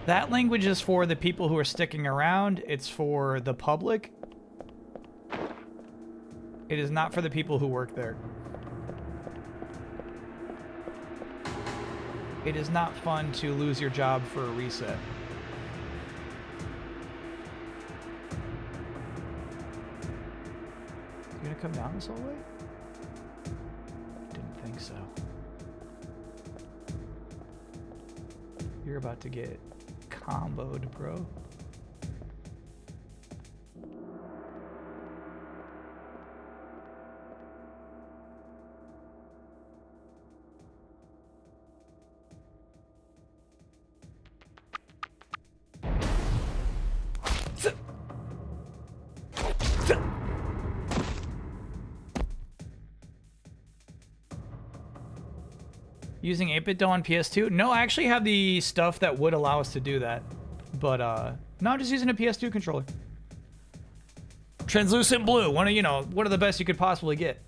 That language is for the people who are sticking around. It's for the public. It is not for the people who work there. It is not fun to lose your job for a reset. You gonna come down this whole way? Didn't think so. You're about to get comboed, bro. Using 8-bit dough on PS2? No, I actually have the stuff that would allow us to do that. But, no, I'm just using a PS2 controller. Translucent blue, one of the best you could possibly get.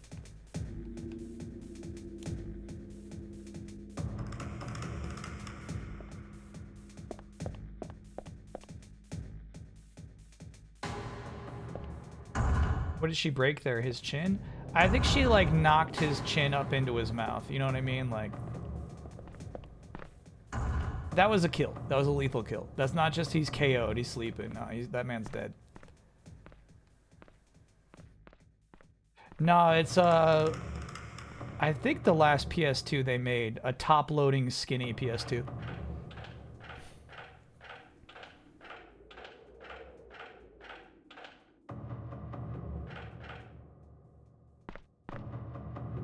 What did she break there? His chin? I think she, like, knocked his chin up into his mouth. You know what I mean? Like, that was a kill. That was a lethal kill. That's not just he's KO'd, he's sleeping. No, that man's dead. No, it's, I think the last PS2 they made, a top-loading skinny PS2.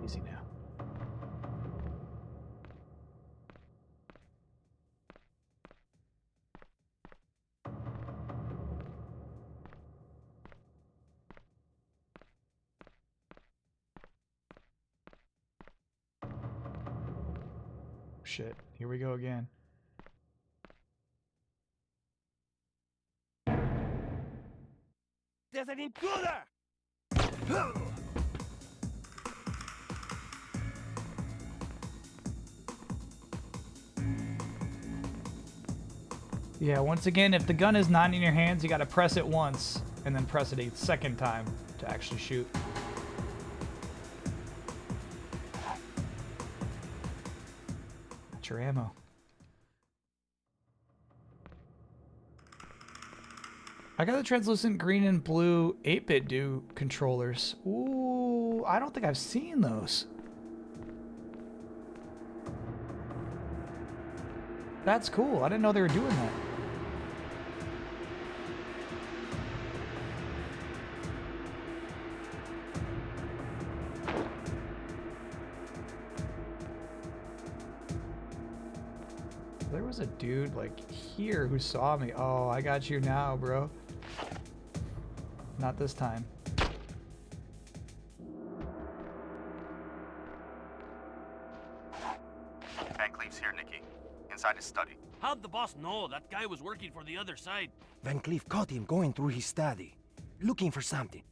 Easy now. Shit, here we go again. There's an intruder! Yeah, once again, if the gun is not in your hands, you gotta press it once, and then press it a second time to actually shoot. That's your ammo. I got the translucent green and blue 8-bit do controllers. Ooh, I don't think I've seen those. That's cool. I didn't know they were doing that. There was a dude like here who saw me. Oh, I got you now, bro. Not this time. Van Cleef's here, Nikki. Inside his study. How'd the boss know that guy was working for the other side? Van Cleef caught him going through his study, looking for something.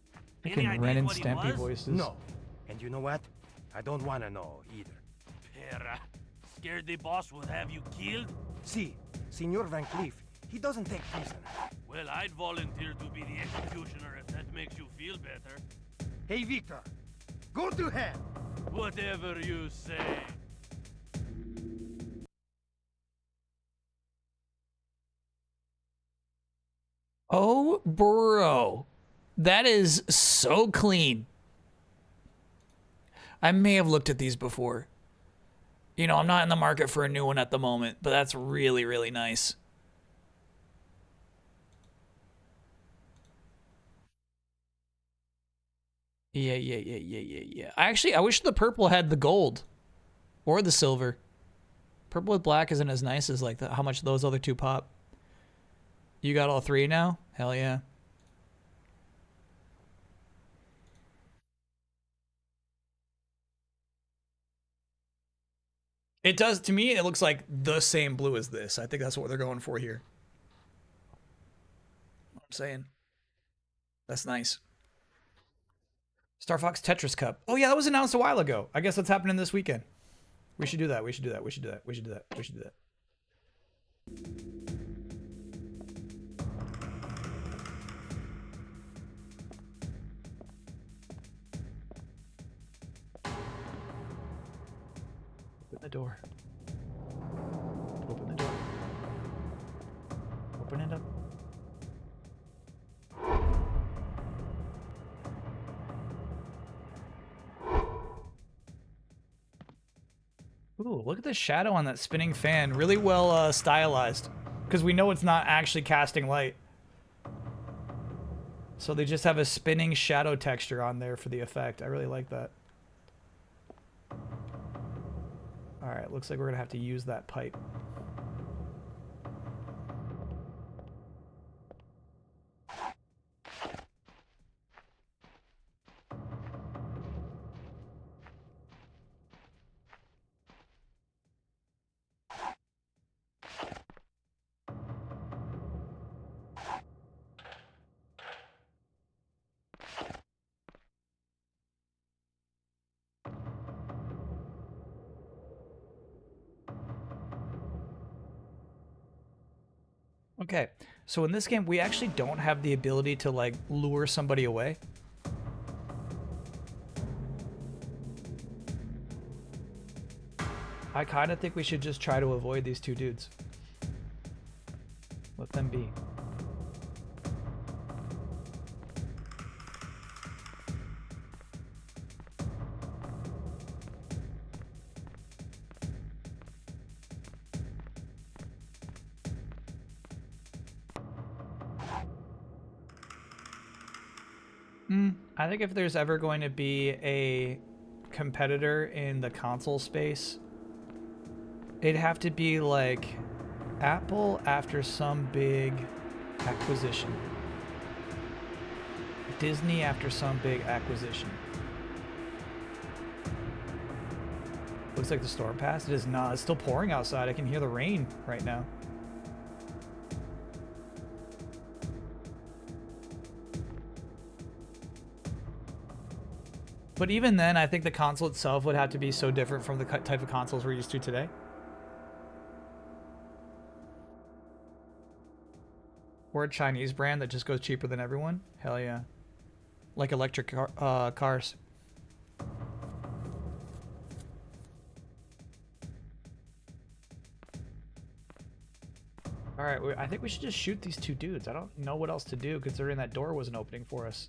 Freaking Ren and Stampy voices. No. And you know what? I don't want to know either. Pera, scared the boss would have you killed? See, Senor Van Cleef, he doesn't take prisoners. Well, I'd volunteer to be the executioner if that makes you feel better. Hey, Victor, go to hell! Whatever you say. Oh, bro. That is so clean. I may have looked at these before. You know, I'm not in the market for a new one at the moment, but that's really, really nice. Yeah. I wish the purple had the gold or the silver. Purple with black isn't as nice as like how much those other two pop. You got all three now? Hell yeah. It does, to me, it looks like the same blue as this. I think that's what they're going for here. What I'm saying. That's nice. Star Fox Tetris Cup. Oh yeah, that was announced a while ago. I guess that's happening this weekend. We should do that. We should do that. We should do that. We should do that. We should do that. Open the door. Open the door. Open it up. Ooh, look at the shadow on that spinning fan. Really well stylized. Because we know it's not actually casting light. So they just have a spinning shadow texture on there for the effect. I really like that. Alright, looks like we're going to have to use that pipe. Okay, so in this game, we actually don't have the ability to, like, lure somebody away. I kind of think we should just try to avoid these two dudes. Let them be. I think if there's ever going to be a competitor in the console space, it'd have to be like Apple after some big acquisition. Disney after some big acquisition. Looks like the storm passed. It is not. It's still pouring outside. I can hear the rain right now. But even then, I think the console itself would have to be so different from the type of consoles we're used to today. Or a Chinese brand that just goes cheaper than everyone. Hell yeah. Like electric cars. Alright, I think we should just shoot these two dudes. I don't know what else to do considering that door wasn't opening for us.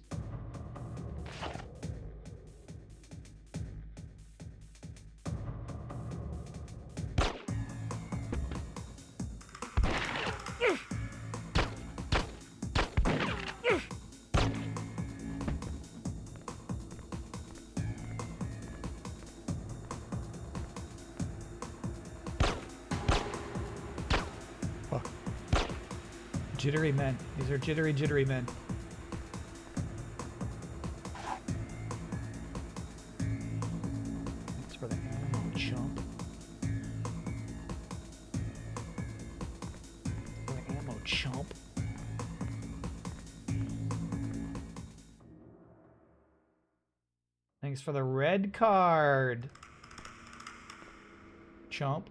Jittery men. These are jittery men. Thanks for the ammo, chump. For the ammo, chump. Thanks for the red card, chump.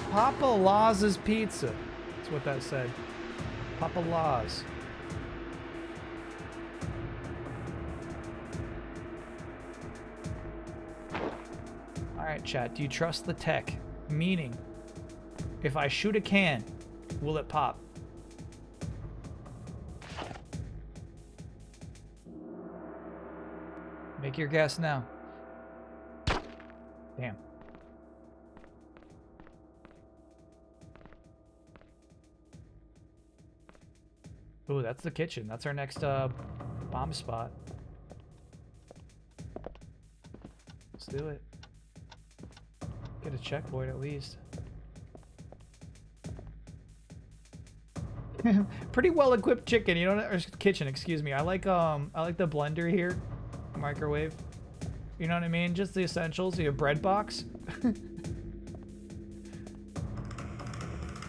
Papa Law's Pizza. That's what that said. Papa Law's. Alright, chat. Do you trust the tech? Meaning, if I shoot a can, will it pop? Make your guess now. Damn. Ooh, that's the kitchen. That's our next bomb spot. Let's do it. Get a checkpoint at least. Pretty well equipped chicken, you know, or kitchen, excuse me. I like the blender here, microwave. You know what I mean? Just the essentials. You have bread box.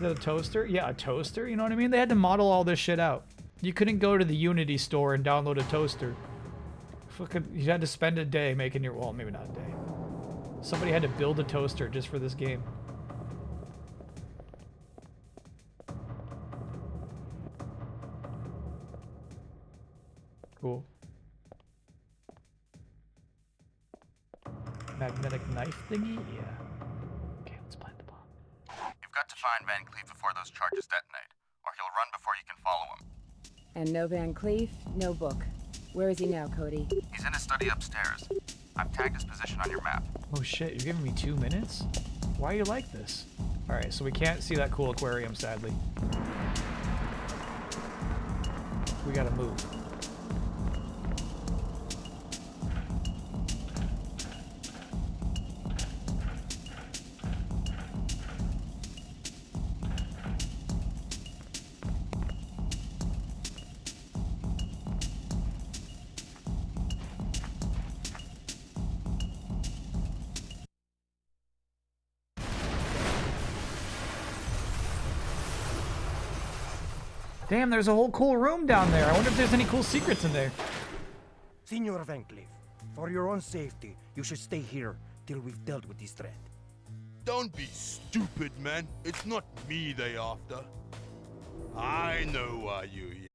The toaster? Yeah, a toaster. You know what I mean? They had to model all this shit out. You couldn't go to the Unity store and download a toaster. You had to spend a day making your... Well, maybe not a day. Somebody had to build a toaster just for this game. Cool. Magnetic knife thingy? Yeah. You've got to find Van Cleef before those charges detonate, or he'll run before you can follow him. And no Van Cleef, no book. Where is he now, Cody? He's in his study upstairs. I've tagged his position on your map. Oh shit, you're giving me 2 minutes? Why are you like this? Alright, so we can't see that cool aquarium, sadly. We gotta move. Damn, there's a whole cool room down there. I wonder if there's any cool secrets in there. Senor Van Cleef, for your own safety, you should stay here till we've dealt with this threat. Don't be stupid, man. It's not me they after. I know why you here.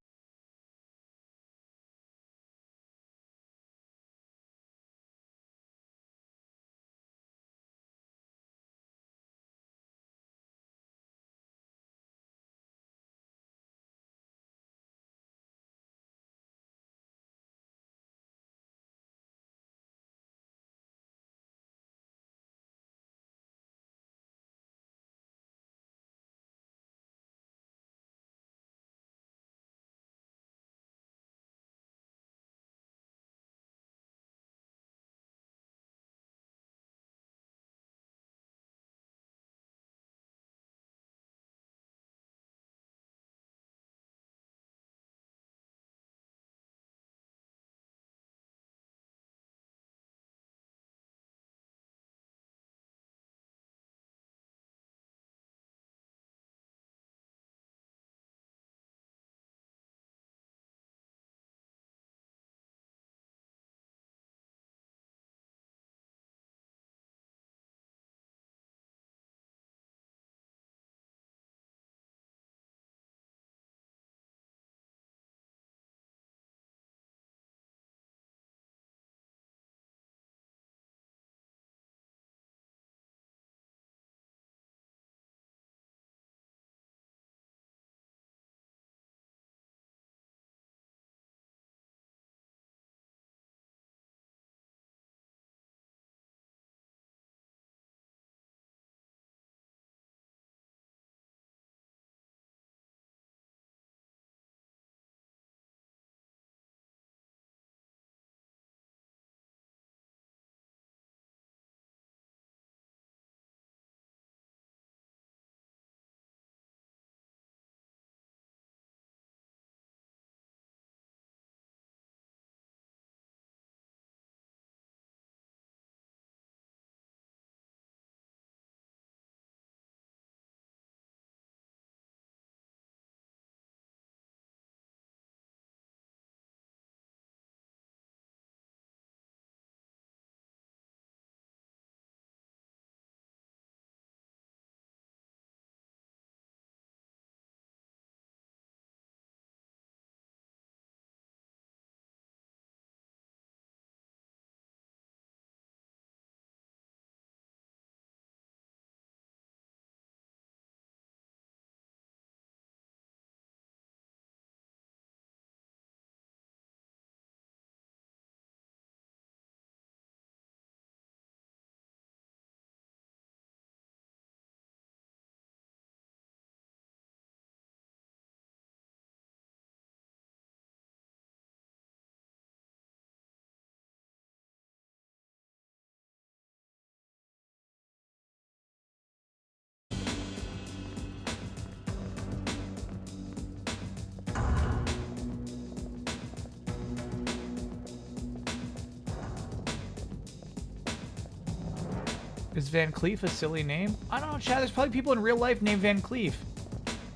Is Van Cleef a silly name? I don't know, Chad. There's probably people in real life named Van Cleef.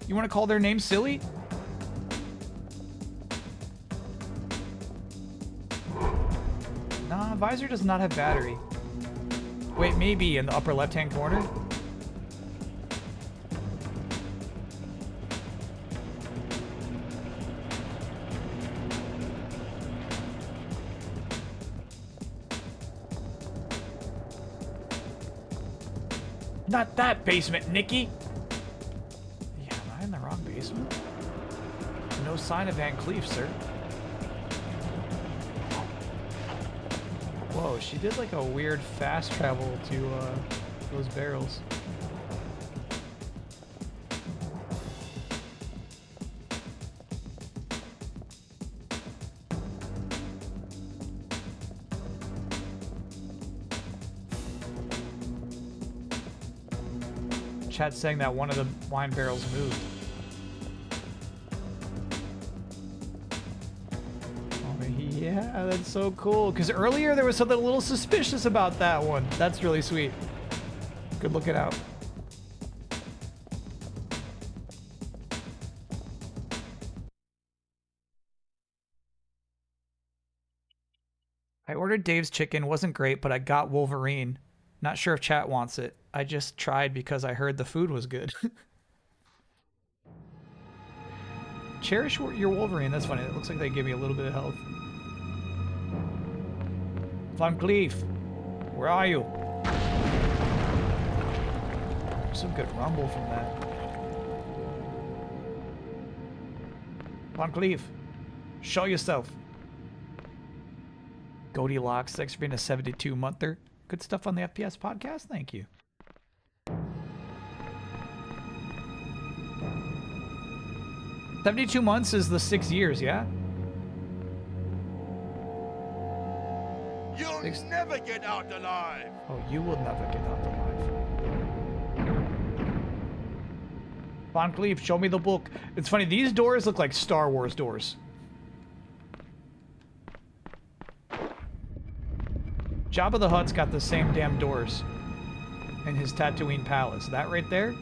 You want to call their name silly? Nah, visor does not have battery. Wait, maybe in the upper left-hand corner? Not that basement, Nikki! Yeah, am I in the wrong basement? No sign of Van Cleef, sir. Whoa, she did like a weird fast travel to those barrels. Chat's saying that one of the wine barrels moved. Oh, yeah, that's so cool. Because earlier there was something a little suspicious about that one. That's really sweet. Good looking out. I ordered Dave's chicken. Wasn't great, but I got Wolverine. Not sure if chat wants it. I just tried because I heard the food was good. Cherish your Wolverine. That's funny. It looks like they give me a little bit of health. Von Cleef, where are you? Some good rumble from that. Von Cleef, show yourself. Goldilocks, thanks for being a 72-monther. Good stuff on the FPS podcast. Thank you. $72 months is the 6 years, yeah? You'll never get out alive! Oh, you will never get out alive. Von Cleef, show me the book. It's funny, these doors look like Star Wars doors. Jabba the Hutt's got the same damn doors in his Tatooine palace. That right there?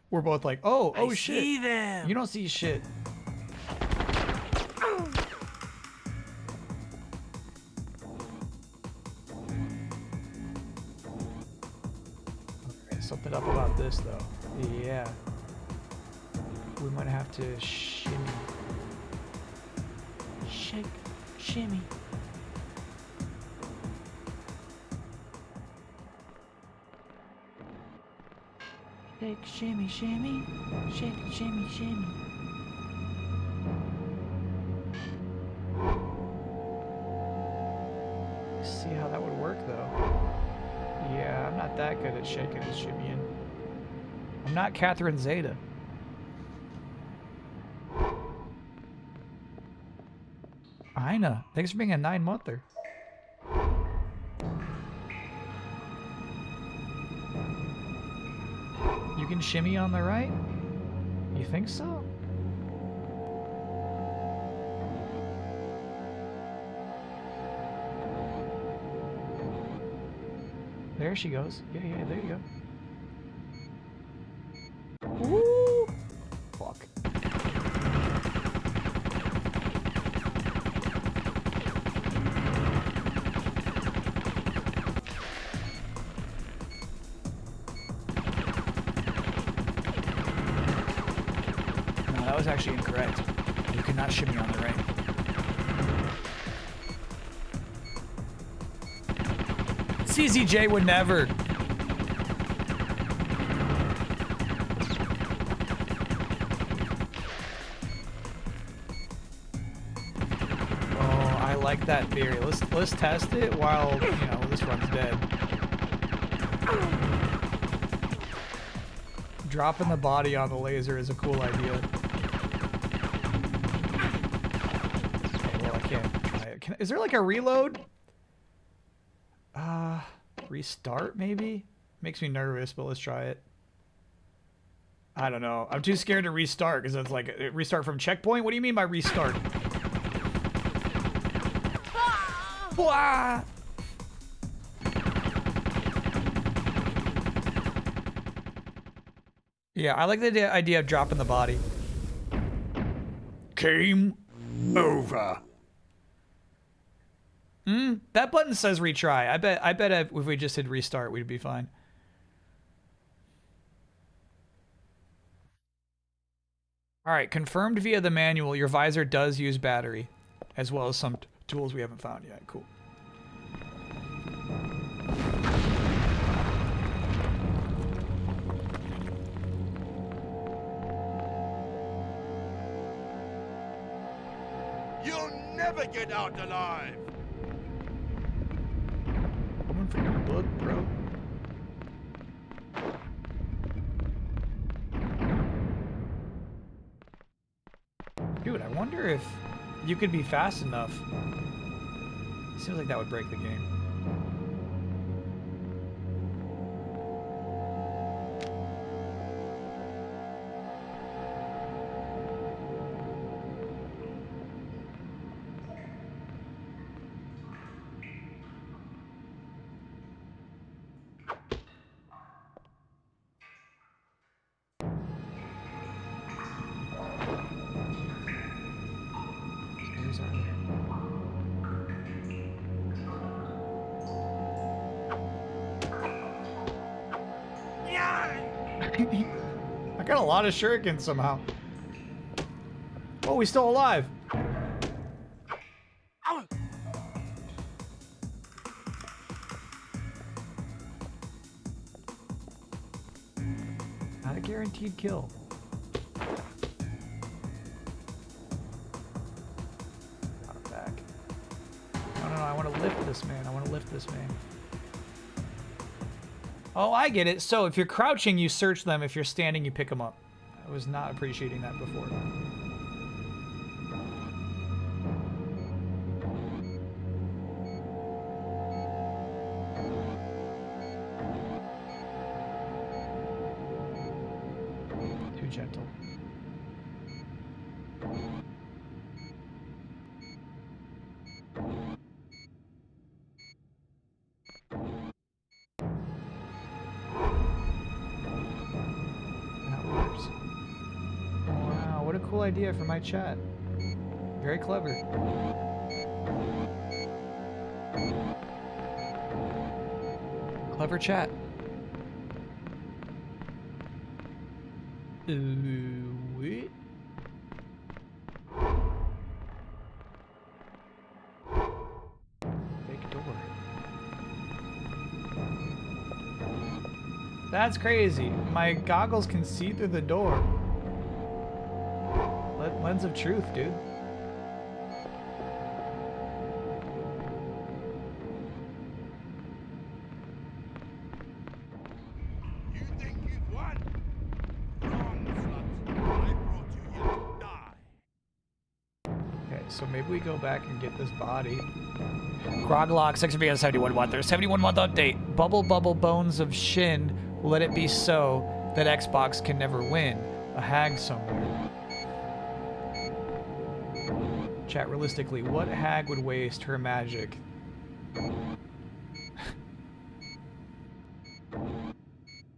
We're both like, oh I shit. see them. You don't see shit. Okay, something up about this though. Yeah. We might have to shimmy. Shake, shimmy. Shake, shimmy, shimmy. Shake, shimmy, shimmy. See how that would work though. Yeah, I'm not that good at shaking and shimmying. I'm not Catherine Zeta. Ina, thanks for being a 9-monther. You can shimmy on the right? You think so? There she goes. Yeah, there you go. Woo! Fuck. No, that was actually incorrect. You cannot shimmy on the right. CZJ would never. Oh, I like that theory. Let's test it while, you know, this one's dead. Dropping the body on the laser is a cool idea. Okay, well, I can't try it. Is there like a reload? Restart maybe? Makes me nervous, but let's try it. I don't know. I'm too scared to restart because it's like restart from checkpoint. What do you mean by restart? Ah! Yeah, I like the idea of dropping the body. Game over. That button says retry. I bet if we just hit restart, we'd be fine. All right, confirmed via the manual, your visor does use battery, as well as some tools we haven't found yet. Cool. You'll never get out alive! Coming for your book, bro. Dude, I wonder if you could be fast enough. Seems like that would break the game. I got a lot of shurikens somehow. Oh, he's still alive. Not a guaranteed kill. Not back. No, I want to lift this man. I want to lift this man. Oh, I get it. So if you're crouching, you search them. If you're standing, you pick them up. I was not appreciating that before. Too gentle. Wow, what a cool idea for my chat. Very clever. Clever chat. Wait. Big door. That's crazy. My goggles can see through the door. Lens of truth, dude. You think you've won? Wrong, slut. I brought you here to die. Okay, so maybe we go back and get this body. Groglock 671 month. There's 71 month update. Bubble Bones of Shin. Let it be so that Xbox can never win. A hag somewhere. Chat, realistically, what hag would waste her magic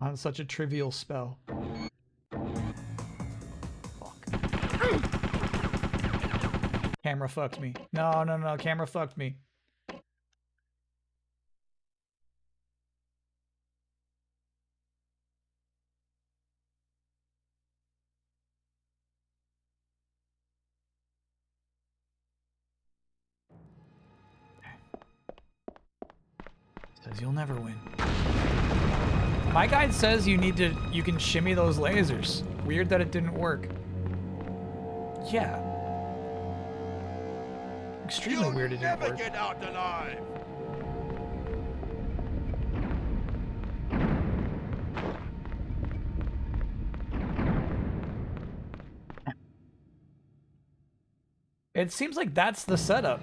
on such a trivial spell? Fuck. Camera fucked me. No, camera fucked me. Says you'll never win. My guide says you can shimmy those lasers. Weird that it didn't work. Yeah. Extremely weird it didn't work. Get out alive. It seems like that's the setup.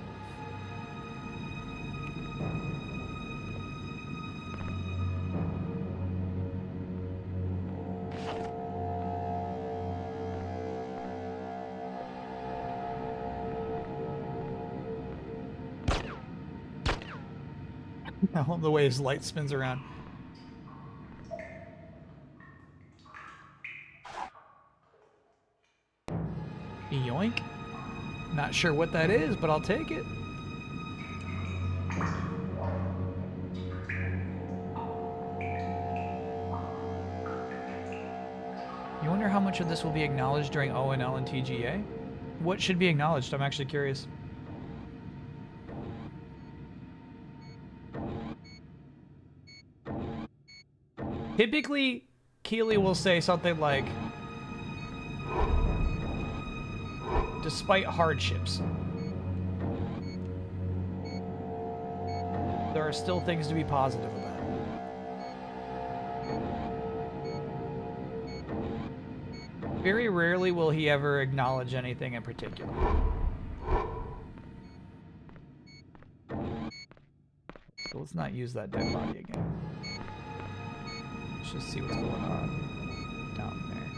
I love the way his light spins around. Yoink. Not sure what that is, but I'll take it. You wonder how much of this will be acknowledged during ONL and TGA? What should be acknowledged? I'm actually curious. Typically, Keely will say something like, despite hardships, there are still things to be positive about. Very rarely will he ever acknowledge anything in particular. So let's not use that dead body again. Let's just see what's going on down there.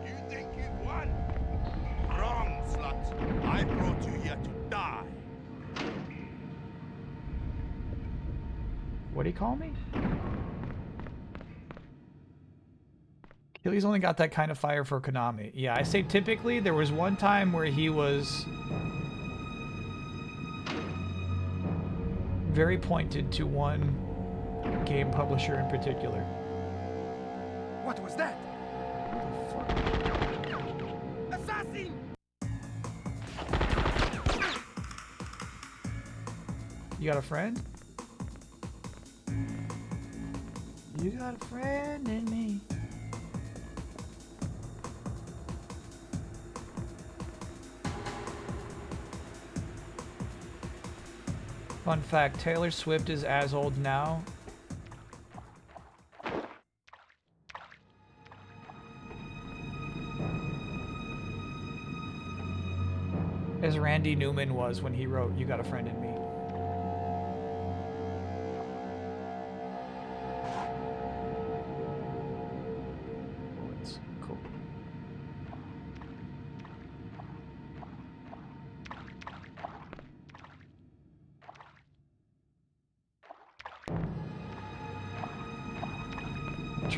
You think you've won? Wrong, slut. I brought you here to die. What'd he call me? Keely's only got that kind of fire for Konami. Yeah, I say typically. There was one time where he was very pointed to one game publisher in particular. What was that? Assassin! You got a friend? You got a friend in me. Fun fact, Taylor Swift is as old now as Randy Newman was when he wrote You Got a Friend in Me. It's cool.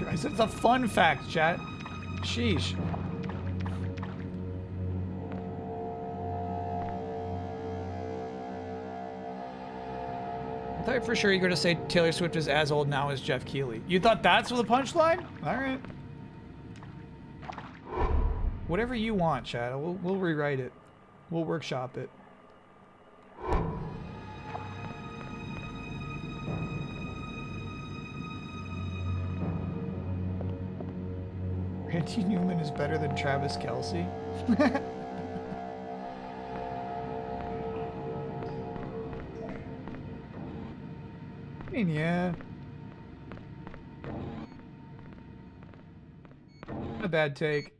It's a fun fact, chat. Sheesh. I thought for sure you were going to say Taylor Swift is as old now as Jeff Keighley. You thought that's the punchline? All right. Whatever you want, chat. We'll rewrite it. We'll workshop it. Randy Newman is better than Travis Kelce? I mean, yeah. Not a bad take.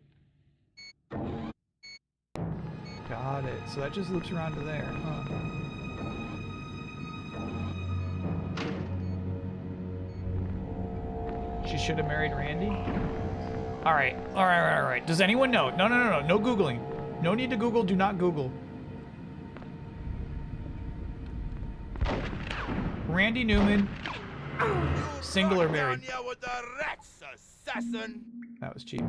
Got it. So that just loops around to there, huh? She should have married Randy? Alright. Does anyone know? No Googling. No need to Google, do not Google. Randy Newman, single or married? That was cheap.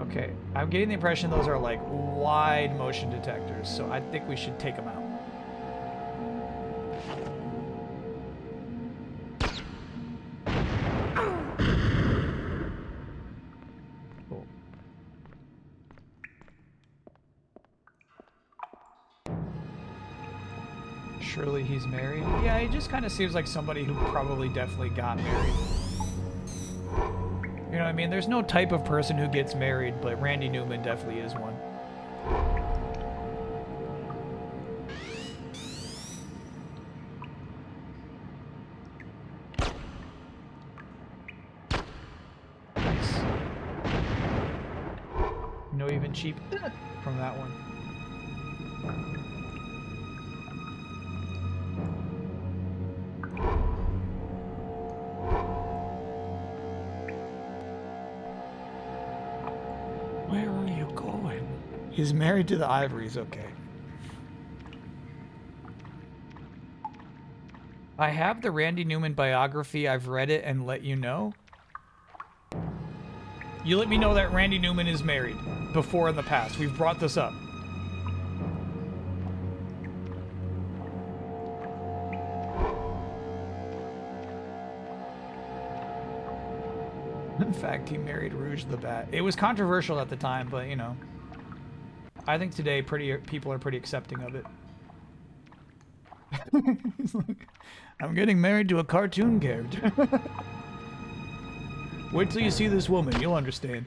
Okay, I'm getting the impression those are like wide motion detectors, so I think we should take them out. Cool. Surely he's married? Yeah, he just kind of seems like somebody who probably definitely got married. You know what I mean? There's no type of person who gets married, but Randy Newman definitely is one. Nice. No even cheap from that one. Where are you going? He's married to the Ivories, okay. I have the Randy Newman biography. I've read it and let you know. You let me know that Randy Newman is married before in the past. We've brought this up. In fact, he married Rouge the Bat. It was controversial at the time, but you know, I think today people are pretty accepting of it. He's like, I'm getting married to a cartoon character. Wait till you see this woman, you'll understand.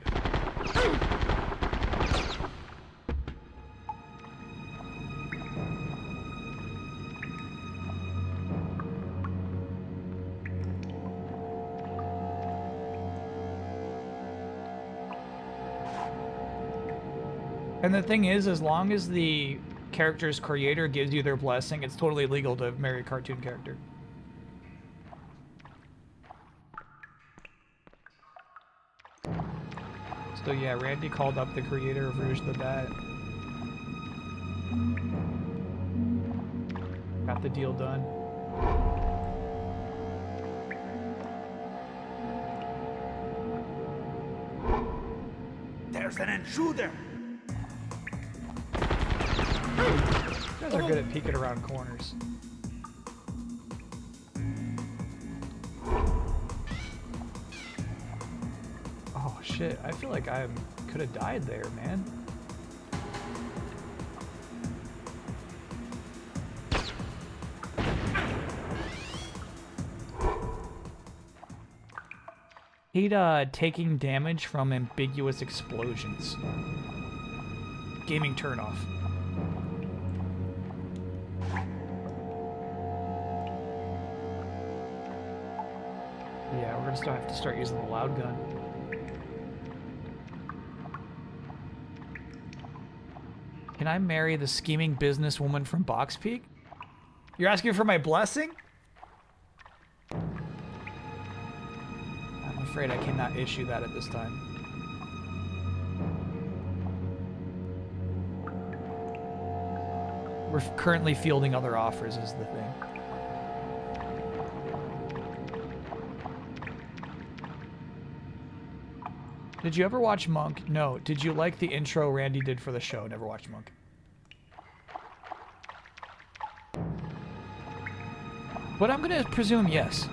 And the thing is, as long as the character's creator gives you their blessing, it's totally legal to marry a cartoon character. So yeah, Randy called up the creator of Rouge the Bat. Got the deal done. There's an intruder! guys are good at peeking around corners. Oh shit, I feel like I could have died there, man. Hate taking damage from ambiguous explosions. Gaming turnoff. Yeah, we're gonna still have to start using the loud gun. Can I marry the scheming businesswoman from Box Peak? You're asking for my blessing? I'm afraid I cannot issue that at this time. We're currently fielding other offers is the thing. Did you ever watch Monk? No. Did you like the intro Randy did for the show? Never watched Monk. But I'm gonna presume yes.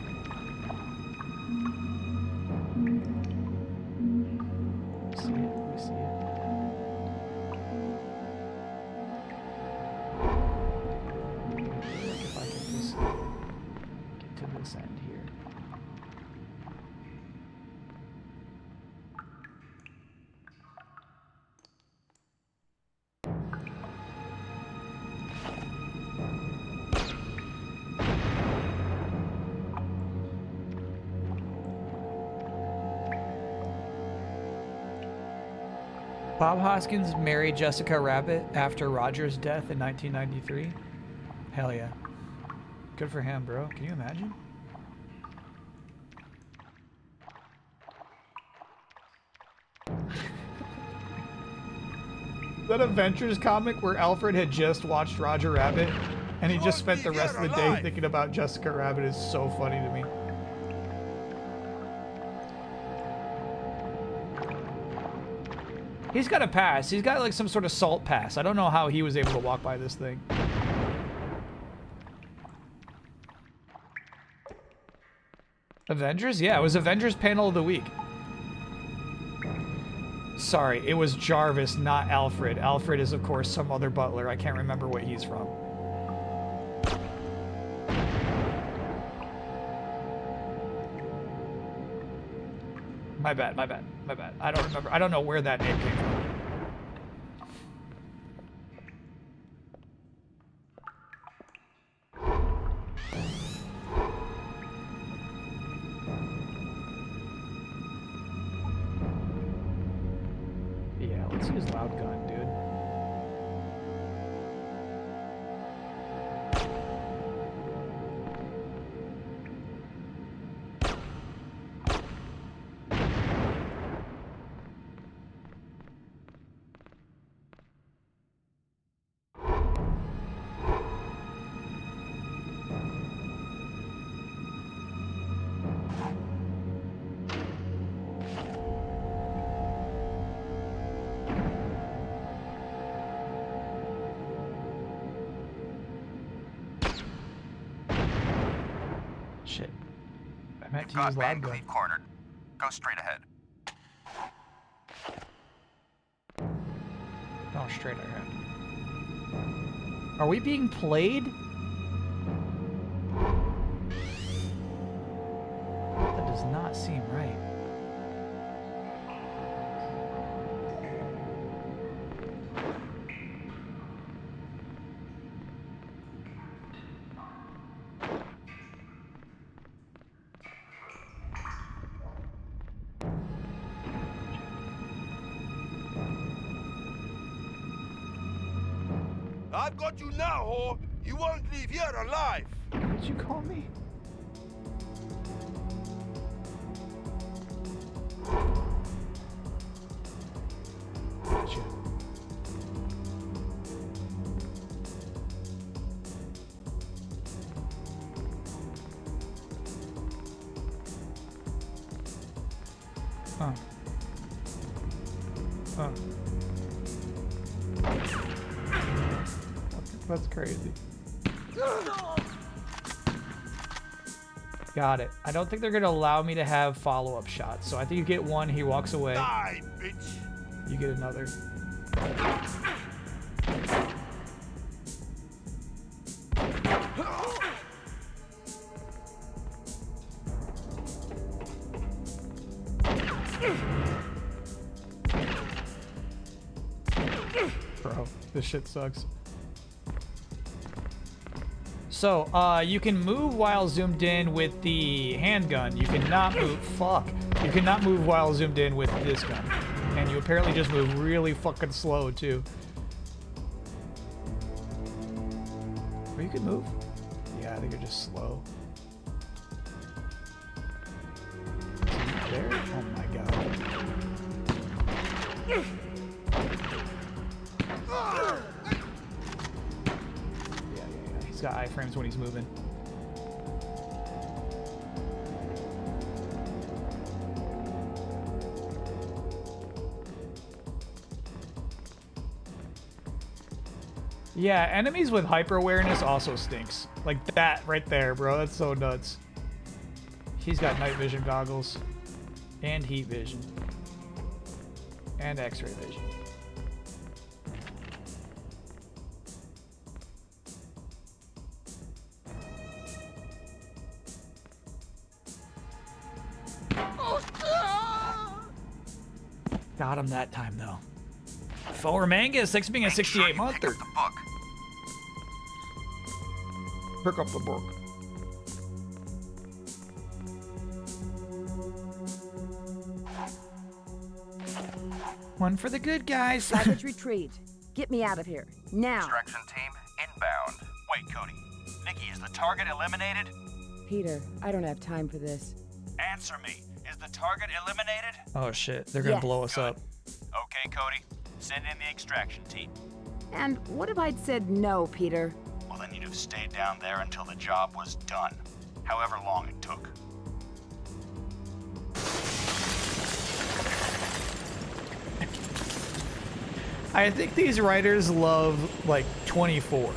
See it? We see it. Like if I can just get to this end here. Bob Hoskins married Jessica Rabbit after Roger's death in 1993. Hell yeah. Good for him, bro. Can you imagine? That Avengers comic where Alfred had just watched Roger Rabbit and he just spent the rest of the day thinking about Jessica Rabbit is so funny to me. He's got a pass. He's got like some sort of salt pass. I don't know how he was able to walk by this thing. Avengers? Yeah, it was Avengers panel of the week. Sorry, it was Jarvis, not Alfred. Alfred is, of course, some other butler. I can't remember what he's from. My bad, my bad, my bad. I don't remember. I don't know where that name came from. Yeah, let's use loud gun, dude. Shit. I meant to use loud gun. Cornered. Go straight ahead. No, straight ahead. Are we being played? That does not seem right. I've got you now, whore. You won't leave here alive. What did you call me? Gotcha. Huh. Huh. That's crazy. Got it. I don't think they're gonna allow me to have follow-up shots. So I think you get one, he walks away. Die, bitch. You get another. Bro, this shit sucks. So, you can move while zoomed in with the handgun. You cannot move. Fuck. You cannot move while zoomed in with this gun. And you apparently just move really fucking slow, too. Or you can move. Yeah, I think you're just slow. There? Oh my god. Yeah. He's got iframes when he's moving. Yeah, enemies with hyper awareness also stinks. Like that right there, bro. That's so nuts. He's got night vision goggles and heat vision and x-ray vision. Got him that time, though. For Mangus, thanks for being a 68-month. Pick up the book. Pick up the book. One for the good guys. Savage retreat. Get me out of here. Now. Extraction team, inbound. Wait, Cody. Nikki, is the target eliminated? Peter, I don't have time for this. Answer me. Is the target eliminated? Oh shit, they're gonna blow us up. Okay, Cody. Send in the extraction team. And what if I'd said no, Peter? Well, then you'd have stayed down there until the job was done. However long it took. I think these writers love, like, 24.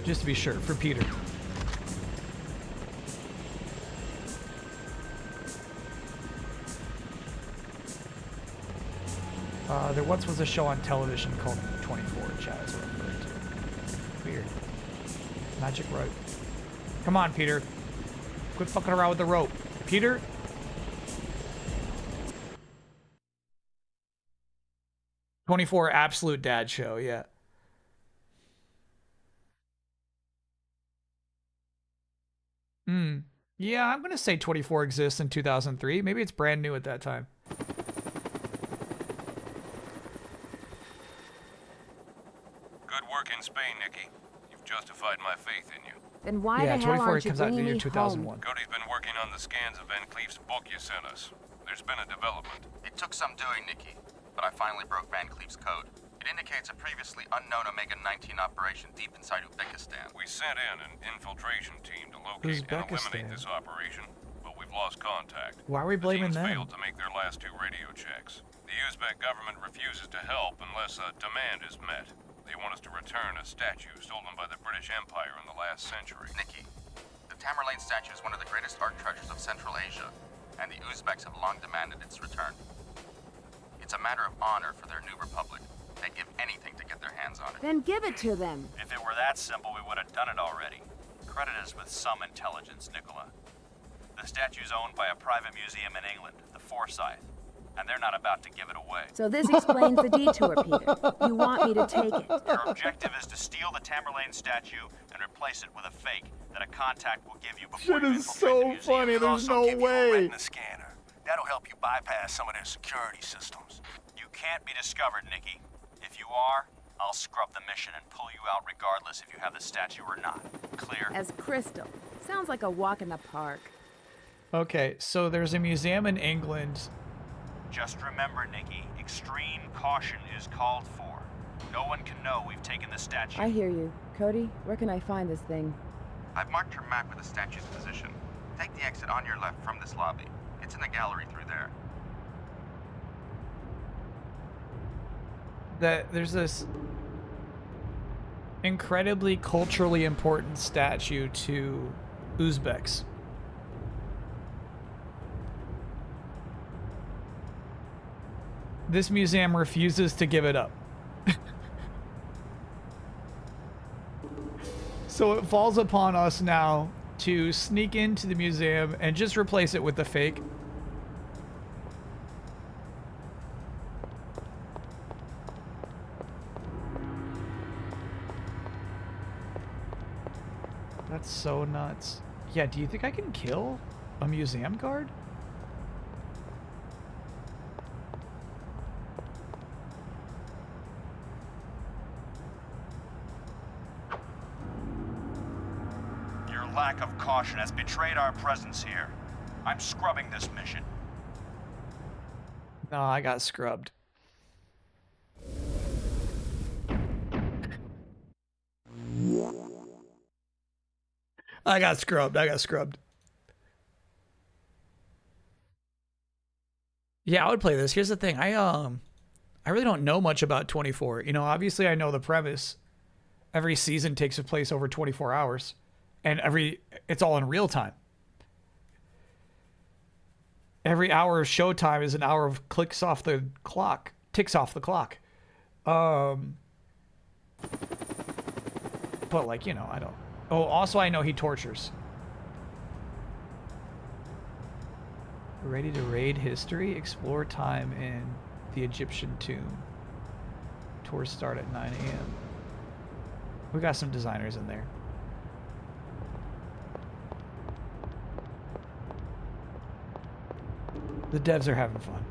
Just to be sure, for Peter. There once was a show on television called 24, chat is what I'm referring to. Weird. Magic rope. Come on, Peter. Quit fucking around with the rope. Peter? '24 absolute dad show, yeah. Yeah, I'm gonna say 24 exists in 2003. Maybe it's brand new at that time. Good work in Spain, Nikki. You've justified my faith in you. Then why the hell aren't you comes out in the bringing year me 2001. home? Cody's been working on the scans of Van Cleef's book you sent us. There's been a development. It took some doing, Nikki, but I finally broke Van Cleef's code. It indicates a previously unknown Omega-19 operation deep inside Uzbekistan. We sent in an infiltration team to locate and eliminate this operation, but we've lost contact. Why are we blaming the teams them? failed to make their last 2 radio checks. The Uzbek government refuses to help unless a demand is met. They want us to return a statue stolen by the British Empire in the last century. Nikki, the Tamerlane statue is one of the greatest art treasures of Central Asia, and the Uzbeks have long demanded its return. It's a matter of honor for their new republic. They'd give anything to get their hands on it. Then give it to them. If it were that simple, we would have done it already. Credit us with some intelligence, Nicola. The statue's owned by a private museum in England, the Forsyth, and they're not about to give it away. So this explains the detour, Peter. You want me to take it. Your objective is to steal the Tamerlane statue and replace it with a fake that a contact will give you before Shit you is infiltrate the so museum. funny, there's no way. Retina scanner. That'll help you bypass some of their security systems. You can't be discovered, Nikki. If you are, I'll scrub the mission and pull you out regardless if you have the statue or not. Clear? As crystal. Sounds like a walk in the park. Okay, so there's a museum in England. Just remember, Nikki, extreme caution is called for. No one can know we've taken the statue. I hear you. Cody, where can I find this thing? I've marked your map with the statue's position. Take the exit on your left from this lobby. It's in the gallery through there. that there's this incredibly culturally important statue to Uzbeks. This museum refuses to give it up. So it falls upon us now to sneak into the museum and just replace it with the fake. That's so nuts. Yeah, do you think I can kill a museum guard? Your lack of caution has betrayed our presence here. I'm scrubbing this mission. No, I got scrubbed. I got scrubbed. Yeah, I would play this. Here's the thing. I really don't know much about 24. You know, obviously I know the premise. Every season takes place over 24 hours. And it's all in real time. Every hour of showtime is an hour of ticks off the clock. But like, you know, I don't. Oh, also I know he tortures. Ready to raid history? Explore time in the Egyptian tomb. Tours start at 9 a.m. We got some designers in there. The devs are having fun.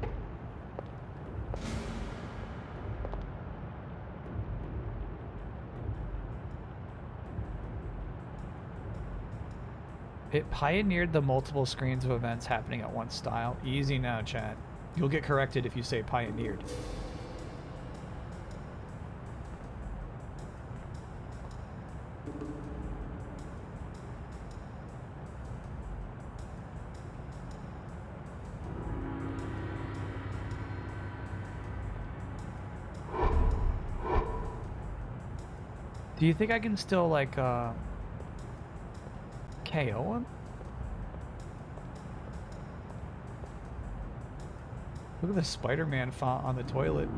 It pioneered the multiple screens of events happening at once style. Easy now, chat. You'll get corrected if you say pioneered. Do you think I can still, like, KO him? Look at the Spider-Man font on the toilet.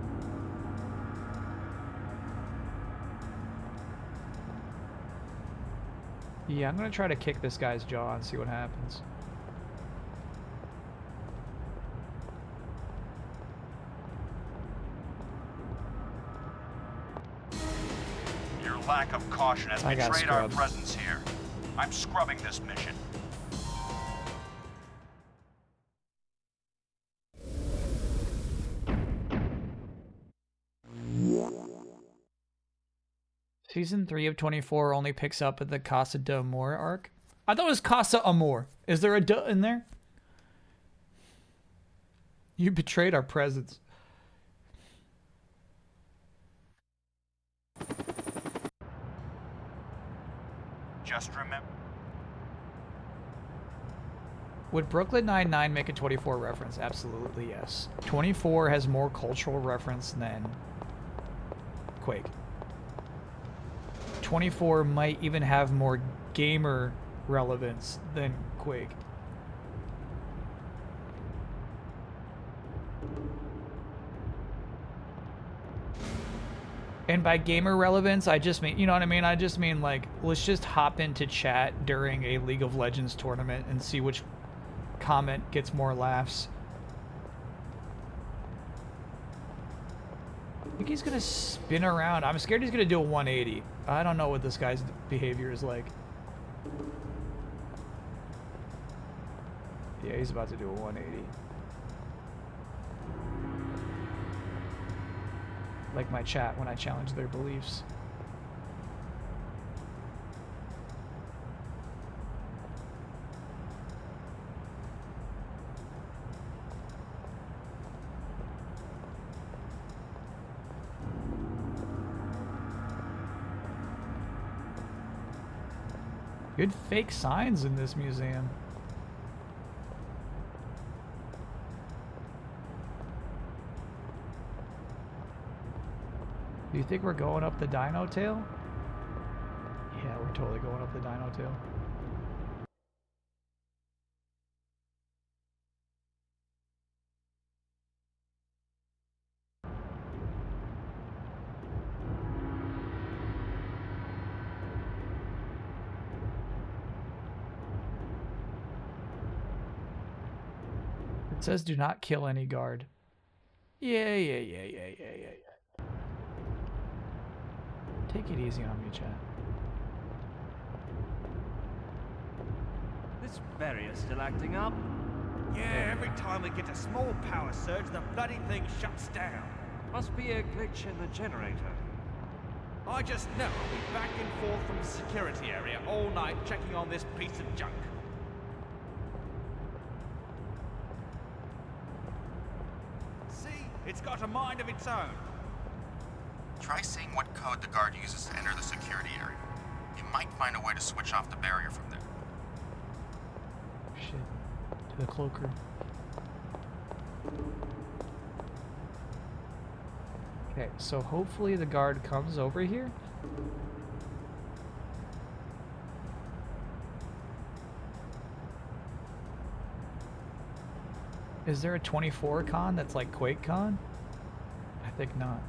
Yeah, I'm gonna try to kick this guy's jaw and see what happens. Your lack of caution has betrayed our presence here. I'm scrubbing this mission. Season 3 of 24 only picks up at the Casa de Amor arc. I thought it was Casa Amor. Is there a duh in there? You betrayed our presence. Just remember. Would Brooklyn Nine-Nine make a 24 reference? Absolutely, yes. 24 has more cultural reference than Quake. 24 might even have more gamer relevance than Quake. And by gamer relevance, I just mean, you know what I mean? I just mean, like, let's just hop into chat during a League of Legends tournament and see which comment gets more laughs. I think he's gonna spin around. I'm scared he's gonna do a 180. I don't know what this guy's behavior is like. Yeah, he's about to do a 180. Like my chat when I challenge their beliefs. Good fake signs in this museum. Do you think we're going up the dino tail? Yeah, we're totally going up the dino tail. It says do not kill any guard. Yeah. Take it easy on me, chat. This barrier's still acting up. Yeah, every time we get a small power surge, the bloody thing shuts down. Must be a glitch in the generator. I just know I'll be back and forth from the security area all night checking on this piece of junk. See? It's got a mind of its own. Try seeing what code the guard uses to enter the security area. You might find a way to switch off the barrier from there. Shit. To the cloaker. Okay, so hopefully the guard comes over here. Is there a 24 con that's like Quake Con? I think not.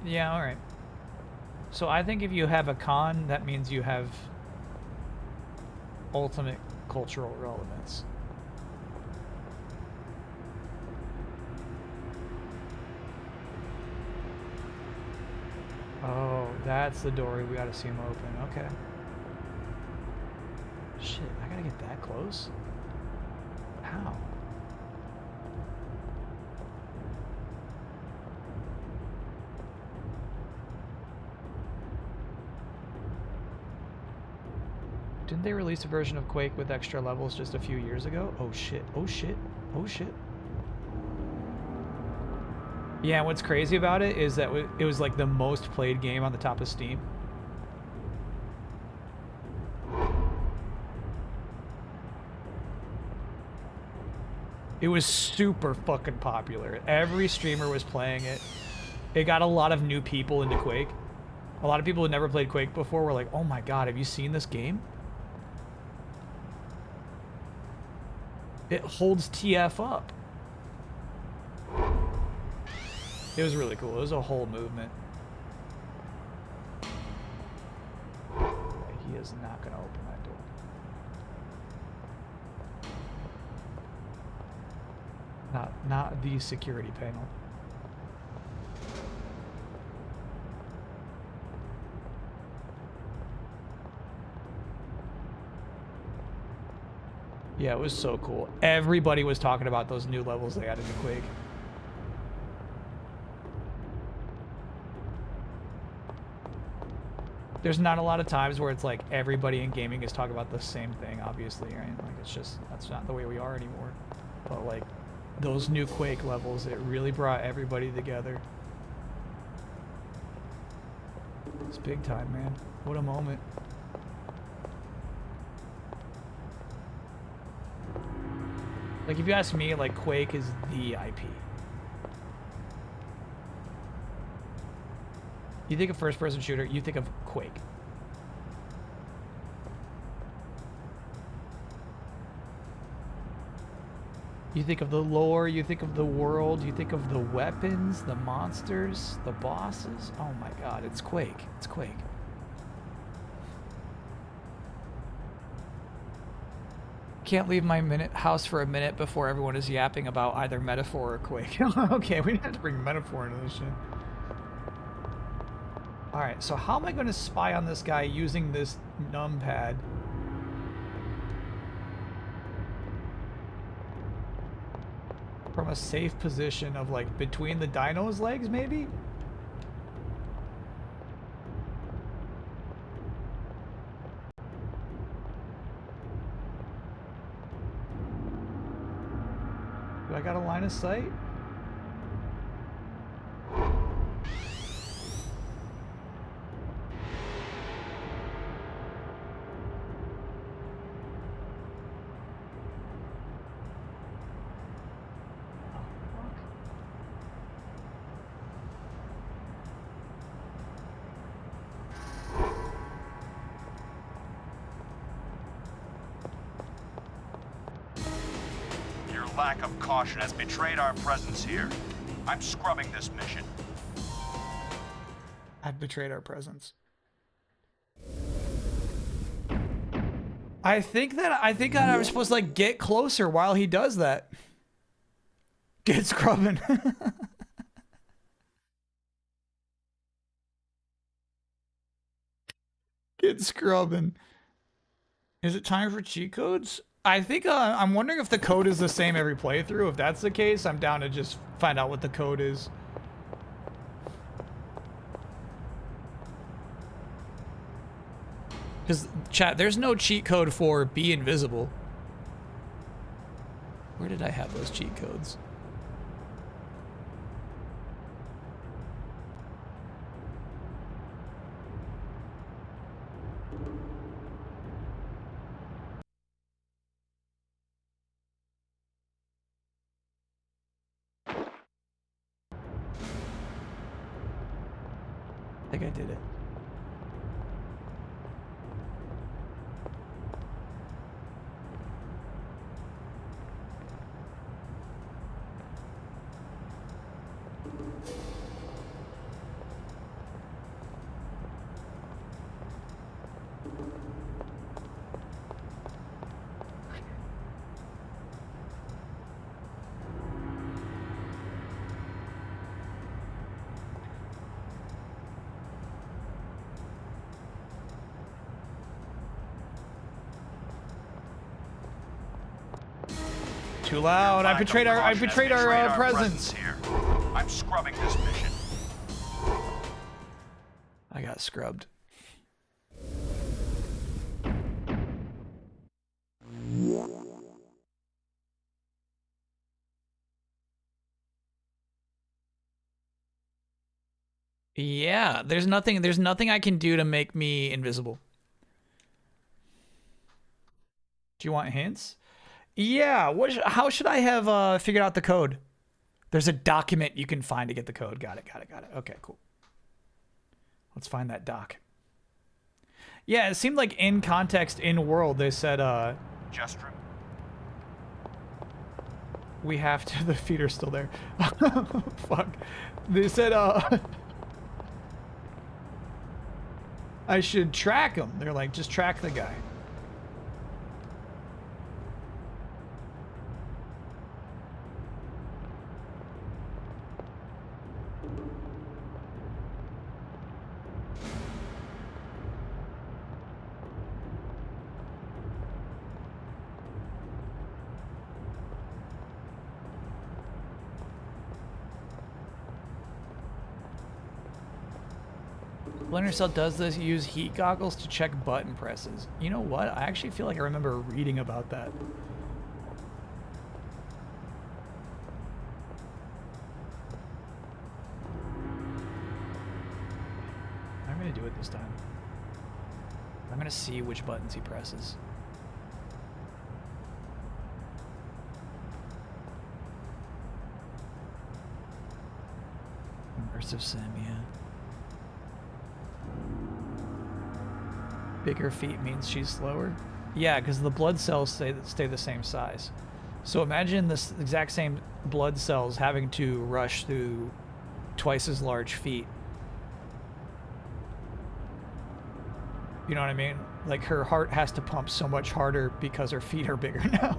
Yeah, alright. So I think if you have a con, that means you have ultimate cultural relevance. Oh, that's the door. We gotta see him open. Okay. Shit, I gotta get that close? How? Didn't they release a version of Quake with extra levels just a few years ago? Oh shit, oh shit, oh shit. Yeah, what's crazy about it is that it was like the most played game on the top of Steam. It was super fucking popular. Every streamer was playing it. It got a lot of new people into Quake. A lot of people who never played Quake before were like, oh my god, have you seen this game? It holds TF up. It was really cool. It was a whole movement. He is not going to open that door. Not the security panel. Yeah, it was so cool. Everybody was talking about those new levels they added to Quake. There's not a lot of times where it's like everybody in gaming is talking about the same thing, obviously, right? Like it's just, that's not the way we are anymore. But like those new Quake levels, it really brought everybody together. It's big time, man. What a moment. Like if you ask me, like Quake is the IP. You think of first-person shooter, you think of Quake. You think of the lore, you think of the world, you think of the weapons, the monsters, the bosses. Oh my god, it's Quake. It's Quake. Can't leave my house for a minute before everyone is yapping about either Metaphor or Quake. Okay, we didn't have to bring Metaphor into this shit. Alright, so how am I going to spy on this guy using this numpad? From a safe position of like between the dino's legs, maybe? Do I got a line of sight? lack of caution has betrayed our presence here. I'm scrubbing this mission. I've betrayed our presence. I think that I was supposed to like get closer while he does that. Get scrubbing. Get scrubbing. Is it time for cheat codes? I think I'm wondering if the code is the same every playthrough. If that's the case, I'm down to just find out what the code is. Because, chat, there's no cheat code for be invisible. Where did I have those cheat codes? I think I did it. Too loud. I betrayed our presence. Here. I'm scrubbing this mission. I got scrubbed. Yeah, there's nothing I can do to make me invisible. Do you want hints? Yeah, how should I have figured out the code? There's a document you can find to get the code. Got it. Okay, cool. Let's find that doc. Yeah, it seemed like in context, in world, they said, Jestrum. We have to, the feet are still there. Fuck. They said, I should track him. They're like, just track the guy. Splinter Cell does this use heat goggles to check button presses. You know what? I actually feel like I remember reading about that. I'm gonna do it this time. I'm gonna see which buttons he presses. Immersive sim, yeah. Bigger feet means she's slower? Yeah, because the blood cells stay the same size. So imagine this exact same blood cells having to rush through twice as large feet. You know what I mean? Like her heart has to pump so much harder because her feet are bigger now.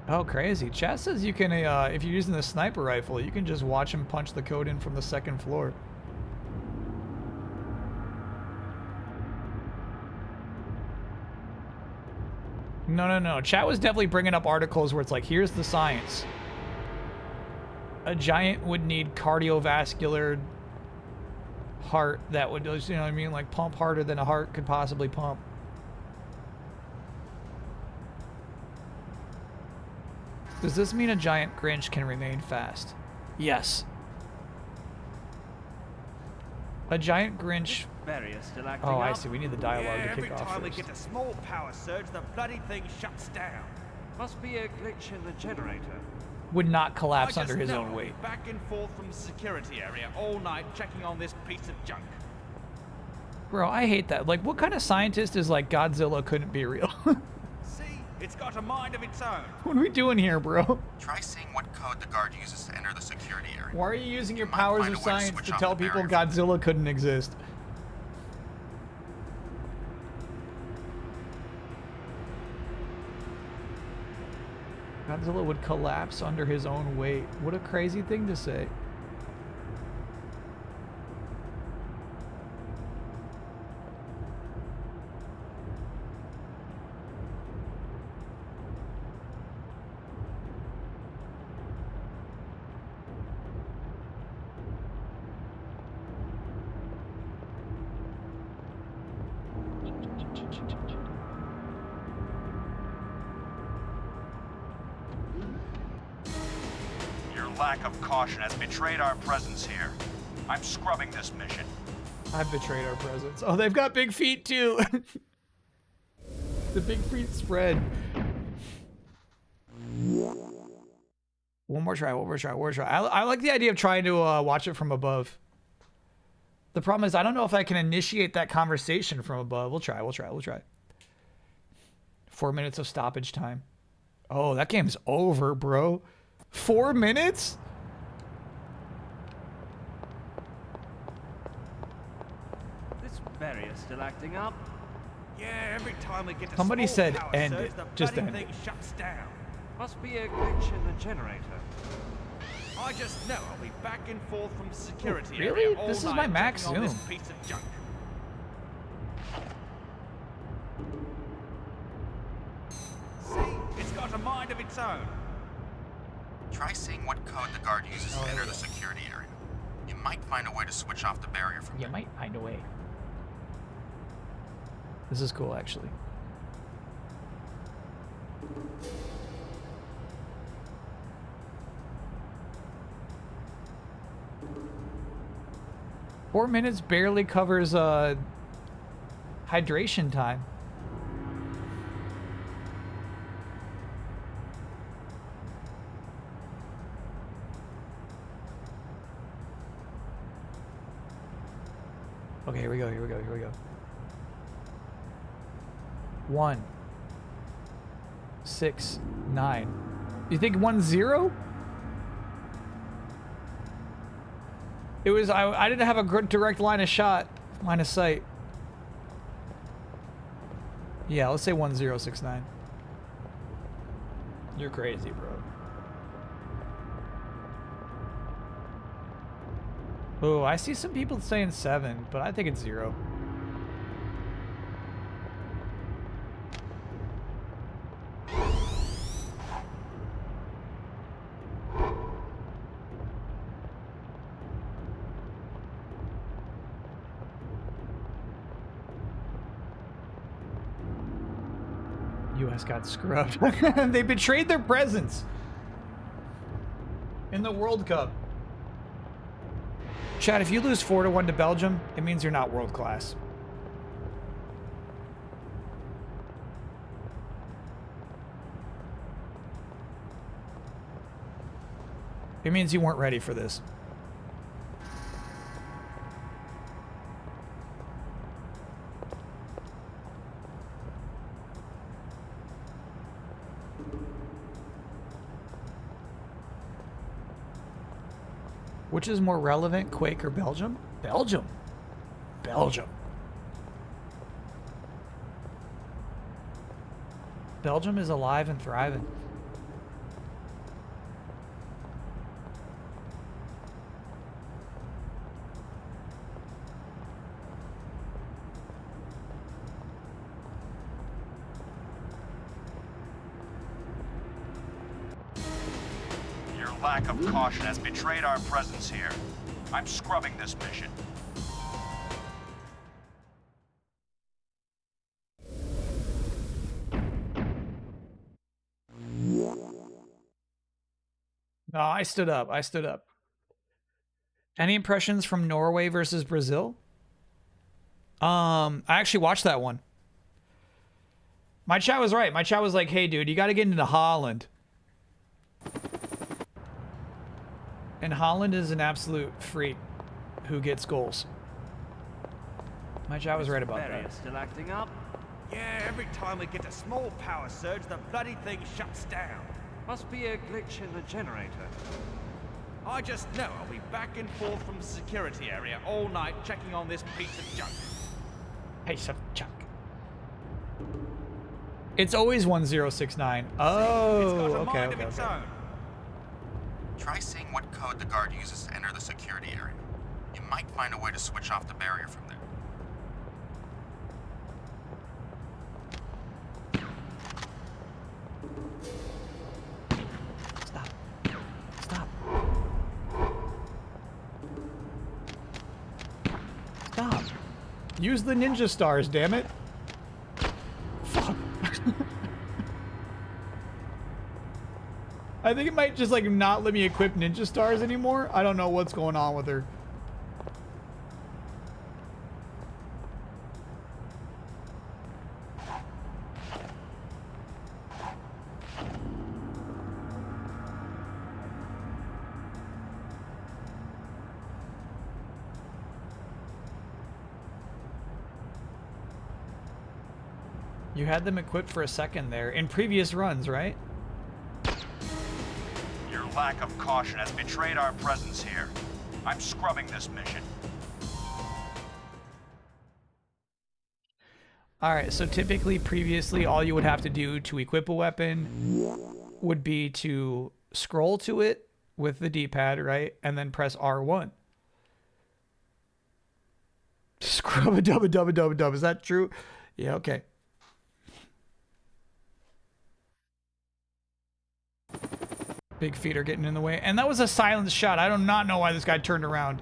Oh, crazy. Chat says you can, if you're using the sniper rifle, you can just watch him punch the code in from the second floor. No. Chat was definitely bringing up articles where it's like, here's the science. A giant would need cardiovascular heart that would, you know what I mean? Like pump harder than a heart could possibly pump. Does this mean a giant Grinch can remain fast? Yes. A giant Grinch... Barrier still acting Oh, I up? see. We need the dialogue to kick off Every time we first. get a small power surge, the bloody thing shuts down. Must be a glitch in the generator. would not collapse I under just his know own I'll be weight. back and forth from the security area all night checking on this piece of junk. Bro, I hate that. Like, what kind of scientist is like Godzilla couldn't be real? See? It's got a mind of its own. What are we doing here, bro? Try seeing what code the guard uses to enter the security area. Why are you using your might powers find of a way to science switch to off tell the people barrier. Godzilla couldn't exist? Godzilla would collapse under his own weight. What a crazy thing to say. Your lack of caution has betrayed our presence here. I'm scrubbing this mission. I've betrayed our presence. Oh, they've got big feet too. The big feet spread. One more try, one more try, one more try. I like the idea of trying to watch it from above. The problem is I don't know if I can initiate that conversation from above. We'll try, we'll try, we'll try. 4 minutes of stoppage time. Oh, that game's over, bro. 4 minutes? This barrier's still acting up. Yeah, every time we get to Somebody small said power end surge, it. the Just bloody end thing it. shuts down. Must be a glitch in the generator. I just know I'll be back and forth from the security really? area all This is night my max checking on this zoom. piece of junk. See? It's got a mind of its own. Try seeing what code the guard uses to enter the security area. You might find a way to switch off the barrier from You might find a way. This is cool, actually. Four minutes barely covers hydration time. Okay, here we go, here we go, here we go. 1, 6, 9. You think 1, 0? It was, I didn't have a good direct line of sight. Yeah, let's say 1069. You're crazy, bro. Oh, I see some people saying 7, but I think it's 0. US got scrubbed. They betrayed their presence in the World Cup. Chad, if you lose 4-1 to Belgium, it means you're not world class. It means you weren't ready for this. Which is more relevant, Quake or Belgium? Belgium. Belgium. Belgium is alive and thriving. Your lack of caution has betrayed our presence here. I'm scrubbing this mission. No, I stood up. I stood up. Any impressions from Norway versus Brazil? I actually watched that one. My chat was right. My chat was like, hey, dude, you got to get into Holland. And Holland is an absolute freak who gets goals. My chat was right about Barrier that. still acting up? Yeah, every time we get a small power surge, the bloody thing shuts down. Must be a glitch in the generator. I just know I'll be back and forth from the security area all night checking on this piece of junk. Piece of junk. It's always 1069. Oh, okay, okay, okay. Try seeing what code the guard uses to enter the security area. You might find a way to switch off the barrier from there. Stop. Stop. Use the ninja stars, damn it. Fuck. I think it might just like not let me equip ninja stars anymore. I don't know what's going on with her. You had them equipped for a second there in previous runs, right? Your lack of caution has betrayed our presence here. I'm scrubbing this mission. Alright, so typically, previously, all you would have to do to equip a weapon would be to scroll to it with the D-pad, right? And then press R1. Scrub a dub, dub. Is that true? Yeah, okay. Big feet are getting in the way. And that was a silenced shot. I do not know why this guy turned around.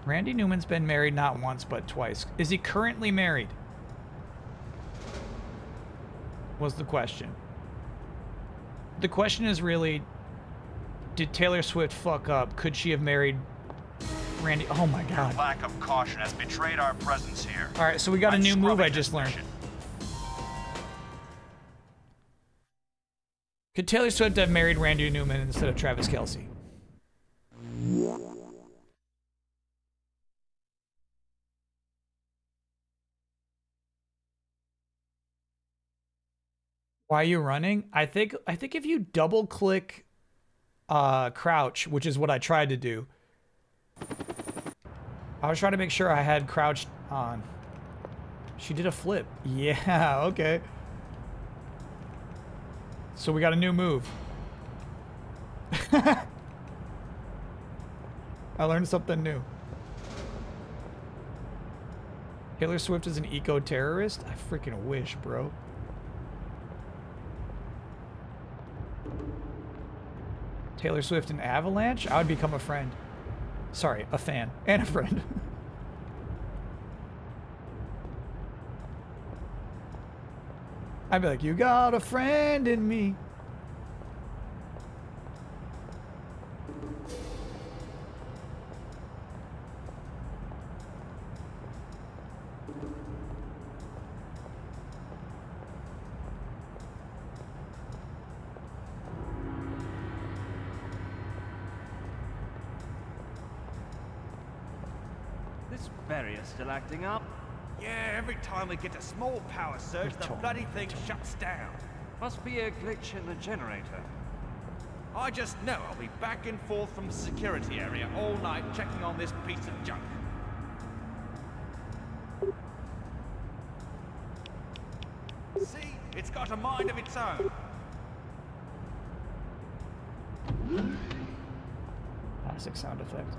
Randy Newman's been married not once, but twice. Is he currently married? Was the question. The question is really, did Taylor Swift fuck up? Could she have married Randy? Oh my God. Your lack of caution has betrayed our presence here. All right, so we got a new move I just learned. Could Taylor Swift have married Randy Newman instead of Travis Kelce? Why are you running? I think if you double click crouch, which is what I tried to do. I was trying to make sure I had crouched on. She did a flip. Yeah, okay. So we got a new move. I learned something new. Taylor Swift is an eco-terrorist? I freaking wish, bro. Taylor Swift and Avalanche? I would become a friend. Sorry, a fan. And a friend. I'd be like, you got a friend in me. This barrier's still acting up? Yeah, every time we get a small power surge, the bloody thing shuts down. Must be a glitch in the generator. I just know I'll be back and forth from the security area all night checking on this piece of junk. See? It's got a mind of its own. Classic sound effect.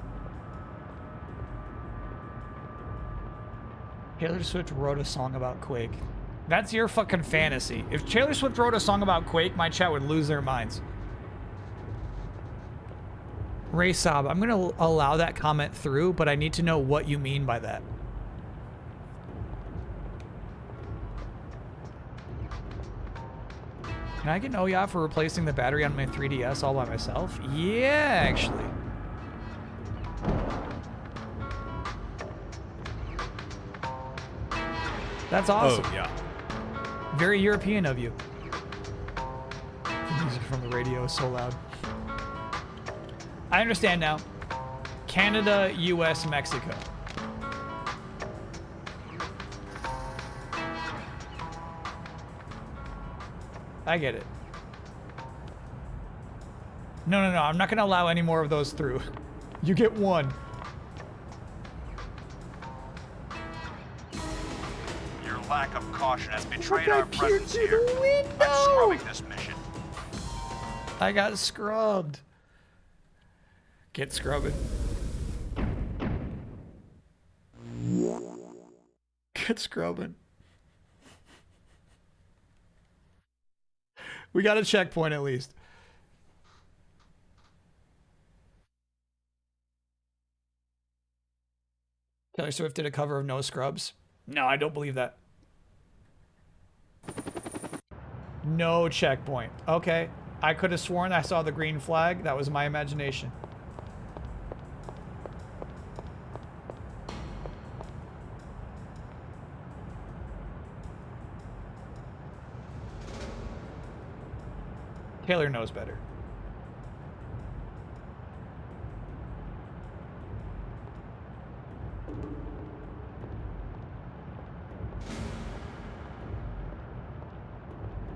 Taylor Swift wrote a song about Quake. That's your fucking fantasy. If Taylor Swift wrote a song about Quake, my chat would lose their minds. Ray Saab, I'm going to allow that comment through, but I need to know what you mean by that. Can I get an OYA for replacing the battery on my 3DS all by myself? Yeah, actually. That's awesome. Oh, yeah. Very European of you. music from the radio is so loud. I understand now. Canada, US, Mexico. I get it. No, I'm not going to allow any more of those through. You get one. Your lack of caution has betrayed our presence here. I'm scrubbing this mission. I got scrubbed. Get scrubbing. Get scrubbing. We got a checkpoint at least. Taylor Swift did a cover of No Scrubs. No, I don't believe that. No checkpoint. Okay. I could have sworn I saw the green flag. That was my imagination. Taylor knows better.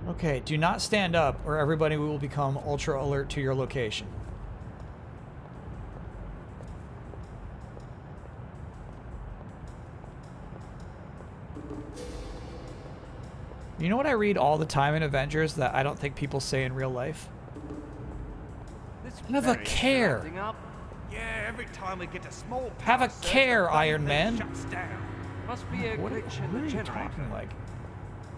Okay, do not stand up or everybody will become ultra alert to your location. You know what I read all the time in Avengers that I don't think people say in real life? Have a care. Yeah, every time we get a small Have a care, Iron Man. Shuts down. Must be a What are glitch in the you generator. talking like?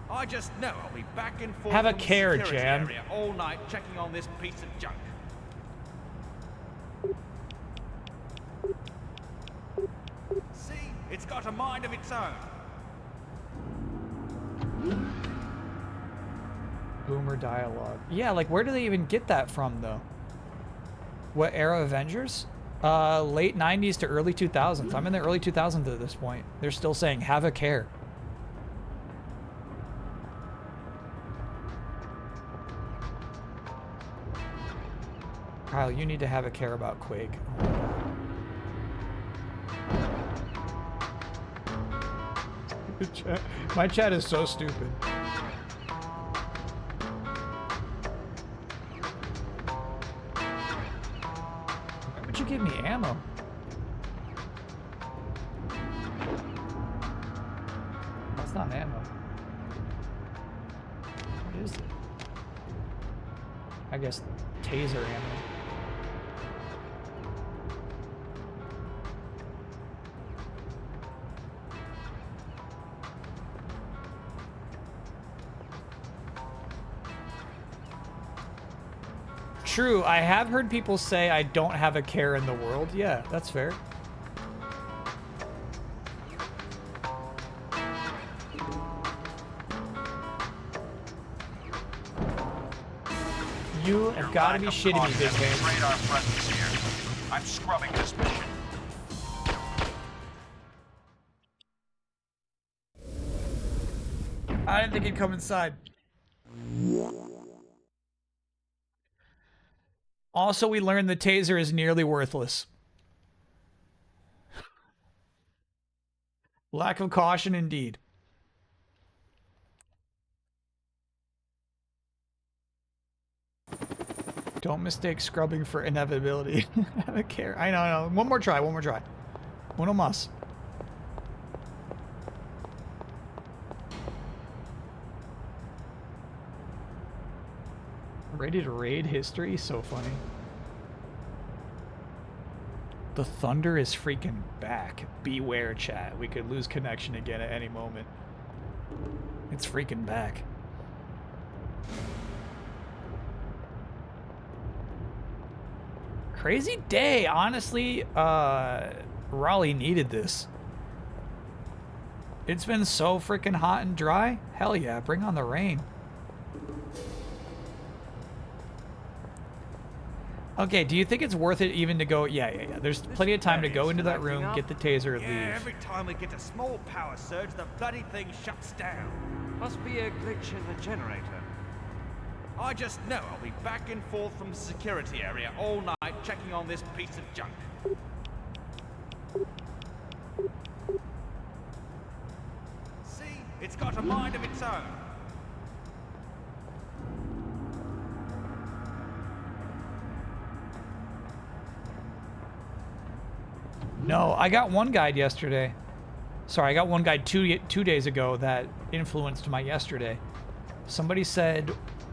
I just know I'll be back and forth Have a from the care, security Jan. area all night checking on this piece of junk. See, it's got a mind of its own. Boomer dialogue. Yeah, like where do they even get that from though? What era Avengers? Late 90s to early 2000s. I'm in the early 2000s at this point. They're still saying have a care. Kyle, you need to have a care about Quake. Oh my God. My chat is so stupid. Why would you give me ammo? That's not ammo. What is it? I guess taser ammo. True, I have heard people say I don't have a care in the world. Yeah, that's fair. You have got to be shitting me, big man. Betrayed our presence here. I'm scrubbing this mission. I didn't think he'd come inside. Also, we learned the taser is nearly worthless. Lack of caution indeed. Don't mistake scrubbing for inevitability. Have a care. I know. One more try. Uno más. Ready to raid history? So funny. The thunder is freaking back. Beware, chat. We could lose connection again at any moment. It's freaking back. Crazy day. Honestly, Raleigh needed this. It's been so freaking hot and dry. Hell yeah, bring on the rain. Okay, do you think it's worth it even to go? Yeah. There's plenty of time to go into that room, get the taser, and Yeah, leave. every time we get a small power surge, the bloody thing shuts down. Must be a glitch in the generator. I just know I'll be back and forth from the security area all night checking on this piece of junk. See? It's got a mind of its own. No, I got one guide yesterday. Sorry, I got one guide two days ago that influenced my yesterday. Somebody said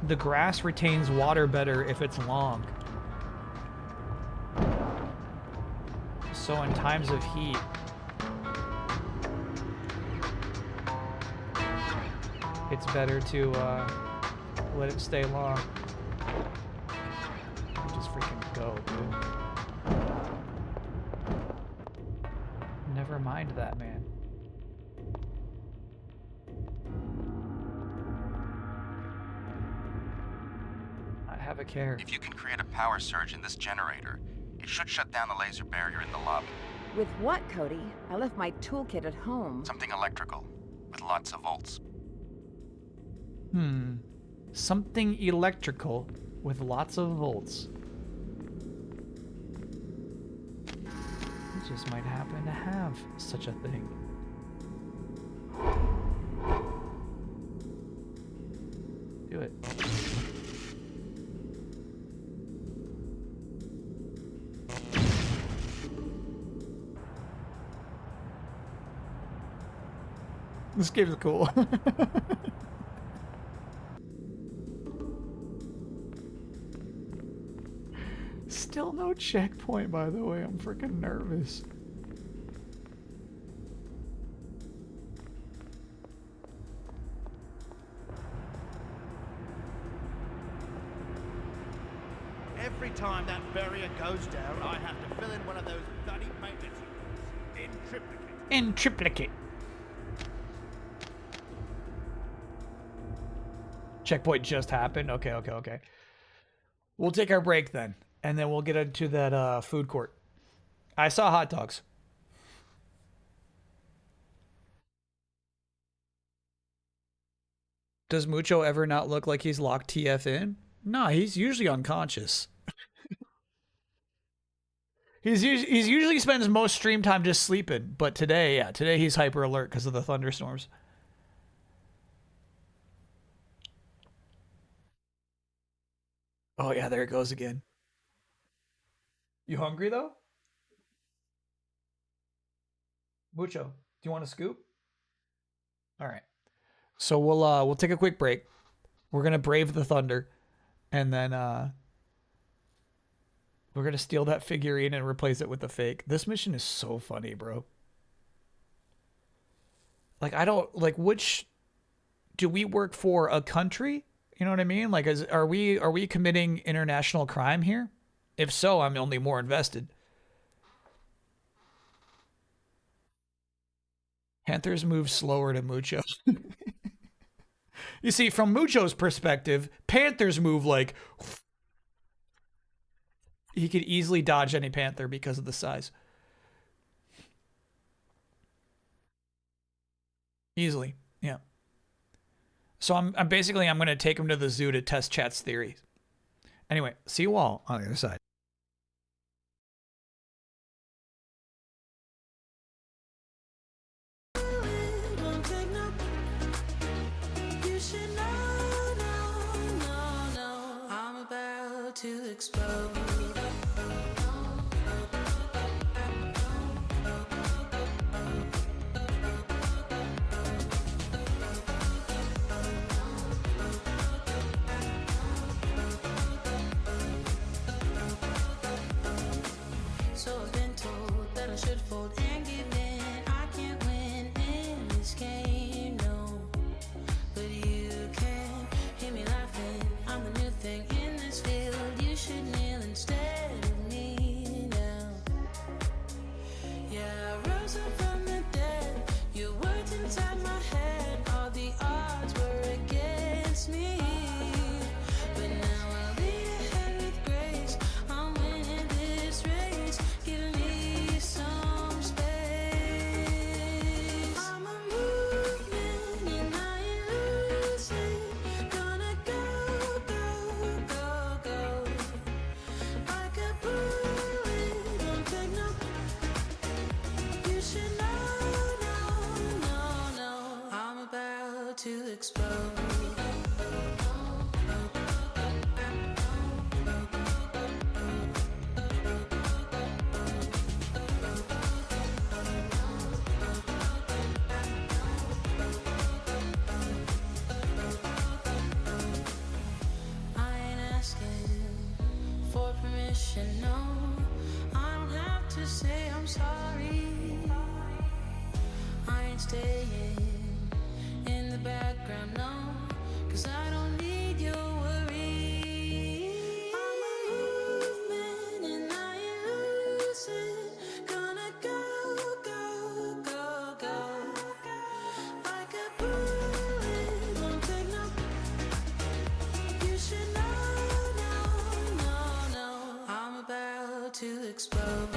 the grass retains water better if it's long. So in times of heat, it's better to let it stay long. Just freaking go, dude. Never mind that, man. I have a care. If you can create a power surge in this generator, it should shut down the laser barrier in the lobby. With what, Cody? I left my toolkit at home. Something electrical, with lots of volts. Something electrical with lots of volts. Just might happen to have such a thing. Do it. This game's cool. Still no checkpoint, by the way. I'm freaking nervous. Every time that barrier goes down, I have to fill in one of those bloody maintenance units. In triplicate. In triplicate. Checkpoint just happened. Okay. We'll take our break then. And then we'll get into that food court. I saw hot dogs. Does Mucho ever not look like he's locked TF in? Nah, he's usually unconscious. He usually spends most stream time just sleeping. But today he's hyper alert because of the thunderstorms. Oh yeah, there it goes again. You hungry though? Mucho, do you want a scoop? All right. So we'll take a quick break. We're gonna brave the thunder, and then we're gonna steal that figurine and replace it with a fake. This mission is so funny, bro. Like which do we work for a country? You know what I mean? Like, are we committing international crime here? If so, I'm only more invested. Panthers move slower to Mucho. You see, from Mucho's perspective, Panthers move like... He could easily dodge any Panther because of the size. Easily, yeah. So I'm going to take him to the zoo to test Chat's theory. Anyway, see you all on the other side. To explode. sorry. I ain't staying in the background, no, 'cause I don't need your worry. I'm a movement and I ain't losing. Gonna go, go, go, go. Like a bullet, won't take no. You should know, no, no, no. I'm about to explode.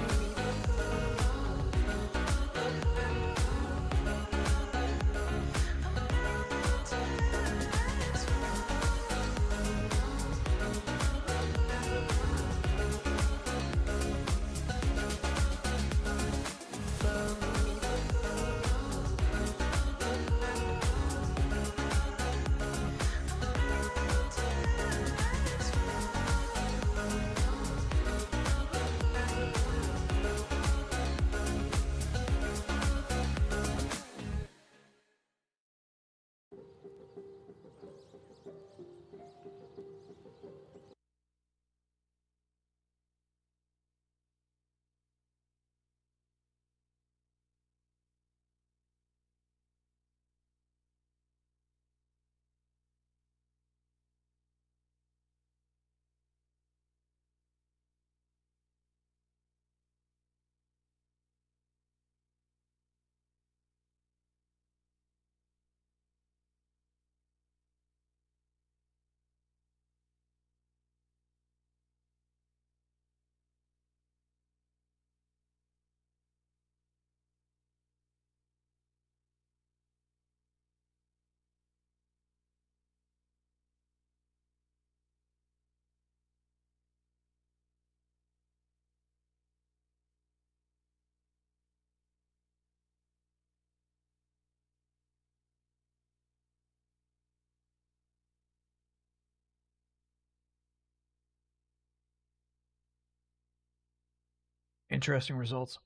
Interesting results.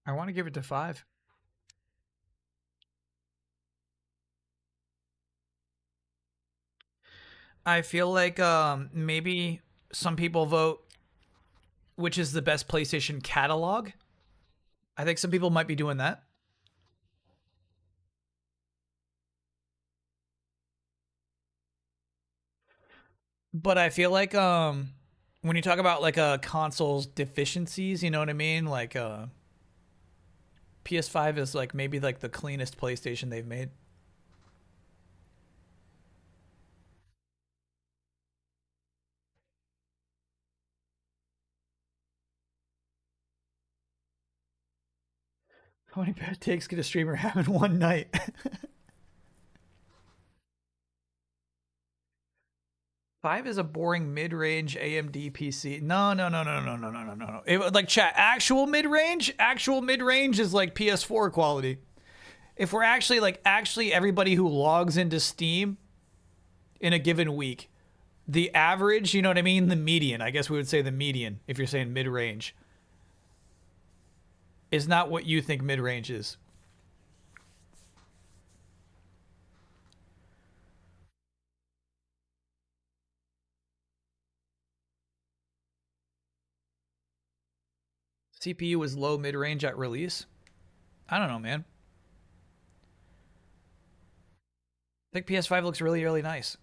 I want to give it to 5. I feel like maybe some people vote which is the best PlayStation catalog. I think some people might be doing that. But I feel like when you talk about like a console's deficiencies, you know what I mean? Like PS5 is like maybe like the cleanest PlayStation they've made. How many bad takes could a streamer have in one night? Five is a boring mid-range AMD PC. No. Like chat, actual mid-range is like PS4 quality. If we're actually everybody who logs into Steam in a given week, the average, you know what I mean? The median, I guess we would say the median, if you're saying mid-range, is not what you think mid-range is. CPU was low mid-range at release? I don't know, man. I think PS5 looks really, really nice.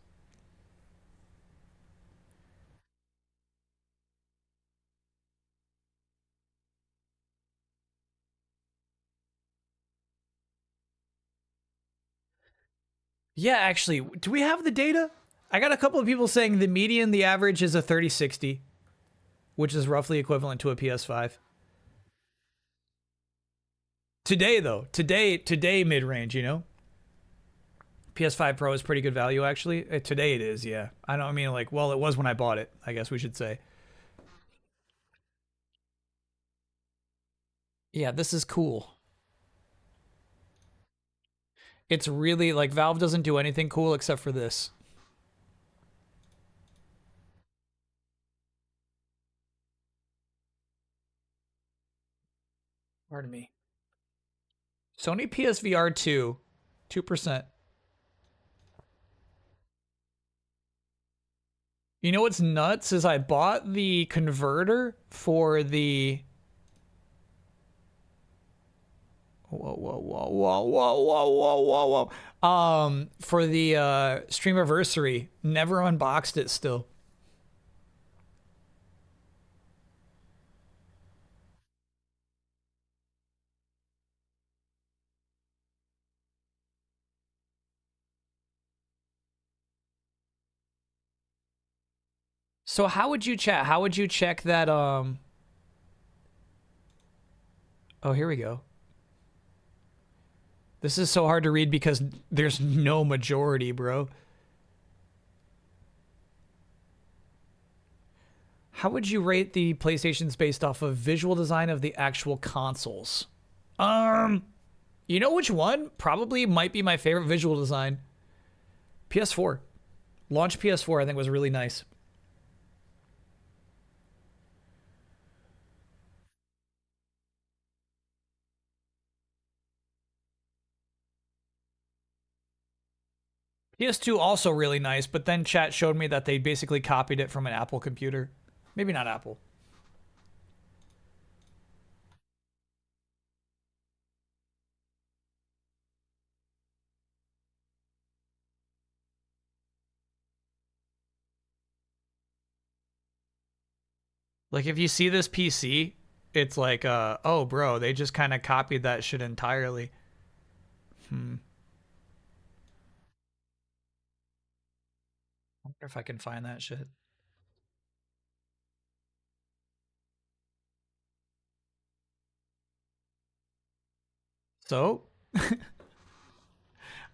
Yeah, actually, do we have the data? I got a couple of people saying the median, the average is a 3060, which is roughly equivalent to a PS5. Today, though, today mid-range, you know? PS5 Pro is pretty good value, actually. Today it is, yeah. I mean, like, well, it was when I bought it, I guess we should say. Yeah, this is cool. It's really, like, Valve doesn't do anything cool except for this. Pardon me. Sony PSVR 2, 2%. You know what's nuts is I bought the converter for the... Whoa. For the Streamiversary. Never unboxed it still. So how would you chat? How would you check that, Oh, here we go. This is so hard to read because there's no majority, bro. How would you rate the PlayStations based off of visual design of the actual consoles? You know which one? Probably might be my favorite visual design. PS4. Launch PS4 I think was really nice. PS2 also really nice, but then chat showed me that they basically copied it from an Apple computer. Maybe not Apple. Like if you see this PC, it's like, oh bro, they just kind of copied that shit entirely. I wonder if I can find that shit. So,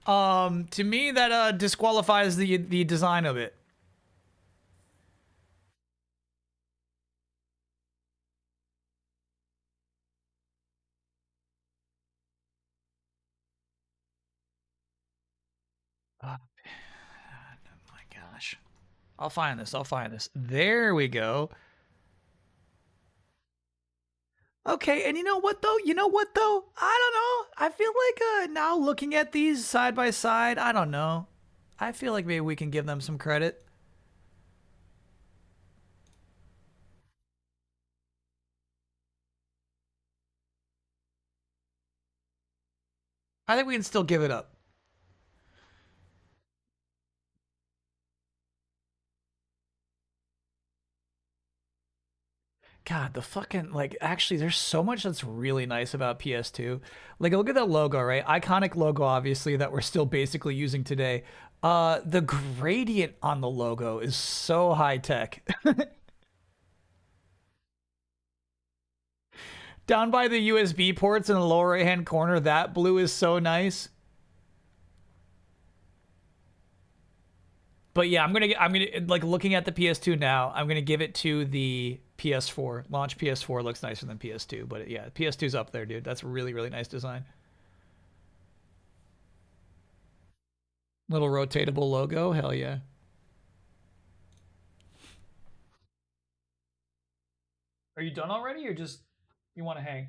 to me that disqualifies the design of it. Oh my gosh. I'll find this. There we go. Okay, and you know what though? I don't know. I feel like now looking at these side by side, I don't know. I feel like maybe we can give them some credit. I think we can still give it up. God, the fucking, like, actually, there's so much that's really nice about PS2. Like, look at that logo, right? Iconic logo, obviously, that we're still basically using today. The gradient on the logo is so high-tech. Down by the USB ports in the lower right-hand corner, that blue is so nice. But yeah, I'm gonna like looking at the PS2 now. I'm gonna give it to the PS4. Launch PS4 looks nicer than PS2, but yeah, PS2's up there, dude. That's really, really nice design. Little rotatable logo, hell yeah. Are you done already, or just you want to hang?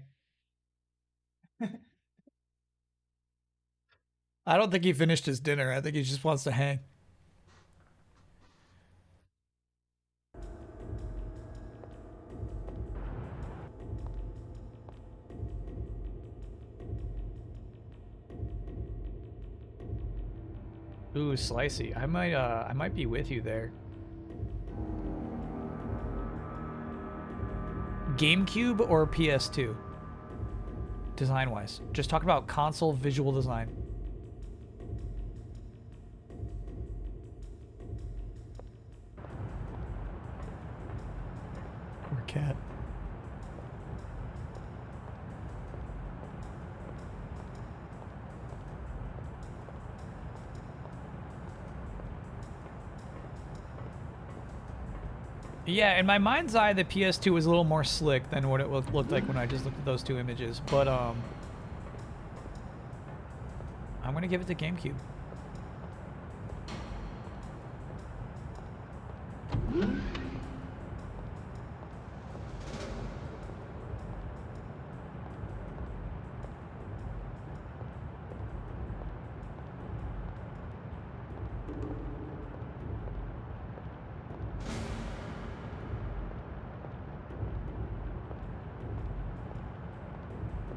I don't think he finished his dinner. I think he just wants to hang. Ooh, Slicey. I might be with you there. GameCube or PS2? Design-wise. Just talk about console visual design. Poor cat. Yeah, in my mind's eye, the PS2 was a little more slick than what it looked like when I just looked at those two images. But I'm gonna give it to GameCube.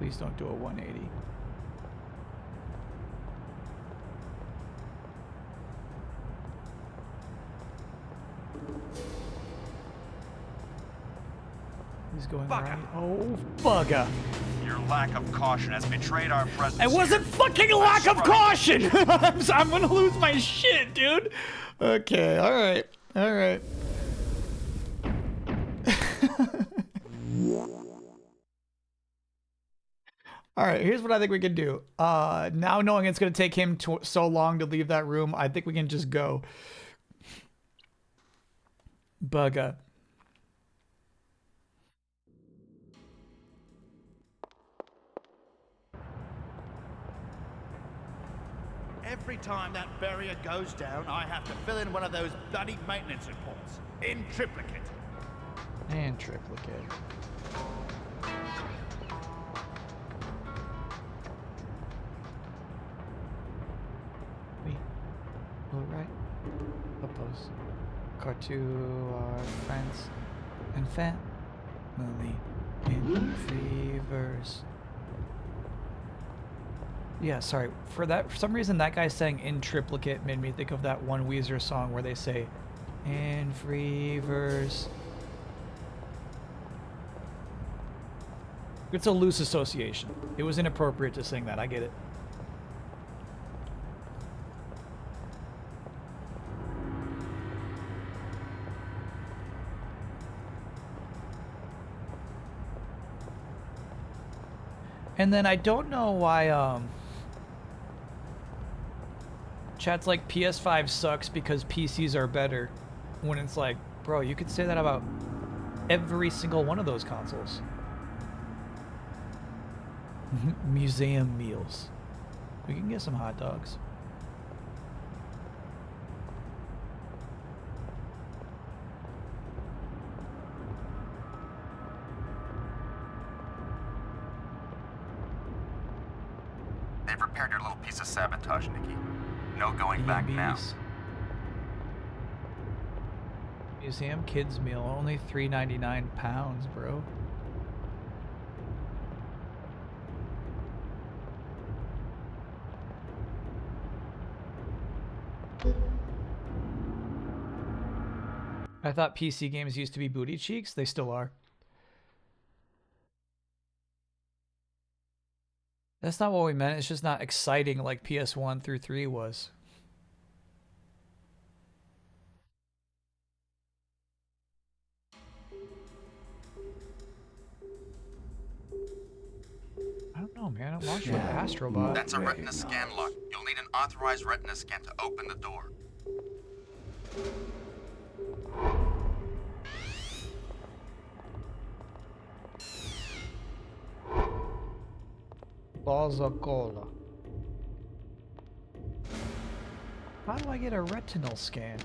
Please don't do a 180. He's going right. Oh, bugger. Your lack of caution has betrayed our presence. It wasn't fucking lack of caution! I'm gonna lose my shit, dude. Okay, alright. Alright. Alright, here's what I think we can do. Now knowing it's gonna take him so long to leave that room, I think we can just go. Bugger. Every time that barrier goes down, I have to fill in one of those bloody maintenance reports. In triplicate. And triplicate. All right. Oppose. Car to our friends and family in reverse. Yeah, sorry. For some reason, that guy saying in triplicate made me think of that one Weezer song where they say in free verse. It's a loose association. It was inappropriate to sing that. I get it. And then I don't know why chat's like PS5 sucks because PCs are better, when it's like, bro, you could say that about every single one of those consoles. Museum meals. We can get some hot dogs. They've repaired your little piece of sabotage, Nikki. No going back now. Museum kids meal, only £3.99, bro. I thought PC games used to be booty cheeks. They still are. That's not what we meant. It's just not exciting like PS1 through 3 was. I don't know, man. I watched with Astrobot. That's a retina scan lock. You'll need an authorized retina scan to open the door. Balls of cola. How do I get a retinal scan?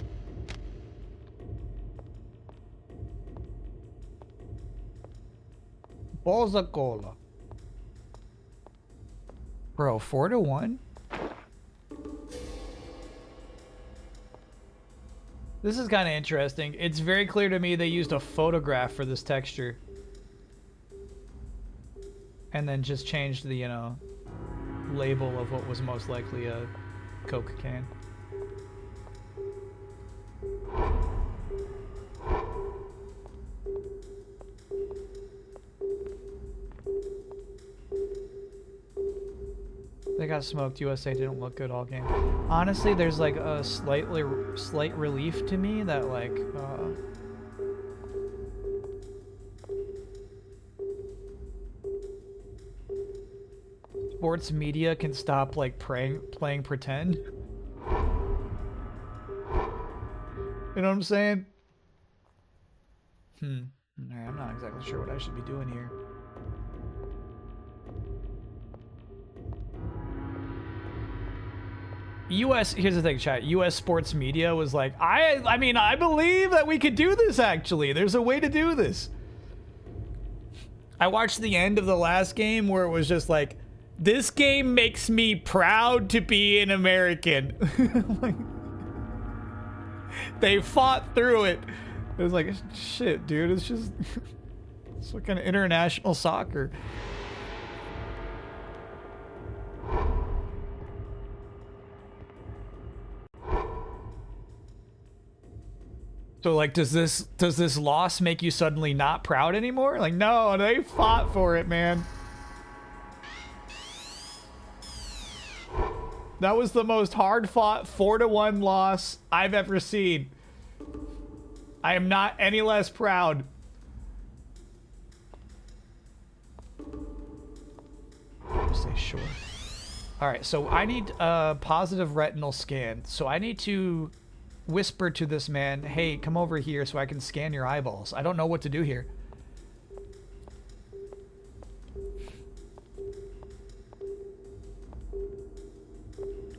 Balls of cola. Bro, 4-1? This is kind of interesting. It's very clear to me they used a photograph for this texture. And then just changed the, you know, label of what was most likely a Coke can. They got smoked. USA didn't look good all game. Honestly, there's like a slight relief to me that like sports media can stop like playing pretend. You know what I'm saying? Alright, I'm not exactly sure what I should be doing here. Here's the thing, chat. US sports media was like, I mean, I believe that we could do this actually. There's a way to do this. I watched the end of the last game where it was just like, this game makes me proud to be an American. Like, they fought through it. It was like, shit, dude, it's just, it's like an international soccer. So like, does this loss make you suddenly not proud anymore? Like, no, they fought for it, man. That was the most hard-fought 4-1 loss I've ever seen. I am not any less proud. Say sure. All right, so I need a positive retinal scan. So I need to whisper to this man, hey, come over here so I can scan your eyeballs. I don't know what to do here.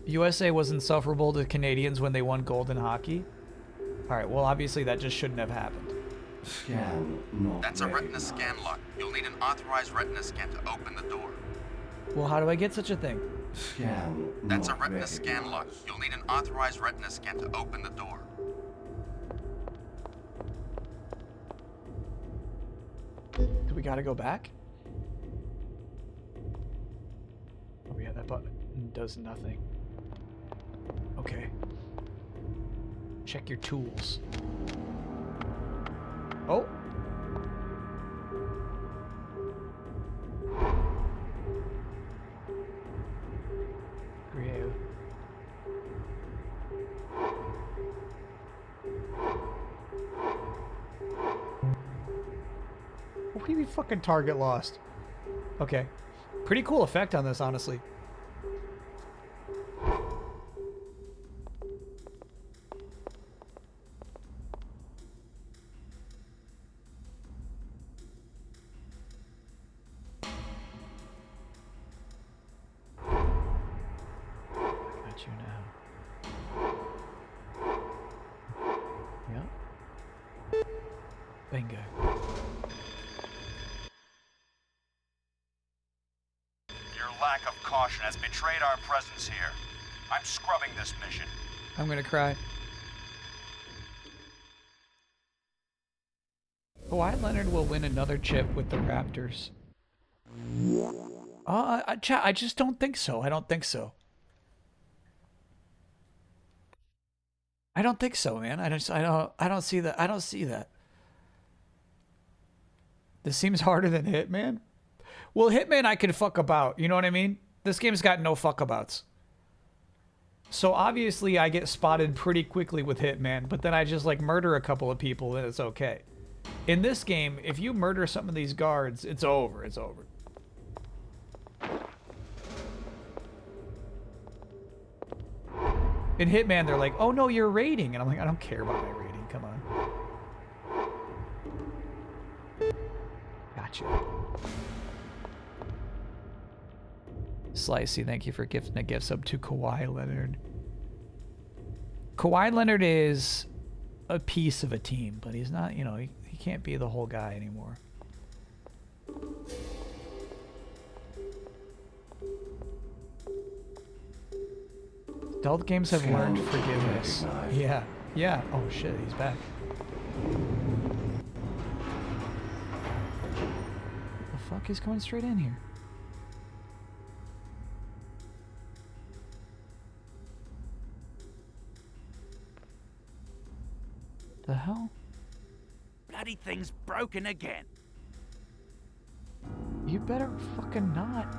USA was insufferable to Canadians when they won gold in hockey. All right, well, obviously that just shouldn't have happened. Scan not That's a retina scan lock. You'll need an authorized retina scan to open the door. Well, how do I get such a thing? Scan That's a retina scan lock. You'll need an authorized retina scan to open the door. Do we gotta go back? Oh yeah, that button does nothing. Okay. Check your tools. Oh. Creative. What do you mean fucking target lost? Okay. Pretty cool effect on this, honestly. Got you now. Yeah. Bingo. Your lack of caution has betrayed our presence here. I'm scrubbing this mission. I'm gonna cry. Kawhi Leonard will win another chip with the Raptors. I just don't think so. I don't think so. I don't think so, man. I don't see that. I don't see that. This seems harder than Hitman. Well, Hitman I could fuck about. You know what I mean? This game's got no fuck abouts. So obviously I get spotted pretty quickly with Hitman, but then I just like murder a couple of people and it's okay. In this game, if you murder some of these guards, it's over. It's over. In Hitman, they're like, oh no, you're raiding. And I'm like, I don't care about my raiding. Come on. Gotcha. Slicey, thank you for gifting a gift sub to Kawhi Leonard. Kawhi Leonard is a piece of a team, but he's not, you know, he can't be the whole guy anymore. Adult games have learned forgiveness. Yeah, yeah. Oh shit, he's back. The fuck is going straight in here? The hell? Bloody thing's broken again. You better fucking not.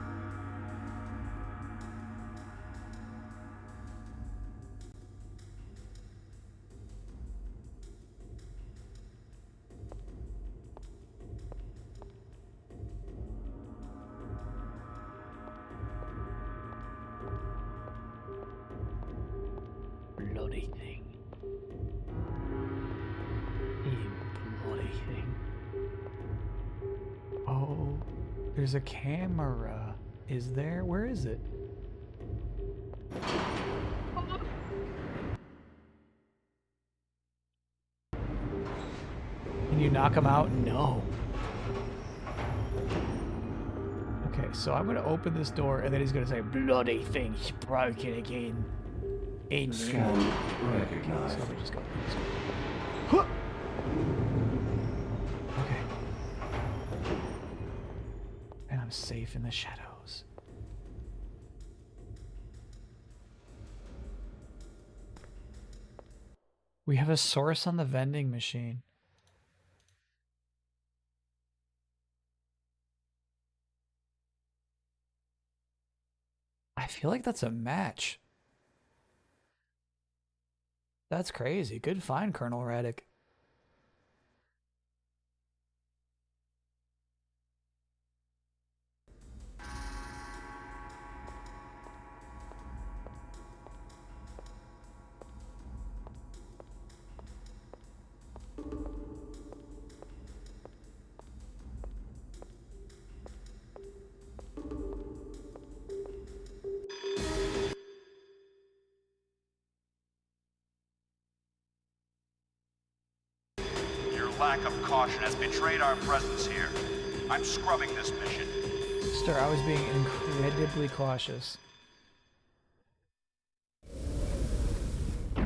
Bloody thing. You bloody thing. Oh, there's a camera. Is there? Where is it? Can you knock him out? No. Okay, so I'm gonna open this door and then he's gonna say, bloody thing's broken again. Scan recognized. So we just go. Huh. Okay. And I'm safe in the shadows. We have a source on the vending machine. I feel like that's a match. That's crazy. Good find, Colonel Raddick. Lack of caution has betrayed our presence here. I'm scrubbing this mission. Sir, I was being incredibly cautious. I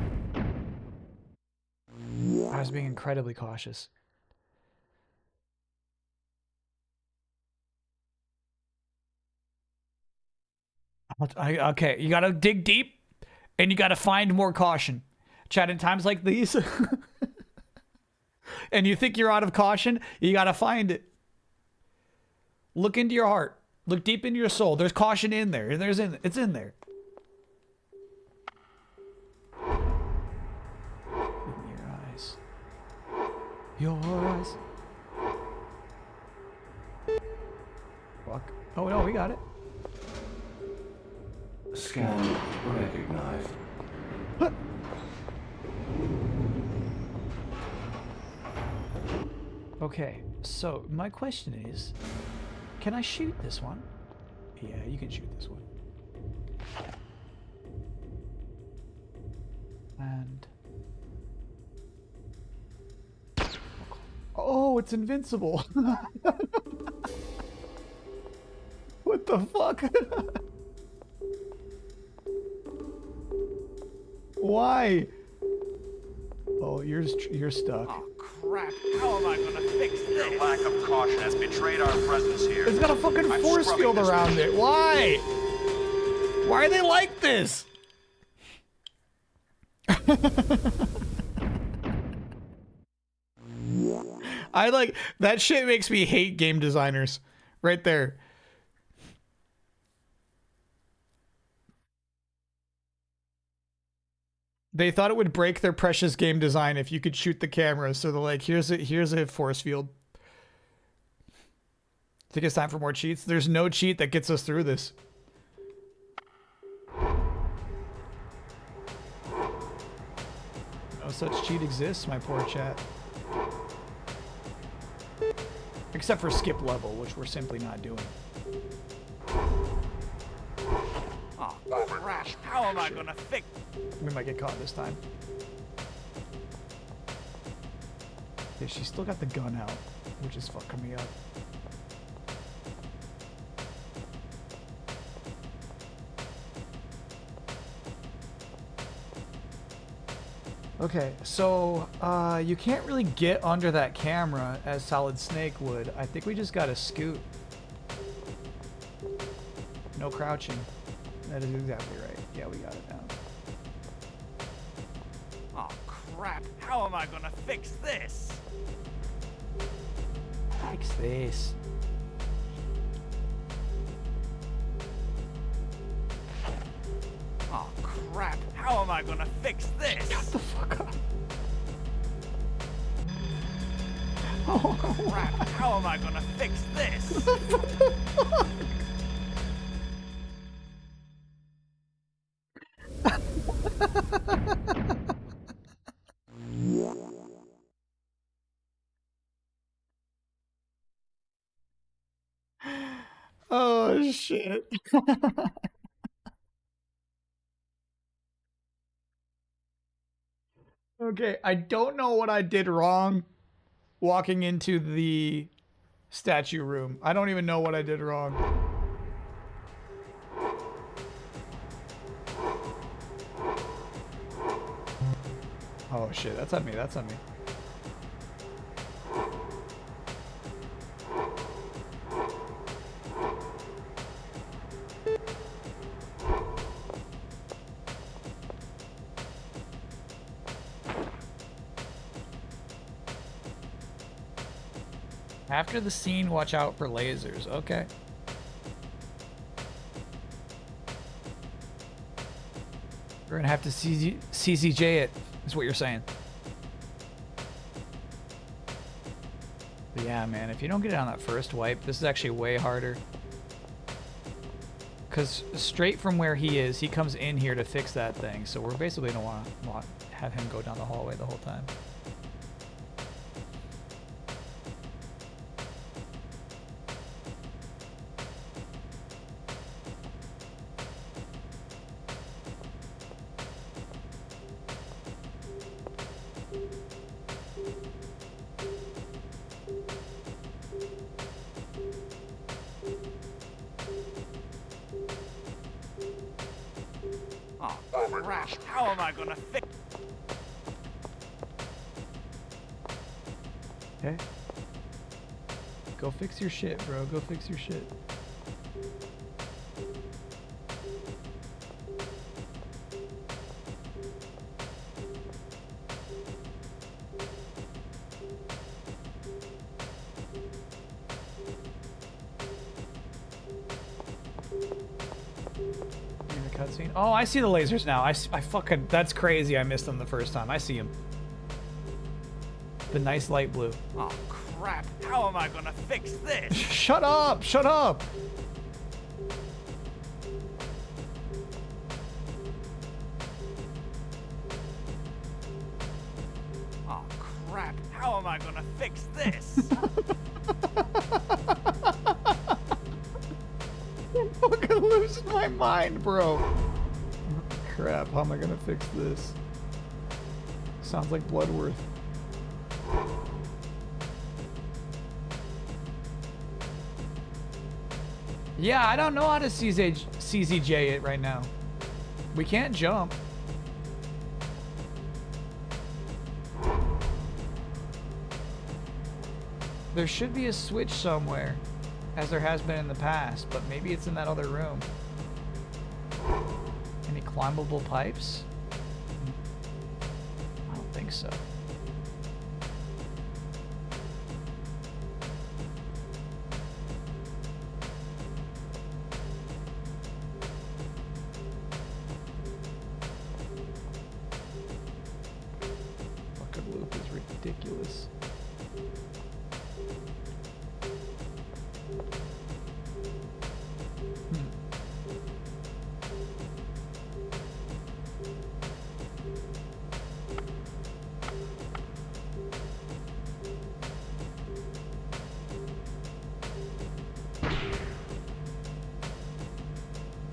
was being incredibly cautious. Okay, you gotta dig deep, and you gotta find more caution. Chat, in times like these, and you think you're out of caution, you gotta find it. Look into your heart. Look deep into your soul. There's caution in there. It's in there. Look in your eyes. Your eyes. Fuck. Oh no, we got it. Scan recognized. What? Okay, so my question is, can I shoot this one? Yeah, you can shoot this one. And... oh, it's invincible! What the fuck? Why? Oh, you're stuck. Oh crap! How am I gonna fix this? Your lack of caution has betrayed our presence here. It's got a fucking force field around it. Why? Why are they like this? I like that shit. Makes me hate game designers. Right there. They thought it would break their precious game design if you could shoot the camera. So they're like, here's a force field. Think it's time for more cheats? There's no cheat that gets us through this. No such cheat exists, my poor chat. Except for skip level, which we're simply not doing. Oh crap! How am I gonna fix? We might get caught this time. Yeah, she's still got the gun out, which is fucking me up. Okay, so you can't really get under that camera as Solid Snake would. I think we just gotta scoot. No crouching. That is exactly right. Yeah, we got it now. Oh crap! How am I gonna fix this? Fix this. Oh crap! How am I gonna fix this? Shut the fuck up. Oh crap! How am I gonna fix this? Oh shit. Okay, I don't know what I did wrong walking into the statue room. I don't even know what I did wrong. Oh shit, that's on me, that's on me. After the scene, watch out for lasers. Okay. We're gonna have to CCJ it, is what you're saying. But yeah, man, if you don't get it on that first wipe, this is actually way harder. Because straight from where he is, he comes in here to fix that thing. So we're basically gonna want to have him go down the hallway the whole time. Oh, crap. How am I gonna fix... Okay. Go fix your shit, bro. Go fix your shit. Cutscene. Oh, I see the lasers now. I fucking... That's crazy. I missed them the first time. I see them. The nice light blue. Oh, crap. How am I gonna fix this? Shut up! Shut up! Oh, crap. How am I gonna fix this? I'm fucking losing my mind, bro. Crap, how am I gonna fix this? Sounds like Bloodworth. Yeah, I don't know how to CZJ it right now. We can't jump. There should be a switch somewhere, as there has been in the past, but maybe it's in that other room. Any climbable pipes? I don't think so. Fucking loop is ridiculous.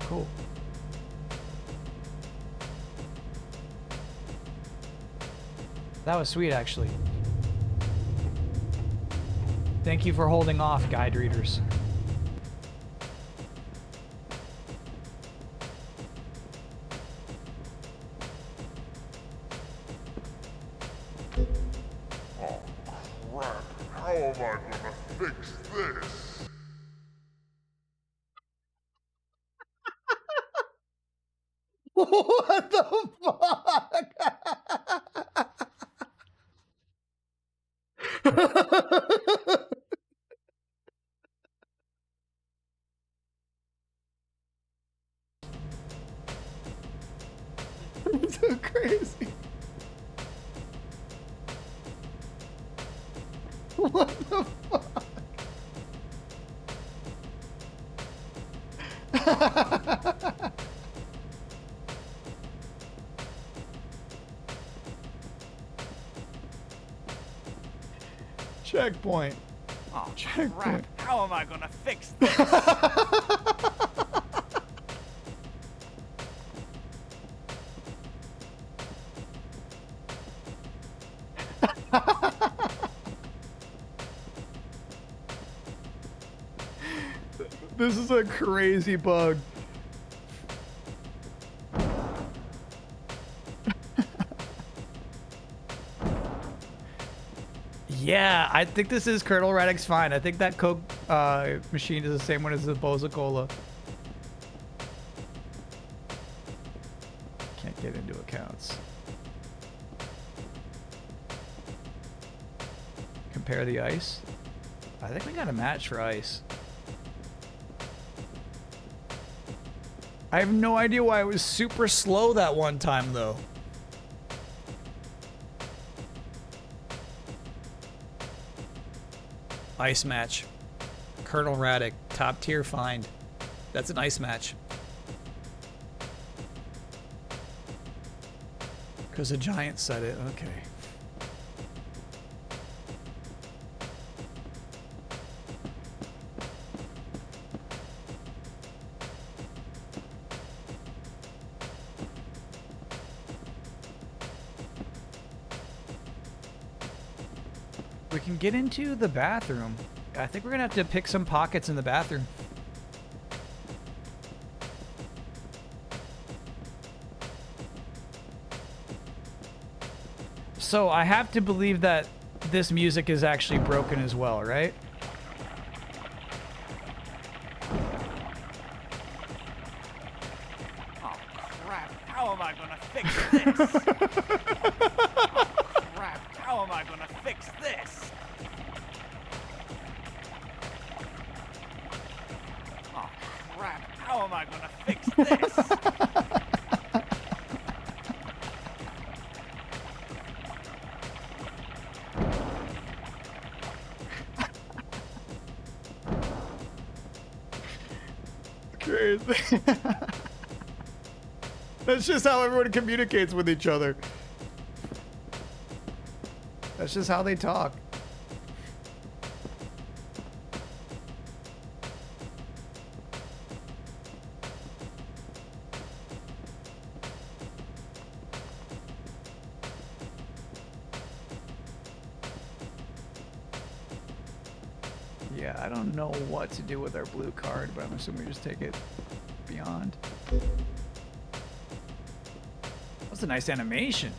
Cool. That was sweet, actually. Thank you for holding off, guide readers. Oh, crap. How am I gonna fix this? What the fuck? That's so crazy. What the fuck? Checkpoint. Oh, Checkpoint. crap. How am I gonna fix this? This is a crazy bug. Yeah, I think this is Colonel Radix fine. I think that Coke machine is the same one as the Boza-Cola. Can't get into accounts. Compare the ice. I think we got a match for ice. I have no idea why it was super slow that one time, though. Ice match. Colonel Raddick, top tier find. That's an ice match. Because a giant said it. Okay. We can get into the bathroom. I think we're gonna have to pick some pockets in the bathroom. So I have to believe that this music is actually broken as well, right? Oh crap, how am I gonna fix this? Oh crap, how am I gonna fix this? Oh crap, how am I gonna fix this? Crazy. That's just how everyone communicates with each other. That's just how they talk. Yeah, I don't know what to do with our blue card, but I'm assuming we just take it beyond. That's a nice animation.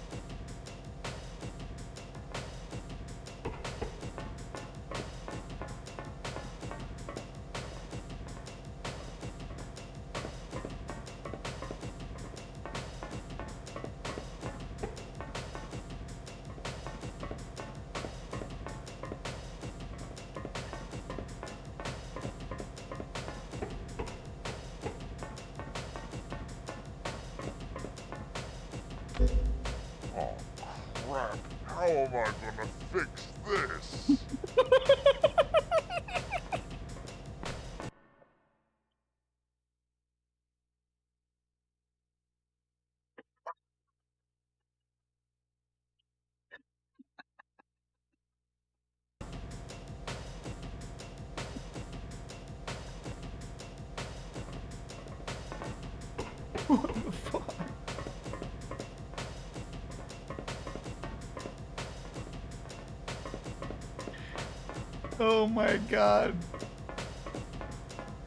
Oh, crap. How am I gonna fix this? What the fuck? Oh my god.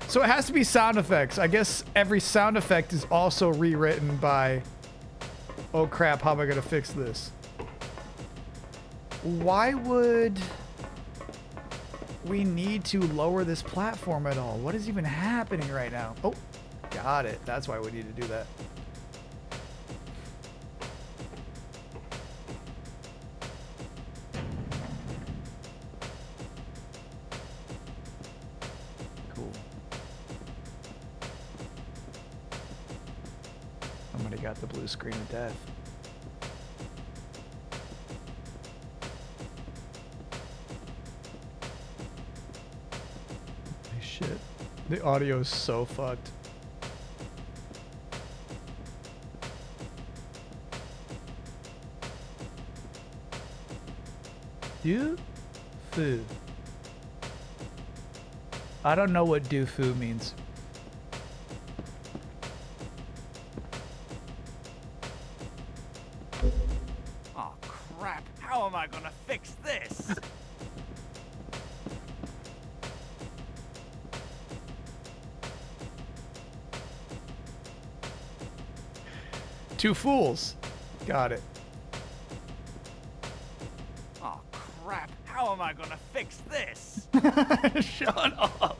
So it has to be sound effects. I guess every sound effect is also rewritten by, oh crap, how am I gonna fix this? Why would we need to lower this platform at all? What is even happening right now? Oh, got it. That's why we need to do that. Cool. Somebody got the blue screen of death. Holy shit. The audio is so fucked. Do-fu. I don't know what do-fu means. Oh crap, how am I gonna fix this? Two fools. Got it. Oh crap, how am I gonna fix this? Shut up.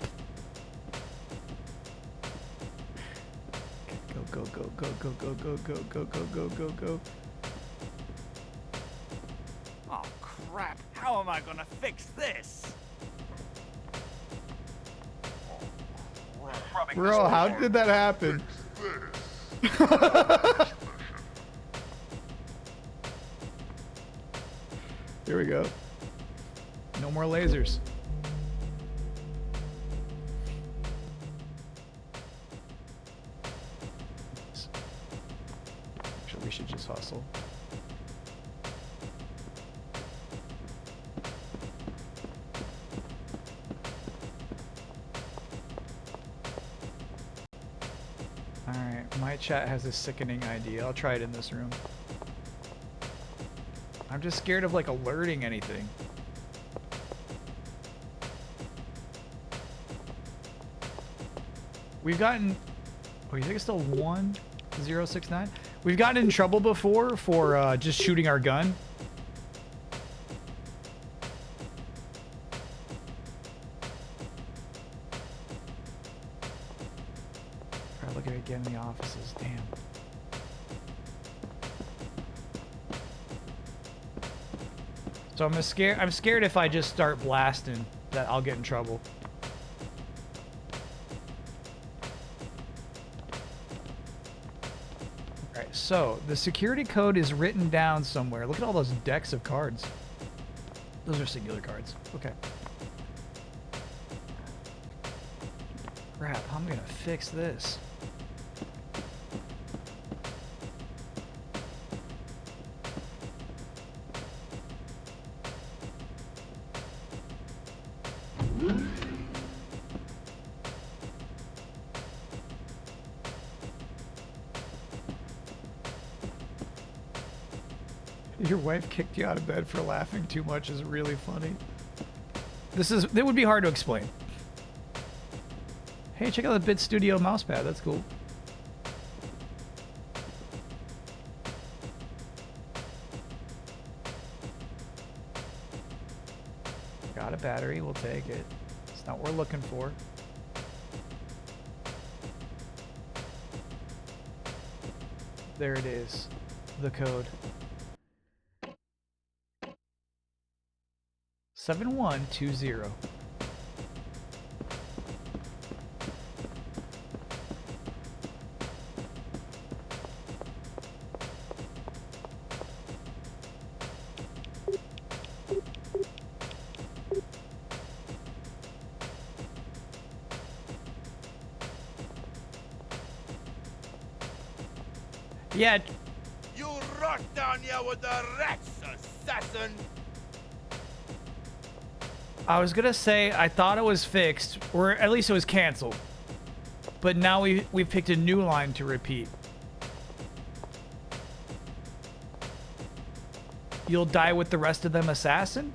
Go, go, go, go, go, go, go, go, go, go, go, go. Oh crap, how am I gonna fix this? scrubbing Bro, this how floor. did that happen? Here we go. No more lasers. Actually, we should just hustle. Alright, my chat has a sickening idea. I'll try it in this room. I'm just scared of like alerting anything. We've gotten... Oh, you think it's still 1069? We've gotten in trouble before for just shooting our gun. Try to look at it again in the offices. Damn. So I'm scared if I just start blasting that I'll get in trouble. Alright, so the security code is written down somewhere. Look at all those decks of cards. Those are singular cards. Okay. Crap, how am I gonna fix this? Your wife kicked you out of bed for laughing too much is really funny. It would be hard to explain. Hey, check out the Bit Studio mousepad. That's cool. Got a battery. We'll take it. It's not what we're looking for. There it is. The code. 7120. Yeah. You rock down here with the rats, assassin! I was gonna say I thought it was fixed, or at least it was canceled. But now we've picked a new line to repeat. You'll die with the rest of them, assassin?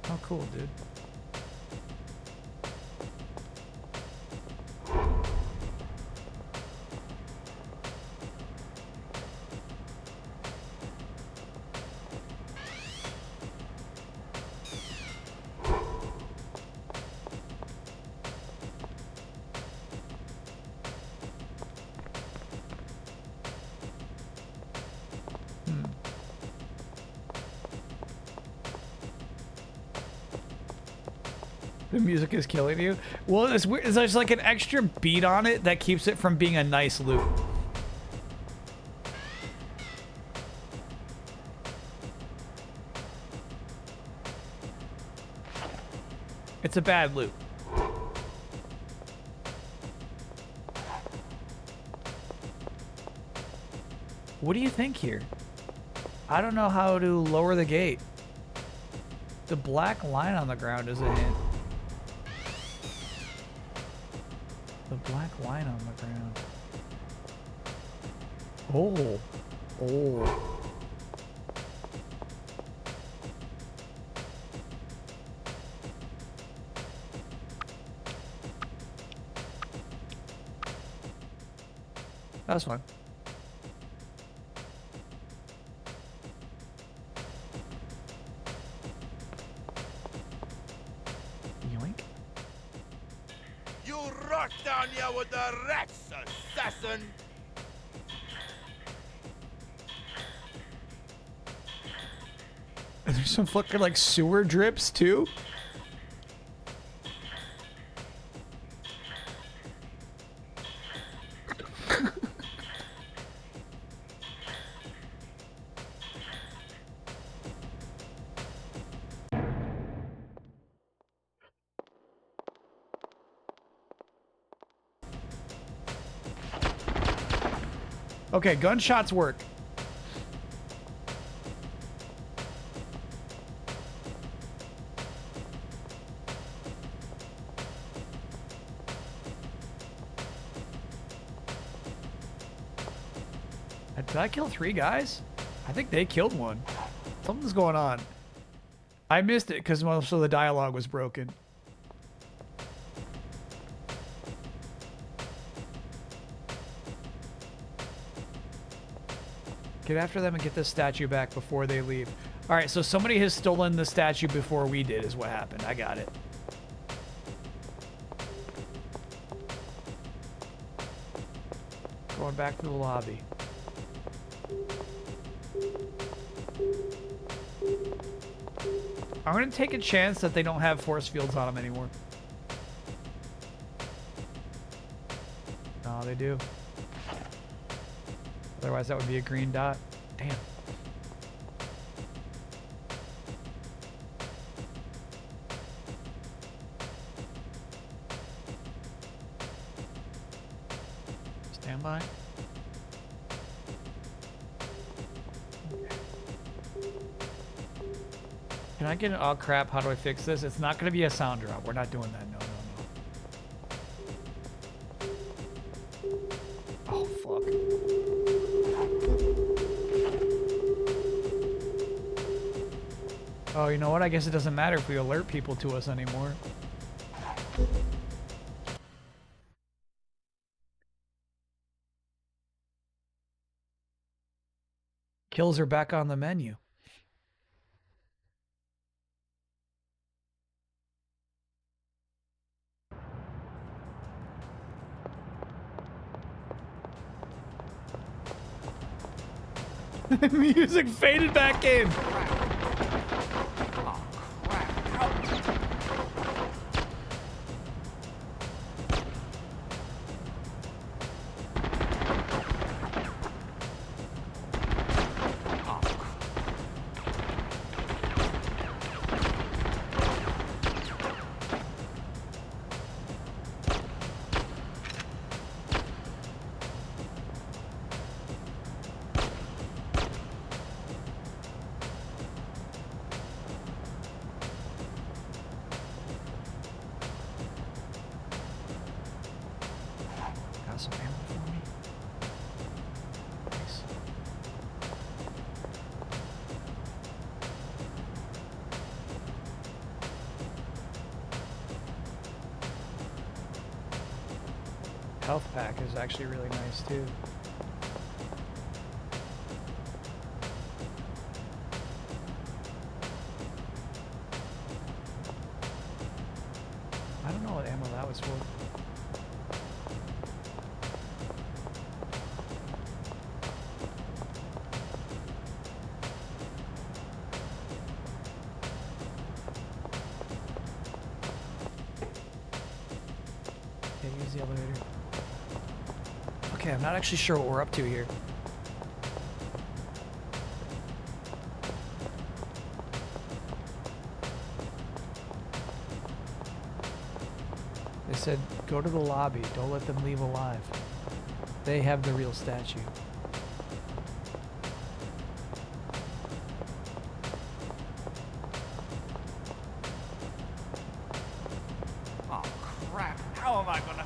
Oh, cool, dude. The music is killing you. Well, it's weird. There's like an extra beat on it that keeps it from being a nice loop. It's a bad loop. What do you think here? I don't know how to lower the gate. The black line on the ground is a hint. The black line on the ground. Oh. Oh. That's fine. Yoink. You rock down here with the rats, assassin! There's some fucking like sewer drips too. Okay, gunshots work. Did I kill 3 guys? I think they killed one. Something's going on. I missed it because most of the dialogue was broken. Get after them and get this statue back before they leave. Alright, so somebody has stolen the statue before we did is what happened. I got it. Going back to the lobby. I'm going to take a chance that they don't have force fields on them anymore. No, they do. Otherwise, that would be a green dot. Damn. Stand by. Can I get an oh crap, how do I fix this? It's not gonna be a sound drop. We're not doing that. No, no, no. Oh fuck. Oh, you know what? I guess it doesn't matter if we alert people to us anymore. Kills are back on the menu. The music faded back in. Some ammo for me. Nice. Health pack is actually really nice too. I don't know what ammo that was for. Use the elevator. Okay, I'm not actually sure what we're up to here. They said, go to the lobby. Don't let them leave alive. They have the real statue. Oh, crap. How am I gonna...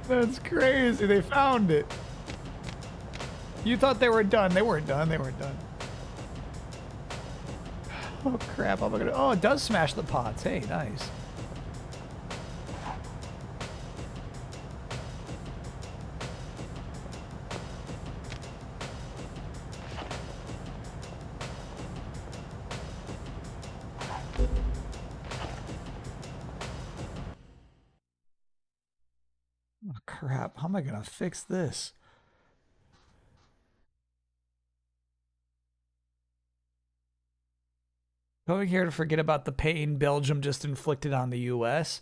That's crazy. They found it. You thought they were done. They weren't done. They weren't done. Oh, crap. I'm gonna... Oh, it does smash the pots. Hey, nice. How am I gonna fix this? Going here to forget about the pain Belgium just inflicted on the US.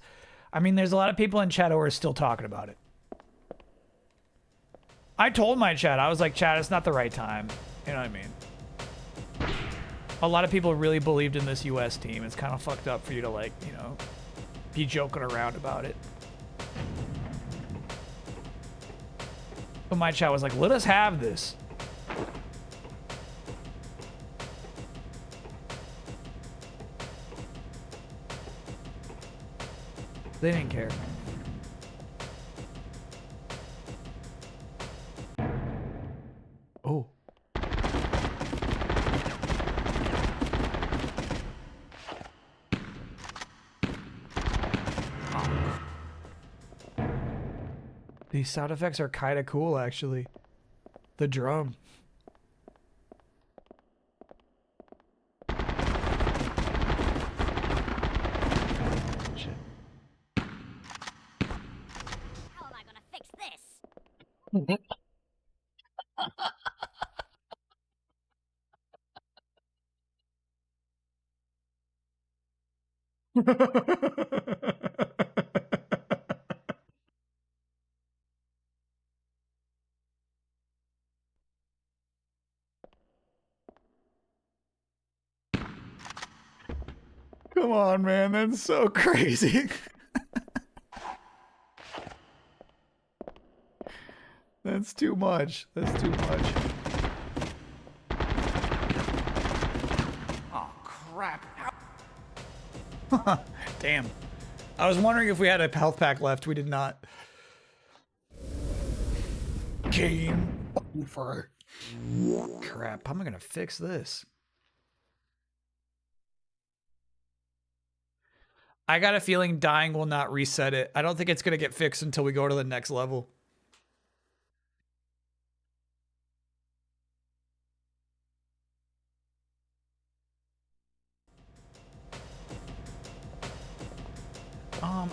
I mean, there's a lot of people in chat who are still talking about it. I told my chat, I was like, chat, it's not the right time. You know what I mean? A lot of people really believed in this US team. It's kind of fucked up for you to, like, you know, be joking around about it. But my chat was like, let us have this. They didn't care. Oh. These sound effects are kind of cool, actually. The drum. Come on, man. That's so crazy. That's too much. That's too much. Oh, crap. Damn. I was wondering if we had a health pack left. We did not. Game over. Crap. How am I going to fix this? I got a feeling dying will not reset it. I don't think it's going to get fixed until we go to the next level.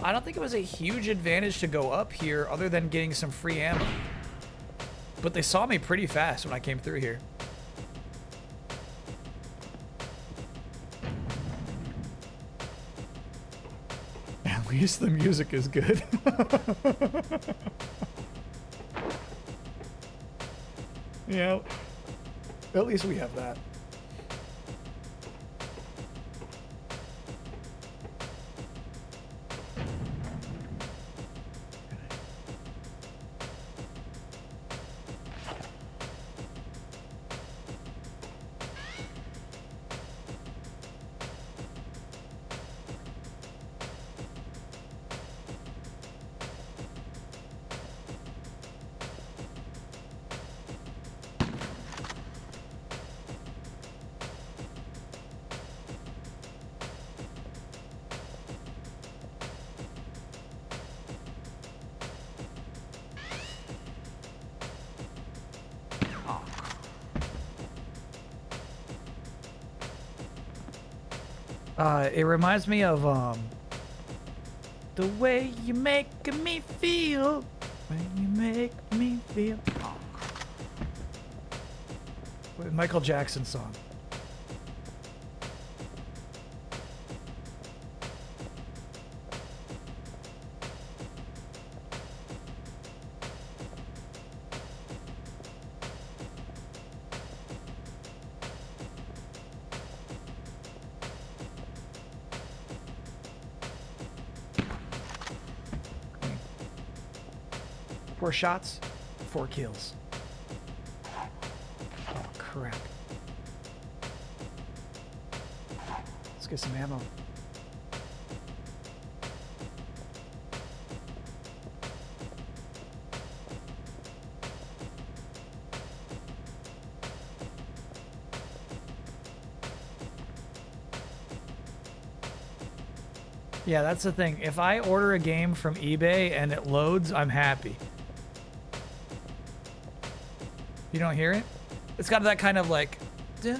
I don't think it was a huge advantage to go up here other than getting some free ammo. But they saw me pretty fast when I came through here. At least the music is good. Yeah, at least we have that. It reminds me of the way you make me feel when you make me feel. Michael Jackson song. Four shots, 4 kills. Oh, crap. Let's get some ammo. Yeah, that's the thing. If I order a game from eBay and it loads, I'm happy. You don't hear it? It's got that kind of like, you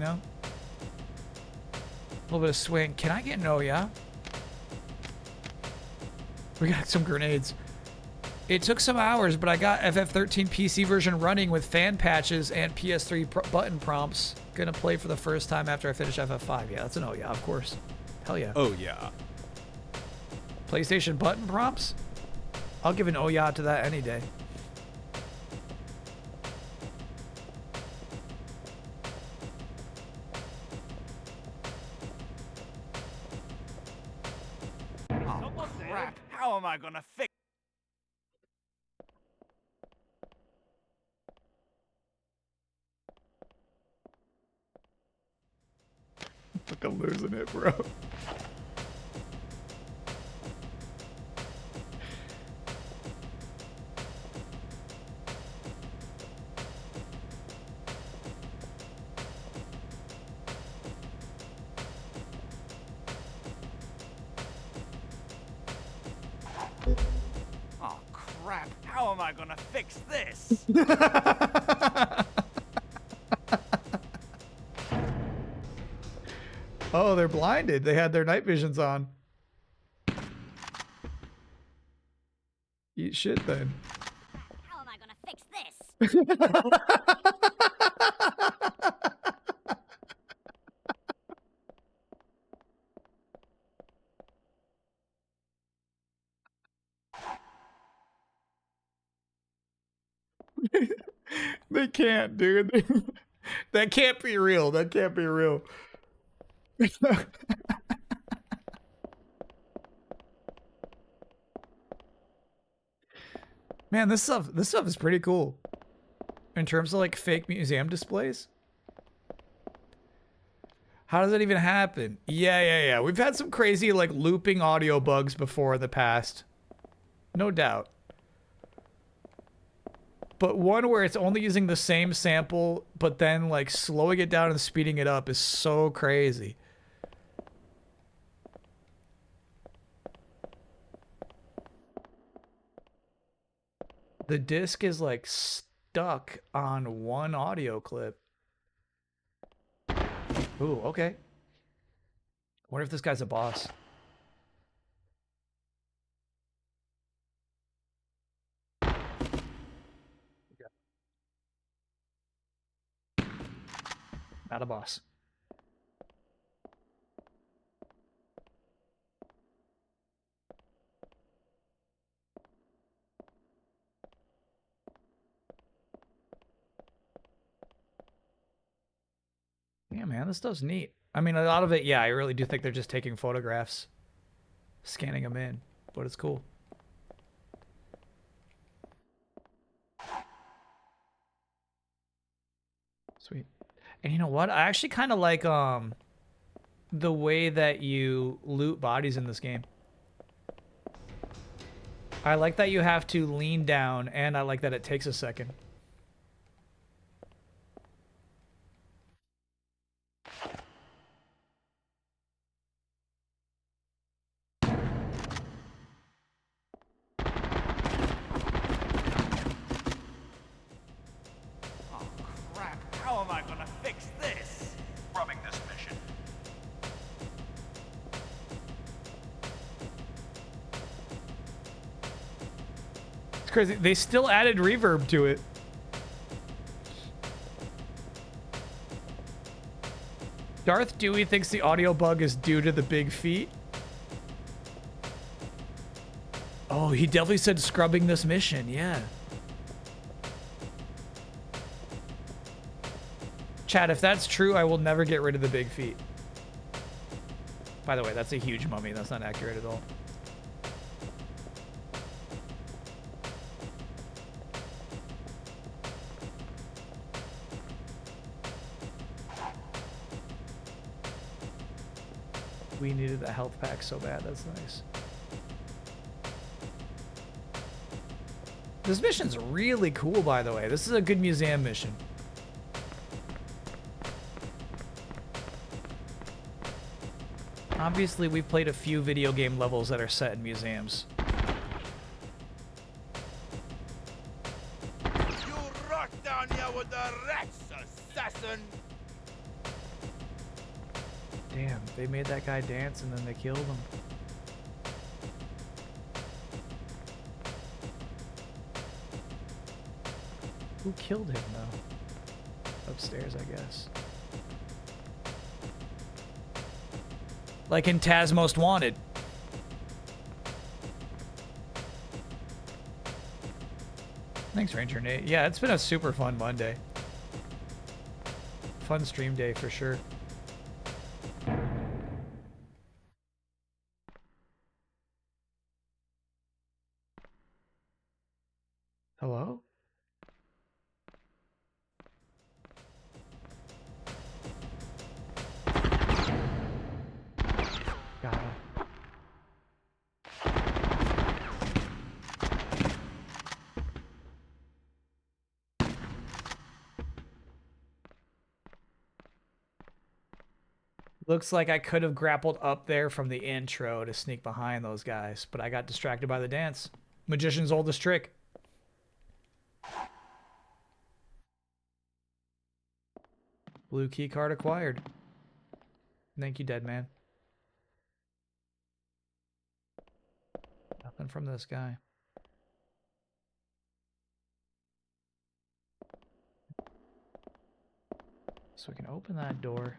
know? little bit of swing. Can I get an Oya? We got some grenades. It took some hours, but I got FF13 PC version running with fan patches and PS3 button prompts. Gonna play for the first time after I finish FF5. Yeah, that's an oh yeah, of course. Hell yeah. Oh yeah. PlayStation button prompts? I'll give an oh yeah to that any day. Oh, crap. How am I gonna fix... I'm losing it, bro. Oh, crap. How am I gonna fix this? Oh, they're blinded. They had their night visions on. Eat shit then. How am I gonna fix this? They can't, dude. That can't be real. That can't be real. Man, this stuff is pretty cool. In terms of like fake museum displays. How does that even happen? Yeah. We've had some crazy like looping audio bugs before in the past. No doubt. But one where it's only using the same sample, but then like slowing it down and speeding it up is so crazy. The disc is like stuck on one audio clip. Ooh, okay. Wonder if this guy's a boss. Not a boss. Yeah, man, this stuff's neat. I mean, a lot of it, yeah, I really do think they're just taking photographs, scanning them in, but it's cool. Sweet. And you know what? I actually kind of like the way that you loot bodies in this game. I like that you have to lean down, and I like that it takes a second. How am I gonna fix this? Scrubbing this mission. It's crazy. They still added reverb to it. Darth Dewey thinks the audio bug is due to the big feet. Oh, he definitely said scrubbing this mission, yeah. Chad, if that's true, I will never get rid of the big feet. By the way, that's a huge mummy. That's not accurate at all. We needed a health pack so bad. That's nice. This mission's really cool, by the way. This is a good museum mission. Obviously, we've played a few video game levels that are set in museums. You rock down here with the rats, assassin! Damn. They made that guy dance and then they killed him. Who killed him though? Upstairs, I guess. Like in Taz Most Wanted. Thanks, Ranger Nate. Yeah, it's been a super fun Monday. Fun stream day for sure. Hello? Got him. Looks like I could have grappled up there from the intro to sneak behind those guys, but I got distracted by the dance. Magician's oldest trick. Blue key card acquired. Thank you, dead man. Nothing from this guy. So we can open that door.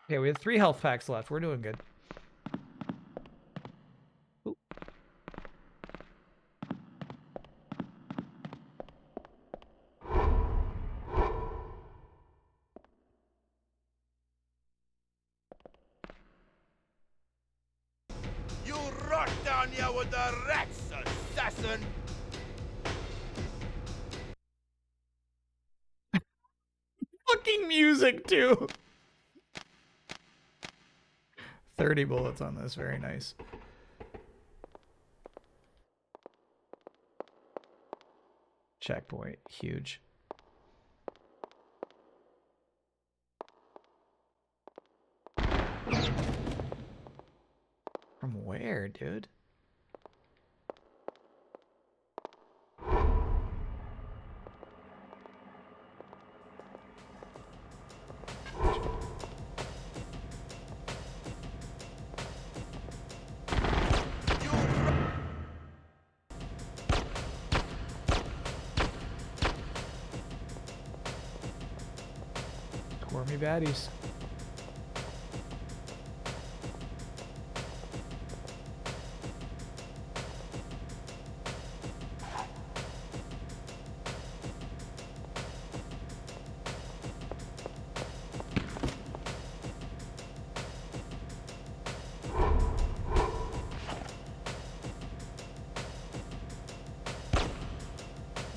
Okay, we have 3 health packs left. We're doing good. Ooh. You rot down here with the rats, assassin! Fucking music, too. 30 bullets on this. Very nice. Checkpoint. Huge. From where, dude? Squirmy baddies.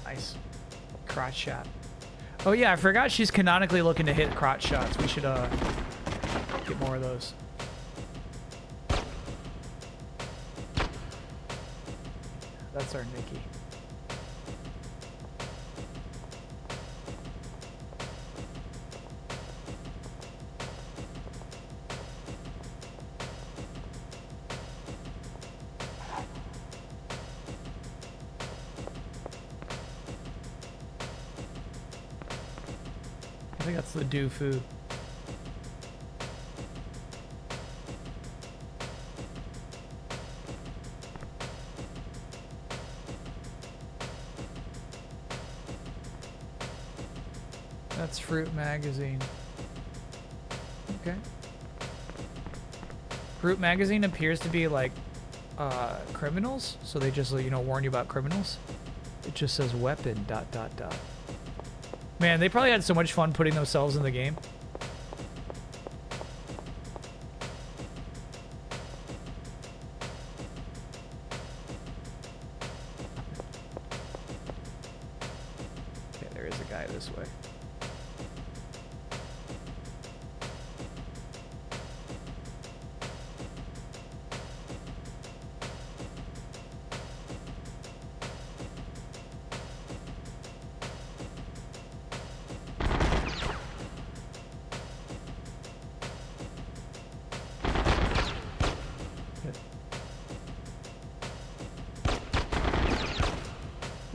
Nice. Crotch shot. Oh yeah, I forgot she's canonically looking to hit crotch shots. We should get more of those. That's our Nikki. I think that's the Doofu. That's Fruit Magazine. Okay. Fruit Magazine appears to be like criminals, so they just, you know, warn you about criminals. It just says weapon ... Man, they probably had so much fun putting themselves in the game. Okay, there is a guy this way.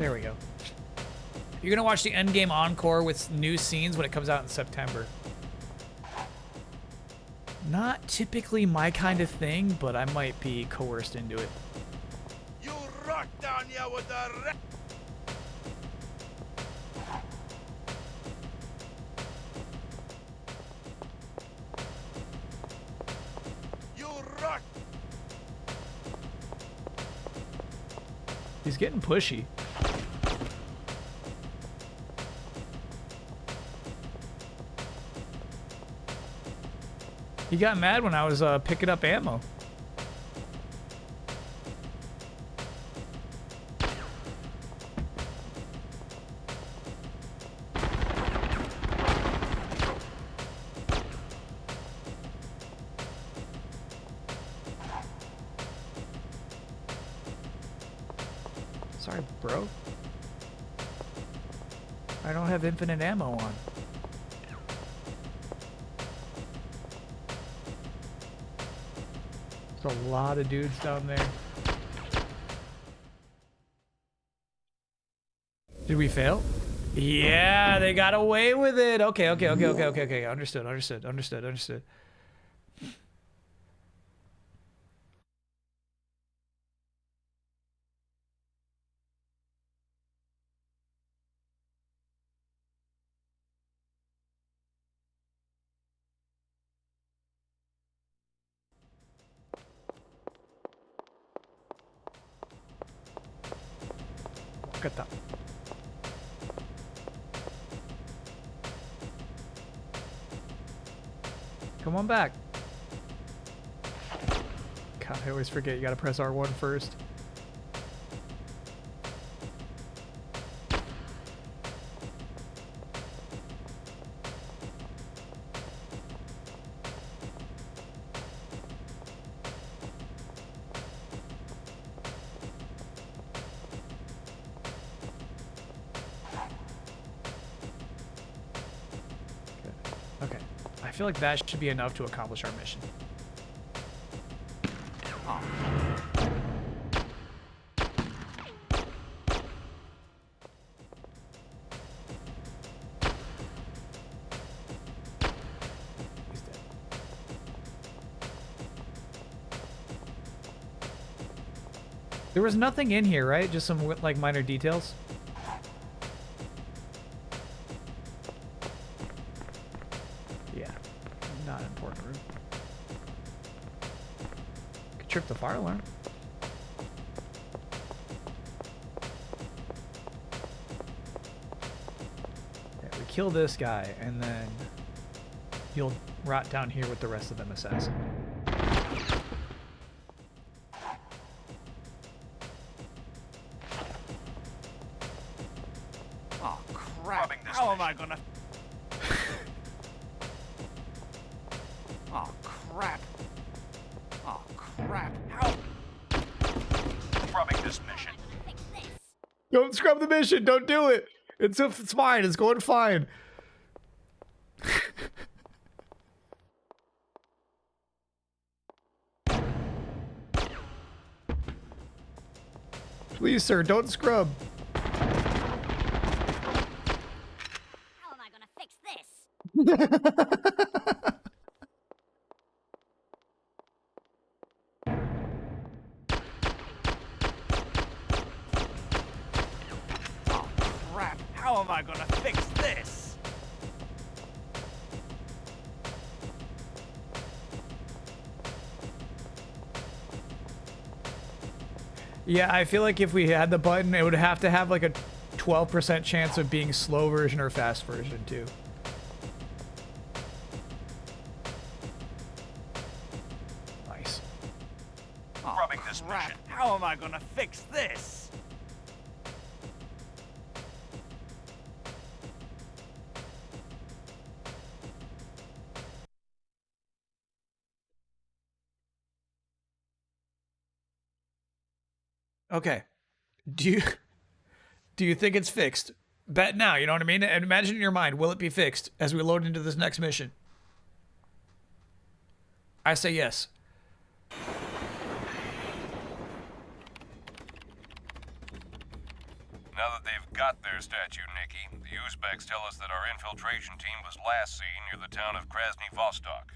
There we go. You're gonna watch the Endgame Encore with new scenes when it comes out in September. Not typically my kind of thing, but I might be coerced into it. You rock down here with the You rock. He's getting pushy. He got mad when I was picking up ammo. Sorry, bro. I don't have infinite ammo on. There's a lot of dudes down there. Did we fail? Yeah, they got away with it. Okay. Understood. Wakata. Come on back. God, I always forget you gotta press R1 first. Okay. I feel like that should be enough to accomplish our mission. He's dead. There was nothing in here, right? Just some like minor details. Yeah, not important room. Could trip the fire alarm. Yeah, we kill this guy, and then you'll rot down here with the rest of them assassin. Oh, crap. How am I gonna... Oh, crap. Oh, crap. How... Scrubbing this mission. Don't scrub the mission. Don't do it. It's fine. It's going fine. Please, sir, don't scrub. How am I gonna fix this? Oh, crap. How am I gonna fix this? Yeah, I feel like if we had the button, it would have to have like a 12% chance of being slow version or fast version too. Nice. Oh, Scrubbing this crap. mission. How am I gonna fix this? Okay. Do you think it's fixed? Bet now, you know what I mean? And imagine in your mind, will it be fixed as we load into this next mission? I say yes. Now that got their statue, Nikki. The Uzbeks tell us that our infiltration team was last seen near the town of Krasny Vostok,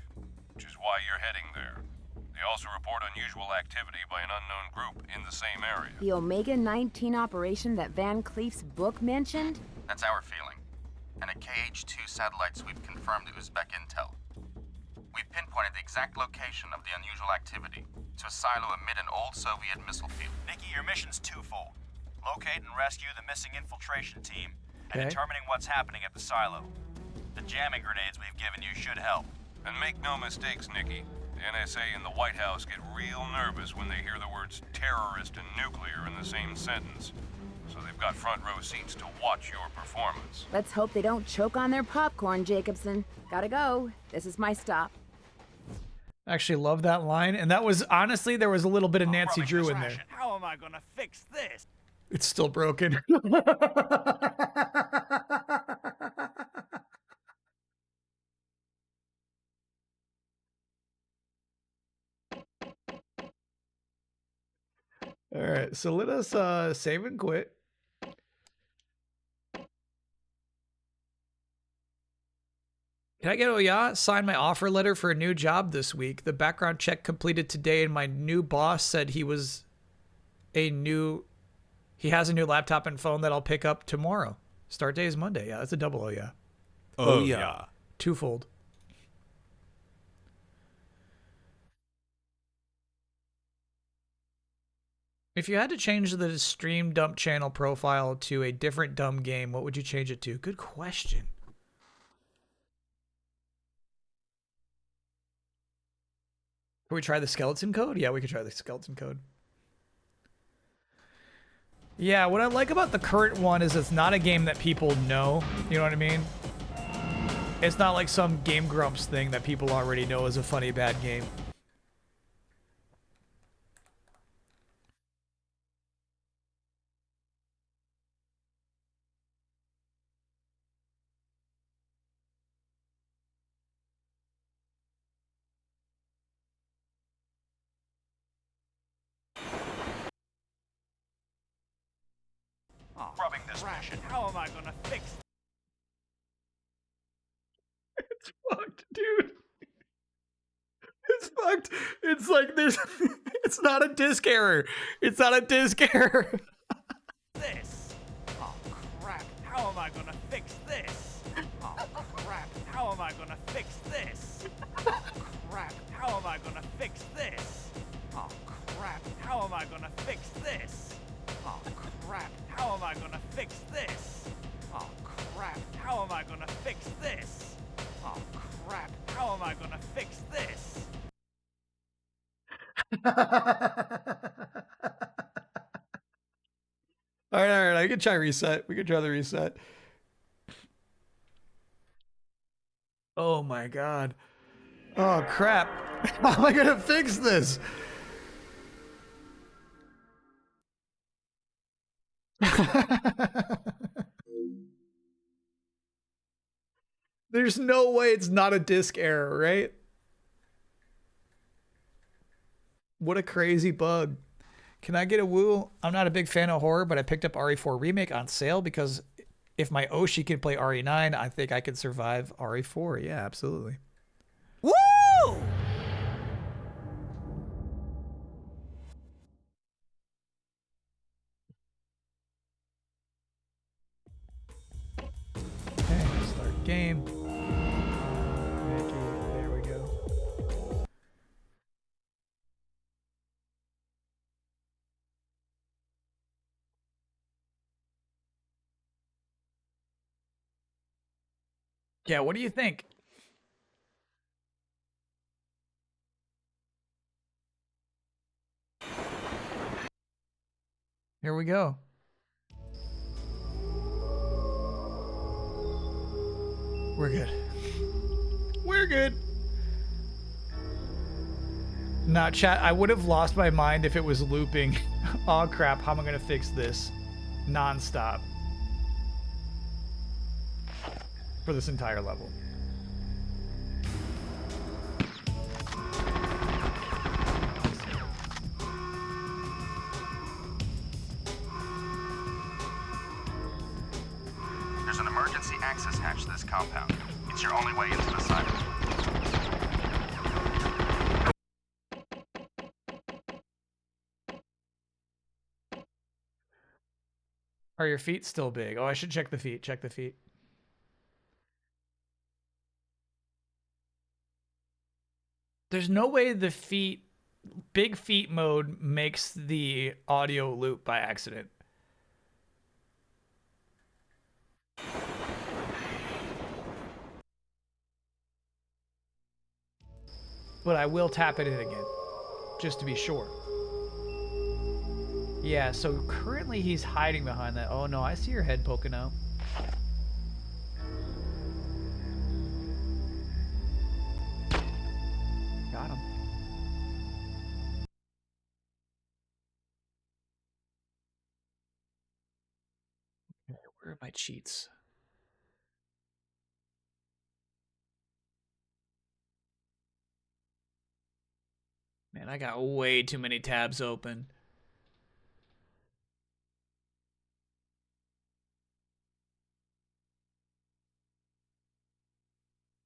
which is why you're heading there. They also report unusual activity by an unknown group in the same area. The Omega-19 operation that Van Cleef's book mentioned? That's our feeling. And a KH-2 satellite sweep confirmed the Uzbek intel. We've pinpointed the exact location of the unusual activity to a silo amid an old Soviet missile field. Nikki, your mission's twofold. Locate and rescue the missing infiltration team, and Okay. determining what's happening at the silo. The jamming grenades we've given you should help. And make no mistakes, Nikki. The NSA and the White House get real nervous when they hear the words terrorist and nuclear in the same sentence. So they've got front row seats to watch your performance. Let's hope they don't choke on their popcorn, Jacobson. Gotta go. This is my stop. I actually love that line, and that was honestly there was a little bit of Nancy Drew in there. How am I gonna fix this? It's still broken. All right, so let us save and quit. Can I get Oya sign my offer letter for a new job this week? The background check completed today, and my new boss said he has a new laptop and phone that I'll pick up tomorrow. Start day is Monday. Yeah, that's a double Oya. Oh, yeah. Twofold. If you had to change the Stream Dump channel profile to a different dumb game, what would you change it to? Good question. Can we try the skeleton code? Yeah, we could try the skeleton code. Yeah, what I like about the current one is it's not a game that people know. You know what I mean? It's not like some Game Grumps thing that people already know is a funny bad game. Rubbing this ration. How am I gonna fix It's fucked, dude. It's fucked. It's like there's it's not a disk error. It's not a disk error. this? Oh crap. How am I gonna fix this? Oh crap. How am I gonna fix this? Oh crap. How am I gonna fix this? Oh crap. How am I gonna fix this? Oh crap. How am I gonna fix this? Oh crap. How am I gonna fix this? Oh crap. How am I gonna fix this? All right. I can try reset. We can try the reset. Oh my god. Oh crap. How am I gonna fix this? There's no way it's not a disk error, right? What a crazy bug. Can I get a woo? I'm not a big fan of horror, but I picked up RE4 Remake on sale because if my Oshi can play RE9, I think I can survive RE4. Yeah, absolutely. Woo! Okay, start game. There we go. Yeah, what do you think? Here we go. We're good. We're good. Nah, chat, I would have lost my mind if it was looping. Oh crap, how am I gonna fix this? Non-stop. For this entire level. compound. It's your only way into the silo. Are your feet still big? Oh, I should check the feet. Check the feet. There's no way the big feet mode makes the audio loop by accident. But I will tap it in again, just to be sure. Yeah, so currently he's hiding behind that. Oh no, I see your head poking out. Got him. Okay, where are my cheats? Man, I got way too many tabs open.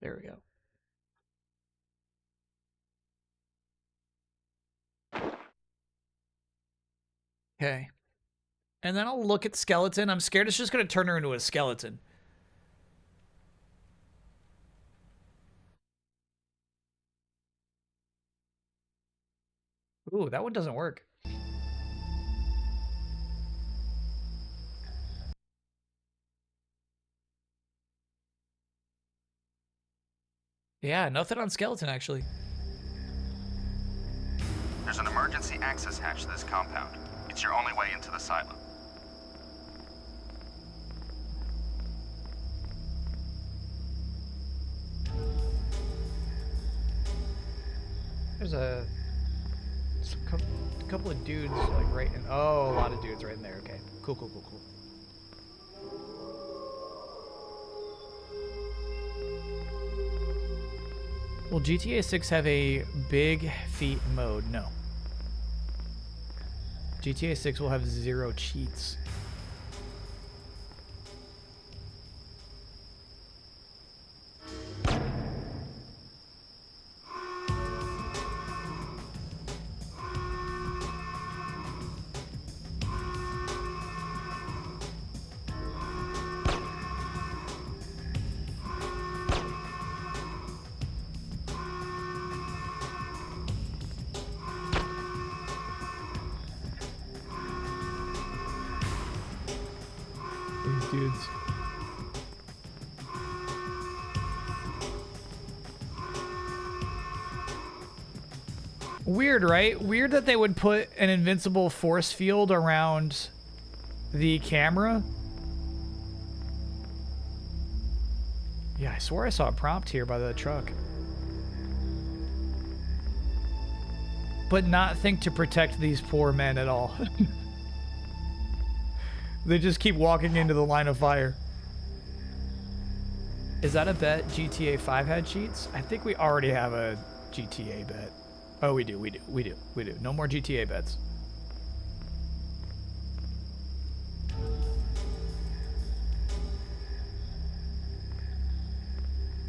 There we go. Okay. And then I'll look at skeleton. I'm scared it's just going to turn her into a skeleton. Ooh, that one doesn't work. Yeah, nothing on skeleton, actually. There's an emergency access hatch to this compound. It's your only way into the silo. There's a couple of dudes, like, right in... Oh, a lot of dudes right in there. Okay. Cool, cool, cool, cool. Will GTA 6 have a big feet mode? No. GTA 6 will have 0 cheats. Dudes. Weird, right? Weird that they would put an invincible force field around the camera. Yeah, I swore I saw a prompt here by the truck. But not think to protect these poor men at all. They just keep walking into the line of fire. Is that a bet GTA 5 had cheats? I think we already have a GTA bet. Oh, we do. No more GTA bets.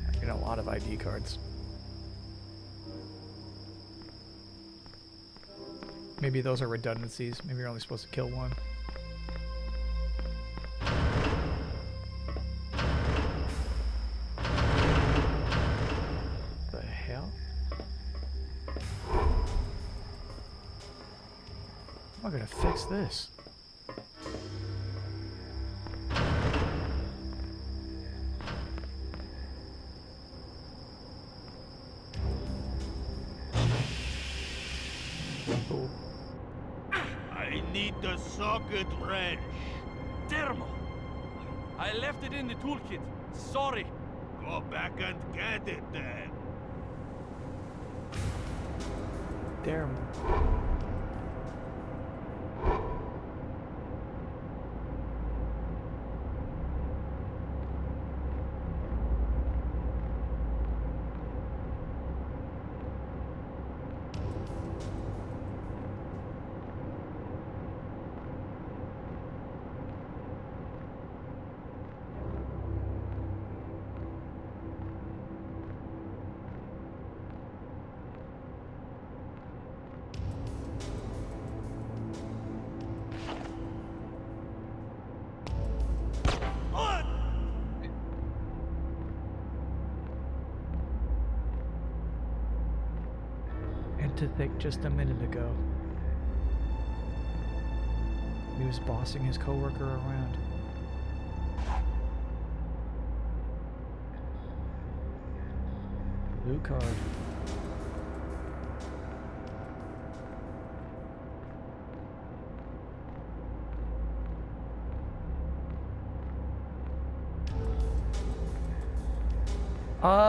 I get a lot of ID cards. Maybe those are redundancies. Maybe you're only supposed to kill one. I'm gonna fix this. Cool. I need the socket wrench. Thermo! I left it in the toolkit. Sorry. Go back and get it then. Damn. to think just a minute ago. He was bossing his coworker around. Blue card.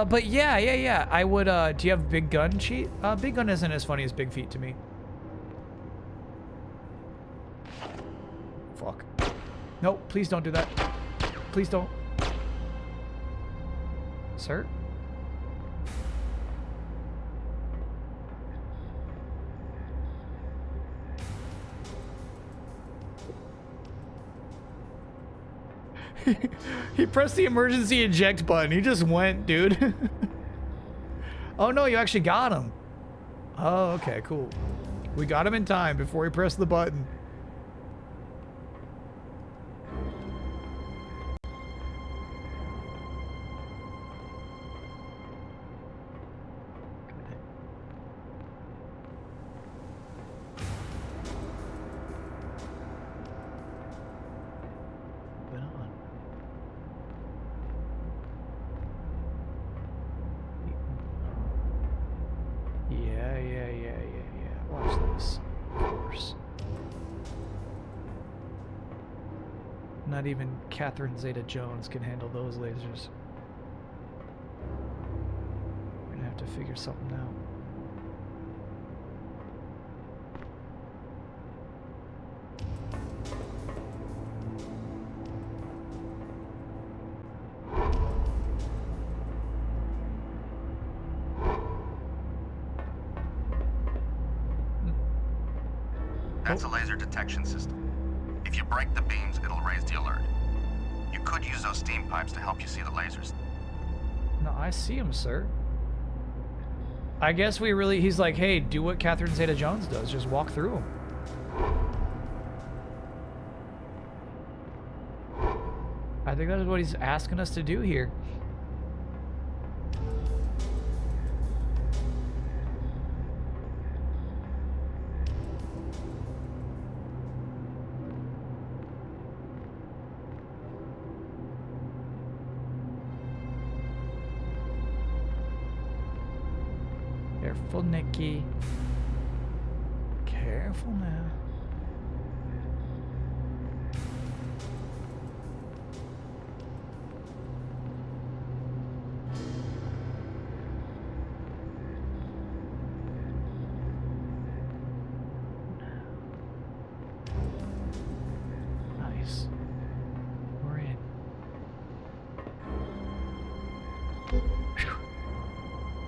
But yeah. I would, do you have Big Gun cheat? Big Gun isn't as funny as Big Feet to me. Fuck. Nope, please don't do that. Please don't. Sir? He pressed the emergency eject button. He just went, dude. Oh no, you actually got him. Oh, okay, cool. We got him in time before he pressed the button. Not even Catherine Zeta-Jones can handle those lasers. We're gonna have to figure something out. That's a laser detection system. If you break the beams, it'll raise the alert. You could use those steam pipes to help you see the lasers. No, I see him, sir. I guess we really... He's like, hey, do what Catherine Zeta-Jones does. Just walk through them. I think that is what he's asking us to do here. Careful, Nikki. Careful now. Nice. We're in.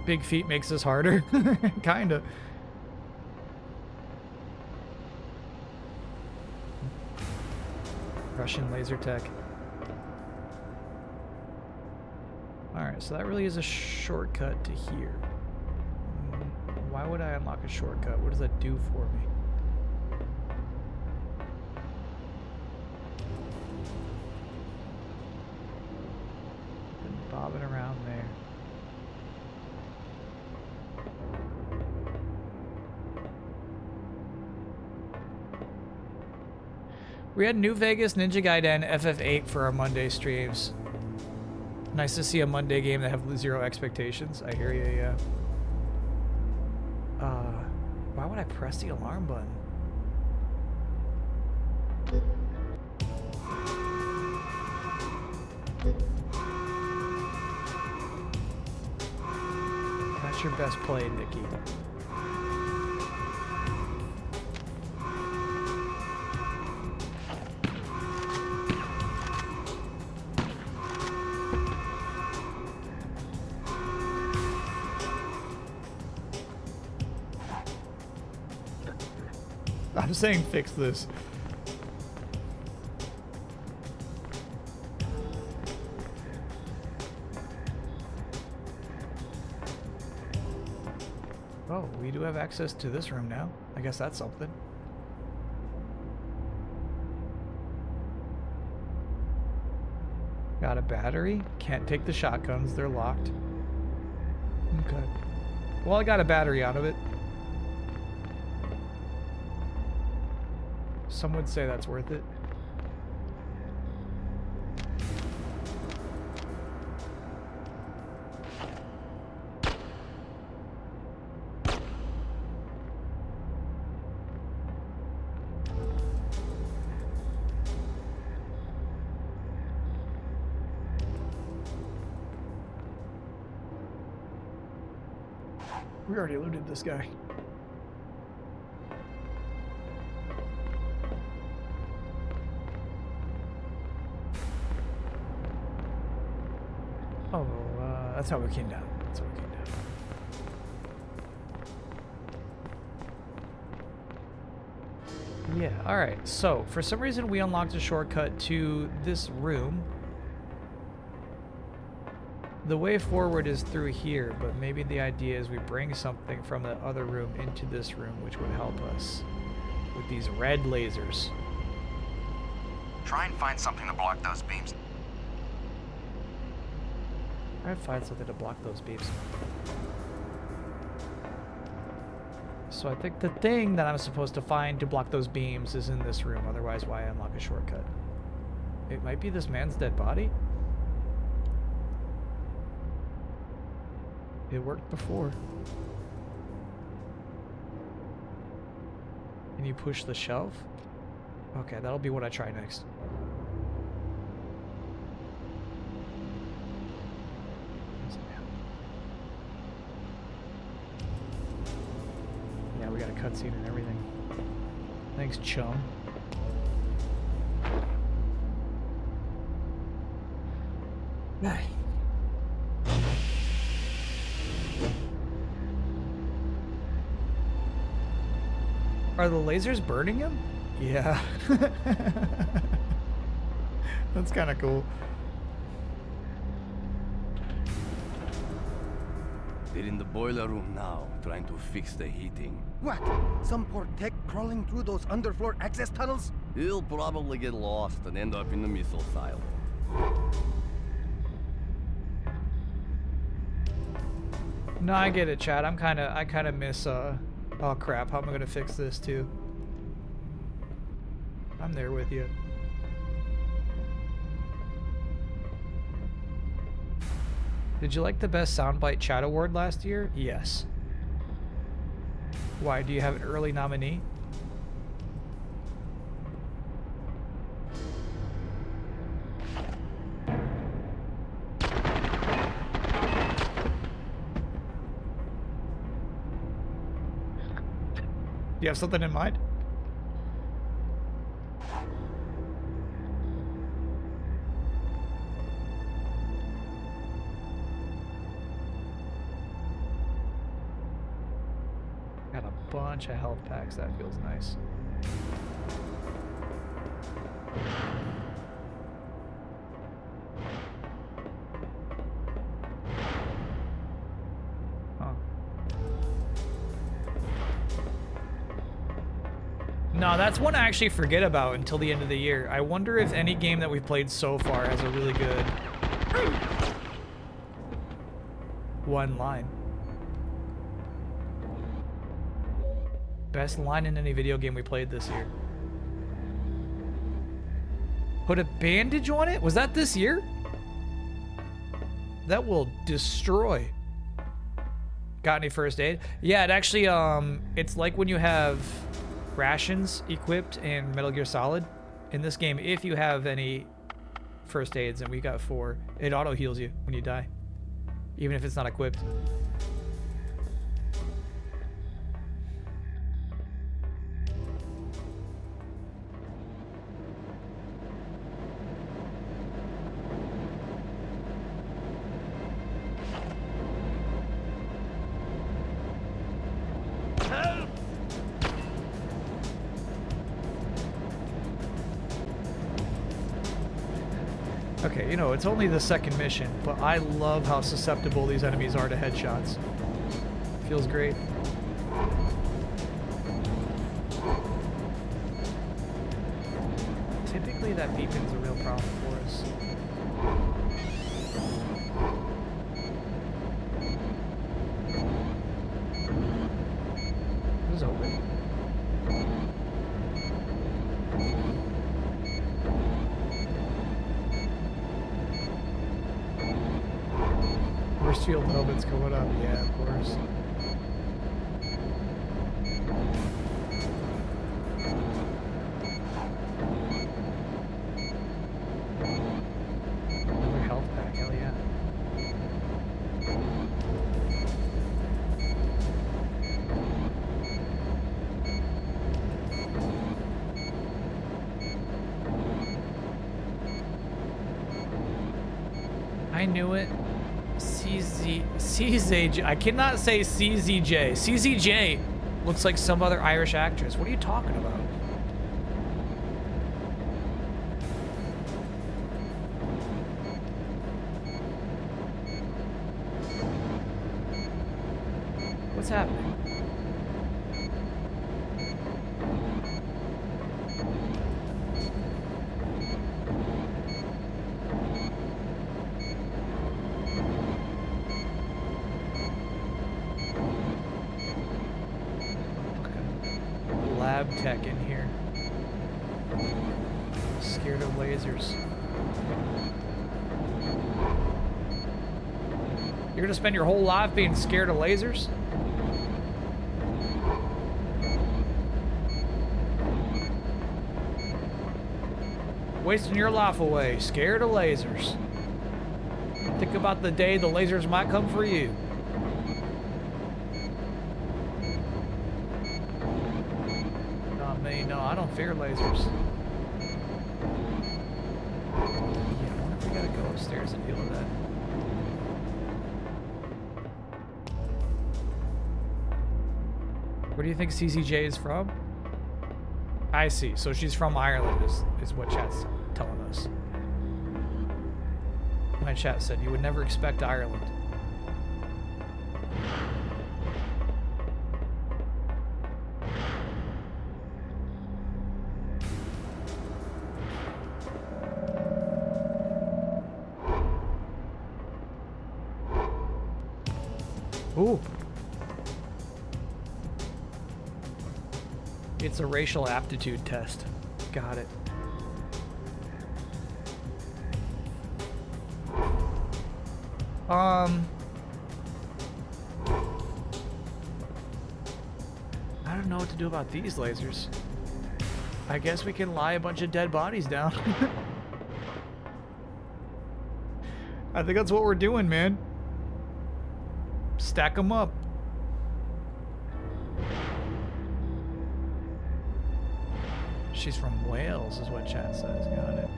Big feet makes this harder. Kinda. Russian laser tech. Alright, so that really is a shortcut to here. Why would I unlock a shortcut? What does that do for me? Been bobbing around there. We had New Vegas, Ninja Gaiden, FF8 for our Monday streams. Nice to see a Monday game that have zero expectations. I hear you, yeah. Why would I press the alarm button? That's your best play, Nikki. I'm saying fix this. Oh, we do have access to this room now. I guess that's something. Got a battery. Can't take the shotguns. They're locked. Okay. Well, I got a battery out of it. Some would say that's worth it. We already looted this guy. Oh, that's how we came down. That's how we came down. Yeah, alright. So, for some reason we unlocked a shortcut to this room. The way forward is through here, but maybe the idea is we bring something from the other room into this room, which would help us with these red lasers. Try and find something to block those beams. I'd find something to block those beams. So I think the thing that I'm supposed to find to block those beams is in this room, otherwise why unlock a shortcut? It might be this man's dead body? It worked before. Can you push the shelf? Okay, that'll be what I try next. Yeah, we got a cutscene and everything. Thanks, chum. Hey. Are the lasers burning him? Yeah. That's kind of cool. They're in the boiler room now, trying to fix the heating. What? Some poor tech crawling through those underfloor access tunnels? He'll probably get lost and end up in the missile silo. No, I get it, Chad. I kind of miss oh crap, how am I gonna fix this too? I'm there with you. Did you like the best soundbite chat award last year? Yes. Why, do you have an early nominee? Do you have something in mind? Got a bunch of health packs. That feels nice. No, that's one I actually forget about until the end of the year. I wonder if any game that we've played so far has a really good one line. Best line in any video game we played this year. Put a bandage on it? Was that this year? That will destroy. Got any first aid? Yeah, it actually, it's like when you have rations equipped in Metal Gear Solid. In this game, if you have any first aids, and we got 4, it auto heals you when you die, even if it's not equipped. Okay, you know, it's only the second mission, but I love how susceptible these enemies are to headshots. Feels great. Typically that beeping's a real problem for us. This is open. Force field moment's coming up. Yeah, of course. Another health pack. Hell yeah. I knew it. CZJ. I cannot say CZJ. CZJ looks like some other Irish actress. What are you talking about? What's happening? Lab tech in here. Scared of lasers. You're gonna spend your whole life being scared of lasers? Wasting your life away, scared of lasers. Think about the day the lasers might come for you. Not me, no, I don't fear lasers. Yeah, I wonder if we gotta go upstairs and deal with that. Where do you think CCJ is from? I see. So she's from Ireland, is what chat's telling us. My chat said you would never expect Ireland. Ooh. It's a racial aptitude test. Got it. I don't know what to do about these lasers. I guess we can lie a bunch of dead bodies down. I think that's what we're doing, man. Stack them up. She's from Wales, is what chat says. Got it.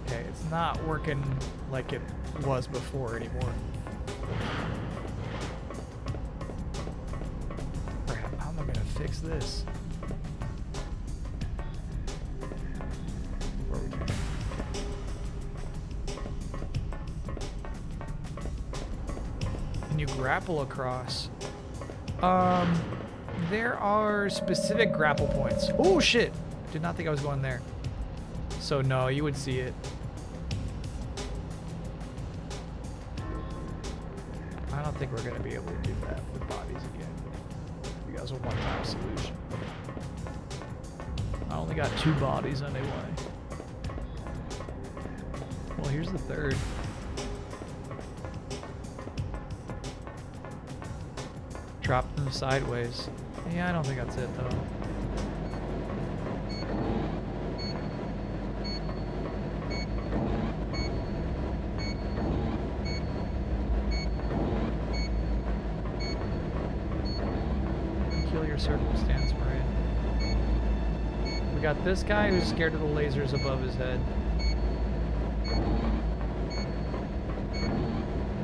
Okay, it's not working like it was before anymore. Crap, how am I gonna fix this? You grapple across. There are specific grapple points. Oh shit! Did not think I was going there. So no, you would see it. I don't think we're gonna be able to do that with bodies again. You guys a one-time solution. I only got 2 bodies anyway. Well, here's the third. Drop them sideways. Yeah, I don't think that's it though. Kill your circumstance, Maria. We got this guy who's scared of the lasers above his head.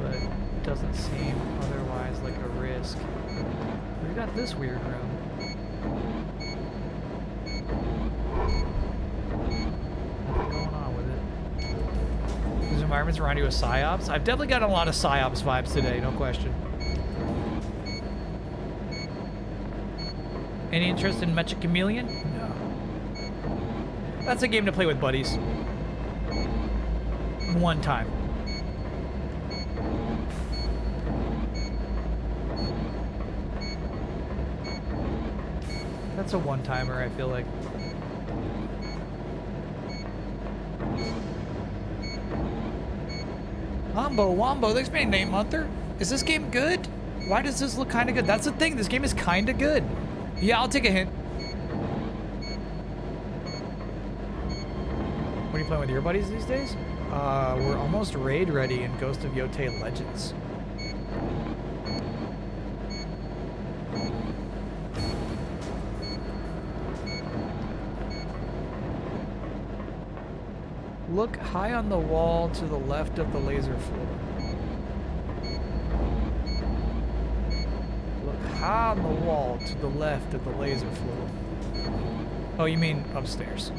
But doesn't seem otherwise like a risk. We got this weird room. What's going on with it? These environments around you with psyops? I've definitely got a lot of psyops vibes today, no question. Any interest in Mecha Chameleon? No. That's a game to play with buddies. One time. That's a one-timer, I feel like. Wombo Wombo, thanks for being Nate Munther. Is this game good? Why does this look kind of good? That's the thing, this game is kind of good. Yeah, I'll take a hint. What are you playing with your buddies these days? We're almost raid ready in Ghost of Yotei Legends. Look high on the wall to the left of the laser floor. Look high on the wall to the left of the laser floor. Oh, you mean upstairs.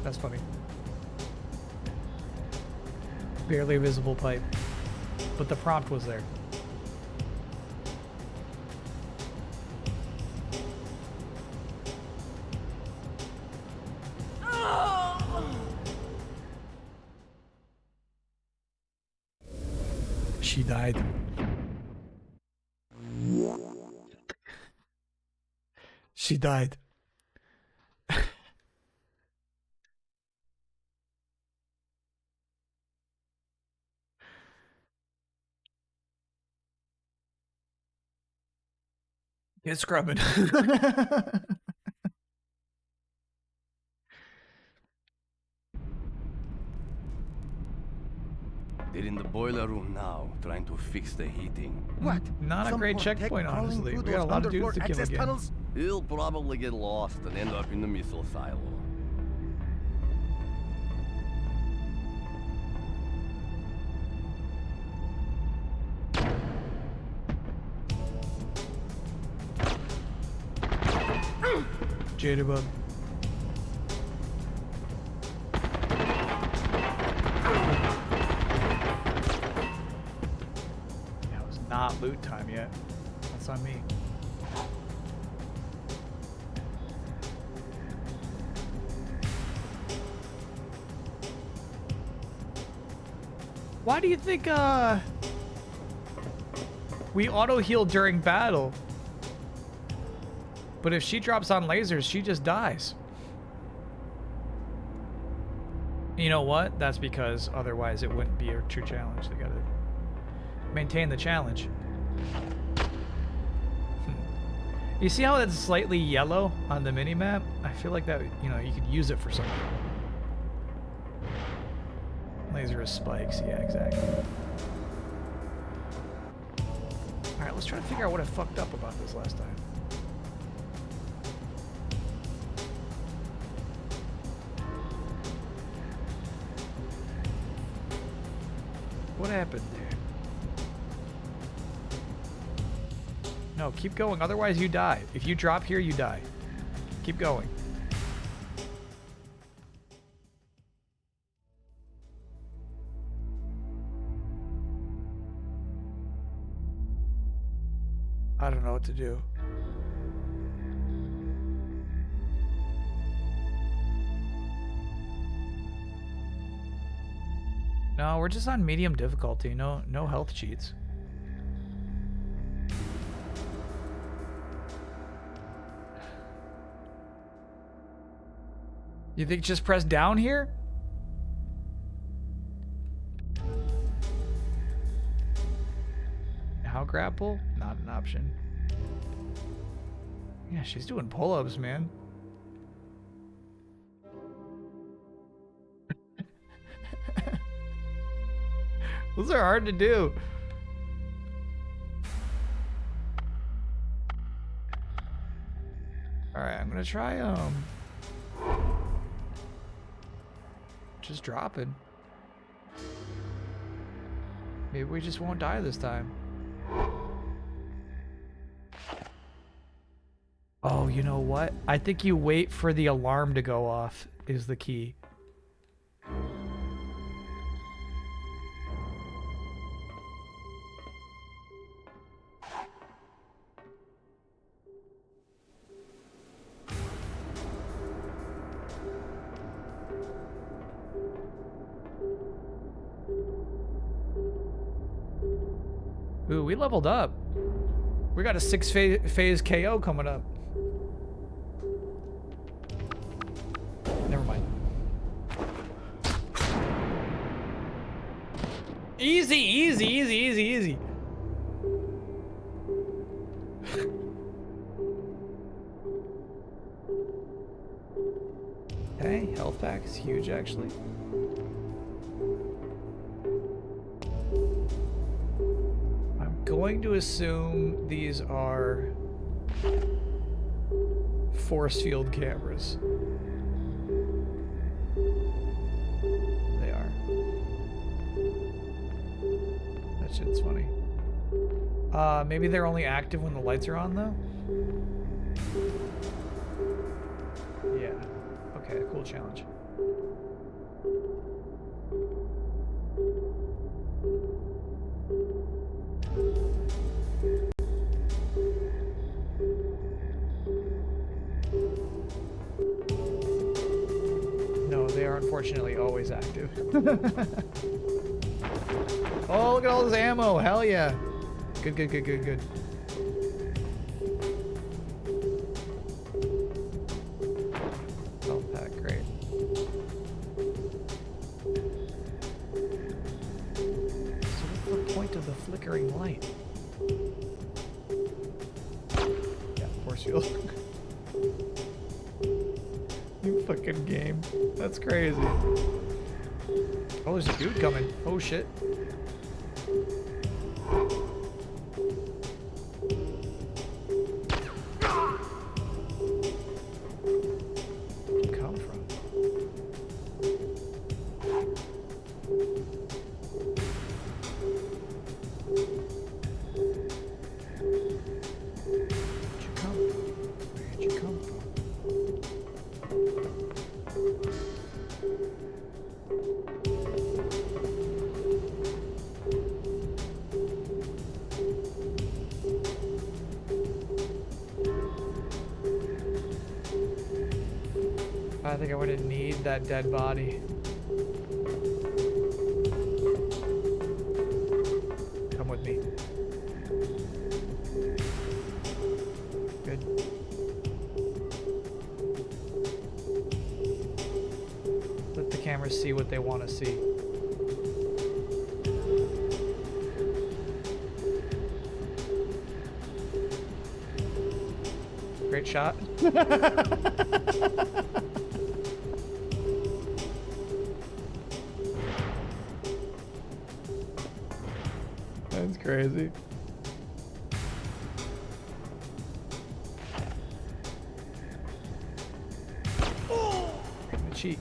That's funny. Barely visible pipe. But the prompt was there. She died. She died. Get scrubbing. They're in the boiler room now, trying to fix the heating. What? Not a Some great poor tech checkpoint, crawling honestly. through We got a those lot of dudes underfloor to kill access again. tunnels? He'll probably get lost and end up in the missile silo. Jitterbug. That was not loot time yet. That's on me. Why do you think we auto heal during battle? But if she drops on lasers, she just dies. You know what? That's because otherwise it wouldn't be a true challenge. They gotta maintain the challenge. You see how it's slightly yellow on the minimap? I feel like that, you know, you could use it for something. Laser is spikes, yeah, exactly. Alright, let's try to figure out what I fucked up about this last time. What happened there? No, keep going, otherwise you die. If you drop here, you die. Keep going. I don't know what to do. No, we're just on medium difficulty. No health cheats. You think just press down here? How grapple? Not an option. Yeah, she's doing pull-ups, man. Those are hard to do. Alright, I'm gonna try, just dropping. Maybe we just won't die this time. Oh, you know what? I think you wait for the alarm to go off is the key. Ooh, we leveled up. We got a 6-phase KO coming up. Never mind. Easy, easy, easy, easy, easy. Okay, health pack is huge actually. Going to assume these are force field cameras. They are. That shit's funny. Maybe they're only active when the lights are on though? Yeah. Okay, cool challenge. No, they are unfortunately always active. Oh, look at all this ammo. Hell yeah. Good, good, good, good, good. Health pack, great. So what's the point of the flickering light? Yeah, force field. You fucking game. That's crazy. Oh, there's a dude coming. Oh shit. Where'd you come from? Where'd you come from? I think I would need that dead body. Come with me. Good. Let the cameras see what they want to see. Great shot. That's crazy. In the cheek.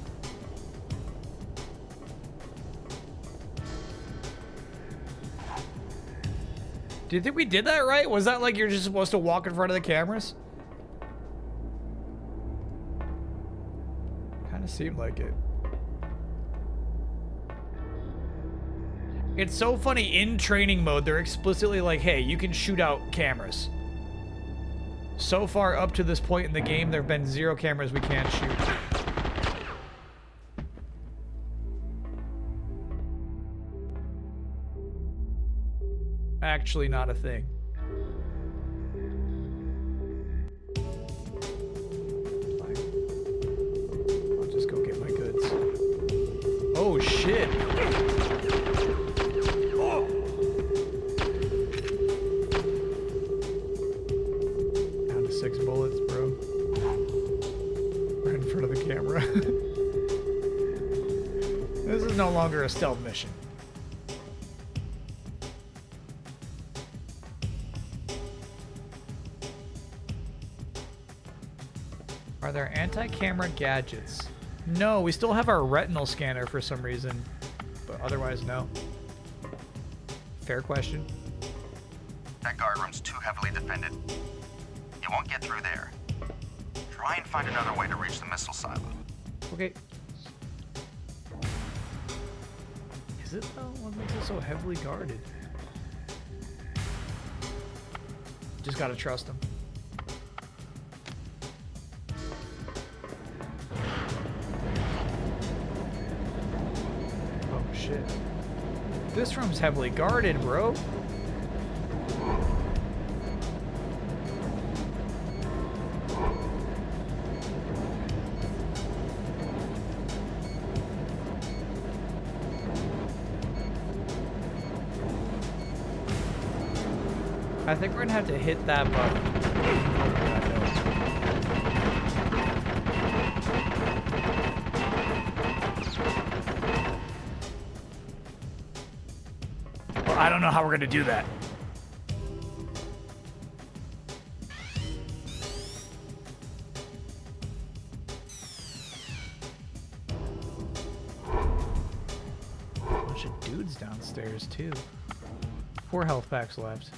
Do you think we did that right? Was that like you're just supposed to walk in front of the cameras? Kind of seemed like it. It's so funny, in training mode, they're explicitly like, hey, you can shoot out cameras. So far up to this point in the game, there have been 0 cameras we can't shoot. Actually not a thing. Fine. I'll just go get my goods. Oh, shit. Down to 6 bullets, bro. Right in front of the camera. This is no longer a stealth mission. Are there anti-camera gadgets No, we still have our retinal scanner for some reason, but otherwise no. Fair question. That guard room's too heavily defended. You won't get through there. Try and find another way to reach the missile silo. Okay. Is it though? What makes it so heavily guarded? Just gotta trust him. Oh shit. This room's heavily guarded, bro. I think we're gonna have to hit that button. Well, I don't know how we're gonna do that. Bunch of dudes downstairs too. 4 health packs left.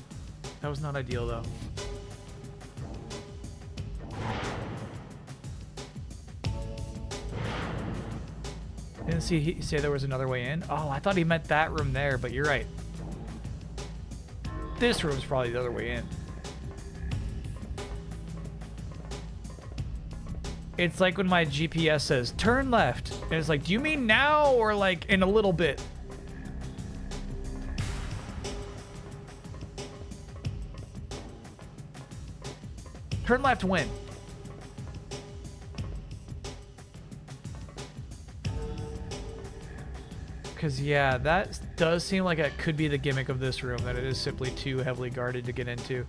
That was not ideal, though. Didn't see he say there was another way in? Oh, I thought he meant that room there, but you're right. This room's probably the other way in. It's like when my GPS says, turn left. And it's like, do you mean now or like in a little bit? Turn left when? Because, yeah, that does seem like it could be the gimmick of this room, that it is simply too heavily guarded to get into.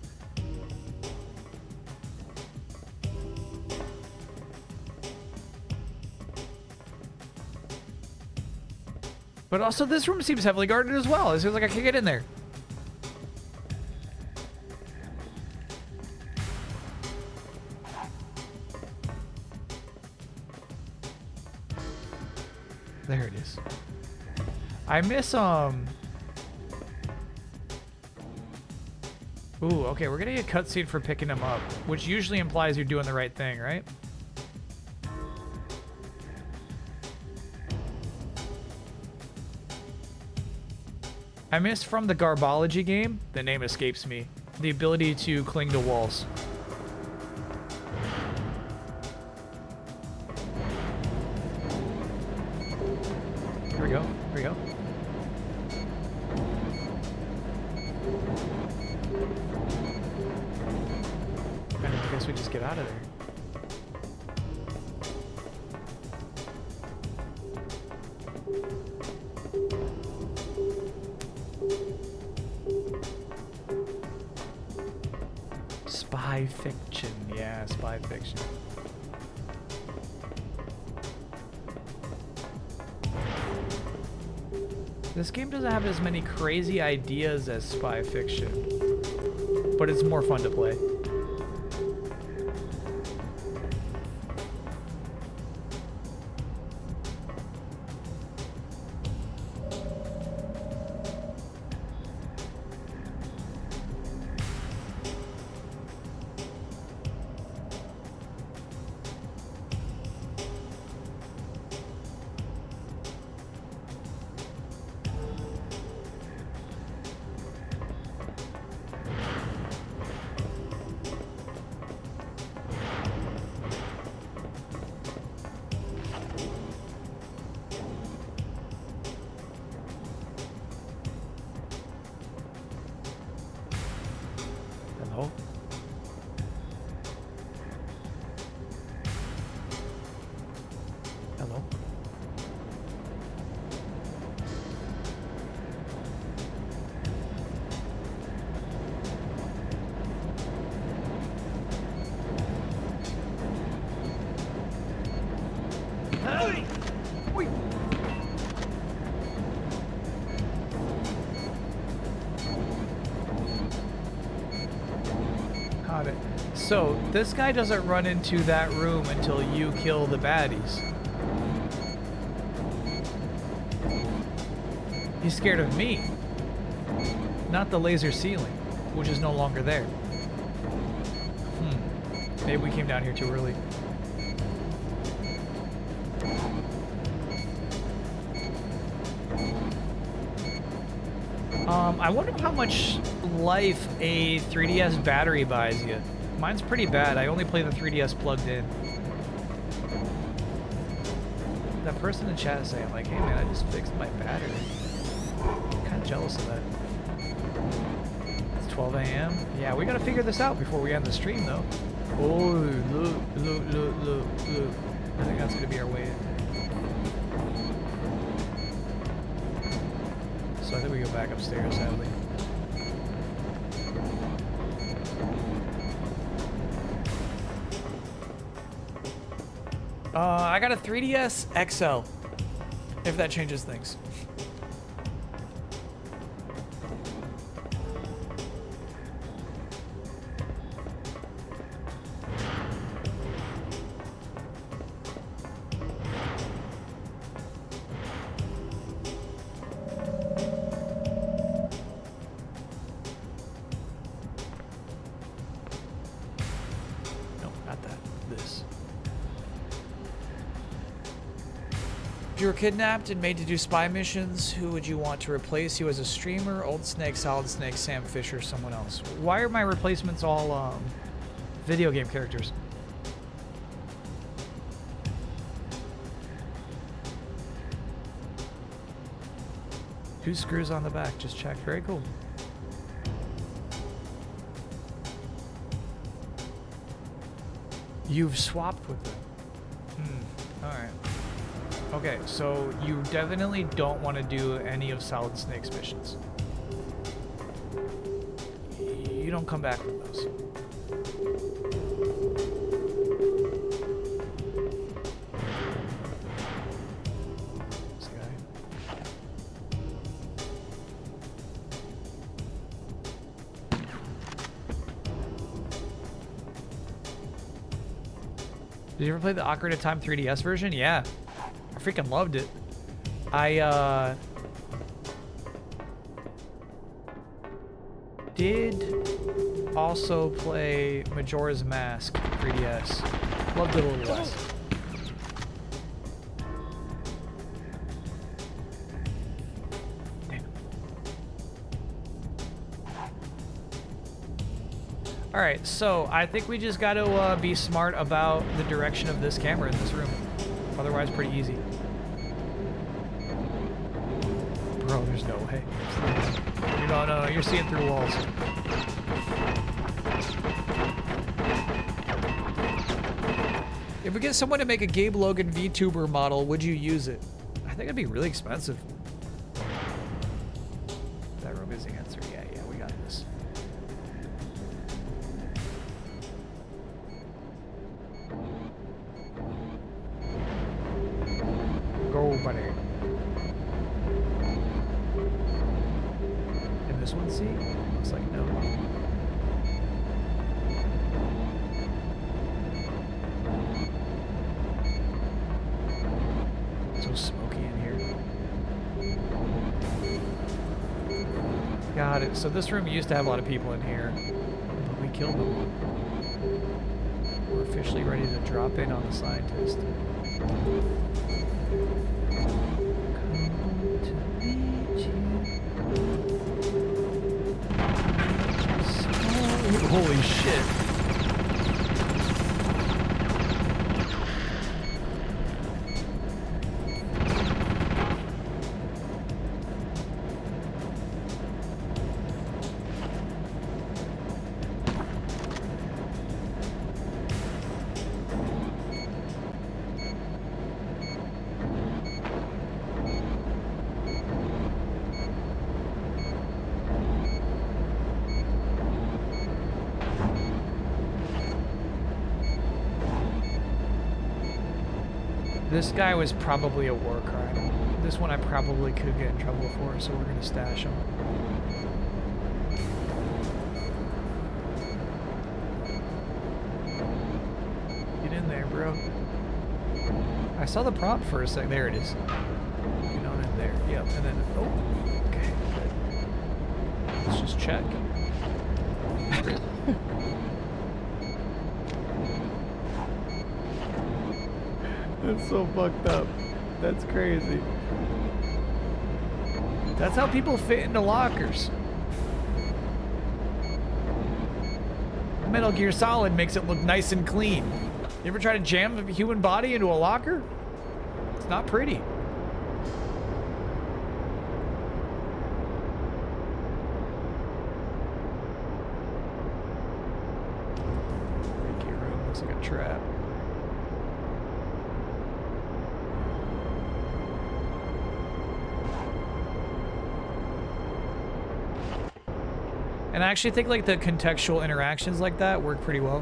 But also, this room seems heavily guarded as well. It seems like I can get in there. There it is. I miss, Ooh, okay, we're getting a cutscene for picking him up, which usually implies you're doing the right thing, right? I miss from the Garbology game, the name escapes me, the ability to cling to walls. Here we go. Here we go. I guess we just get out of there. Spy fiction. Yeah, spy fiction. This game doesn't have as many crazy ideas as spy fiction, but it's more fun to play. Hello? Hello? Hey! Wait! Got it. So, this guy doesn't run into that room until you kill the baddies. He's scared of me, not the laser ceiling, which is no longer there. Maybe we came down here too early. I wonder how much life a 3DS battery buys you. Mine's pretty bad. I only play the 3DS plugged in. That person in chat is saying, like, hey man, I just fixed my battery. I'm kind of jealous of that. It's 12 a.m. Yeah, we gotta figure this out before we end the stream, though. Oh, look. I think that's gonna be our way in. So I think we go back upstairs, sadly. I got a 3DS XL, if that changes things. If you were kidnapped and made to do spy missions, who would you want to replace you as a streamer? Old Snake, Solid Snake, Sam Fisher, someone else? Why are my replacements all video game characters? Two screws on the back, just checked. Very cool. You've swapped with them. Alright. Okay, so you definitely don't want to do any of Solid Snake's missions. You don't come back from those. This guy. Did you ever play the Ocarina of Time 3DS version? Yeah. I freaking loved it. I did also play Majora's Mask 3DS. Loved it a little less. All right, so I think we just got to be smart about the direction of this camera in this room. Otherwise, pretty easy. Bro, there's no way. No, you're seeing through walls. If we get someone to make a Gabe Logan VTuber model, would you use it? I think it'd be really expensive. That room is the answer. Yeah, we got this. Go, buddy. Can this one see? Looks like no. So smoky in here. Got it. So this room used to have a lot of people in here, but we killed them. We're officially ready to drop in on the scientist. Holy shit. This guy was probably a war crime. This one I probably could get in trouble for, so we're gonna stash him. Get in there, bro. I saw the prompt for a sec. There it is. Get on in there. Yep, and then, oh. Just check. That's so fucked up. That's crazy. That's how people fit into lockers. Metal Gear Solid makes it look nice and clean. You ever try to jam a human body into a locker? It's not pretty. Freaky room looks like a trap. And I actually think like the contextual interactions like that work pretty well.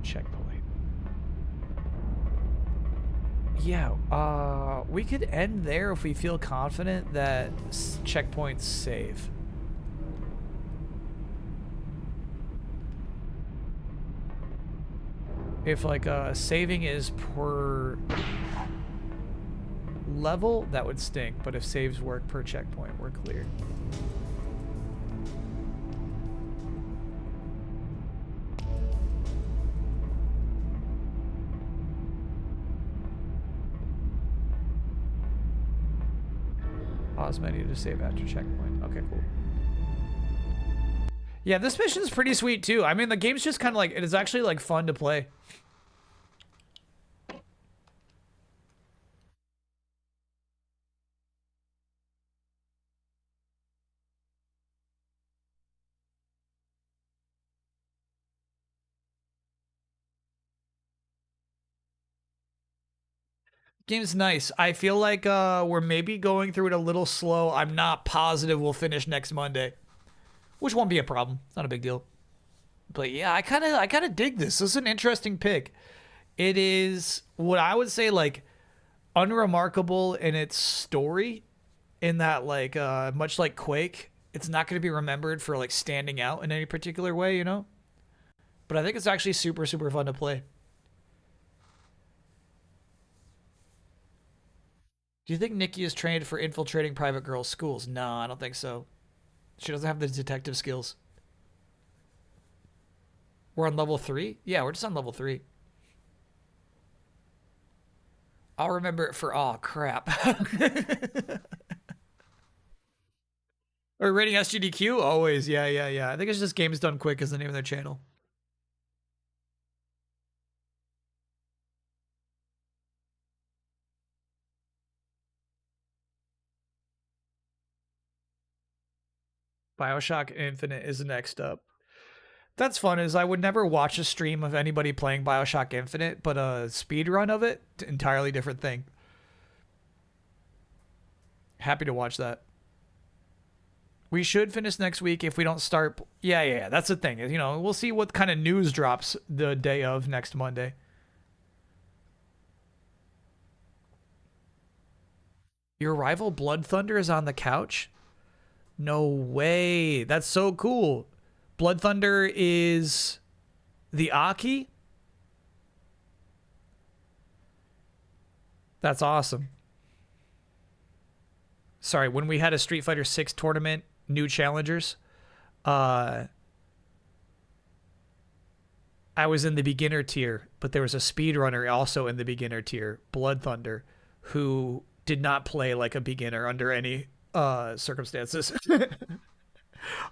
Checkpoint. Yeah, we could end there if we feel confident that checkpoints save. If like saving is per level, that would stink. But if saves work per checkpoint, we're clear. Pause menu to save after checkpoint. Okay, cool. Yeah, this mission's pretty sweet too. I mean, the game's just kind of like, it is actually like fun to play. Game's nice. I feel like we're maybe going through it a little slow. I'm not positive we'll finish next Monday, which won't be a problem. It's not a big deal. But yeah, I kind of dig this. This is an interesting pick. It is what I would say like unremarkable in its story, in that like much like Quake, it's not going to be remembered for like standing out in any particular way, you know? But I think it's actually super, super fun to play. Do you think Nikki is trained for infiltrating private girls' schools? No, I don't think so. She doesn't have the detective skills. We're on level 3? Yeah, we're just on level 3. I'll remember it for... Oh, crap. Or rating SGDQ? Always. Yeah. I think it's just Games Done Quick is the name of their channel. BioShock Infinite is next up. That's fun, is I would never watch a stream of anybody playing BioShock Infinite, but a speed run of it, entirely different thing. Happy to watch that. We should finish next week if we don't start. Yeah, that's the thing. You know, we'll see what kind of news drops the day of next Monday. Your rival Blood Thunder is on the couch? No way. That's so cool. Blood Thunder is the Aki? That's awesome. Sorry, when we had a Street Fighter 6 tournament, new challengers, I was in the beginner tier, but there was a speedrunner also in the beginner tier, Blood Thunder, who did not play like a beginner under any circumstances.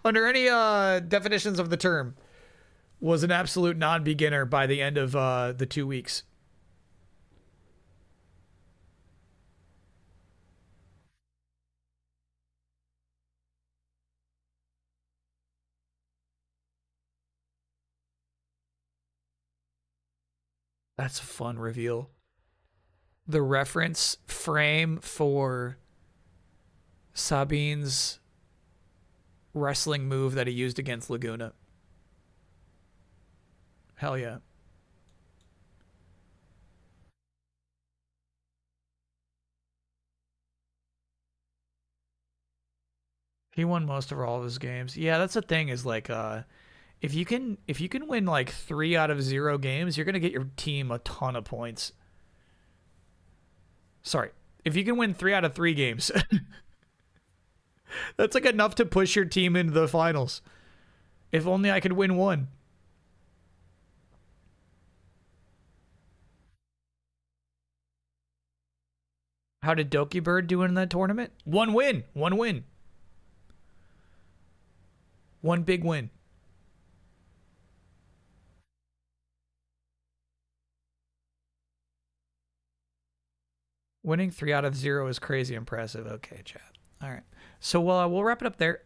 Under any definitions of the term, was an absolute non-beginner by the end of the 2 weeks. That's a fun reveal. The reference frame for Sabine's wrestling move that he used against Laguna. Hell yeah. He won most of all of his games. Yeah, that's the thing, is like If you can win like 3 out of 0 games, you're gonna get your team a ton of points. Sorry, if you can win 3 out of 3 games, that's like enough to push your team into the finals. If only I could win 1. How did Doki Bird do in that tournament? 1 win. 1 win. 1 big win. Winning 3 out of 0 is crazy impressive. Okay, chat. All right. So we'll wrap it up there.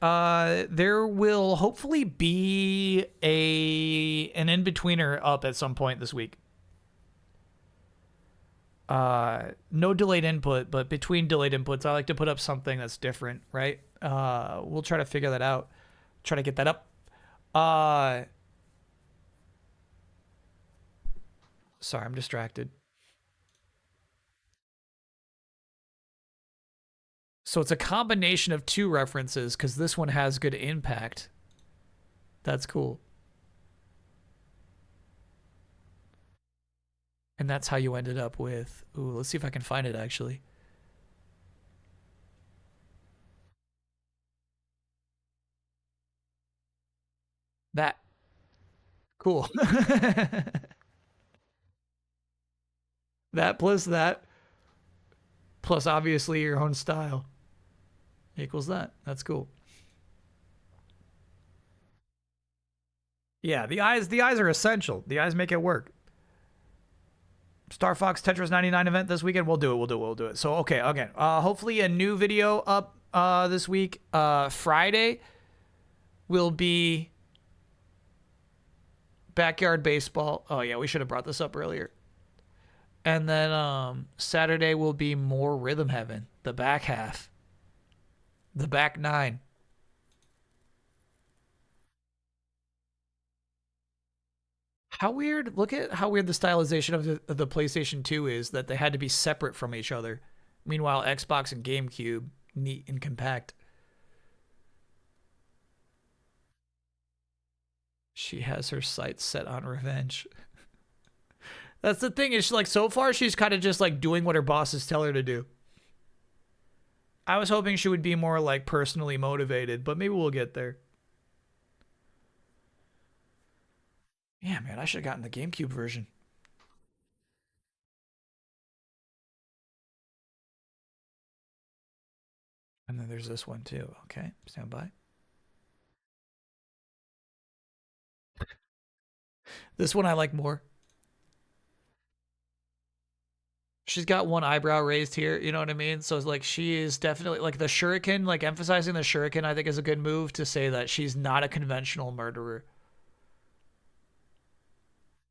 There will hopefully be an in-betweener up at some point this week. No delayed input, but between delayed inputs, I like to put up something that's different, right? We'll try to figure that out. Try to get that up. Sorry, I'm distracted. So it's a combination of 2 references because this one has good impact. That's cool. And that's how you ended up with... Ooh, let's see if I can find it, actually. That. Cool. That plus obviously your own style equals that. That's cool. Yeah, the eyes are essential. The eyes make it work. Star Fox Tetris 99 event this weekend. We'll do it. So okay, again, hopefully a new video up this week. Friday will be backyard baseball. Oh yeah, we should have brought this up earlier. And then Saturday will be more Rhythm Heaven, the back half. The back 9. How weird, look at how weird the stylization of the PlayStation 2 is, that they had to be separate from each other. Meanwhile, Xbox and GameCube, neat and compact. She has her sights set on revenge. That's the thing, is like, so far she's kind of just like doing what her bosses tell her to do. I was hoping she would be more like personally motivated, but maybe we'll get there. Yeah, man, I should have gotten the GameCube version. And then there's this one too. Okay, stand by. This one I like more. She's got one eyebrow raised here, you know what I mean? So it's like, she is definitely like the shuriken, like emphasizing the shuriken, I think is a good move to say that she's not a conventional murderer.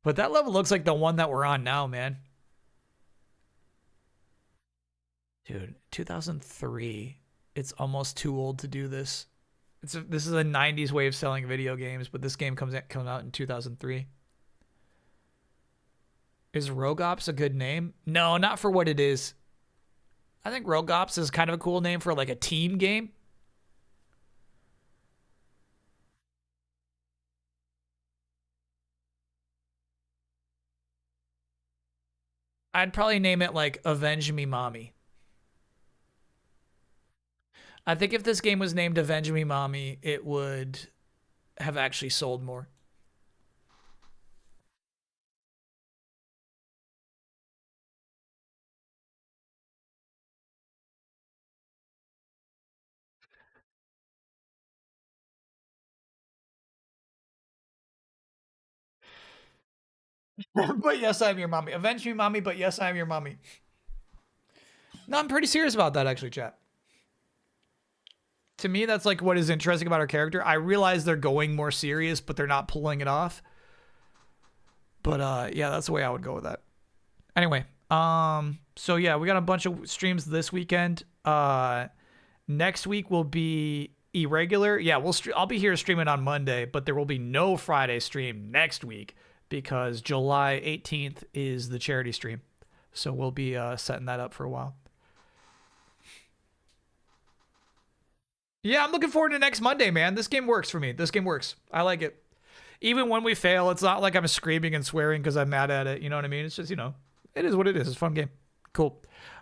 But that level looks like the one that we're on now, man. Dude, 2003. It's almost too old to do this. This is a 90s way of selling video games, but this game comes out in 2003. Is Rogue Ops a good name? No, not for what it is. I think Rogue Ops is kind of a cool name for like a team game. I'd probably name it like Avenge Me Mommy. I think if this game was named Avenge Me Mommy, it would have actually sold more. But yes, I'm your mommy. Avenge me, mommy, but yes, I'm your mommy. No, I'm pretty serious about that, actually, chat. To me, that's like what is interesting about her character. I realize they're going more serious, but they're not pulling it off. But yeah, that's the way I would go with that. Anyway, so yeah, we got a bunch of streams this weekend. Next week will be irregular. Yeah, I'll be here streaming on Monday, but there will be no Friday stream next week, because July 18th is the charity stream. So we'll be setting that up for a while. Yeah, I'm looking forward to next Monday, man. This game works for me. This game works. I like it. even when we fail, it's not like I'm screaming and swearing because I'm mad at it. You know what I mean? It's just, you know, it is what it is. It's a fun game. Cool.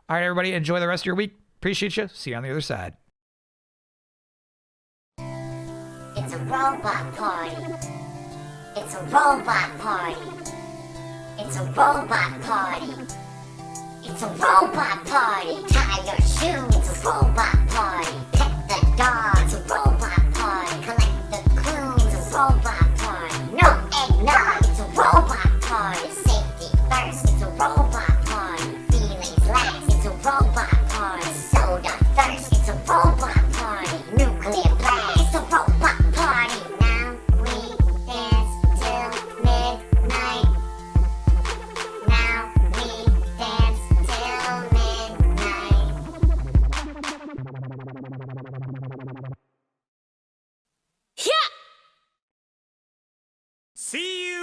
All right, everybody, enjoy the rest of your week. Appreciate you. See you on the other side. It's a robot party. It's a robot party. It's a robot party. It's a robot party. Tie your shoe. It's a robot party. Pet the dog. It's a robot party. Collect the clue. It's a robot party. No eggnog. It's a robot party. Safety first. It's a robot party. Feelings last. It's a robot party. Soda thirst. It's a robot party. Nuclear blast. It's a robot party. Now we dance till midnight. Now we dance till midnight. See you